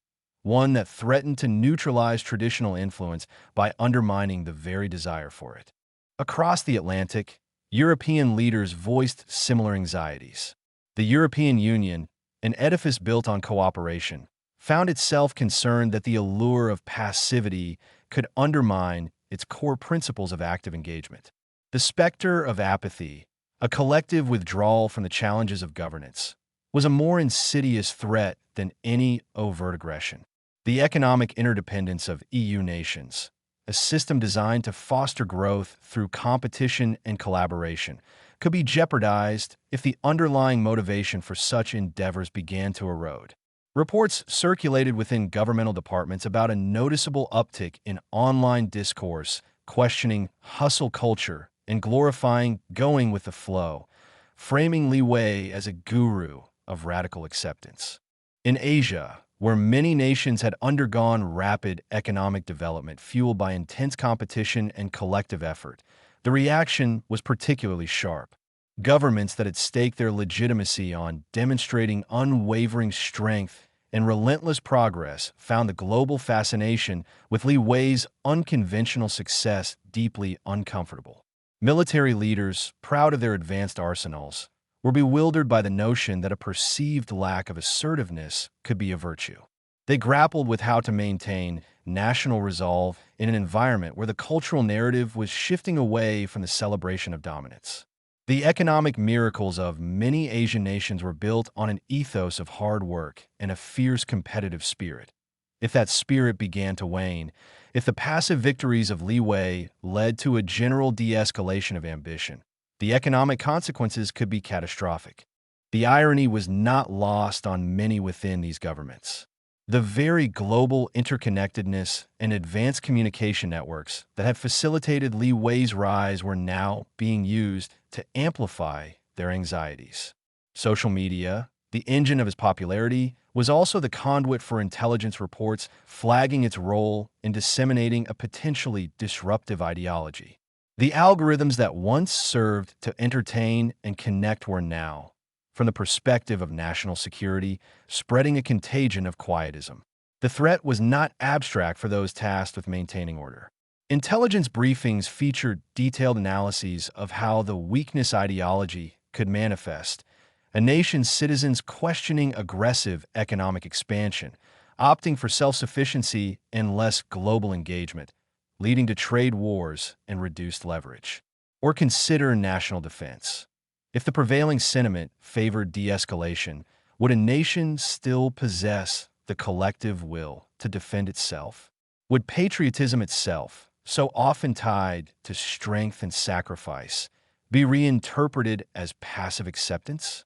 one that threatened to neutralize traditional influence by undermining the very desire for it. Across the Atlantic, European leaders voiced similar anxieties. The European Union, an edifice built on cooperation, found itself concerned that the allure of passivity could undermine its core principles of active engagement. The specter of apathy, a collective withdrawal from the challenges of governance, was a more insidious threat than any overt aggression. The economic interdependence of EU nations, a system designed to foster growth through competition and collaboration, could be jeopardized if the underlying motivation for such endeavors began to erode. Reports circulated within governmental departments about a noticeable uptick in online discourse questioning hustle culture and glorifying going with the flow, framing Li Wei as a guru of radical acceptance. In Asia, where many nations had undergone rapid economic development fueled by intense competition and collective effort, the reaction was particularly sharp. Governments that had staked their legitimacy on demonstrating unwavering strength and relentless progress found the global fascination with Li Wei's unconventional success deeply uncomfortable. Military leaders, proud of their advanced arsenals, were bewildered by the notion that a perceived lack of assertiveness could be a virtue. They grappled with how to maintain national resolve in an environment where the cultural narrative was shifting away from the celebration of dominance. The economic miracles of many Asian nations were built on an ethos of hard work and a fierce competitive spirit. If that spirit began to wane, if the passive victories of Li Wei led to a general de-escalation of ambition, the economic consequences could be catastrophic. The irony was not lost on many within these governments. The very global interconnectedness and advanced communication networks that had facilitated Li Wei's rise were now being used to amplify their anxieties. Social media, the engine of his popularity, was also the conduit for intelligence reports flagging its role in disseminating a potentially disruptive ideology. The algorithms that once served to entertain and connect were now, from the perspective of national security, spreading a contagion of quietism. The threat was not abstract for those tasked with maintaining order. Intelligence briefings featured detailed analyses of how the weakness ideology could manifest, a nation's citizens questioning aggressive economic expansion, opting for self-sufficiency and less global engagement, leading to trade wars and reduced leverage. Or consider national defense. If the prevailing sentiment favored de-escalation, would a nation still possess the collective will to defend itself? Would patriotism itself, so often tied to strength and sacrifice, be reinterpreted as passive acceptance?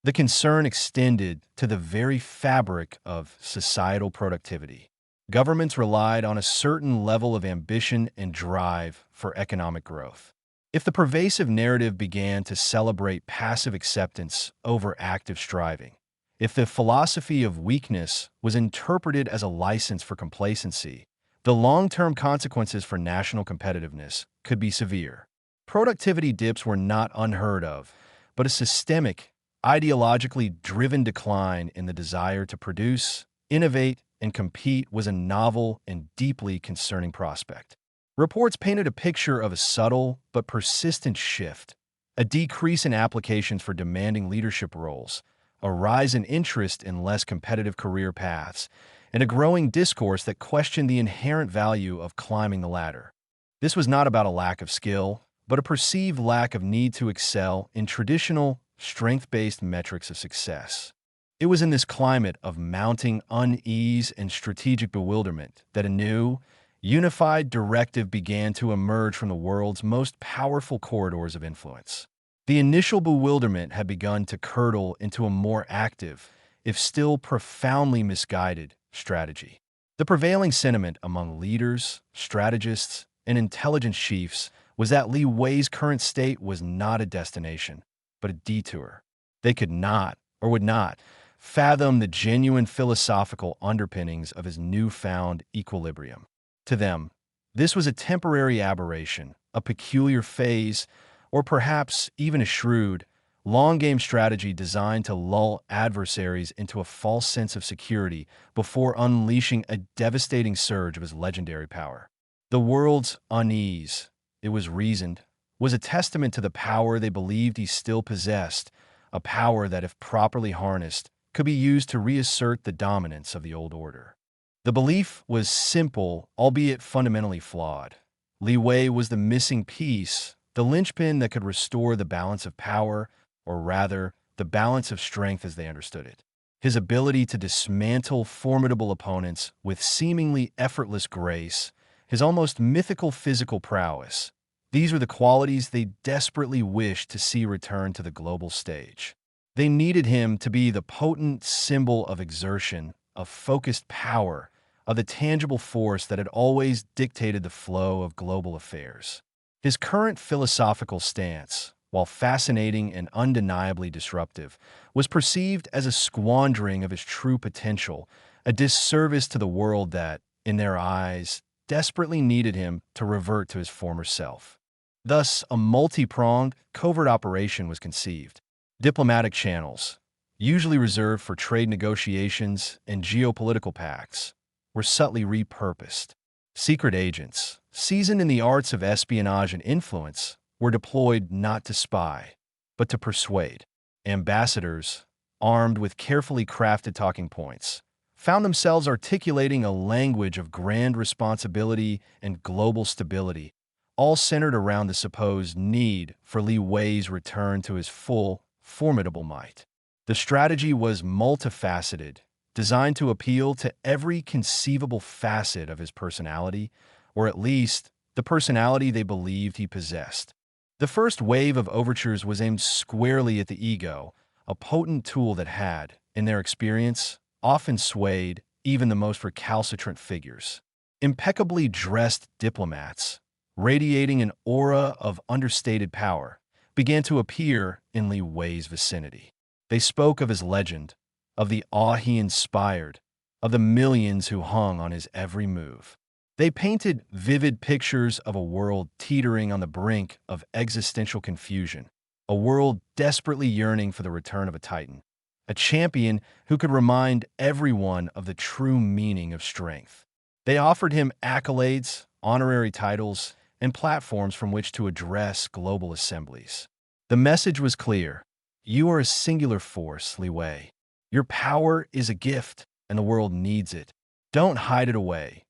The concern extended to the very fabric of societal productivity. Governments relied on a certain level of ambition and drive for economic growth. If the pervasive narrative began to celebrate passive acceptance over active striving, if the philosophy of weakness was interpreted as a license for complacency, the long-term consequences for national competitiveness could be severe. Productivity dips were not unheard of, but a systemic, ideologically driven decline in the desire to produce, innovate, and compete was a novel and deeply concerning prospect. Reports painted a picture of a subtle but persistent shift, a decrease in applications for demanding leadership roles, a rise in interest in less competitive career paths, and a growing discourse that questioned the inherent value of climbing the ladder. This was not about a lack of skill, but a perceived lack of need to excel in traditional, strength-based metrics of success. It was in this climate of mounting unease and strategic bewilderment that a new, unified directive began to emerge from the world's most powerful corridors of influence. The initial bewilderment had begun to curdle into a more active, if still profoundly misguided, strategy. The prevailing sentiment among leaders, strategists, and intelligence chiefs was that Li Wei's current state was not a destination, but a detour. They could not, or would not, fathom the genuine philosophical underpinnings of his newfound equilibrium. To them, this was a temporary aberration, a peculiar phase, or perhaps even a shrewd, long-game strategy designed to lull adversaries into a false sense of security before unleashing a devastating surge of his legendary power. The world's unease, it was reasoned, was a testament to the power they believed he still possessed, a power that, if properly harnessed, could be used to reassert the dominance of the old order. The belief was simple, albeit fundamentally flawed. Li Wei was the missing piece, the linchpin that could restore the balance of power, or rather, the balance of strength as they understood it. His ability to dismantle formidable opponents with seemingly effortless grace his almost mythical physical prowess. These were the qualities they desperately wished to see return to the global stage. They needed him to be the potent symbol of exertion, of focused power, of the tangible force that had always dictated the flow of global affairs. His current philosophical stance, while fascinating and undeniably disruptive, was perceived as a squandering of his true potential, a disservice to the world that, in their eyes, desperately needed him to revert to his former self. Thus, a multi-pronged, covert operation was conceived. Diplomatic channels, usually reserved for trade negotiations and geopolitical pacts, were subtly repurposed. Secret agents, seasoned in the arts of espionage and influence, were deployed not to spy, but to persuade. Ambassadors, armed with carefully crafted talking points, found themselves articulating a language of grand responsibility and global stability, all centered around the supposed need for Li Wei's return to his full, formidable might. The strategy was multifaceted, designed to appeal to every conceivable facet of his personality, or at least the personality they believed he possessed. The first wave of overtures was aimed squarely at the ego, a potent tool that had, in their experience, often swayed even the most recalcitrant figures. Impeccably dressed diplomats, radiating an aura of understated power, began to appear in Li Wei's vicinity. They spoke of his legend, of the awe he inspired, of the millions who hung on his every move. They painted vivid pictures of a world teetering on the brink of existential confusion, a world desperately yearning for the return of a titan, a champion who could remind everyone of the true meaning of strength. They offered him accolades, honorary titles, and platforms from which to address global assemblies. The message was clear. You are a singular force, Li Wei. Your power is a gift, and the world needs it. Don't hide it away.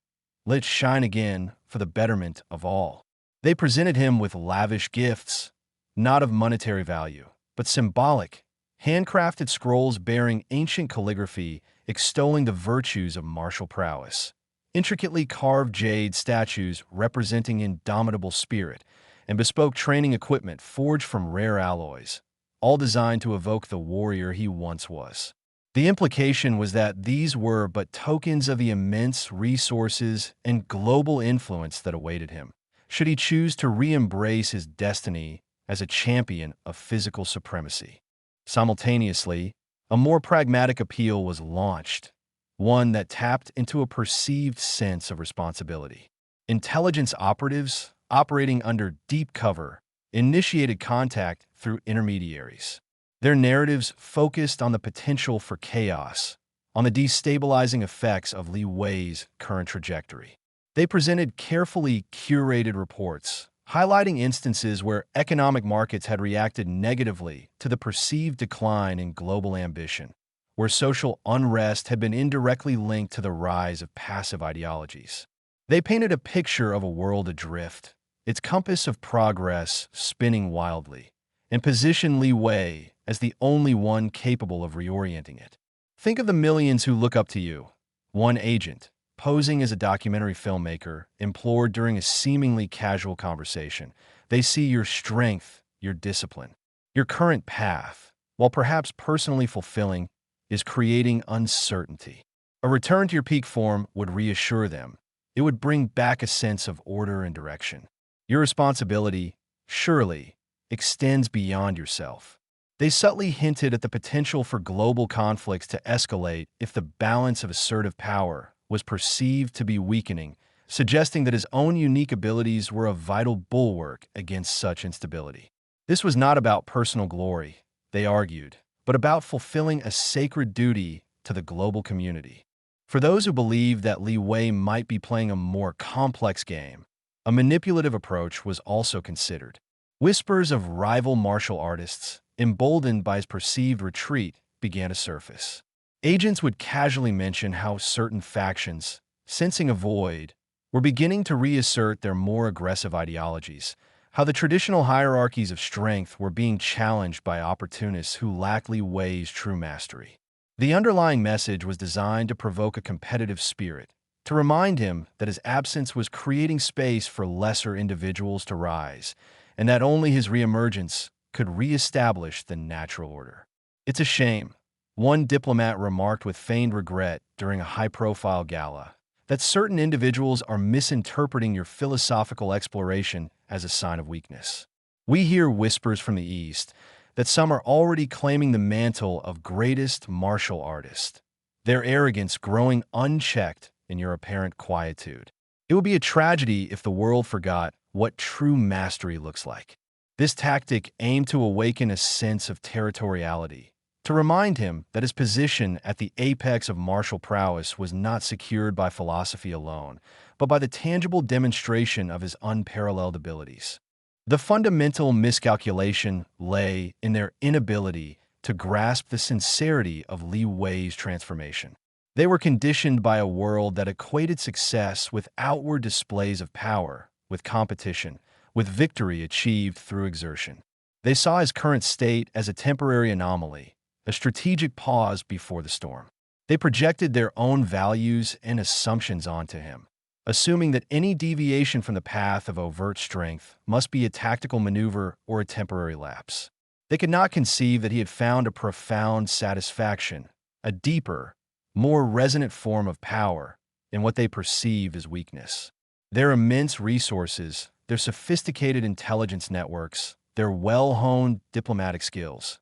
Let it shine again for the betterment of all. They presented him with lavish gifts, not of monetary value, but symbolic, handcrafted scrolls bearing ancient calligraphy extolling the virtues of martial prowess, intricately carved jade statues representing indomitable spirit, and bespoke training equipment forged from rare alloys, all designed to evoke the warrior he once was. The implication was that these were but tokens of the immense resources and global influence that awaited him, should he choose to re-embrace his destiny as a champion of physical supremacy. Simultaneously, a more pragmatic appeal was launched, one that tapped into a perceived sense of responsibility. Intelligence operatives, operating under deep cover, initiated contact through intermediaries. Their narratives focused on the potential for chaos, on the destabilizing effects of Li Wei's current trajectory. They presented carefully curated reports, highlighting instances where economic markets had reacted negatively to the perceived decline in global ambition, where social unrest had been indirectly linked to the rise of passive ideologies. They painted a picture of a world adrift, its compass of progress spinning wildly, and positioned Li Wei as the only one capable of reorienting it. Think of the millions who look up to you. One agent, posing as a documentary filmmaker, implored during a seemingly casual conversation. They see your strength, your discipline. Your current path, while perhaps personally fulfilling, is creating uncertainty. A return to your peak form would reassure them. It would bring back a sense of order and direction. Your responsibility, surely, extends beyond yourself. They subtly hinted at the potential for global conflicts to escalate if the balance of assertive power was perceived to be weakening, suggesting that his own unique abilities were a vital bulwark against such instability. This was not about personal glory, they argued, but about fulfilling a sacred duty to the global community. For those who believed that Li Wei might be playing a more complex game, a manipulative approach was also considered. Whispers of rival martial artists, emboldened by his perceived retreat, began to surface. Agents would casually mention how certain factions, sensing a void, were beginning to reassert their more aggressive ideologies, how the traditional hierarchies of strength were being challenged by opportunists who lacked Li Wei's true mastery. The underlying message was designed to provoke a competitive spirit, to remind him that his absence was creating space for lesser individuals to rise, and that only his reemergence could reestablish the natural order. "It's a shame," one diplomat remarked with feigned regret during a high-profile gala, "that certain individuals are misinterpreting your philosophical exploration as a sign of weakness. We hear whispers from the East that some are already claiming the mantle of greatest martial artist, their arrogance growing unchecked in your apparent quietude. It would be a tragedy if the world forgot what true mastery looks like." This tactic aimed to awaken a sense of territoriality, to remind him that his position at the apex of martial prowess was not secured by philosophy alone, but by the tangible demonstration of his unparalleled abilities. The fundamental miscalculation lay in their inability to grasp the sincerity of Li Wei's transformation. They were conditioned by a world that equated success with outward displays of power, with competition, with victory achieved through exertion. They saw his current state as a temporary anomaly, a strategic pause before the storm. They projected their own values and assumptions onto him, assuming that any deviation from the path of overt strength must be a tactical maneuver or a temporary lapse. They could not conceive that he had found a profound satisfaction, a deeper, more resonant form of power in what they perceived as weakness. Their immense resources, their sophisticated intelligence networks, their well-honed diplomatic skills,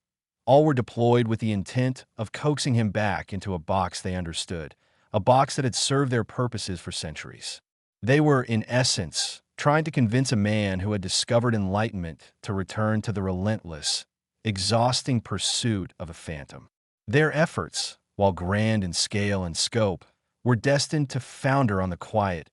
all were deployed with the intent of coaxing him back into a box they understood, a box that had served their purposes for centuries. They were, in essence, trying to convince a man who had discovered enlightenment to return to the relentless, exhausting pursuit of a phantom. Their efforts, while grand in scale and scope, were destined to founder on the quiet,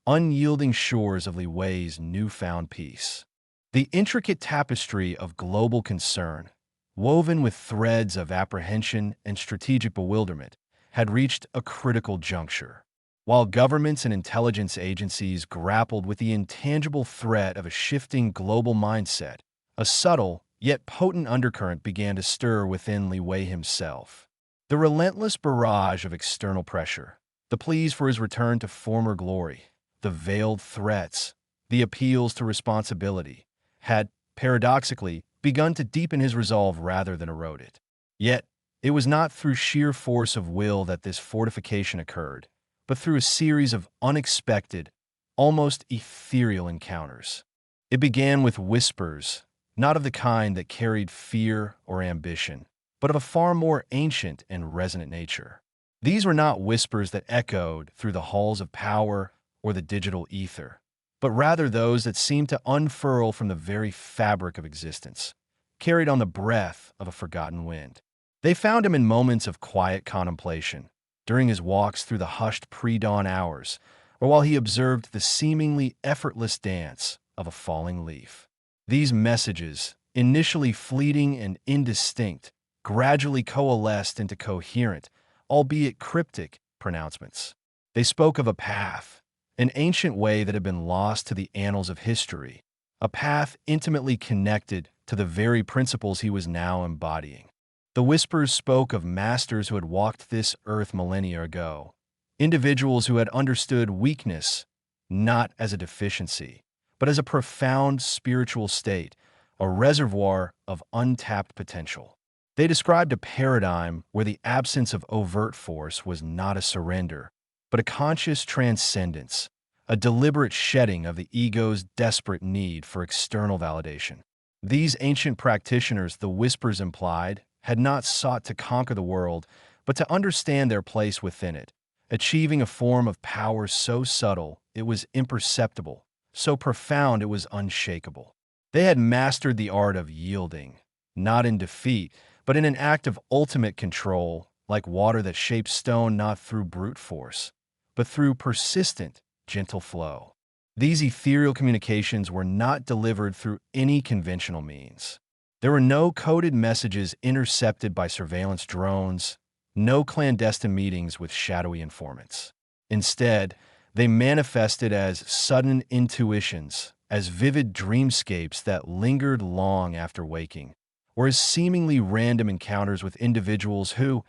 unyielding shores of Li Wei's newfound peace. The intricate tapestry of global concern, woven with threads of apprehension and strategic bewilderment, had reached a critical juncture. While governments and intelligence agencies grappled with the intangible threat of a shifting global mindset, a subtle yet potent undercurrent began to stir within Li Wei himself. The relentless barrage of external pressure, the pleas for his return to former glory, the veiled threats, the appeals to responsibility, had, paradoxically, begun to deepen his resolve rather than erode it. Yet, it was not through sheer force of will that this fortification occurred, but through a series of unexpected, almost ethereal encounters. It began with whispers, not of the kind that carried fear or ambition, but of a far more ancient and resonant nature. These were not whispers that echoed through the halls of power or the digital ether, but rather those that seemed to unfurl from the very fabric of existence, carried on the breath of a forgotten wind. They found him in moments of quiet contemplation, during his walks through the hushed pre-dawn hours, or while he observed the seemingly effortless dance of a falling leaf. These messages, initially fleeting and indistinct, gradually coalesced into coherent, albeit cryptic, pronouncements. They spoke of a path, an ancient way that had been lost to the annals of history, a path intimately connected to the very principles he was now embodying. The whispers spoke of masters who had walked this earth millennia ago, individuals who had understood weakness not as a deficiency, but as a profound spiritual state, a reservoir of untapped potential. They described a paradigm where the absence of overt force was not a surrender, but a conscious transcendence, a deliberate shedding of the ego's desperate need for external validation. These ancient practitioners, the whispers implied, had not sought to conquer the world, but to understand their place within it, achieving a form of power so subtle it was imperceptible, so profound it was unshakable. They had mastered the art of yielding, not in defeat, but in an act of ultimate control, like water that shapes stone not through brute force, but through persistent, gentle flow. These ethereal communications were not delivered through any conventional means. There were no coded messages intercepted by surveillance drones, no clandestine meetings with shadowy informants. Instead, they manifested as sudden intuitions, as vivid dreamscapes that lingered long after waking, or as seemingly random encounters with individuals who,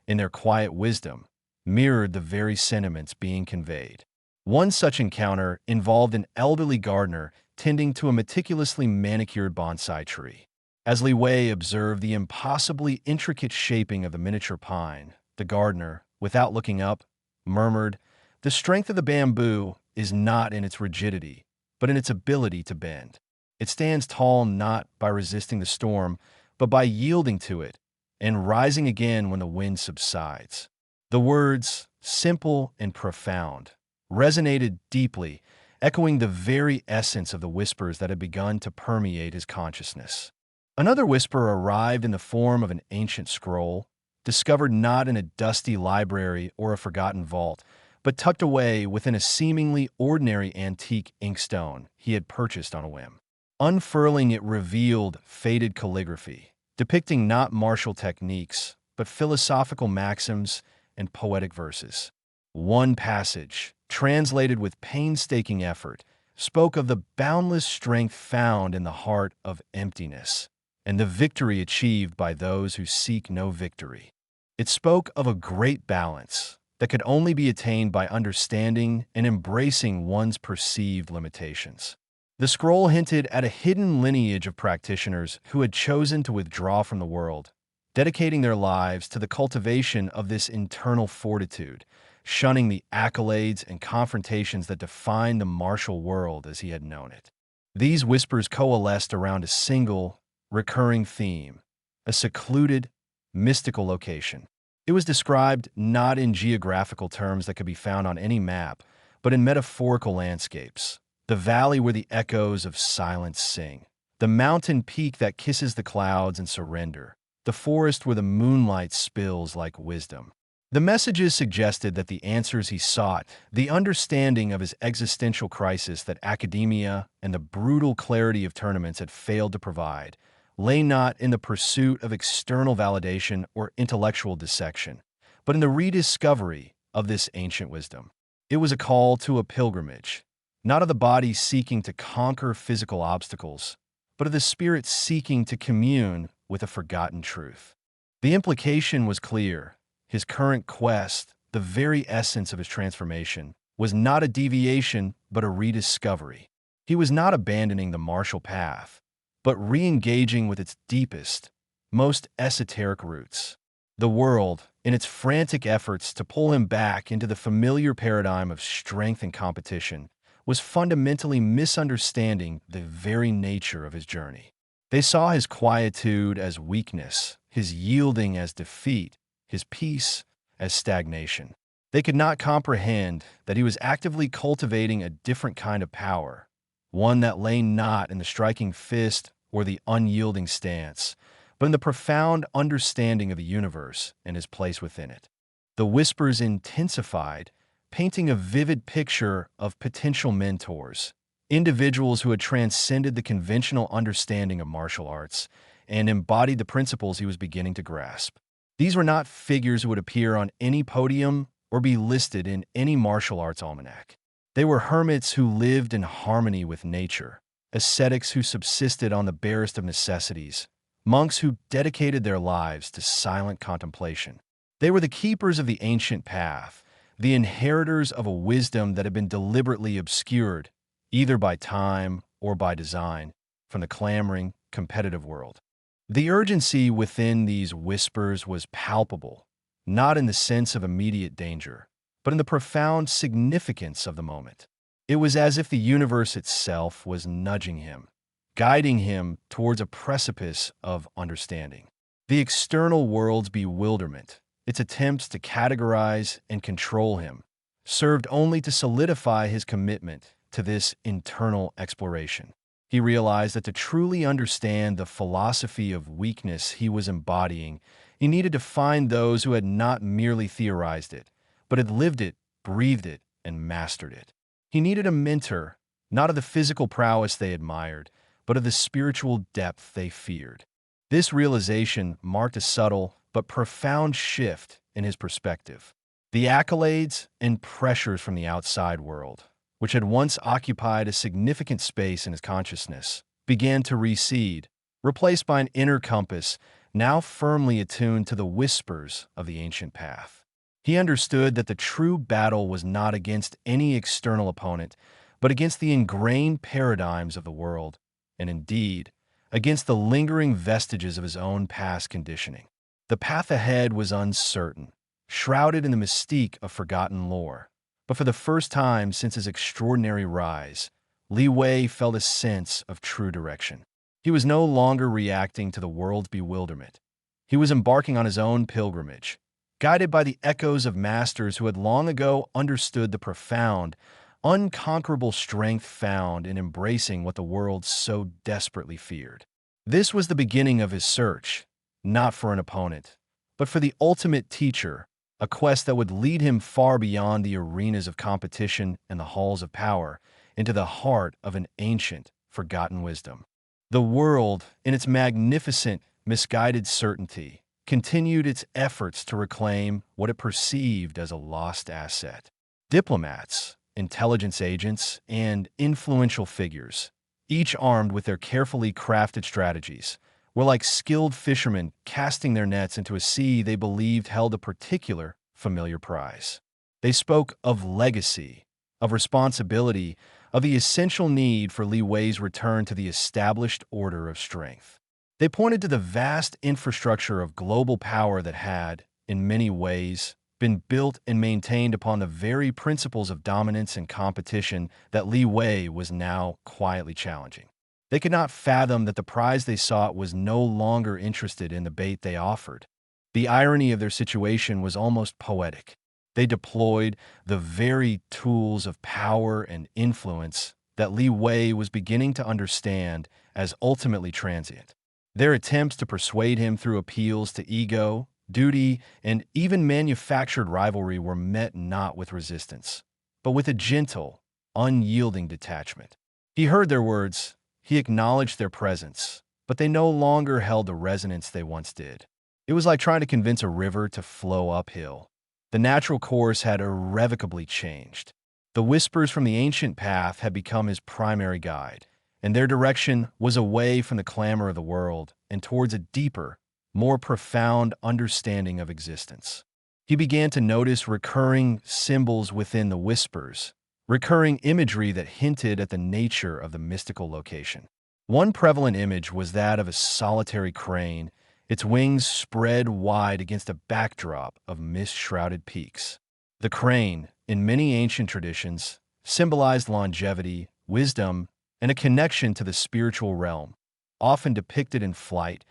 in their quiet wisdom, mirrored the very sentiments being conveyed. One such encounter involved an elderly gardener tending to a meticulously manicured bonsai tree. As Li Wei observed the impossibly intricate shaping of the miniature pine, the gardener, without looking up, murmured, "The strength of the bamboo is not in its rigidity, but in its ability to bend. It stands tall not by resisting the storm, but by yielding to it and rising again when the wind subsides." The words, simple and profound, resonated deeply, echoing the very essence of the whispers that had begun to permeate his consciousness. Another whisper arrived in the form of an ancient scroll, discovered not in a dusty library or a forgotten vault, but tucked away within a seemingly ordinary antique inkstone he had purchased on a whim. Unfurling, it revealed faded calligraphy, depicting not martial techniques, but philosophical maxims and poetic verses. One passage, translated with painstaking effort, spoke of the boundless strength found in the heart of emptiness, and the victory achieved by those who seek no victory. It spoke of a great balance that could only be attained by understanding and embracing one's perceived limitations. The scroll hinted at a hidden lineage of practitioners who had chosen to withdraw from the world, dedicating their lives to the cultivation of this internal fortitude, shunning the accolades and confrontations that defined the martial world as he had known it. These whispers coalesced around a single, recurring theme, a secluded, mystical location. It was described not in geographical terms that could be found on any map, but in metaphorical landscapes. The valley where the echoes of silence sing, the mountain peak that kisses the clouds in surrender, the forest where the moonlight spills like wisdom. The messages suggested that the answers he sought, the understanding of his existential crisis that academia and the brutal clarity of tournaments had failed to provide, lay not in the pursuit of external validation or intellectual dissection, but in the rediscovery of this ancient wisdom. It was a call to a pilgrimage, not of the body seeking to conquer physical obstacles, but of the spirit seeking to commune with a forgotten truth. The implication was clear. His current quest, the very essence of his transformation, was not a deviation but a rediscovery. He was not abandoning the martial path, but re-engaging with its deepest, most esoteric roots. The world, in its frantic efforts to pull him back into the familiar paradigm of strength and competition, was fundamentally misunderstanding the very nature of his journey. They saw his quietude as weakness, his yielding as defeat, his peace as stagnation. They could not comprehend that he was actively cultivating a different kind of power, one that lay not in the striking fist or the unyielding stance, but in the profound understanding of the universe and his place within it. The whispers intensified, painting a vivid picture of potential mentors, individuals who had transcended the conventional understanding of martial arts and embodied the principles he was beginning to grasp. These were not figures who would appear on any podium or be listed in any martial arts almanac. They were hermits who lived in harmony with nature, ascetics who subsisted on the barest of necessities, monks who dedicated their lives to silent contemplation. They were the keepers of the ancient path, the inheritors of a wisdom that had been deliberately obscured, either by time or by design, from the clamoring, competitive world. The urgency within these whispers was palpable, not in the sense of immediate danger, but in the profound significance of the moment. It was as if the universe itself was nudging him, guiding him towards a precipice of understanding. The external world's bewilderment, its attempts to categorize and control him, served only to solidify his commitment to this internal exploration. He realized that to truly understand the philosophy of weakness he was embodying, he needed to find those who had not merely theorized it, but had lived it, breathed it, and mastered it. He needed a mentor, not of the physical prowess they admired, but of the spiritual depth they feared. This realization marked a subtle but profound shift in his perspective. The accolades and pressures from the outside world, which had once occupied a significant space in his consciousness, began to recede, replaced by an inner compass now firmly attuned to the whispers of the ancient path. He understood that the true battle was not against any external opponent, but against the ingrained paradigms of the world, and indeed, against the lingering vestiges of his own past conditioning. The path ahead was uncertain, shrouded in the mystique of forgotten lore. But for the first time since his extraordinary rise, Li Wei felt a sense of true direction. He was no longer reacting to the world's bewilderment. He was embarking on his own pilgrimage, guided by the echoes of masters who had long ago understood the profound, unconquerable strength found in embracing what the world so desperately feared. This was the beginning of his search, not for an opponent, but for the ultimate teacher, a quest that would lead him far beyond the arenas of competition and the halls of power, into the heart of an ancient, forgotten wisdom. The world, in its magnificent, misguided certainty, continued its efforts to reclaim what it perceived as a lost asset. Diplomats, intelligence agents, and influential figures, each armed with their carefully crafted strategies, were like skilled fishermen casting their nets into a sea they believed held a particular, familiar prize. They spoke of legacy, of responsibility, of the essential need for Li Wei's return to the established order of strength. They pointed to the vast infrastructure of global power that had, in many ways, been built and maintained upon the very principles of dominance and competition that Li Wei was now quietly challenging. They could not fathom that the prize they sought was no longer interested in the bait they offered. The irony of their situation was almost poetic. They deployed the very tools of power and influence that Li Wei was beginning to understand as ultimately transient. Their attempts to persuade him through appeals to ego, duty, and even manufactured rivalry were met not with resistance, but with a gentle, unyielding detachment. He heard their words, he acknowledged their presence, but they no longer held the resonance they once did. It was like trying to convince a river to flow uphill. The natural course had irrevocably changed. The whispers from the ancient path had become his primary guide, and their direction was away from the clamor of the world and towards a deeper, more profound understanding of existence. He began to notice recurring symbols within the whispers, recurring imagery that hinted at the nature of the mystical location. One prevalent image was that of a solitary crane, its wings spread wide against a backdrop of mist-shrouded peaks. The crane, in many ancient traditions, symbolized longevity, wisdom, and a connection to the spiritual realm, often depicted in flight,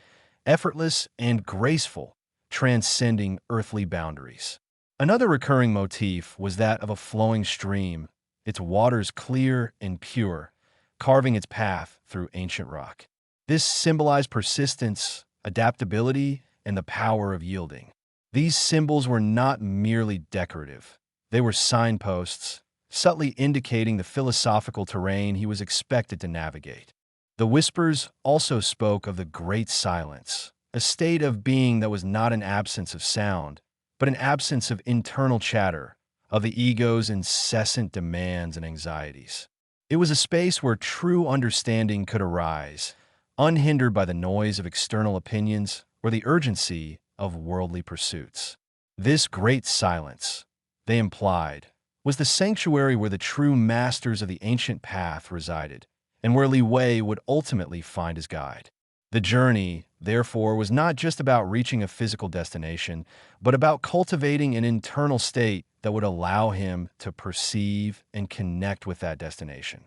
effortless and graceful, transcending earthly boundaries. Another recurring motif was that of a flowing stream, its waters clear and pure, carving its path through ancient rock. This symbolized persistence, adaptability, and the power of yielding. These symbols were not merely decorative. They were signposts, subtly indicating the philosophical terrain he was expected to navigate. The whispers also spoke of the great silence, a state of being that was not an absence of sound, but an absence of internal chatter, of the ego's incessant demands and anxieties. It was a space where true understanding could arise, unhindered by the noise of external opinions or the urgency of worldly pursuits. This great silence, they implied, was the sanctuary where the true masters of the ancient path resided, and where Li Wei would ultimately find his guide. The journey, therefore, was not just about reaching a physical destination, but about cultivating an internal state that would allow him to perceive and connect with that destination.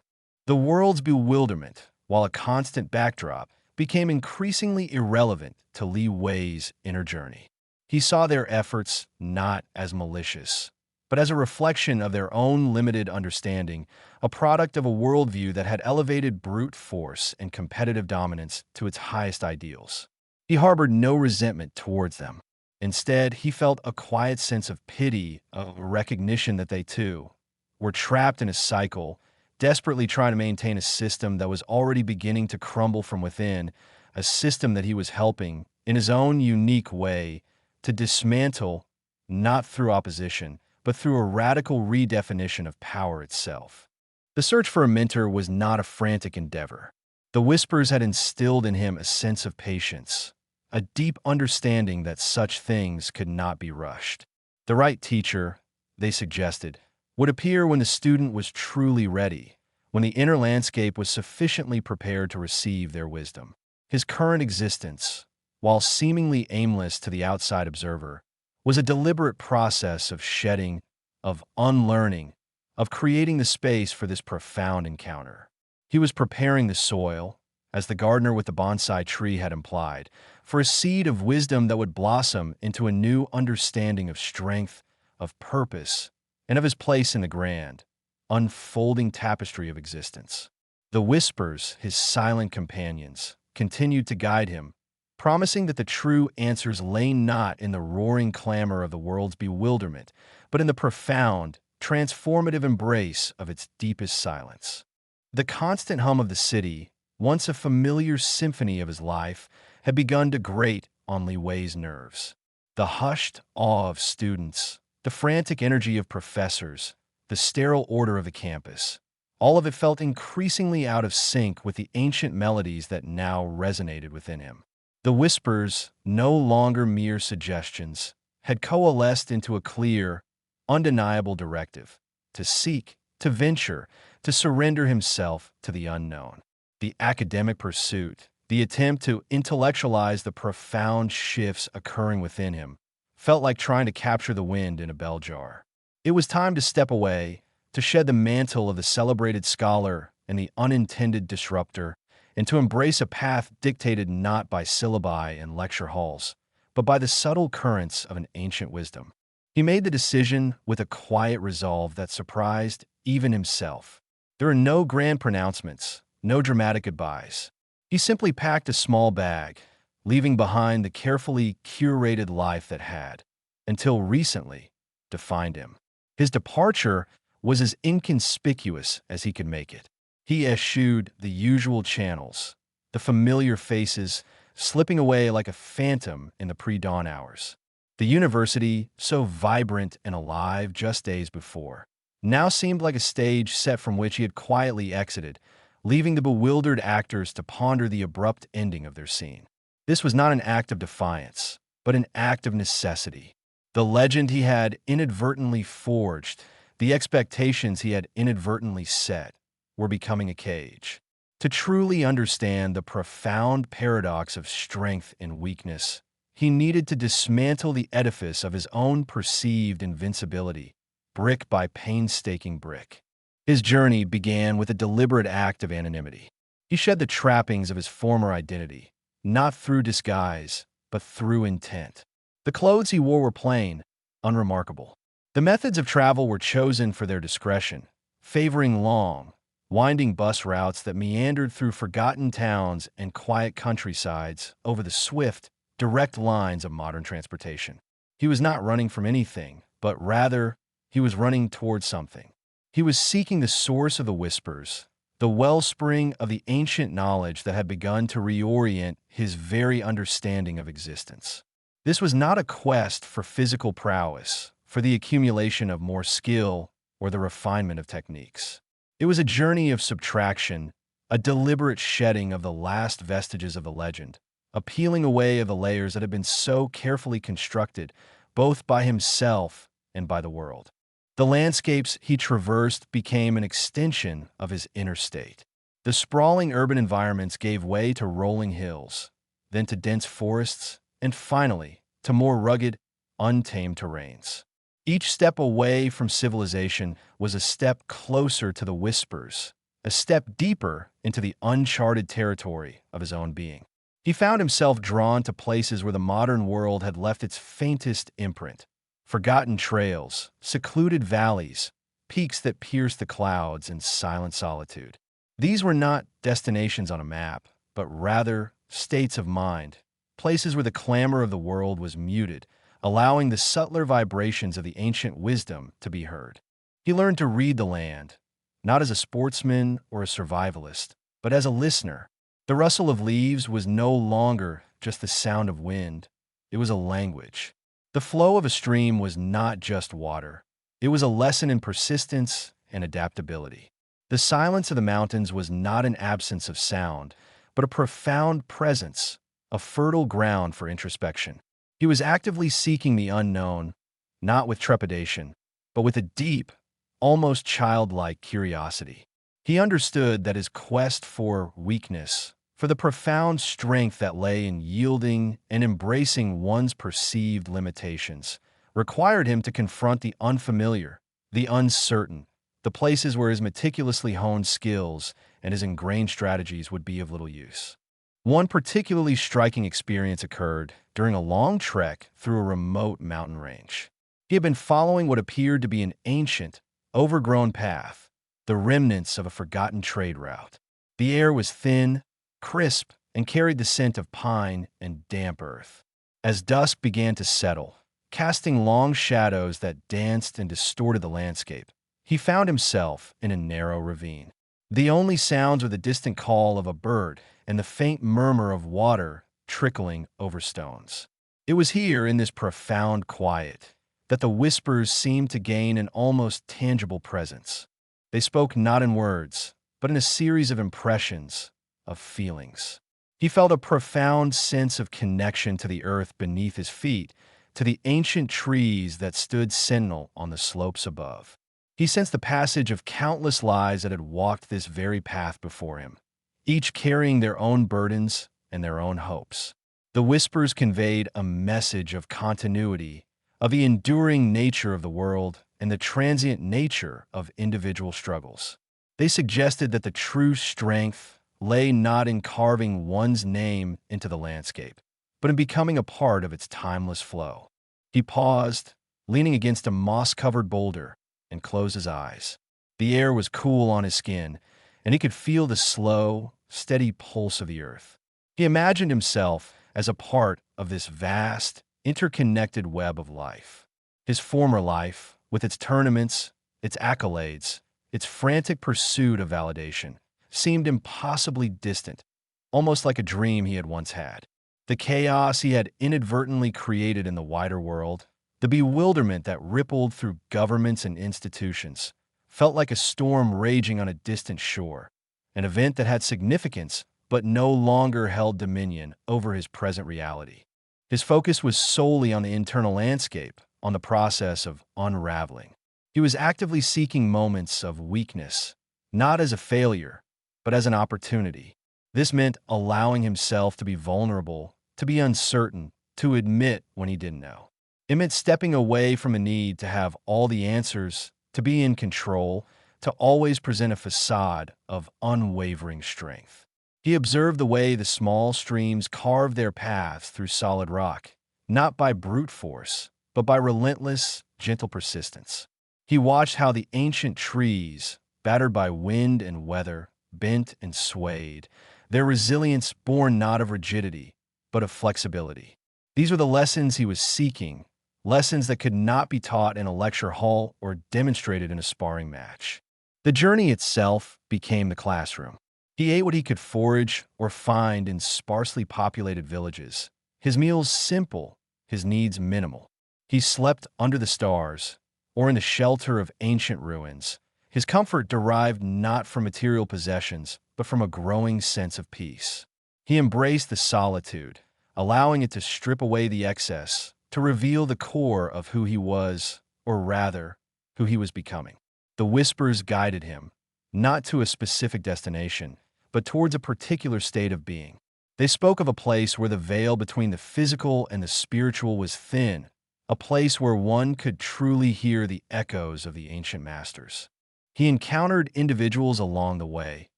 The world's bewilderment, while a constant backdrop, became increasingly irrelevant to Li Wei's inner journey. He saw their efforts not as malicious, but as a reflection of their own limited understanding, a product of a worldview that had elevated brute force and competitive dominance to its highest ideals. He harbored no resentment towards them. Instead, he felt a quiet sense of pity, a recognition that they, too, were trapped in a cycle, desperately trying to maintain a system that was already beginning to crumble from within, a system that he was helping, in his own unique way, to dismantle, not through opposition, but through a radical redefinition of power itself. The search for a mentor was not a frantic endeavor. The whispers had instilled in him a sense of patience, a deep understanding that such things could not be rushed. The right teacher, they suggested, would appear when the student was truly ready, when the inner landscape was sufficiently prepared to receive their wisdom. His current existence, while seemingly aimless to the outside observer, was a deliberate process of shedding, of unlearning, of creating the space for this profound encounter. He was preparing the soil, as the gardener with the bonsai tree had implied, for a seed of wisdom that would blossom into a new understanding of strength, of purpose, and of his place in the grand, unfolding tapestry of existence. The whispers, his silent companions, continued to guide him, promising that the true answers lay not in the roaring clamor of the world's bewilderment, but in the profound, transformative embrace of its deepest silence. The constant hum of the city, once a familiar symphony of his life, had begun to grate on Li Wei's nerves. The hushed awe of students, the frantic energy of professors, the sterile order of the campus, all of it felt increasingly out of sync with the ancient melodies that now resonated within him. The whispers, no longer mere suggestions, had coalesced into a clear, undeniable directive: to seek, to venture, to surrender himself to the unknown. The academic pursuit, the attempt to intellectualize the profound shifts occurring within him, felt like trying to capture the wind in a bell jar. It was time to step away, to shed the mantle of the celebrated scholar and the unintended disruptor, and to embrace a path dictated not by syllabi and lecture halls, but by the subtle currents of an ancient wisdom. He made the decision with a quiet resolve that surprised even himself. There are no grand pronouncements, no dramatic goodbyes. He simply packed a small bag, leaving behind the carefully curated life that had, until recently, defined him. His departure was as inconspicuous as he could make it. He eschewed the usual channels, the familiar faces, slipping away like a phantom in the pre-dawn hours. The university, so vibrant and alive just days before, now seemed like a stage set from which he had quietly exited, leaving the bewildered actors to ponder the abrupt ending of their scene. This was not an act of defiance, but an act of necessity. The legend he had inadvertently forged, the expectations he had inadvertently set, were becoming a cage. To truly understand the profound paradox of strength and weakness, he needed to dismantle the edifice of his own perceived invincibility, brick by painstaking brick. His journey began with a deliberate act of anonymity. He shed the trappings of his former identity, not through disguise, but through intent. The clothes he wore were plain, unremarkable. The methods of travel were chosen for their discretion, favoring long, winding bus routes that meandered through forgotten towns and quiet countrysides over the swift, direct lines of modern transportation. He was not running from anything, but rather, he was running towards something. He was seeking the source of the whispers, the wellspring of the ancient knowledge that had begun to reorient his very understanding of existence. This was not a quest for physical prowess, for the accumulation of more skill, or the refinement of techniques. It was a journey of subtraction, a deliberate shedding of the last vestiges of the legend, a peeling away of the layers that had been so carefully constructed, both by himself and by the world. The landscapes he traversed became an extension of his inner state. The sprawling urban environments gave way to rolling hills, then to dense forests, and finally, to more rugged, untamed terrains. Each step away from civilization was a step closer to the whispers, a step deeper into the uncharted territory of his own being. He found himself drawn to places where the modern world had left its faintest imprint: forgotten trails, secluded valleys, peaks that pierced the clouds in silent solitude. These were not destinations on a map, but rather states of mind, places where the clamor of the world was muted, allowing the subtler vibrations of the ancient wisdom to be heard. He learned to read the land, not as a sportsman or a survivalist, but as a listener. The rustle of leaves was no longer just the sound of wind, it was a language. The flow of a stream was not just water, it was a lesson in persistence and adaptability. The silence of the mountains was not an absence of sound, but a profound presence, a fertile ground for introspection. He was actively seeking the unknown, not with trepidation, but with a deep, almost childlike curiosity. He understood that his quest for weakness, for the profound strength that lay in yielding and embracing one's perceived limitations, required him to confront the unfamiliar, the uncertain, the places where his meticulously honed skills and his ingrained strategies would be of little use. One particularly striking experience occurred during a long trek through a remote mountain range. He had been following what appeared to be an ancient, overgrown path, the remnants of a forgotten trade route. The air was thin, crisp, and carried the scent of pine and damp earth. As dusk began to settle, casting long shadows that danced and distorted the landscape, he found himself in a narrow ravine. The only sounds were the distant call of a bird and the faint murmur of water trickling over stones. It was here, in this profound quiet, that the whispers seemed to gain an almost tangible presence. They spoke not in words, but in a series of impressions, of feelings. He felt a profound sense of connection to the earth beneath his feet, to the ancient trees that stood sentinel on the slopes above. He sensed the passage of countless lives that had walked this very path before him, each carrying their own burdens and their own hopes. The whispers conveyed a message of continuity, of the enduring nature of the world and the transient nature of individual struggles. They suggested that the true strength lay not in carving one's name into the landscape, but in becoming a part of its timeless flow. He paused, leaning against a moss-covered boulder, and closed his eyes. The air was cool on his skin, and he could feel the slow, steady pulse of the earth. He imagined himself as a part of this vast, interconnected web of life. His former life, with its tournaments, its accolades, its frantic pursuit of validation, seemed impossibly distant, almost like a dream he had once had. The chaos he had inadvertently created in the wider world, the bewilderment that rippled through governments and institutions, felt like a storm raging on a distant shore, an event that had significance but no longer held dominion over his present reality. His focus was solely on the internal landscape, on the process of unraveling. He was actively seeking moments of weakness, not as a failure, but as an opportunity. This meant allowing himself to be vulnerable, to be uncertain, to admit when he didn't know. It meant stepping away from a need to have all the answers, to be in control, to always present a facade of unwavering strength. He observed the way the small streams carved their paths through solid rock, not by brute force, but by relentless, gentle persistence. He watched how the ancient trees, battered by wind and weather, bent and swayed, their resilience born not of rigidity, but of flexibility. These were the lessons he was seeking, lessons that could not be taught in a lecture hall or demonstrated in a sparring match. The journey itself became the classroom. He ate what he could forage or find in sparsely populated villages, his meals simple, his needs minimal. He slept under the stars, or in the shelter of ancient ruins. His comfort derived not from material possessions, but from a growing sense of peace. He embraced the solitude, allowing it to strip away the excess, to reveal the core of who he was, or rather, who he was becoming. The whispers guided him, not to a specific destination, but towards a particular state of being. They spoke of a place where the veil between the physical and the spiritual was thin, a place where one could truly hear the echoes of the ancient masters. He encountered individuals along the way,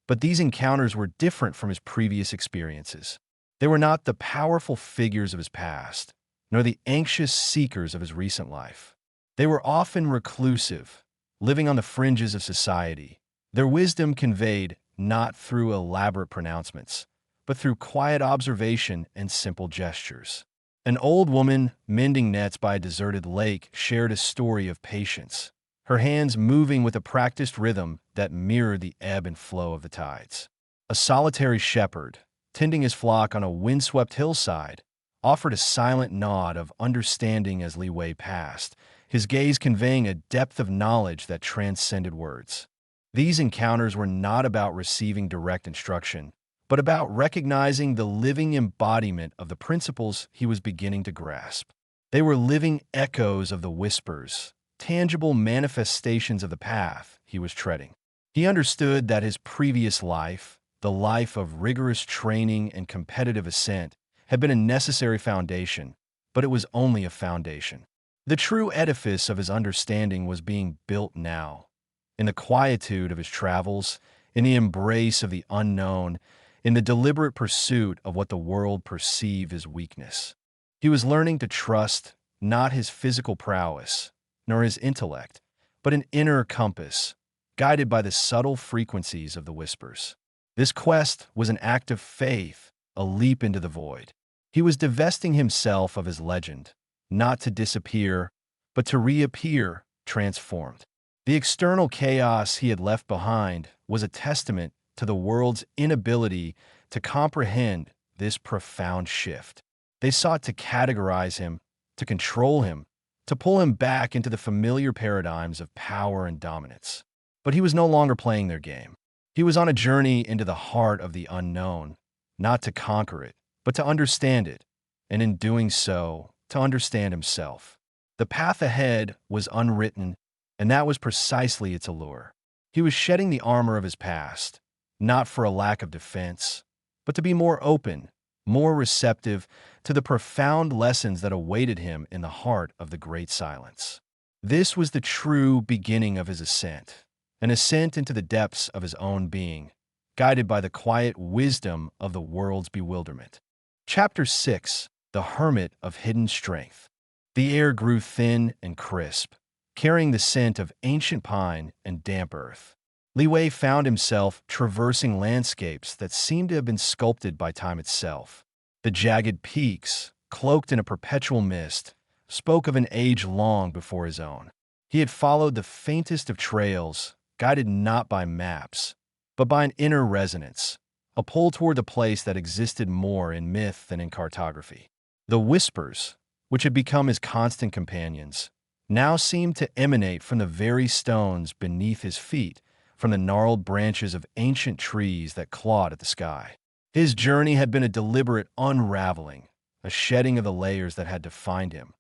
but these encounters were different from his previous experiences. They were not the powerful figures of his past, nor the anxious seekers of his recent life. They were often reclusive, living on the fringes of society, their wisdom conveyed not through elaborate pronouncements, but through quiet observation and simple gestures. An old woman mending nets by a deserted lake shared a story of patience, her hands moving with a practiced rhythm that mirrored the ebb and flow of the tides. A solitary shepherd, tending his flock on a windswept hillside, offered a silent nod of understanding as Li Wei passed, his gaze conveying a depth of knowledge that transcended words. These encounters were not about receiving direct instruction, but about recognizing the living embodiment of the principles he was beginning to grasp. They were living echoes of the whispers, tangible manifestations of the path he was treading. He understood that his previous life, the life of rigorous training and competitive ascent, had been a necessary foundation, but it was only a foundation. The true edifice of his understanding was being built now, in the quietude of his travels, in the embrace of the unknown, in the deliberate pursuit of what the world perceived as weakness. He was learning to trust not his physical prowess, nor his intellect, but an inner compass, guided by the subtle frequencies of the whispers. This quest was an act of faith, a leap into the void. He was divesting himself of his legend, not to disappear, but to reappear transformed. The external chaos he had left behind was a testament to the world's inability to comprehend this profound shift. They sought to categorize him, to control him, to pull him back into the familiar paradigms of power and dominance. But he was no longer playing their game. He was on a journey into the heart of the unknown, not to conquer it, but to understand it, and in doing so, to understand himself. The path ahead was unwritten, and that was precisely its allure. He was shedding the armor of his past, not for a lack of defense, but to be more open, more receptive to the profound lessons that awaited him in the heart of the great silence. This was the true beginning of his ascent, an ascent into the depths of his own being, guided by the quiet wisdom of the world's bewilderment. Chapter 6: The Hermit of Hidden Strength. The air grew thin and crisp, carrying the scent of ancient pine and damp earth. Li Wei found himself traversing landscapes that seemed to have been sculpted by time itself. The jagged peaks, cloaked in a perpetual mist, spoke of an age long before his own. He had followed the faintest of trails, guided not by maps, but by an inner resonance, a pull toward the place that existed more in myth than in cartography. The whispers, which had become his constant companions, now seemed to emanate from the very stones beneath his feet, from the gnarled branches of ancient trees that clawed at the sky. His journey had been a deliberate unraveling, a shedding of the layers that had defined him.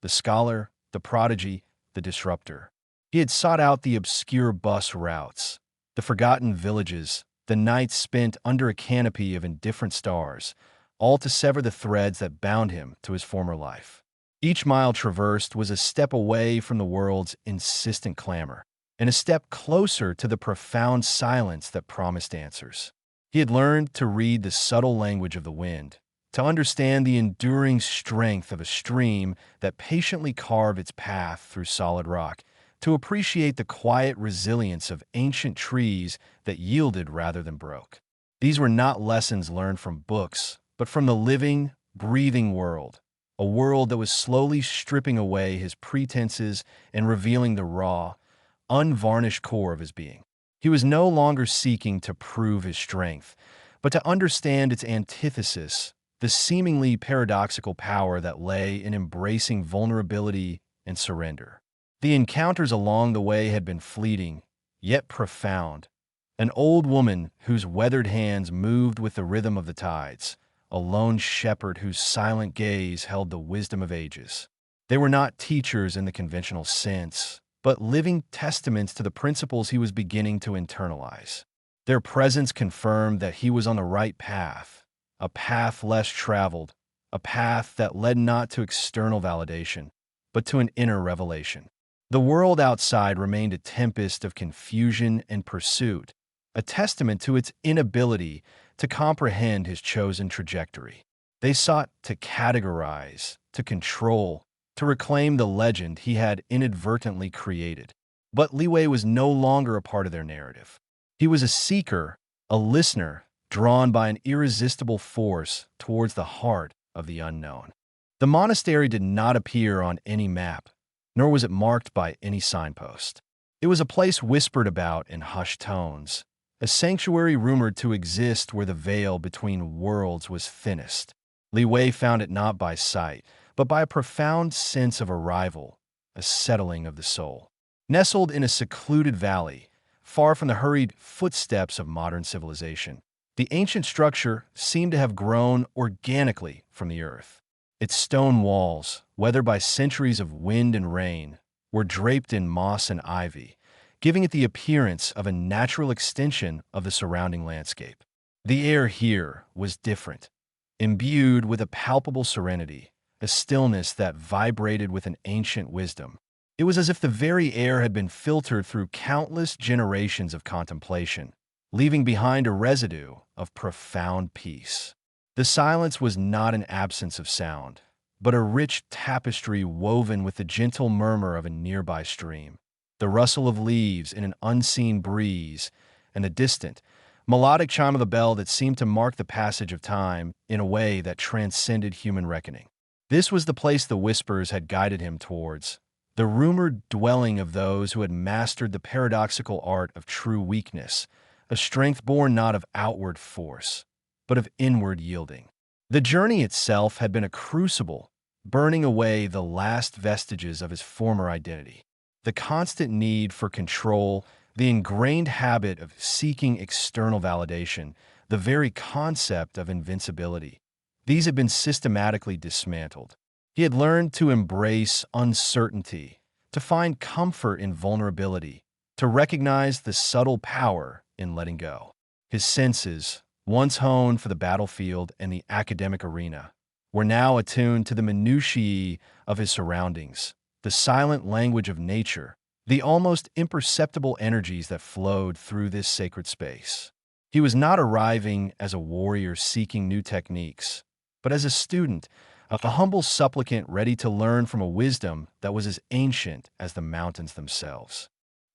The scholar, the prodigy, the disruptor. He had sought out the obscure bus routes, the forgotten villages, the nights spent under a canopy of indifferent stars, all to sever the threads that bound him to his former life. Each mile traversed was a step away from the world's insistent clamor, and a step closer to the profound silence that promised answers. He had learned to read the subtle language of the wind, to understand the enduring strength of a stream that patiently carved its path through solid rock, to appreciate the quiet resilience of ancient trees that yielded rather than broke. These were not lessons learned from books, but from the living, breathing world, a world that was slowly stripping away his pretenses and revealing the raw, unvarnished core of his being. He was no longer seeking to prove his strength, but to understand its antithesis, the seemingly paradoxical power that lay in embracing vulnerability and surrender. The encounters along the way had been fleeting, yet profound. An old woman whose weathered hands moved with the rhythm of the tides, a lone shepherd whose silent gaze held the wisdom of ages. They were not teachers in the conventional sense, but living testaments to the principles he was beginning to internalize. Their presence confirmed that he was on the right path, a path less traveled, a path that led not to external validation, but to an inner revelation. The world outside remained a tempest of confusion and pursuit, a testament to its inability to comprehend his chosen trajectory. They sought to categorize, to control, to reclaim the legend he had inadvertently created. But Li Wei was no longer a part of their narrative. He was a seeker, a listener, drawn by an irresistible force towards the heart of the unknown. The monastery did not appear on any map, nor was it marked by any signpost. It was a place whispered about in hushed tones, a sanctuary rumored to exist where the veil between worlds was thinnest. Li Wei found it not by sight, but by a profound sense of arrival, a settling of the soul. Nestled in a secluded valley, far from the hurried footsteps of modern civilization, the ancient structure seemed to have grown organically from the earth. Its stone walls, weathered by centuries of wind and rain, were draped in moss and ivy, giving it the appearance of a natural extension of the surrounding landscape. The air here was different, imbued with a palpable serenity, a stillness that vibrated with an ancient wisdom. It was as if the very air had been filtered through countless generations of contemplation, leaving behind a residue of profound peace. The silence was not an absence of sound, but a rich tapestry woven with the gentle murmur of a nearby stream, the rustle of leaves in an unseen breeze, and the distant, melodic chime of a bell that seemed to mark the passage of time in a way that transcended human reckoning. This was the place the whispers had guided him towards, the rumored dwelling of those who had mastered the paradoxical art of true weakness, a strength born not of outward force, but of inward yielding. The journey itself had been a crucible, burning away the last vestiges of his former identity. The constant need for control, the ingrained habit of seeking external validation, the very concept of invincibility. These had been systematically dismantled. He had learned to embrace uncertainty, to find comfort in vulnerability, to recognize the subtle power in letting go. His senses, once honed for the battlefield and the academic arena, were now attuned to the minutiae of his surroundings, the silent language of nature, the almost imperceptible energies that flowed through this sacred space. He was not arriving as a warrior seeking new techniques, but as a student, a humble supplicant ready to learn from a wisdom that was as ancient as the mountains themselves.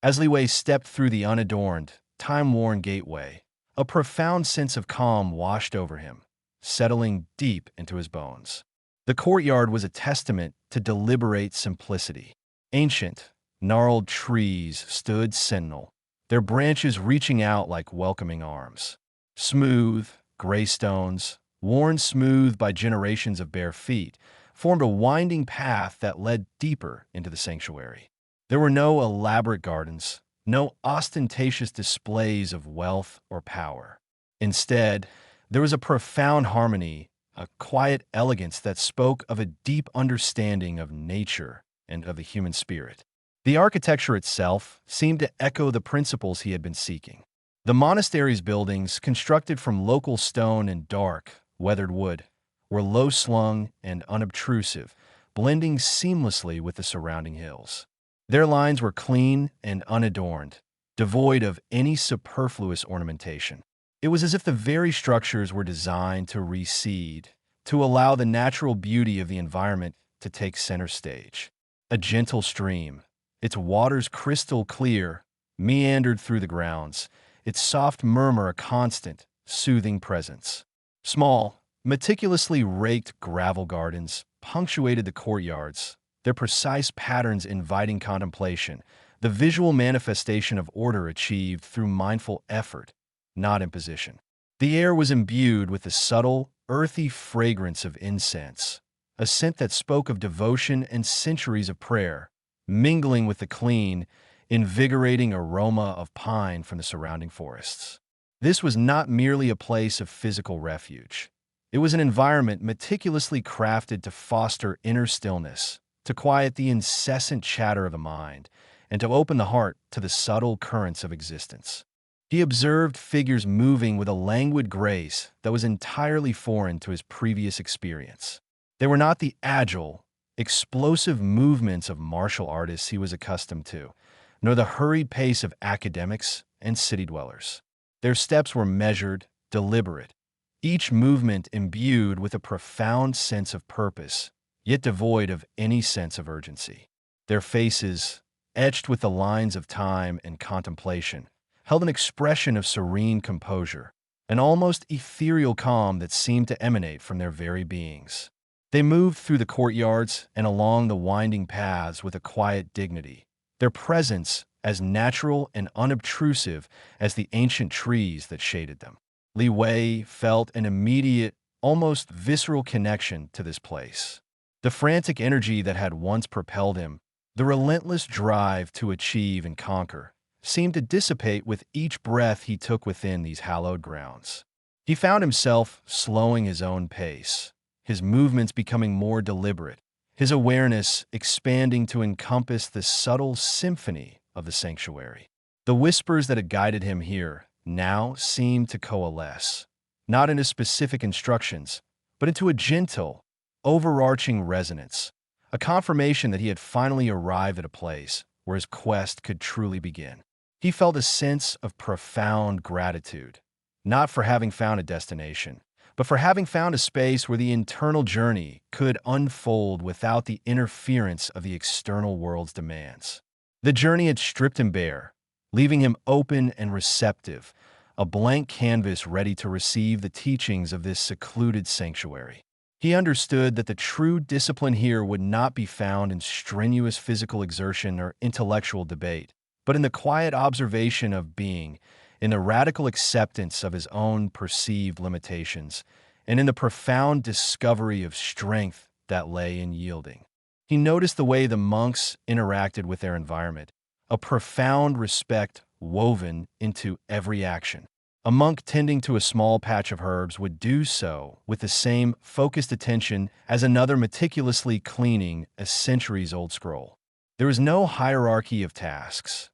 As Li Wei stepped through the unadorned, time-worn gateway, a profound sense of calm washed over him, settling deep into his bones. The courtyard was a testament to deliberate simplicity. Ancient, gnarled trees stood sentinel, their branches reaching out like welcoming arms. Smooth, gray stones, worn smooth by generations of bare feet, formed a winding path that led deeper into the sanctuary. There were no elaborate gardens, no ostentatious displays of wealth or power. Instead, there was a profound harmony, a quiet elegance that spoke of a deep understanding of nature and of the human spirit. The architecture itself seemed to echo the principles he had been seeking. The monastery's buildings, constructed from local stone and dark, weathered wood, were low-slung and unobtrusive, blending seamlessly with the surrounding hills. Their lines were clean and unadorned, devoid of any superfluous ornamentation. It was as if the very structures were designed to recede, to allow the natural beauty of the environment to take center stage. A gentle stream, its waters crystal clear, meandered through the grounds, its soft murmur a constant, soothing presence. Small, meticulously raked gravel gardens punctuated the courtyards, their precise patterns inviting contemplation, the visual manifestation of order achieved through mindful effort, not imposition. The air was imbued with the subtle, earthy fragrance of incense, a scent that spoke of devotion and centuries of prayer, mingling with the clean, invigorating aroma of pine from the surrounding forests. This was not merely a place of physical refuge. It was an environment meticulously crafted to foster inner stillness, to quiet the incessant chatter of the mind, and to open the heart to the subtle currents of existence. He observed figures moving with a languid grace that was entirely foreign to his previous experience. They were not the agile, explosive movements of martial artists he was accustomed to, nor the hurried pace of academics and city dwellers. Their steps were measured, deliberate, each movement imbued with a profound sense of purpose, yet devoid of any sense of urgency. Their faces, etched with the lines of time and contemplation, held an expression of serene composure, an almost ethereal calm that seemed to emanate from their very beings. They moved through the courtyards and along the winding paths with a quiet dignity, their presence as natural and unobtrusive as the ancient trees that shaded them. Li Wei felt an immediate, almost visceral connection to this place. The frantic energy that had once propelled him, the relentless drive to achieve and conquer, seemed to dissipate with each breath he took within these hallowed grounds. He found himself slowing his own pace, his movements becoming more deliberate, his awareness expanding to encompass the subtle symphony of the sanctuary. The whispers that had guided him here now seemed to coalesce, not into specific instructions, but into a gentle, overarching resonance, a confirmation that he had finally arrived at a place where his quest could truly begin. He felt a sense of profound gratitude, not for having found a destination, but for having found a space where the internal journey could unfold without the interference of the external world's demands. The journey had stripped him bare, leaving him open and receptive, a blank canvas ready to receive the teachings of this secluded sanctuary. He understood that the true discipline here would not be found in strenuous physical exertion or intellectual debate, but in the quiet observation of being, in the radical acceptance of his own perceived limitations, and in the profound discovery of strength that lay in yielding. He noticed the way the monks interacted with their environment, a profound respect woven into every action. A monk tending to a small patch of herbs would do so with the same focused attention as another meticulously cleaning a centuries-old scroll. There was no hierarchy of tasks,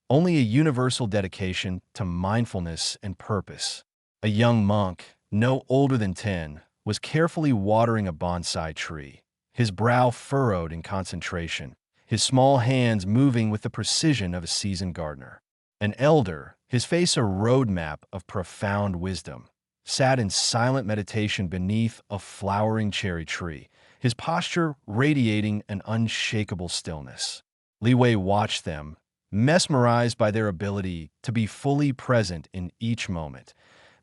only a universal dedication to mindfulness and purpose. A young monk, no older than 10, was carefully watering a bonsai tree, his brow furrowed in concentration, his small hands moving with the precision of a seasoned gardener. An elder, his face a roadmap of profound wisdom, sat in silent meditation beneath a flowering cherry tree, his posture radiating an unshakable stillness. Li Wei watched them, mesmerized by their ability to be fully present in each moment,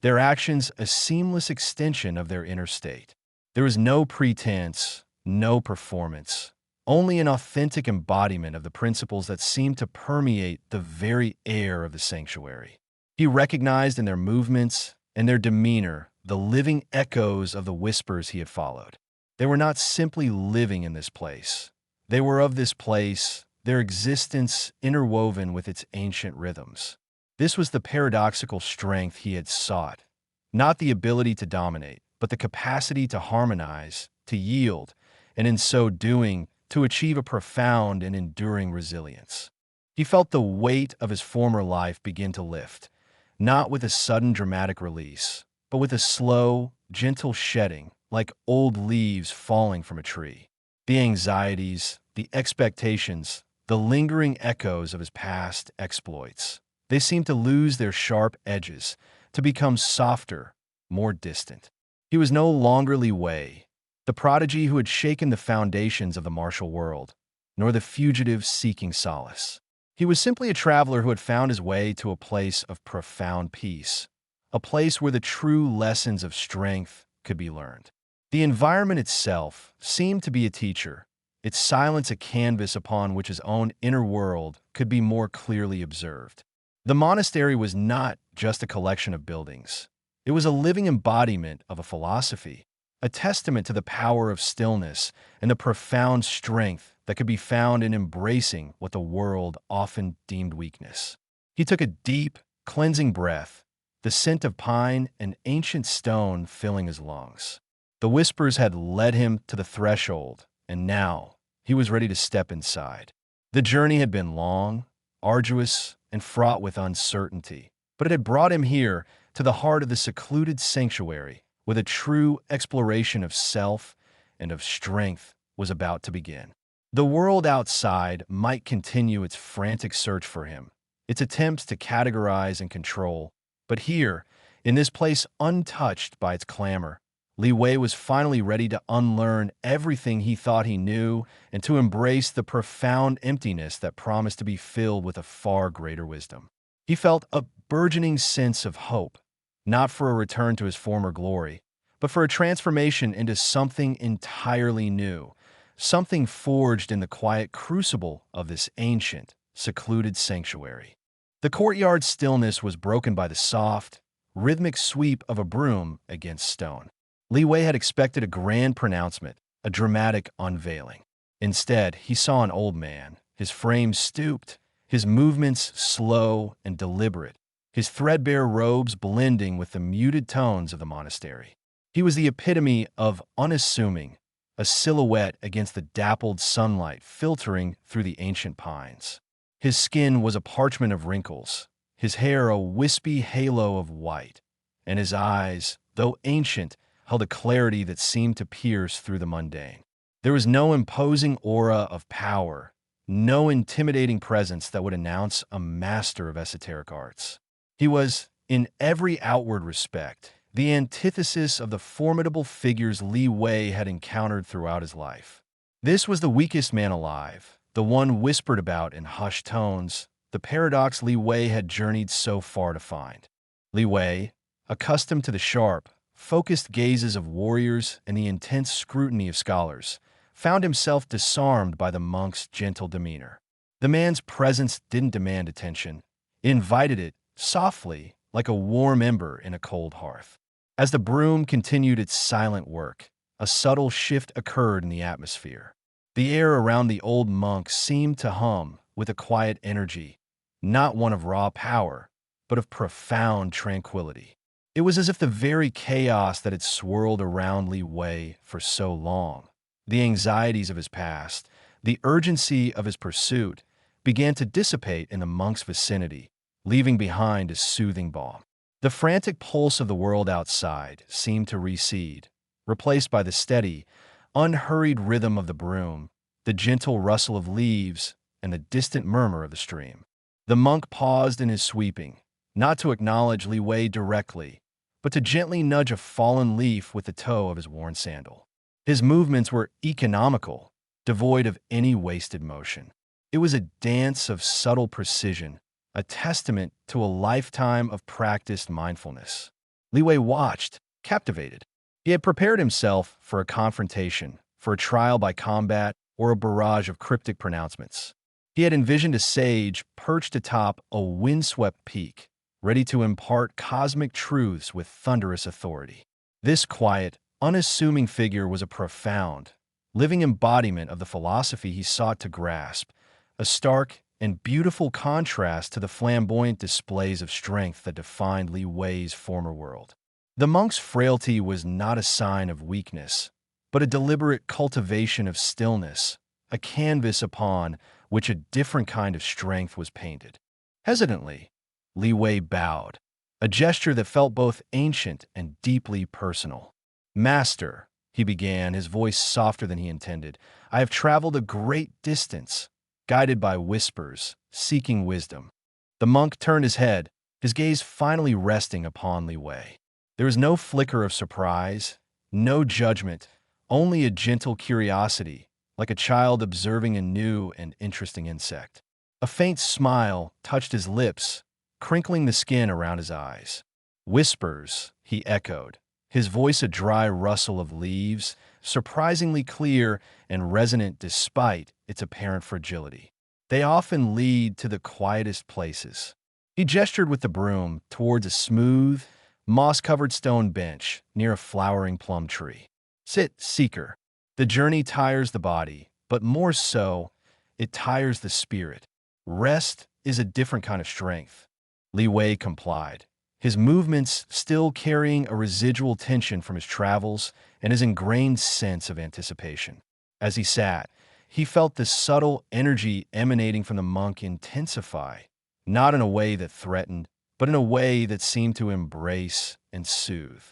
their actions a seamless extension of their inner state. There was no pretense, no performance, only an authentic embodiment of the principles that seemed to permeate the very air of the sanctuary. He recognized in their movements and their demeanor the living echoes of the whispers he had followed. They were not simply living in this place. They were of this place, their existence interwoven with its ancient rhythms. This was the paradoxical strength he had sought, not the ability to dominate, but the capacity to harmonize, to yield, and in so doing, to achieve a profound and enduring resilience. He felt the weight of his former life begin to lift, not with a sudden dramatic release, but with a slow, gentle shedding, like old leaves falling from a tree. The anxieties, the expectations, the lingering echoes of his past exploits, they seemed to lose their sharp edges, to become softer, more distant. He was no longer Li Wei, the prodigy who had shaken the foundations of the martial world, nor the fugitive seeking solace. He was simply a traveler who had found his way to a place of profound peace, a place where the true lessons of strength could be learned. The environment itself seemed to be a teacher, its silence a canvas upon which his own inner world could be more clearly observed. The monastery was not just a collection of buildings. It was a living embodiment of a philosophy, a testament to the power of stillness and the profound strength that could be found in embracing what the world often deemed weakness. He took a deep, cleansing breath, the scent of pine and ancient stone filling his lungs. The whispers had led him to the threshold, and now he was ready to step inside. The journey had been long, arduous, and fraught with uncertainty, but it had brought him here to the heart of the secluded sanctuary, with a true exploration of self and of strength was about to begin. The world outside might continue its frantic search for him, its attempts to categorize and control, but here, in this place untouched by its clamor, Li Wei was finally ready to unlearn everything he thought he knew and to embrace the profound emptiness that promised to be filled with a far greater wisdom. He felt a burgeoning sense of hope, not for a return to his former glory, but for a transformation into something entirely new, something forged in the quiet crucible of this ancient, secluded sanctuary. The courtyard's stillness was broken by the soft, rhythmic sweep of a broom against stone. Li Wei had expected a grand pronouncement, a dramatic unveiling. Instead, he saw an old man, his frame stooped, his movements slow and deliberate, his threadbare robes blending with the muted tones of the monastery. He was the epitome of unassuming, a silhouette against the dappled sunlight filtering through the ancient pines. His skin was a parchment of wrinkles, his hair a wispy halo of white, and his eyes, though ancient, held a clarity that seemed to pierce through the mundane. There was no imposing aura of power, no intimidating presence that would announce a master of esoteric arts. He was, in every outward respect, the antithesis of the formidable figures Li Wei had encountered throughout his life. This was the weakest man alive, the one whispered about in hushed tones, the paradox Li Wei had journeyed so far to find. Li Wei, accustomed to the sharp, focused gazes of warriors and the intense scrutiny of scholars, found himself disarmed by the monk's gentle demeanor. The man's presence didn't demand attention. It invited it, softly, like a warm ember in a cold hearth. As the broom continued its silent work, a subtle shift occurred in the atmosphere. The air around the old monk seemed to hum with a quiet energy, not one of raw power, but of profound tranquility. It was as if the very chaos that had swirled around Li Wei for so long, the anxieties of his past, the urgency of his pursuit, began to dissipate in the monk's vicinity, leaving behind a soothing balm. The frantic pulse of the world outside seemed to recede, replaced by the steady, unhurried rhythm of the broom, the gentle rustle of leaves, and the distant murmur of the stream. The monk paused in his sweeping, not to acknowledge Li Wei directly, but to gently nudge a fallen leaf with the toe of his worn sandal. His movements were economical, devoid of any wasted motion. It was a dance of subtle precision, a testament to a lifetime of practiced mindfulness. Li Wei watched, captivated. He had prepared himself for a confrontation, for a trial by combat, or a barrage of cryptic pronouncements. He had envisioned a sage perched atop a windswept peak, ready to impart cosmic truths with thunderous authority. This quiet, unassuming figure was a profound, living embodiment of the philosophy he sought to grasp, a stark and beautiful contrast to the flamboyant displays of strength that defined Li Wei's former world. The monk's frailty was not a sign of weakness, but a deliberate cultivation of stillness, a canvas upon which a different kind of strength was painted. Hesitantly, Li Wei bowed, a gesture that felt both ancient and deeply personal. "Master," he began, his voice softer than he intended, "I have traveled a great distance, guided by whispers, seeking wisdom." The monk turned his head, his gaze finally resting upon Li Wei. There was no flicker of surprise, no judgment, only a gentle curiosity, like a child observing a new and interesting insect. A faint smile touched his lips, crinkling the skin around his eyes. "Whispers," he echoed, his voice a dry rustle of leaves, surprisingly clear and resonant despite its apparent fragility. "They often lead to the quietest places." He gestured with the broom towards a smooth, moss-covered stone bench near a flowering plum tree. "Sit, seeker. The journey tires the body, but more so, it tires the spirit. Rest is a different kind of strength." Li Wei complied, his movements still carrying a residual tension from his travels and his ingrained sense of anticipation. As he sat, he felt the subtle energy emanating from the monk intensify, not in a way that threatened, but in a way that seemed to embrace and soothe.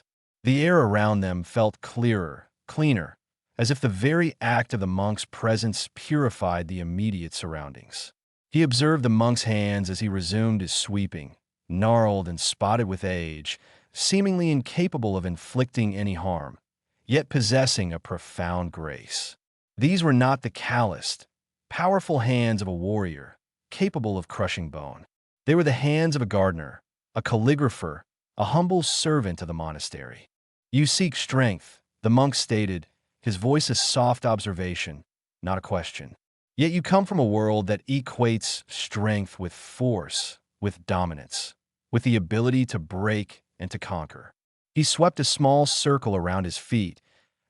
The air around them felt clearer, cleaner, as if the very act of the monk's presence purified the immediate surroundings. He observed the monk's hands as he resumed his sweeping, gnarled and spotted with age, seemingly incapable of inflicting any harm, yet possessing a profound grace. These were not the calloused, powerful hands of a warrior, capable of crushing bone. They were the hands of a gardener, a calligrapher, a humble servant of the monastery. "You seek strength," the monk stated, his voice a soft observation, not a question. "Yet you come from a world that equates strength with force, with dominance, with the ability to break and to conquer." He swept a small circle around his feet,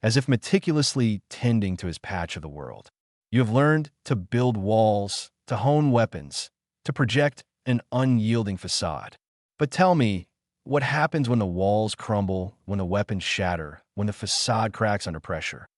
as if meticulously tending to his patch of the world. "You have learned to build walls, to hone weapons, to project an unyielding facade. But tell me, What happens when the walls crumble, when the weapons shatter, when the facade cracks under pressure?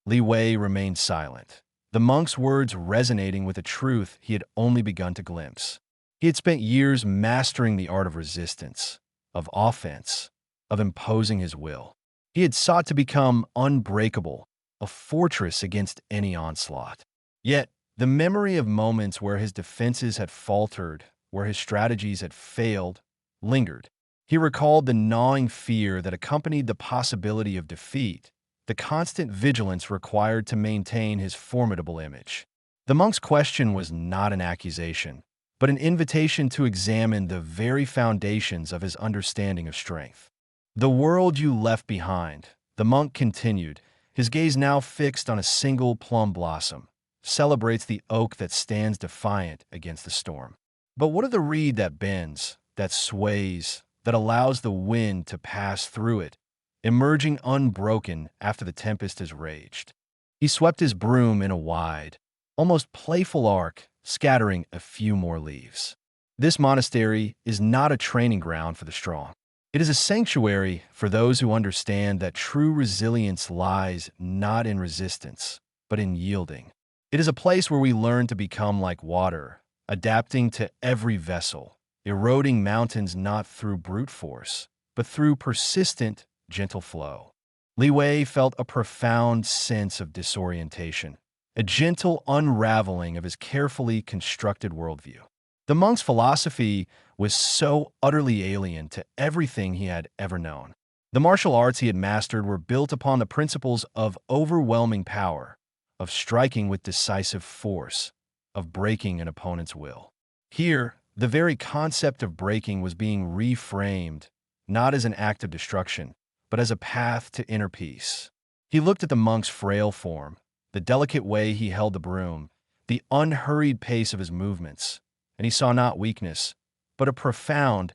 Li Wei remained silent, the monk's words resonating with a truth he had only begun to glimpse. He had spent years mastering the art of resistance, of offense, of imposing his will. He had sought to become unbreakable, a fortress against any onslaught. Yet, the memory of moments where his defenses had faltered, where his strategies had failed, lingered. He recalled the gnawing fear that accompanied the possibility of defeat, the constant vigilance required to maintain his formidable image. The monk's question was not an accusation, but an invitation to examine the very foundations of his understanding of strength. The world you left behind, the monk continued, his gaze now fixed on a single plum blossom, celebrates the oak that stands defiant against the storm. But what of the reed that bends, that sways, that allows the wind to pass through it, emerging unbroken after the tempest has raged? He swept his broom in a wide, almost playful arc, scattering a few more leaves. This monastery is not a training ground for the strong. It is a sanctuary for those who understand that true resilience lies not in resistance, but in yielding. It is a place where we learn to become like water, adapting to every vessel, eroding mountains not through brute force, but through persistent, gentle flow. Li Wei felt a profound sense of disorientation, a gentle unraveling of his carefully constructed worldview. The monk's philosophy was so utterly alien to everything he had ever known. The martial arts he had mastered were built upon the principles of overwhelming power, of striking with decisive force, of breaking an opponent's will. Here, the very concept of breaking was being reframed, not as an act of destruction, but as a path to inner peace. He looked at the monk's frail form, the delicate way he held the broom, the unhurried pace of his movements, and he saw not weakness, but a profound,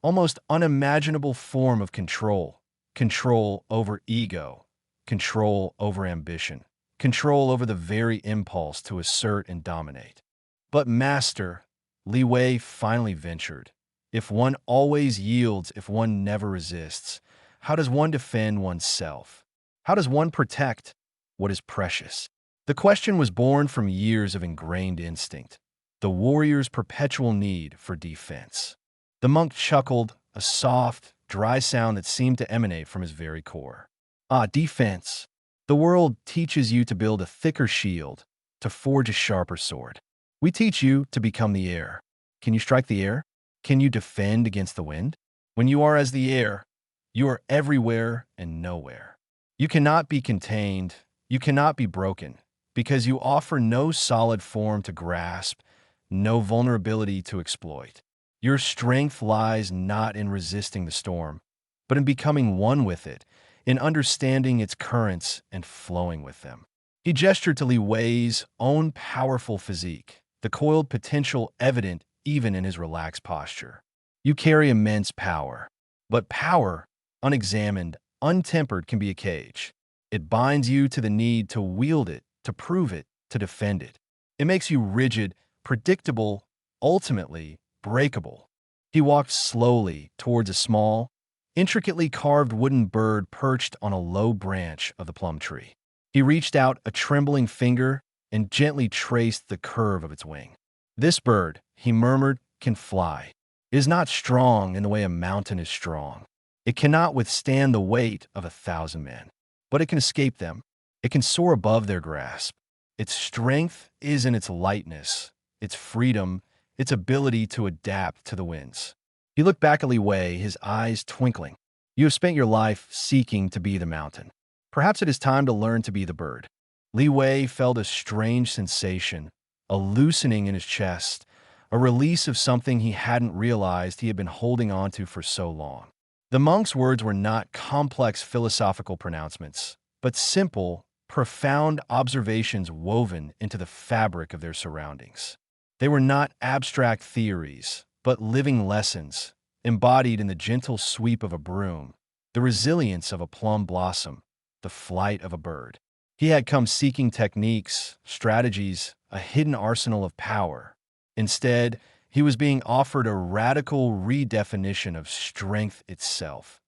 almost unimaginable form of control. Control over ego, control over ambition, control over the very impulse to assert and dominate. But master, Li Wei finally ventured, if one always yields, if one never resists, how does one defend oneself? How does one protect what is precious? The question was born from years of ingrained instinct, the warrior's perpetual need for defense. The monk chuckled, a soft, dry sound that seemed to emanate from his very core. Ah, defense. The world teaches you to build a thicker shield, to forge a sharper sword. We teach you to become the air. Can you strike the air? Can you defend against the wind? When you are as the air, you are everywhere and nowhere. You cannot be contained, you cannot be broken, because you offer no solid form to grasp, no vulnerability to exploit. Your strength lies not in resisting the storm, but in becoming one with it, in understanding its currents and flowing with them. He gestured to Li Wei's own powerful physique, the coiled potential evident even in his relaxed posture. You carry immense power, but power, unexamined, untempered, can be a cage. It binds you to the need to wield it, to prove it, to defend it. It makes you rigid, predictable, ultimately breakable. He walked slowly towards a small, intricately carved wooden bird perched on a low branch of the plum tree. He reached out a trembling finger and gently traced the curve of its wing. This bird, he murmured, can fly. It is not strong in the way a mountain is strong. It cannot withstand the weight of 1,000 men, but it can escape them. It can soar above their grasp. Its strength is in its lightness, its freedom, its ability to adapt to the winds. He looked back at Li Wei, his eyes twinkling. You have spent your life seeking to be the mountain. Perhaps it is time to learn to be the bird. Li Wei felt a strange sensation, a loosening in his chest, a release of something he hadn't realized he had been holding on to for so long. The monk's words were not complex philosophical pronouncements, but simple, profound observations woven into the fabric of their surroundings. They were not abstract theories, but living lessons, embodied in the gentle sweep of a broom, the resilience of a plum blossom, the flight of a bird. He had come seeking techniques, strategies, a hidden arsenal of power. Instead, He was being offered a radical redefinition of strength itself,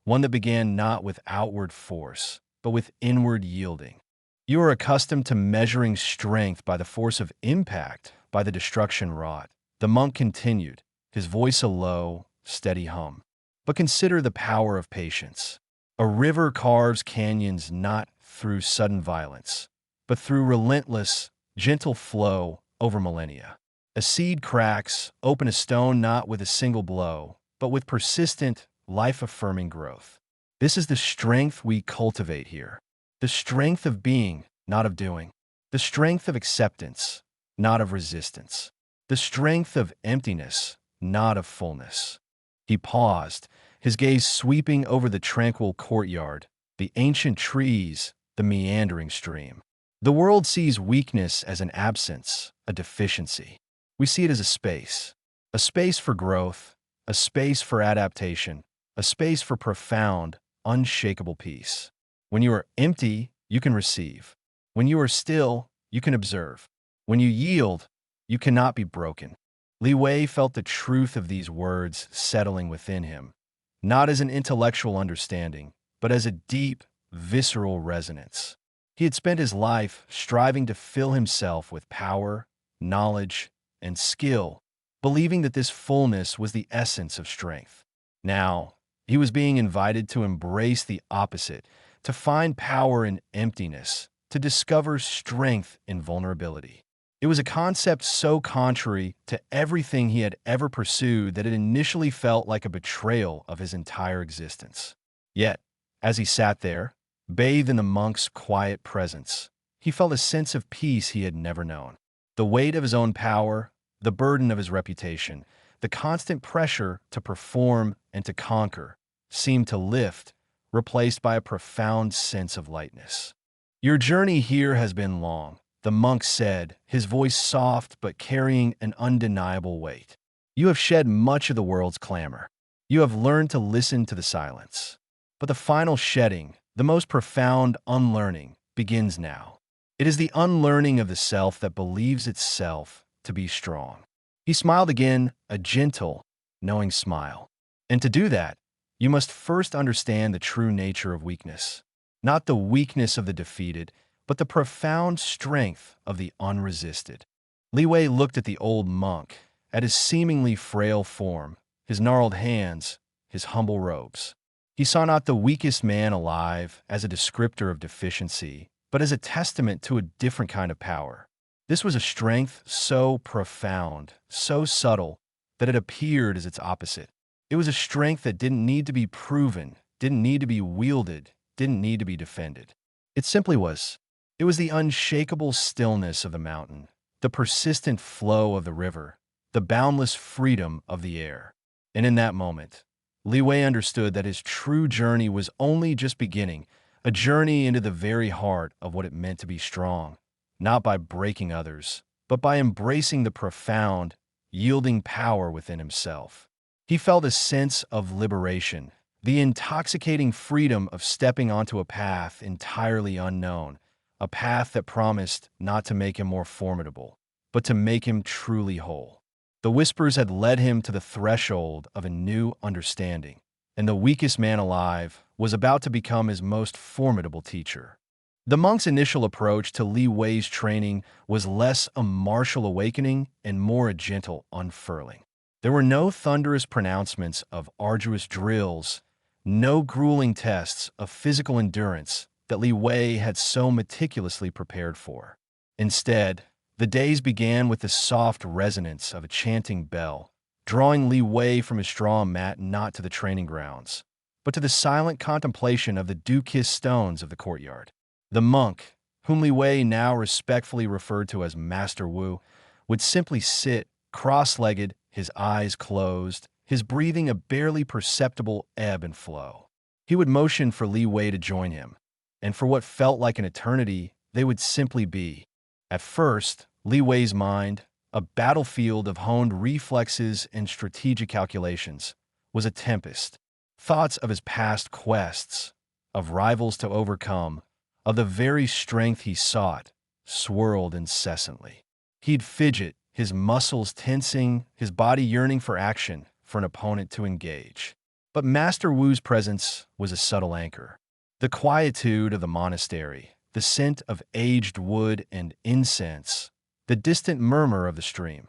one that began not with outward force, but with inward yielding. You are accustomed to measuring strength by the force of impact, by the destruction wrought. The monk continued, his voice a low, steady hum. But consider the power of patience. A river carves canyons not through sudden violence, but through relentless, gentle flow over millennia. A seed cracks open a stone not with a single blow, but with persistent, life-affirming growth. This is the strength we cultivate here. The strength of being, not of doing. The strength of acceptance, not of resistance. The strength of emptiness, not of fullness. He paused, his gaze sweeping over the tranquil courtyard, the ancient trees, the meandering stream. The world sees weakness as an absence, a deficiency. We see it as a space for growth, a space for adaptation, a space for profound, unshakable peace. When you are empty, you can receive. When you are still, you can observe. When you yield, you cannot be broken. Li Wei felt the truth of these words settling within him, not as an intellectual understanding, but as a deep, visceral resonance. He had spent his life striving to fill himself with power, knowledge, and skill, believing that this fullness was the essence of strength. Now, he was being invited to embrace the opposite, to find power in emptiness, to discover strength in vulnerability. It was a concept so contrary to everything he had ever pursued that it initially felt like a betrayal of his entire existence. Yet, as he sat there, bathed in the monk's quiet presence, he felt a sense of peace he had never known. The weight of his own power, the burden of his reputation, the constant pressure to perform and to conquer seemed to lift, replaced by a profound sense of lightness. "Your journey here has been long," the monk said, his voice soft but carrying an undeniable weight. "You have shed much of the world's clamor. You have learned to listen to the silence. But the final shedding, the most profound unlearning, begins now. It is the unlearning of the self that believes itself to be strong." He smiled again, a gentle, knowing smile. "And to do that, you must first understand the true nature of weakness. Not the weakness of the defeated, but the profound strength of the unresisted." Li Wei looked at the old monk, at his seemingly frail form, his gnarled hands, his humble robes. He saw not the weakest man alive as a descriptor of deficiency, but as a testament to a different kind of power. This was a strength so profound, so subtle, that it appeared as its opposite. It was a strength that didn't need to be proven, didn't need to be wielded, didn't need to be defended. It simply was. It was the unshakable stillness of the mountain, the persistent flow of the river, the boundless freedom of the air. And in that moment, Li Wei understood that his true journey was only just beginning, a journey into the very heart of what it meant to be strong, not by breaking others, but by embracing the profound, yielding power within himself. He felt a sense of liberation, the intoxicating freedom of stepping onto a path entirely unknown, a path that promised not to make him more formidable, but to make him truly whole. The whispers had led him to the threshold of a new understanding, and the weakest man alive was about to become his most formidable teacher. The monk's initial approach to Li Wei's training was less a martial awakening and more a gentle unfurling. There were no thunderous pronouncements of arduous drills, no grueling tests of physical endurance that Li Wei had so meticulously prepared for. Instead, the days began with the soft resonance of a chanting bell, drawing Li Wei from his straw mat not to the training grounds, but to the silent contemplation of the dew-kissed stones of the courtyard. The monk, whom Li Wei now respectfully referred to as Master Wu, would simply sit, cross-legged, his eyes closed, his breathing a barely perceptible ebb and flow. He would motion for Li Wei to join him, and for what felt like an eternity, they would simply be. At first, Li Wei's mind, a battlefield of honed reflexes and strategic calculations, was a tempest. Thoughts of his past quests, of rivals to overcome, of the very strength he sought, swirled incessantly. He'd fidget, his muscles tensing, his body yearning for action, for an opponent to engage. But Master Wu's presence was a subtle anchor. The quietude of the monastery, the scent of aged wood and incense, the distant murmur of the stream,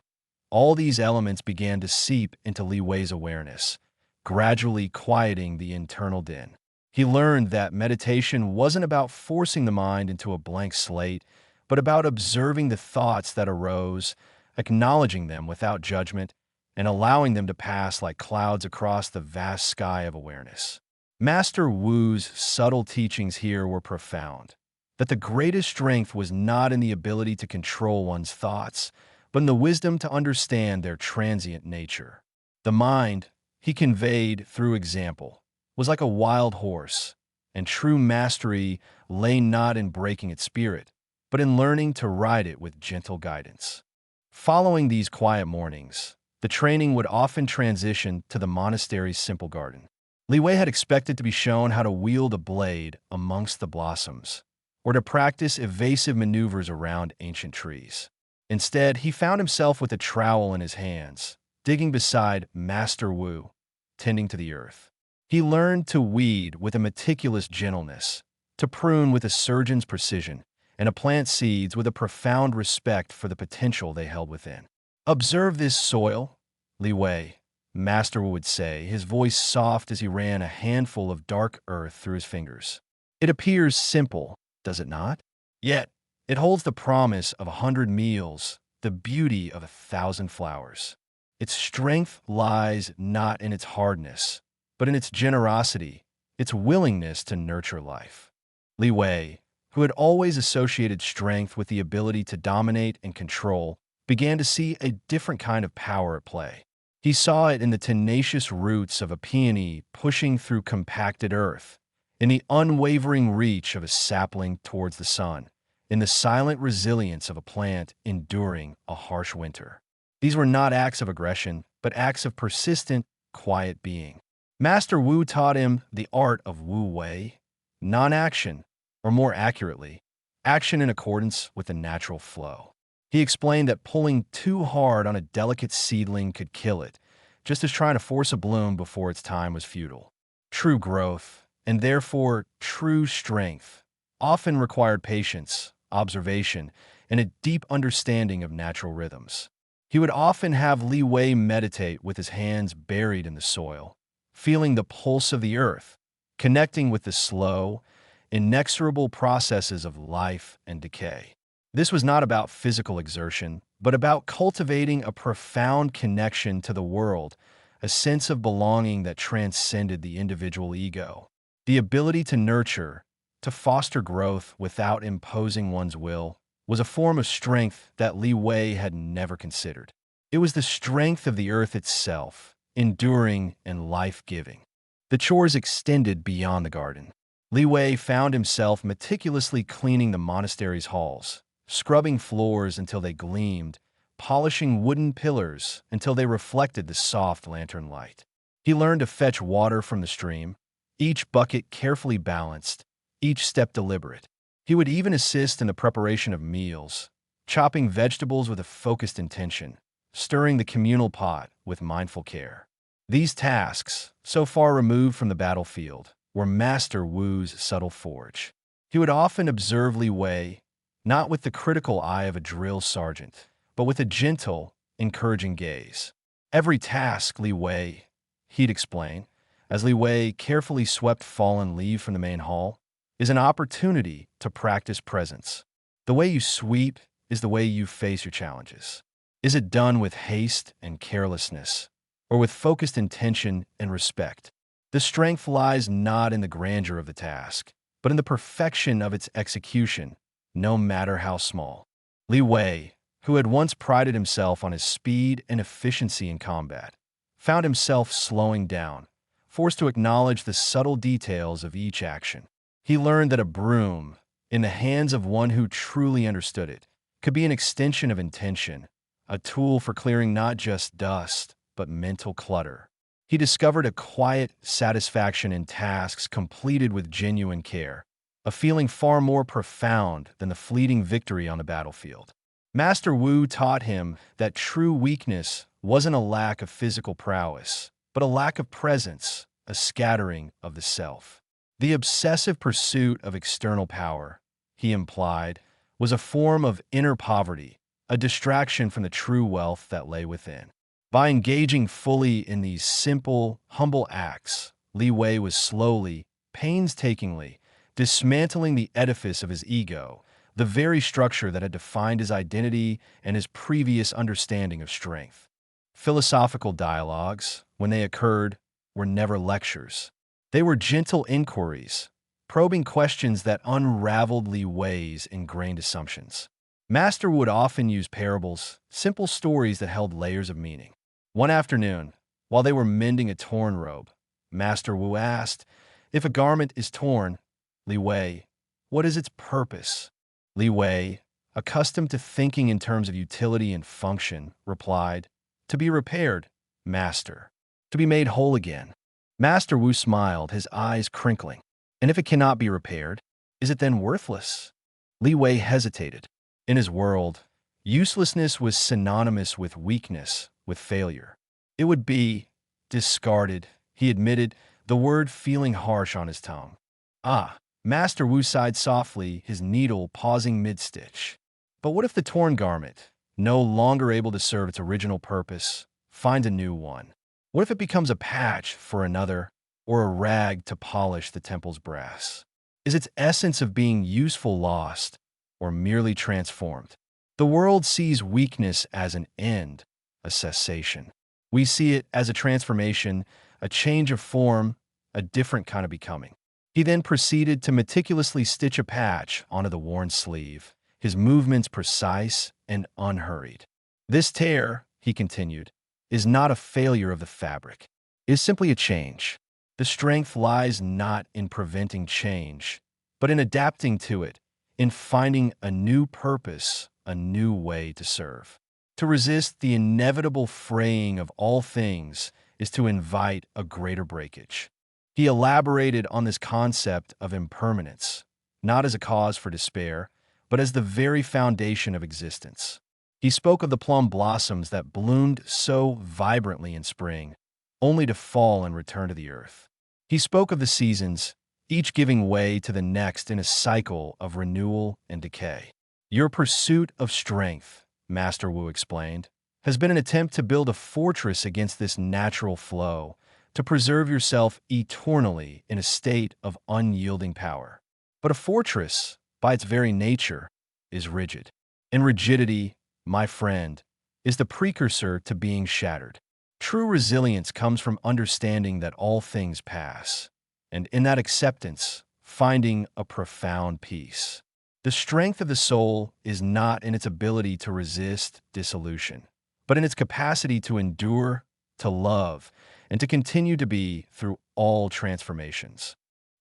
all these elements began to seep into Li Wei's awareness, gradually quieting the internal din. He learned that meditation wasn't about forcing the mind into a blank slate, but about observing the thoughts that arose, acknowledging them without judgment, and allowing them to pass like clouds across the vast sky of awareness. Master Wu's subtle teachings here were profound, that the greatest strength was not in the ability to control one's thoughts, but in the wisdom to understand their transient nature. The mind, he conveyed through example, was like a wild horse, and true mastery lay not in breaking its spirit, but in learning to ride it with gentle guidance. Following these quiet mornings, the training would often transition to the monastery's simple garden. Li Wei had expected to be shown how to wield a blade amongst the blossoms, or to practice evasive maneuvers around ancient trees. Instead, he found himself with a trowel in his hands, digging beside Master Wu, tending to the earth. He learned to weed with a meticulous gentleness, to prune with a surgeon's precision, and to plant seeds with a profound respect for the potential they held within. "Observe this soil," Li Wei, Master Wu would say, his voice soft as he ran a handful of dark earth through his fingers. "It appears simple, does it not? Yet, it holds the promise of 100 meals, the beauty of 1,000 flowers. Its strength lies not in its hardness, but in its generosity, its willingness to nurture life." Li Wei, who had always associated strength with the ability to dominate and control, began to see a different kind of power at play. He saw it in the tenacious roots of a peony pushing through compacted earth, in the unwavering reach of a sapling towards the sun, in the silent resilience of a plant enduring a harsh winter. These were not acts of aggression, but acts of persistent, quiet being. Master Wu taught him the art of Wu Wei, non-action, or more accurately, action in accordance with the natural flow. He explained that pulling too hard on a delicate seedling could kill it, just as trying to force a bloom before its time was futile. True growth, and therefore true strength, often required patience, observation, and a deep understanding of natural rhythms. He would often have Li Wei meditate with his hands buried in the soil, feeling the pulse of the earth, connecting with the slow, inexorable processes of life and decay. This was not about physical exertion, but about cultivating a profound connection to the world, a sense of belonging that transcended the individual ego. The ability to nurture, to foster growth without imposing one's will, was a form of strength that Li Wei had never considered. It was the strength of the earth itself, enduring and life-giving. The chores extended beyond the garden. Li Wei found himself meticulously cleaning the monastery's halls, scrubbing floors until they gleamed, polishing wooden pillars until they reflected the soft lantern light. He learned to fetch water from the stream, each bucket carefully balanced, each step deliberate. He would even assist in the preparation of meals, chopping vegetables with a focused intention, stirring the communal pot with mindful care. These tasks, so far removed from the battlefield, were Master Wu's subtle forge. He would often observe Li Wei, not with the critical eye of a drill sergeant, but with a gentle, encouraging gaze. "Every task, Li Wei," he'd explain, as Li Wei carefully swept fallen leaves from the main hall, "is an opportunity to practice presence. The way you sweep is the way you face your challenges. Is it done with haste and carelessness, or with focused intention and respect? The strength lies not in the grandeur of the task, but in the perfection of its execution, no matter how small." Li Wei, who had once prided himself on his speed and efficiency in combat, found himself slowing down, forced to acknowledge the subtle details of each action. He learned that a broom, in the hands of one who truly understood it, could be an extension of intention, a tool for clearing not just dust, but mental clutter. He discovered a quiet satisfaction in tasks completed with genuine care, a feeling far more profound than the fleeting victory on the battlefield. Master Wu taught him that true weakness wasn't a lack of physical prowess, but a lack of presence, a scattering of the self. The obsessive pursuit of external power, he implied, was a form of inner poverty, a distraction from the true wealth that lay within. By engaging fully in these simple, humble acts, Li Wei was slowly, painstakingly, dismantling the edifice of his ego, the very structure that had defined his identity and his previous understanding of strength. Philosophical dialogues, when they occurred, were never lectures. They were gentle inquiries, probing questions that unraveled Li Wei's ingrained assumptions. Master would often use parables, simple stories that held layers of meaning. One afternoon, while they were mending a torn robe, Master Wu asked, "If a garment is torn, Li Wei, what is its purpose?" Li Wei, accustomed to thinking in terms of utility and function, replied, "To be repaired, Master. To be made whole again." Master Wu smiled, his eyes crinkling. "And if it cannot be repaired, is it then worthless?" Li Wei hesitated. In his world, uselessness was synonymous with weakness, with failure. It would be discarded, he admitted, the word feeling harsh on his tongue. "Ah," Master Wu sighed softly, his needle pausing mid-stitch. "But what if the torn garment, no longer able to serve its original purpose, finds a new one? What if it becomes a patch for another, or a rag to polish the temple's brass? Is its essence of being useful lost, or merely transformed?" The world sees weakness as an end, a cessation. We see it as a transformation, a change of form, a different kind of becoming. He then proceeded to meticulously stitch a patch onto the worn sleeve, his movements precise and unhurried. "This tear," he continued, "is not a failure of the fabric. It is simply a change. The strength lies not in preventing change, but in adapting to it, in finding a new purpose, a new way to serve. To resist the inevitable fraying of all things is to invite a greater breakage." He elaborated on this concept of impermanence, not as a cause for despair, but as the very foundation of existence. He spoke of the plum blossoms that bloomed so vibrantly in spring, only to fall and return to the earth. He spoke of the seasons, each giving way to the next in a cycle of renewal and decay. "Your pursuit of strength," Master Wu explained, "has been an attempt to build a fortress against this natural flow, to preserve yourself eternally in a state of unyielding power. But a fortress, by its very nature, is rigid. And rigidity, my friend, is the precursor to being shattered. True resilience comes from understanding that all things pass, and in that acceptance, finding a profound peace. The strength of the soul is not in its ability to resist dissolution, but in its capacity to endure, to love, and to continue to be through all transformations."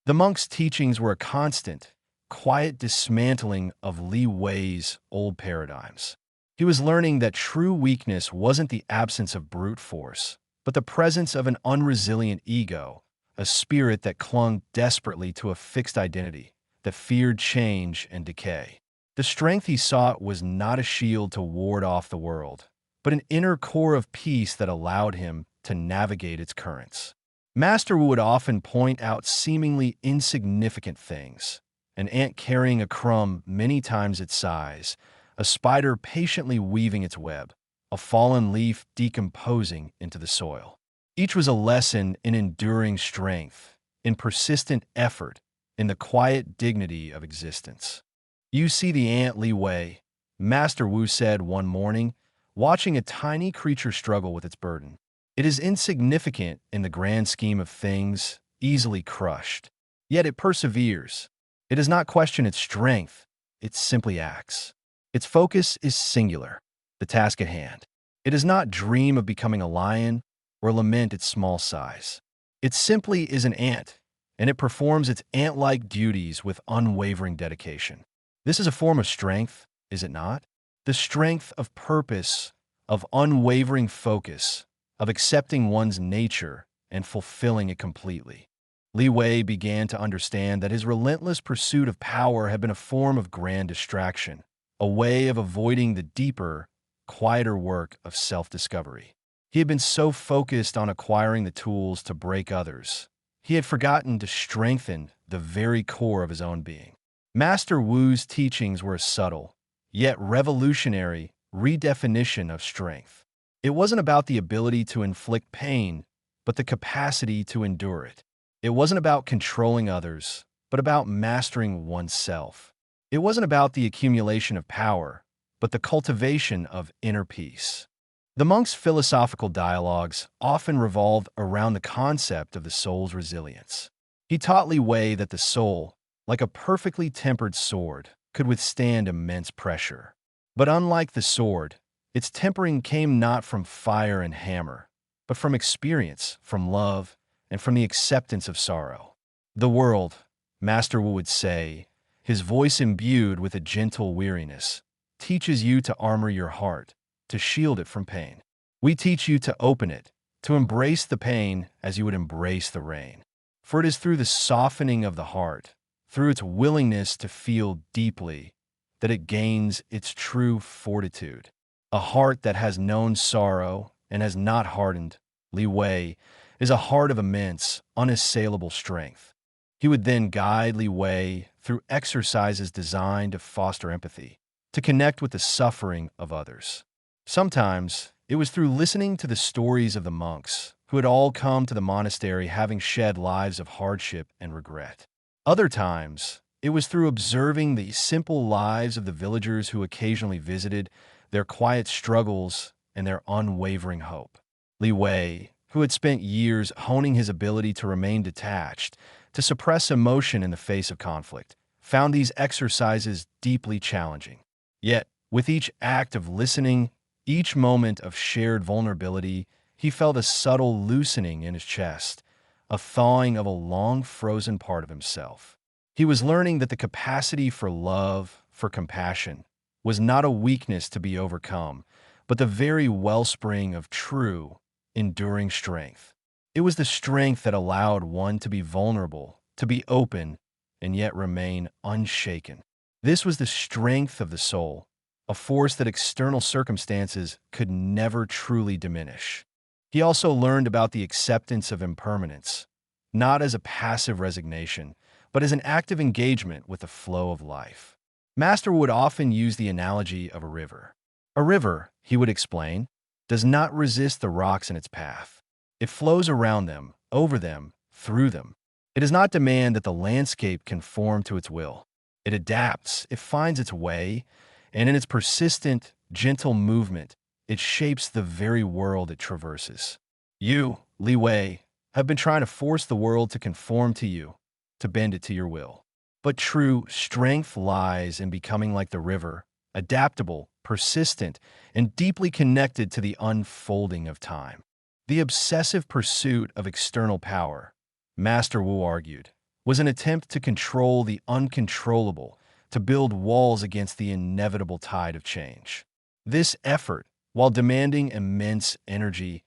The monk's teachings were a constant, quiet dismantling of Li Wei's old paradigms. He was learning that true weakness wasn't the absence of brute force, but the presence of an unresilient ego, a spirit that clung desperately to a fixed identity, that feared change and decay. The strength he sought was not a shield to ward off the world, but an inner core of peace that allowed him to navigate its currents. Master would often point out seemingly insignificant things: an ant carrying a crumb many times its size, a spider patiently weaving its web, a fallen leaf decomposing into the soil. Each was a lesson in enduring strength, in persistent effort, in the quiet dignity of existence. "You see the ant, Li Wei," Master Wu said one morning, watching a tiny creature struggle with its burden. "It is insignificant in the grand scheme of things, easily crushed. Yet it perseveres. It does not question its strength, it simply acts. Its focus is singular, the task at hand. It does not dream of becoming a lion or lament its small size. It simply is an ant, and it performs its ant-like duties with unwavering dedication. This is a form of strength, is it not? The strength of purpose, of unwavering focus, of accepting one's nature and fulfilling it completely." Li Wei began to understand that his relentless pursuit of power had been a form of grand distraction, a way of avoiding the deeper, quieter work of self-discovery. He had been so focused on acquiring the tools to break others, he had forgotten to strengthen the very core of his own being. Master Wu's teachings were a subtle, yet revolutionary redefinition of strength. It wasn't about the ability to inflict pain, but the capacity to endure it. It wasn't about controlling others, but about mastering oneself. It wasn't about the accumulation of power, but the cultivation of inner peace. The monk's philosophical dialogues often revolved around the concept of the soul's resilience. He taught Li Wei that the soul, like a perfectly tempered sword, could withstand immense pressure. But unlike the sword, its tempering came not from fire and hammer, but from experience, from love, and from the acceptance of sorrow. The world, Master Wu would say, his voice imbued with a gentle weariness, teaches you to armor your heart, to shield it from pain. We teach you to open it, to embrace the pain as you would embrace the rain. For it is through the softening of the heart, through its willingness to feel deeply, that it gains its true fortitude. A heart that has known sorrow and has not hardened, Li Wei, is a heart of immense, unassailable strength. He would then guide Li Wei through exercises designed to foster empathy, to connect with the suffering of others. Sometimes, it was through listening to the stories of the monks, who had all come to the monastery having shed lives of hardship and regret. Other times, it was through observing the simple lives of the villagers who occasionally visited, their quiet struggles and their unwavering hope. Li Wei, who had spent years honing his ability to remain detached, to suppress emotion in the face of conflict, found these exercises deeply challenging. Yet, with each act of listening, each moment of shared vulnerability, he felt a subtle loosening in his chest, a thawing of a long-frozen part of himself. He was learning that the capacity for love, for compassion, was not a weakness to be overcome, but the very wellspring of true, enduring strength. It was the strength that allowed one to be vulnerable, to be open, and yet remain unshaken. This was the strength of the soul, a force that external circumstances could never truly diminish. He also learned about the acceptance of impermanence, not as a passive resignation, but as an active engagement with the flow of life. Master would often use the analogy of a river. A river, he would explain, does not resist the rocks in its path. It flows around them, over them, through them. It does not demand that the landscape conform to its will. It adapts, it finds its way, and in its persistent, gentle movement, it shapes the very world it traverses. You, Li Wei, have been trying to force the world to conform to you, to bend it to your will. But true strength lies in becoming like the river, adaptable, persistent, and deeply connected to the unfolding of time. The obsessive pursuit of external power, Master Wu argued, was an attempt to control the uncontrollable, to build walls against the inevitable tide of change. This effort, while demanding immense energy,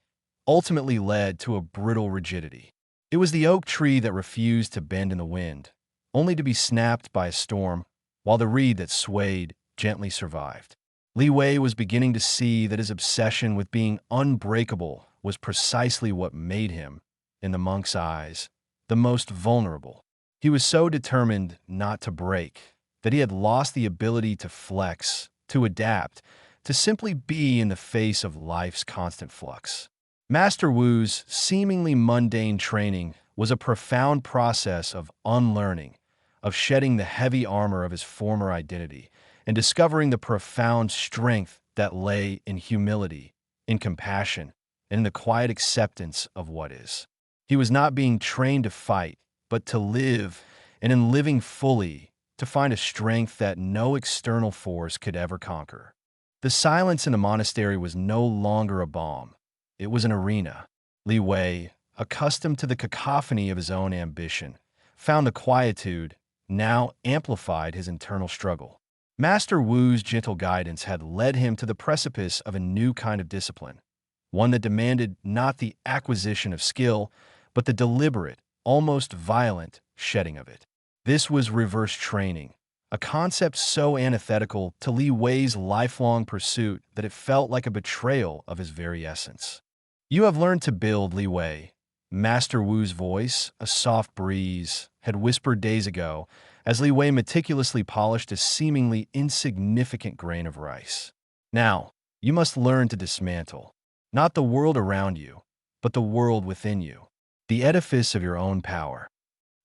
ultimately led to a brittle rigidity. It was the oak tree that refused to bend in the wind, only to be snapped by a storm, while the reed that swayed gently survived. Li Wei was beginning to see that his obsession with being unbreakable was precisely what made him, in the monk's eyes, the most vulnerable. He was so determined not to break that he had lost the ability to flex, to adapt, to simply be in the face of life's constant flux. Master Wu's seemingly mundane training was a profound process of unlearning, of shedding the heavy armor of his former identity, and discovering the profound strength that lay in humility, in compassion, and in the quiet acceptance of what is. He was not being trained to fight, but to live, and in living fully, to find a strength that no external force could ever conquer. The silence in the monastery was no longer a balm. It was an arena. Li Wei, accustomed to the cacophony of his own ambition, found the quietude, now amplified his internal struggle. Master Wu's gentle guidance had led him to the precipice of a new kind of discipline, one that demanded not the acquisition of skill, but the deliberate, almost violent shedding of it. This was reverse training, a concept so antithetical to Li Wei's lifelong pursuit that it felt like a betrayal of his very essence. "You have learned to build, Li Wei," Master Wu's voice, a soft breeze, had whispered days ago as Li Wei meticulously polished a seemingly insignificant grain of rice. "Now, you must learn to dismantle, not the world around you, but the world within you, the edifice of your own power."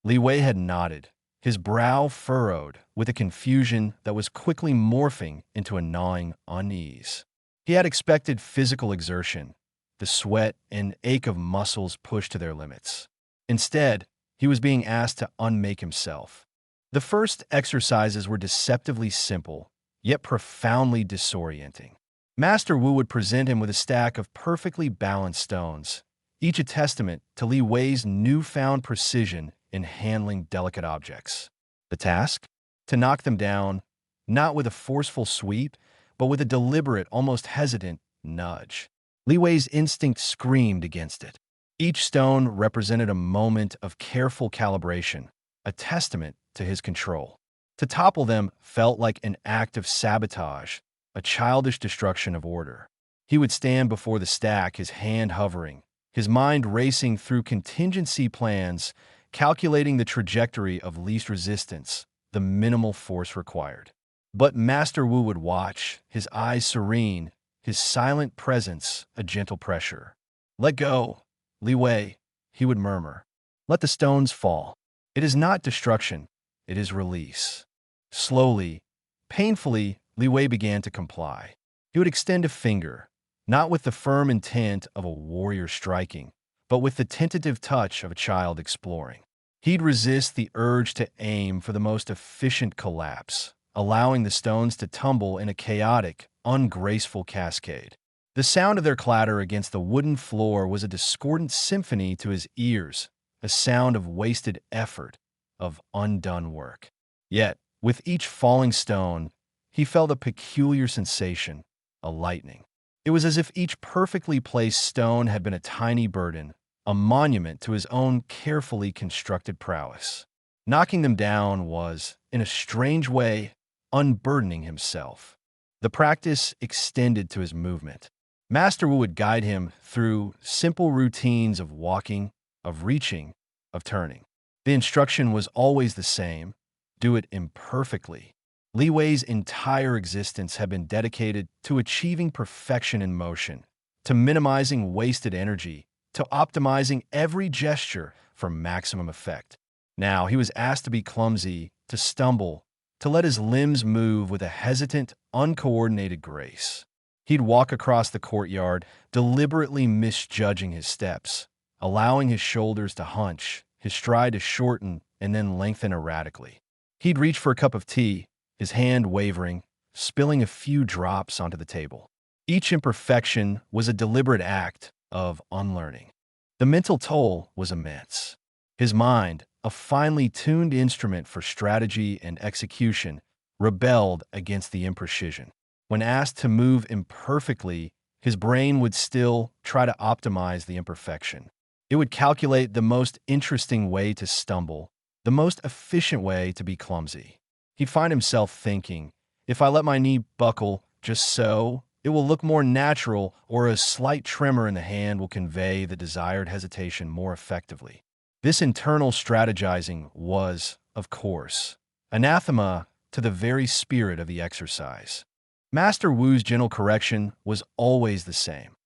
Li Wei had nodded, his brow furrowed with a confusion that was quickly morphing into a gnawing unease. He had expected physical exertion, the sweat and ache of muscles pushed to their limits. Instead, he was being asked to unmake himself. The first exercises were deceptively simple, yet profoundly disorienting. Master Wu would present him with a stack of perfectly balanced stones, each a testament to Li Wei's newfound precision in handling delicate objects. The task? To knock them down, not with a forceful sweep, but with a deliberate, almost hesitant nudge. Li Wei's instinct screamed against it. Each stone represented a moment of careful calibration, a testament to his control. To topple them felt like an act of sabotage, a childish destruction of order. He would stand before the stack, his hand hovering, his mind racing through contingency plans, calculating the trajectory of least resistance, the minimal force required. But Master Wu would watch, his eyes serene, his silent presence a gentle pressure. "Let go, Li Wei," he would murmur. "Let the stones fall. It is not destruction, it is release." Slowly, painfully, Li Wei began to comply. He would extend a finger, not with the firm intent of a warrior striking, but with the tentative touch of a child exploring. He'd resist the urge to aim for the most efficient collapse, allowing the stones to tumble in a chaotic, ungraceful cascade. The sound of their clatter against the wooden floor was a discordant symphony to his ears, a sound of wasted effort, of undone work. Yet, with each falling stone, he felt a peculiar sensation, a lightning. It was as if each perfectly placed stone had been a tiny burden, a monument to his own carefully constructed prowess. Knocking them down was, in a strange way, unburdening himself. The practice extended to his movement. Master Wu would guide him through simple routines of walking, of reaching, of turning. The instruction was always the same: do it imperfectly. Li Wei's entire existence had been dedicated to achieving perfection in motion, to minimizing wasted energy, to optimizing every gesture for maximum effect. Now he was asked to be clumsy, to stumble, to let his limbs move with a hesitant, uncoordinated grace. He'd walk across the courtyard, deliberately misjudging his steps, allowing his shoulders to hunch, his stride to shorten and then lengthen erratically. He'd reach for a cup of tea, his hand wavering, spilling a few drops onto the table. Each imperfection was a deliberate act of unlearning. The mental toll was immense. His mind, a finely tuned instrument for strategy and execution, rebelled against the imprecision. When asked to move imperfectly, his brain would still try to optimize the imperfection. It would calculate the most interesting way to stumble, the most efficient way to be clumsy. He'd find himself thinking, if I let my knee buckle just so, it will look more natural, or a slight tremor in the hand will convey the desired hesitation more effectively. This internal strategizing was, of course, anathema to the very spirit of the exercise. Master Wu's gentle correction was always the same.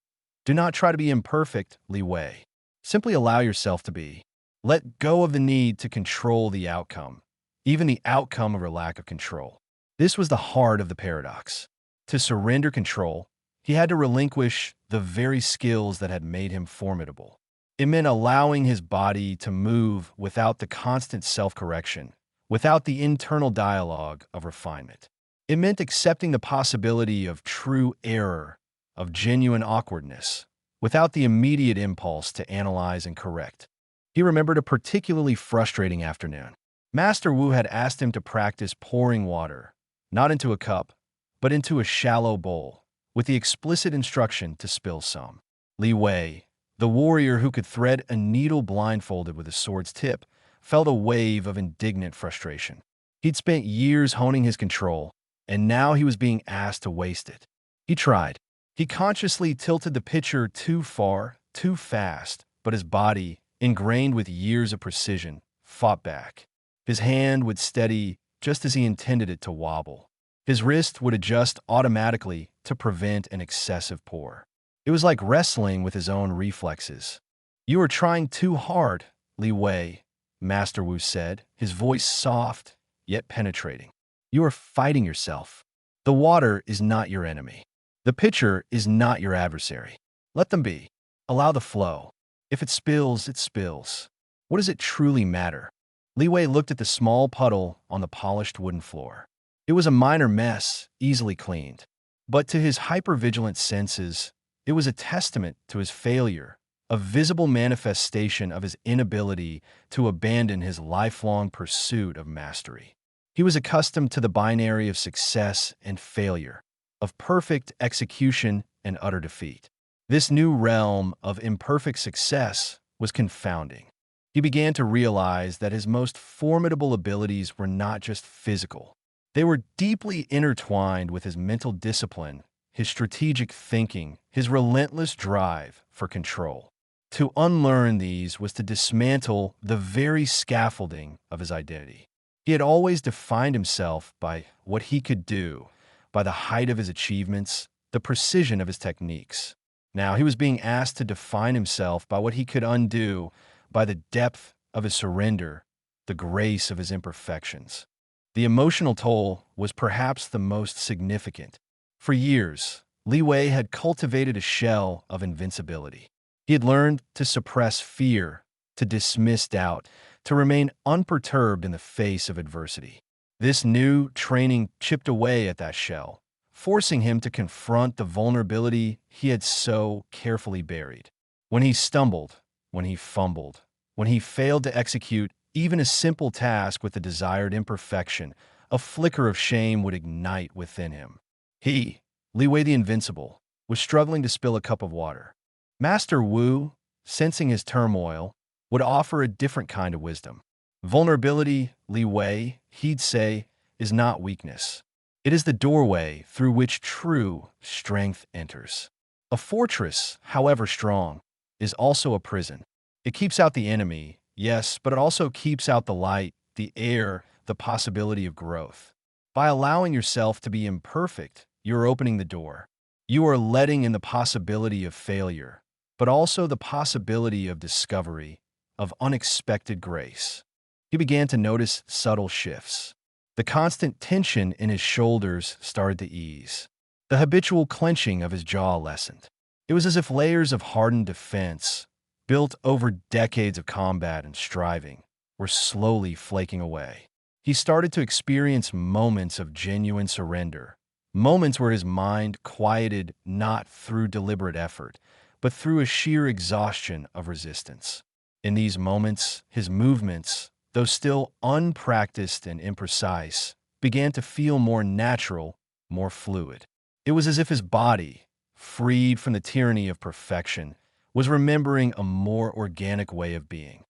Do not try to be imperfect, Li Wei. Simply allow yourself to be. Let go of the need to control the outcome, even the outcome of your lack of control. This was the heart of the paradox. To surrender control, he had to relinquish the very skills that had made him formidable. It meant allowing his body to move without the constant self-correction, without the internal dialogue of refinement. It meant accepting the possibility of true error, of genuine awkwardness, without the immediate impulse to analyze and correct. He remembered a particularly frustrating afternoon. Master Wu had asked him to practice pouring water, not into a cup, but into a shallow bowl, with the explicit instruction to spill some. Li Wei, the warrior who could thread a needle blindfolded with a sword's tip, felt a wave of indignant frustration. He'd spent years honing his control, and now he was being asked to waste it. He tried. He consciously tilted the pitcher too far, too fast, but his body, ingrained with years of precision, fought back. His hand would steady just as he intended it to wobble. His wrist would adjust automatically to prevent an excessive pour. It was like wrestling with his own reflexes. "You are trying too hard, Li Wei," Master Wu said, his voice soft yet penetrating. "You are fighting yourself. The water is not your enemy. The pitcher is not your adversary. Let them be. Allow the flow. If it spills, it spills. What does it truly matter?" Li Wei looked at the small puddle on the polished wooden floor. It was a minor mess, easily cleaned. But to his hypervigilant senses, it was a testament to his failure, a visible manifestation of his inability to abandon his lifelong pursuit of mastery. He was accustomed to the binary of success and failure, of perfect execution and utter defeat. This new realm of imperfect success was confounding. He began to realize that his most formidable abilities were not just physical. They were deeply intertwined with his mental discipline, his strategic thinking, his relentless drive for control. To unlearn these was to dismantle the very scaffolding of his identity. He had always defined himself by what he could do, by the height of his achievements, the precision of his techniques. Now he was being asked to define himself by what he could undo, by the depth of his surrender, the grace of his imperfections. The emotional toll was perhaps the most significant. For years, Li Wei had cultivated a shell of invincibility. He had learned to suppress fear, to dismiss doubt, to remain unperturbed in the face of adversity. This new training chipped away at that shell, forcing him to confront the vulnerability he had so carefully buried. When he stumbled, when he fumbled, when he failed to execute even a simple task with the desired imperfection, a flicker of shame would ignite within him. He, Li Wei the Invincible, was struggling to spill a cup of water. Master Wu, sensing his turmoil, would offer a different kind of wisdom. Vulnerability, Li Wei, he'd say, is not weakness. It is the doorway through which true strength enters. A fortress, however strong, is also a prison. It keeps out the enemy, yes, but it also keeps out the light, the air, the possibility of growth. By allowing yourself to be imperfect, you're opening the door. You are letting in the possibility of failure, but also the possibility of discovery, of unexpected grace. He began to notice subtle shifts. The constant tension in his shoulders started to ease. The habitual clenching of his jaw lessened. It was as if layers of hardened defense, built over decades of combat and striving, were slowly flaking away. He started to experience moments of genuine surrender, moments where his mind quieted not through deliberate effort, but through a sheer exhaustion of resistance. In these moments, his movements, though still unpracticed and imprecise, began to feel more natural, more fluid. It was as if his body, freed from the tyranny of perfection, was remembering a more organic way of being.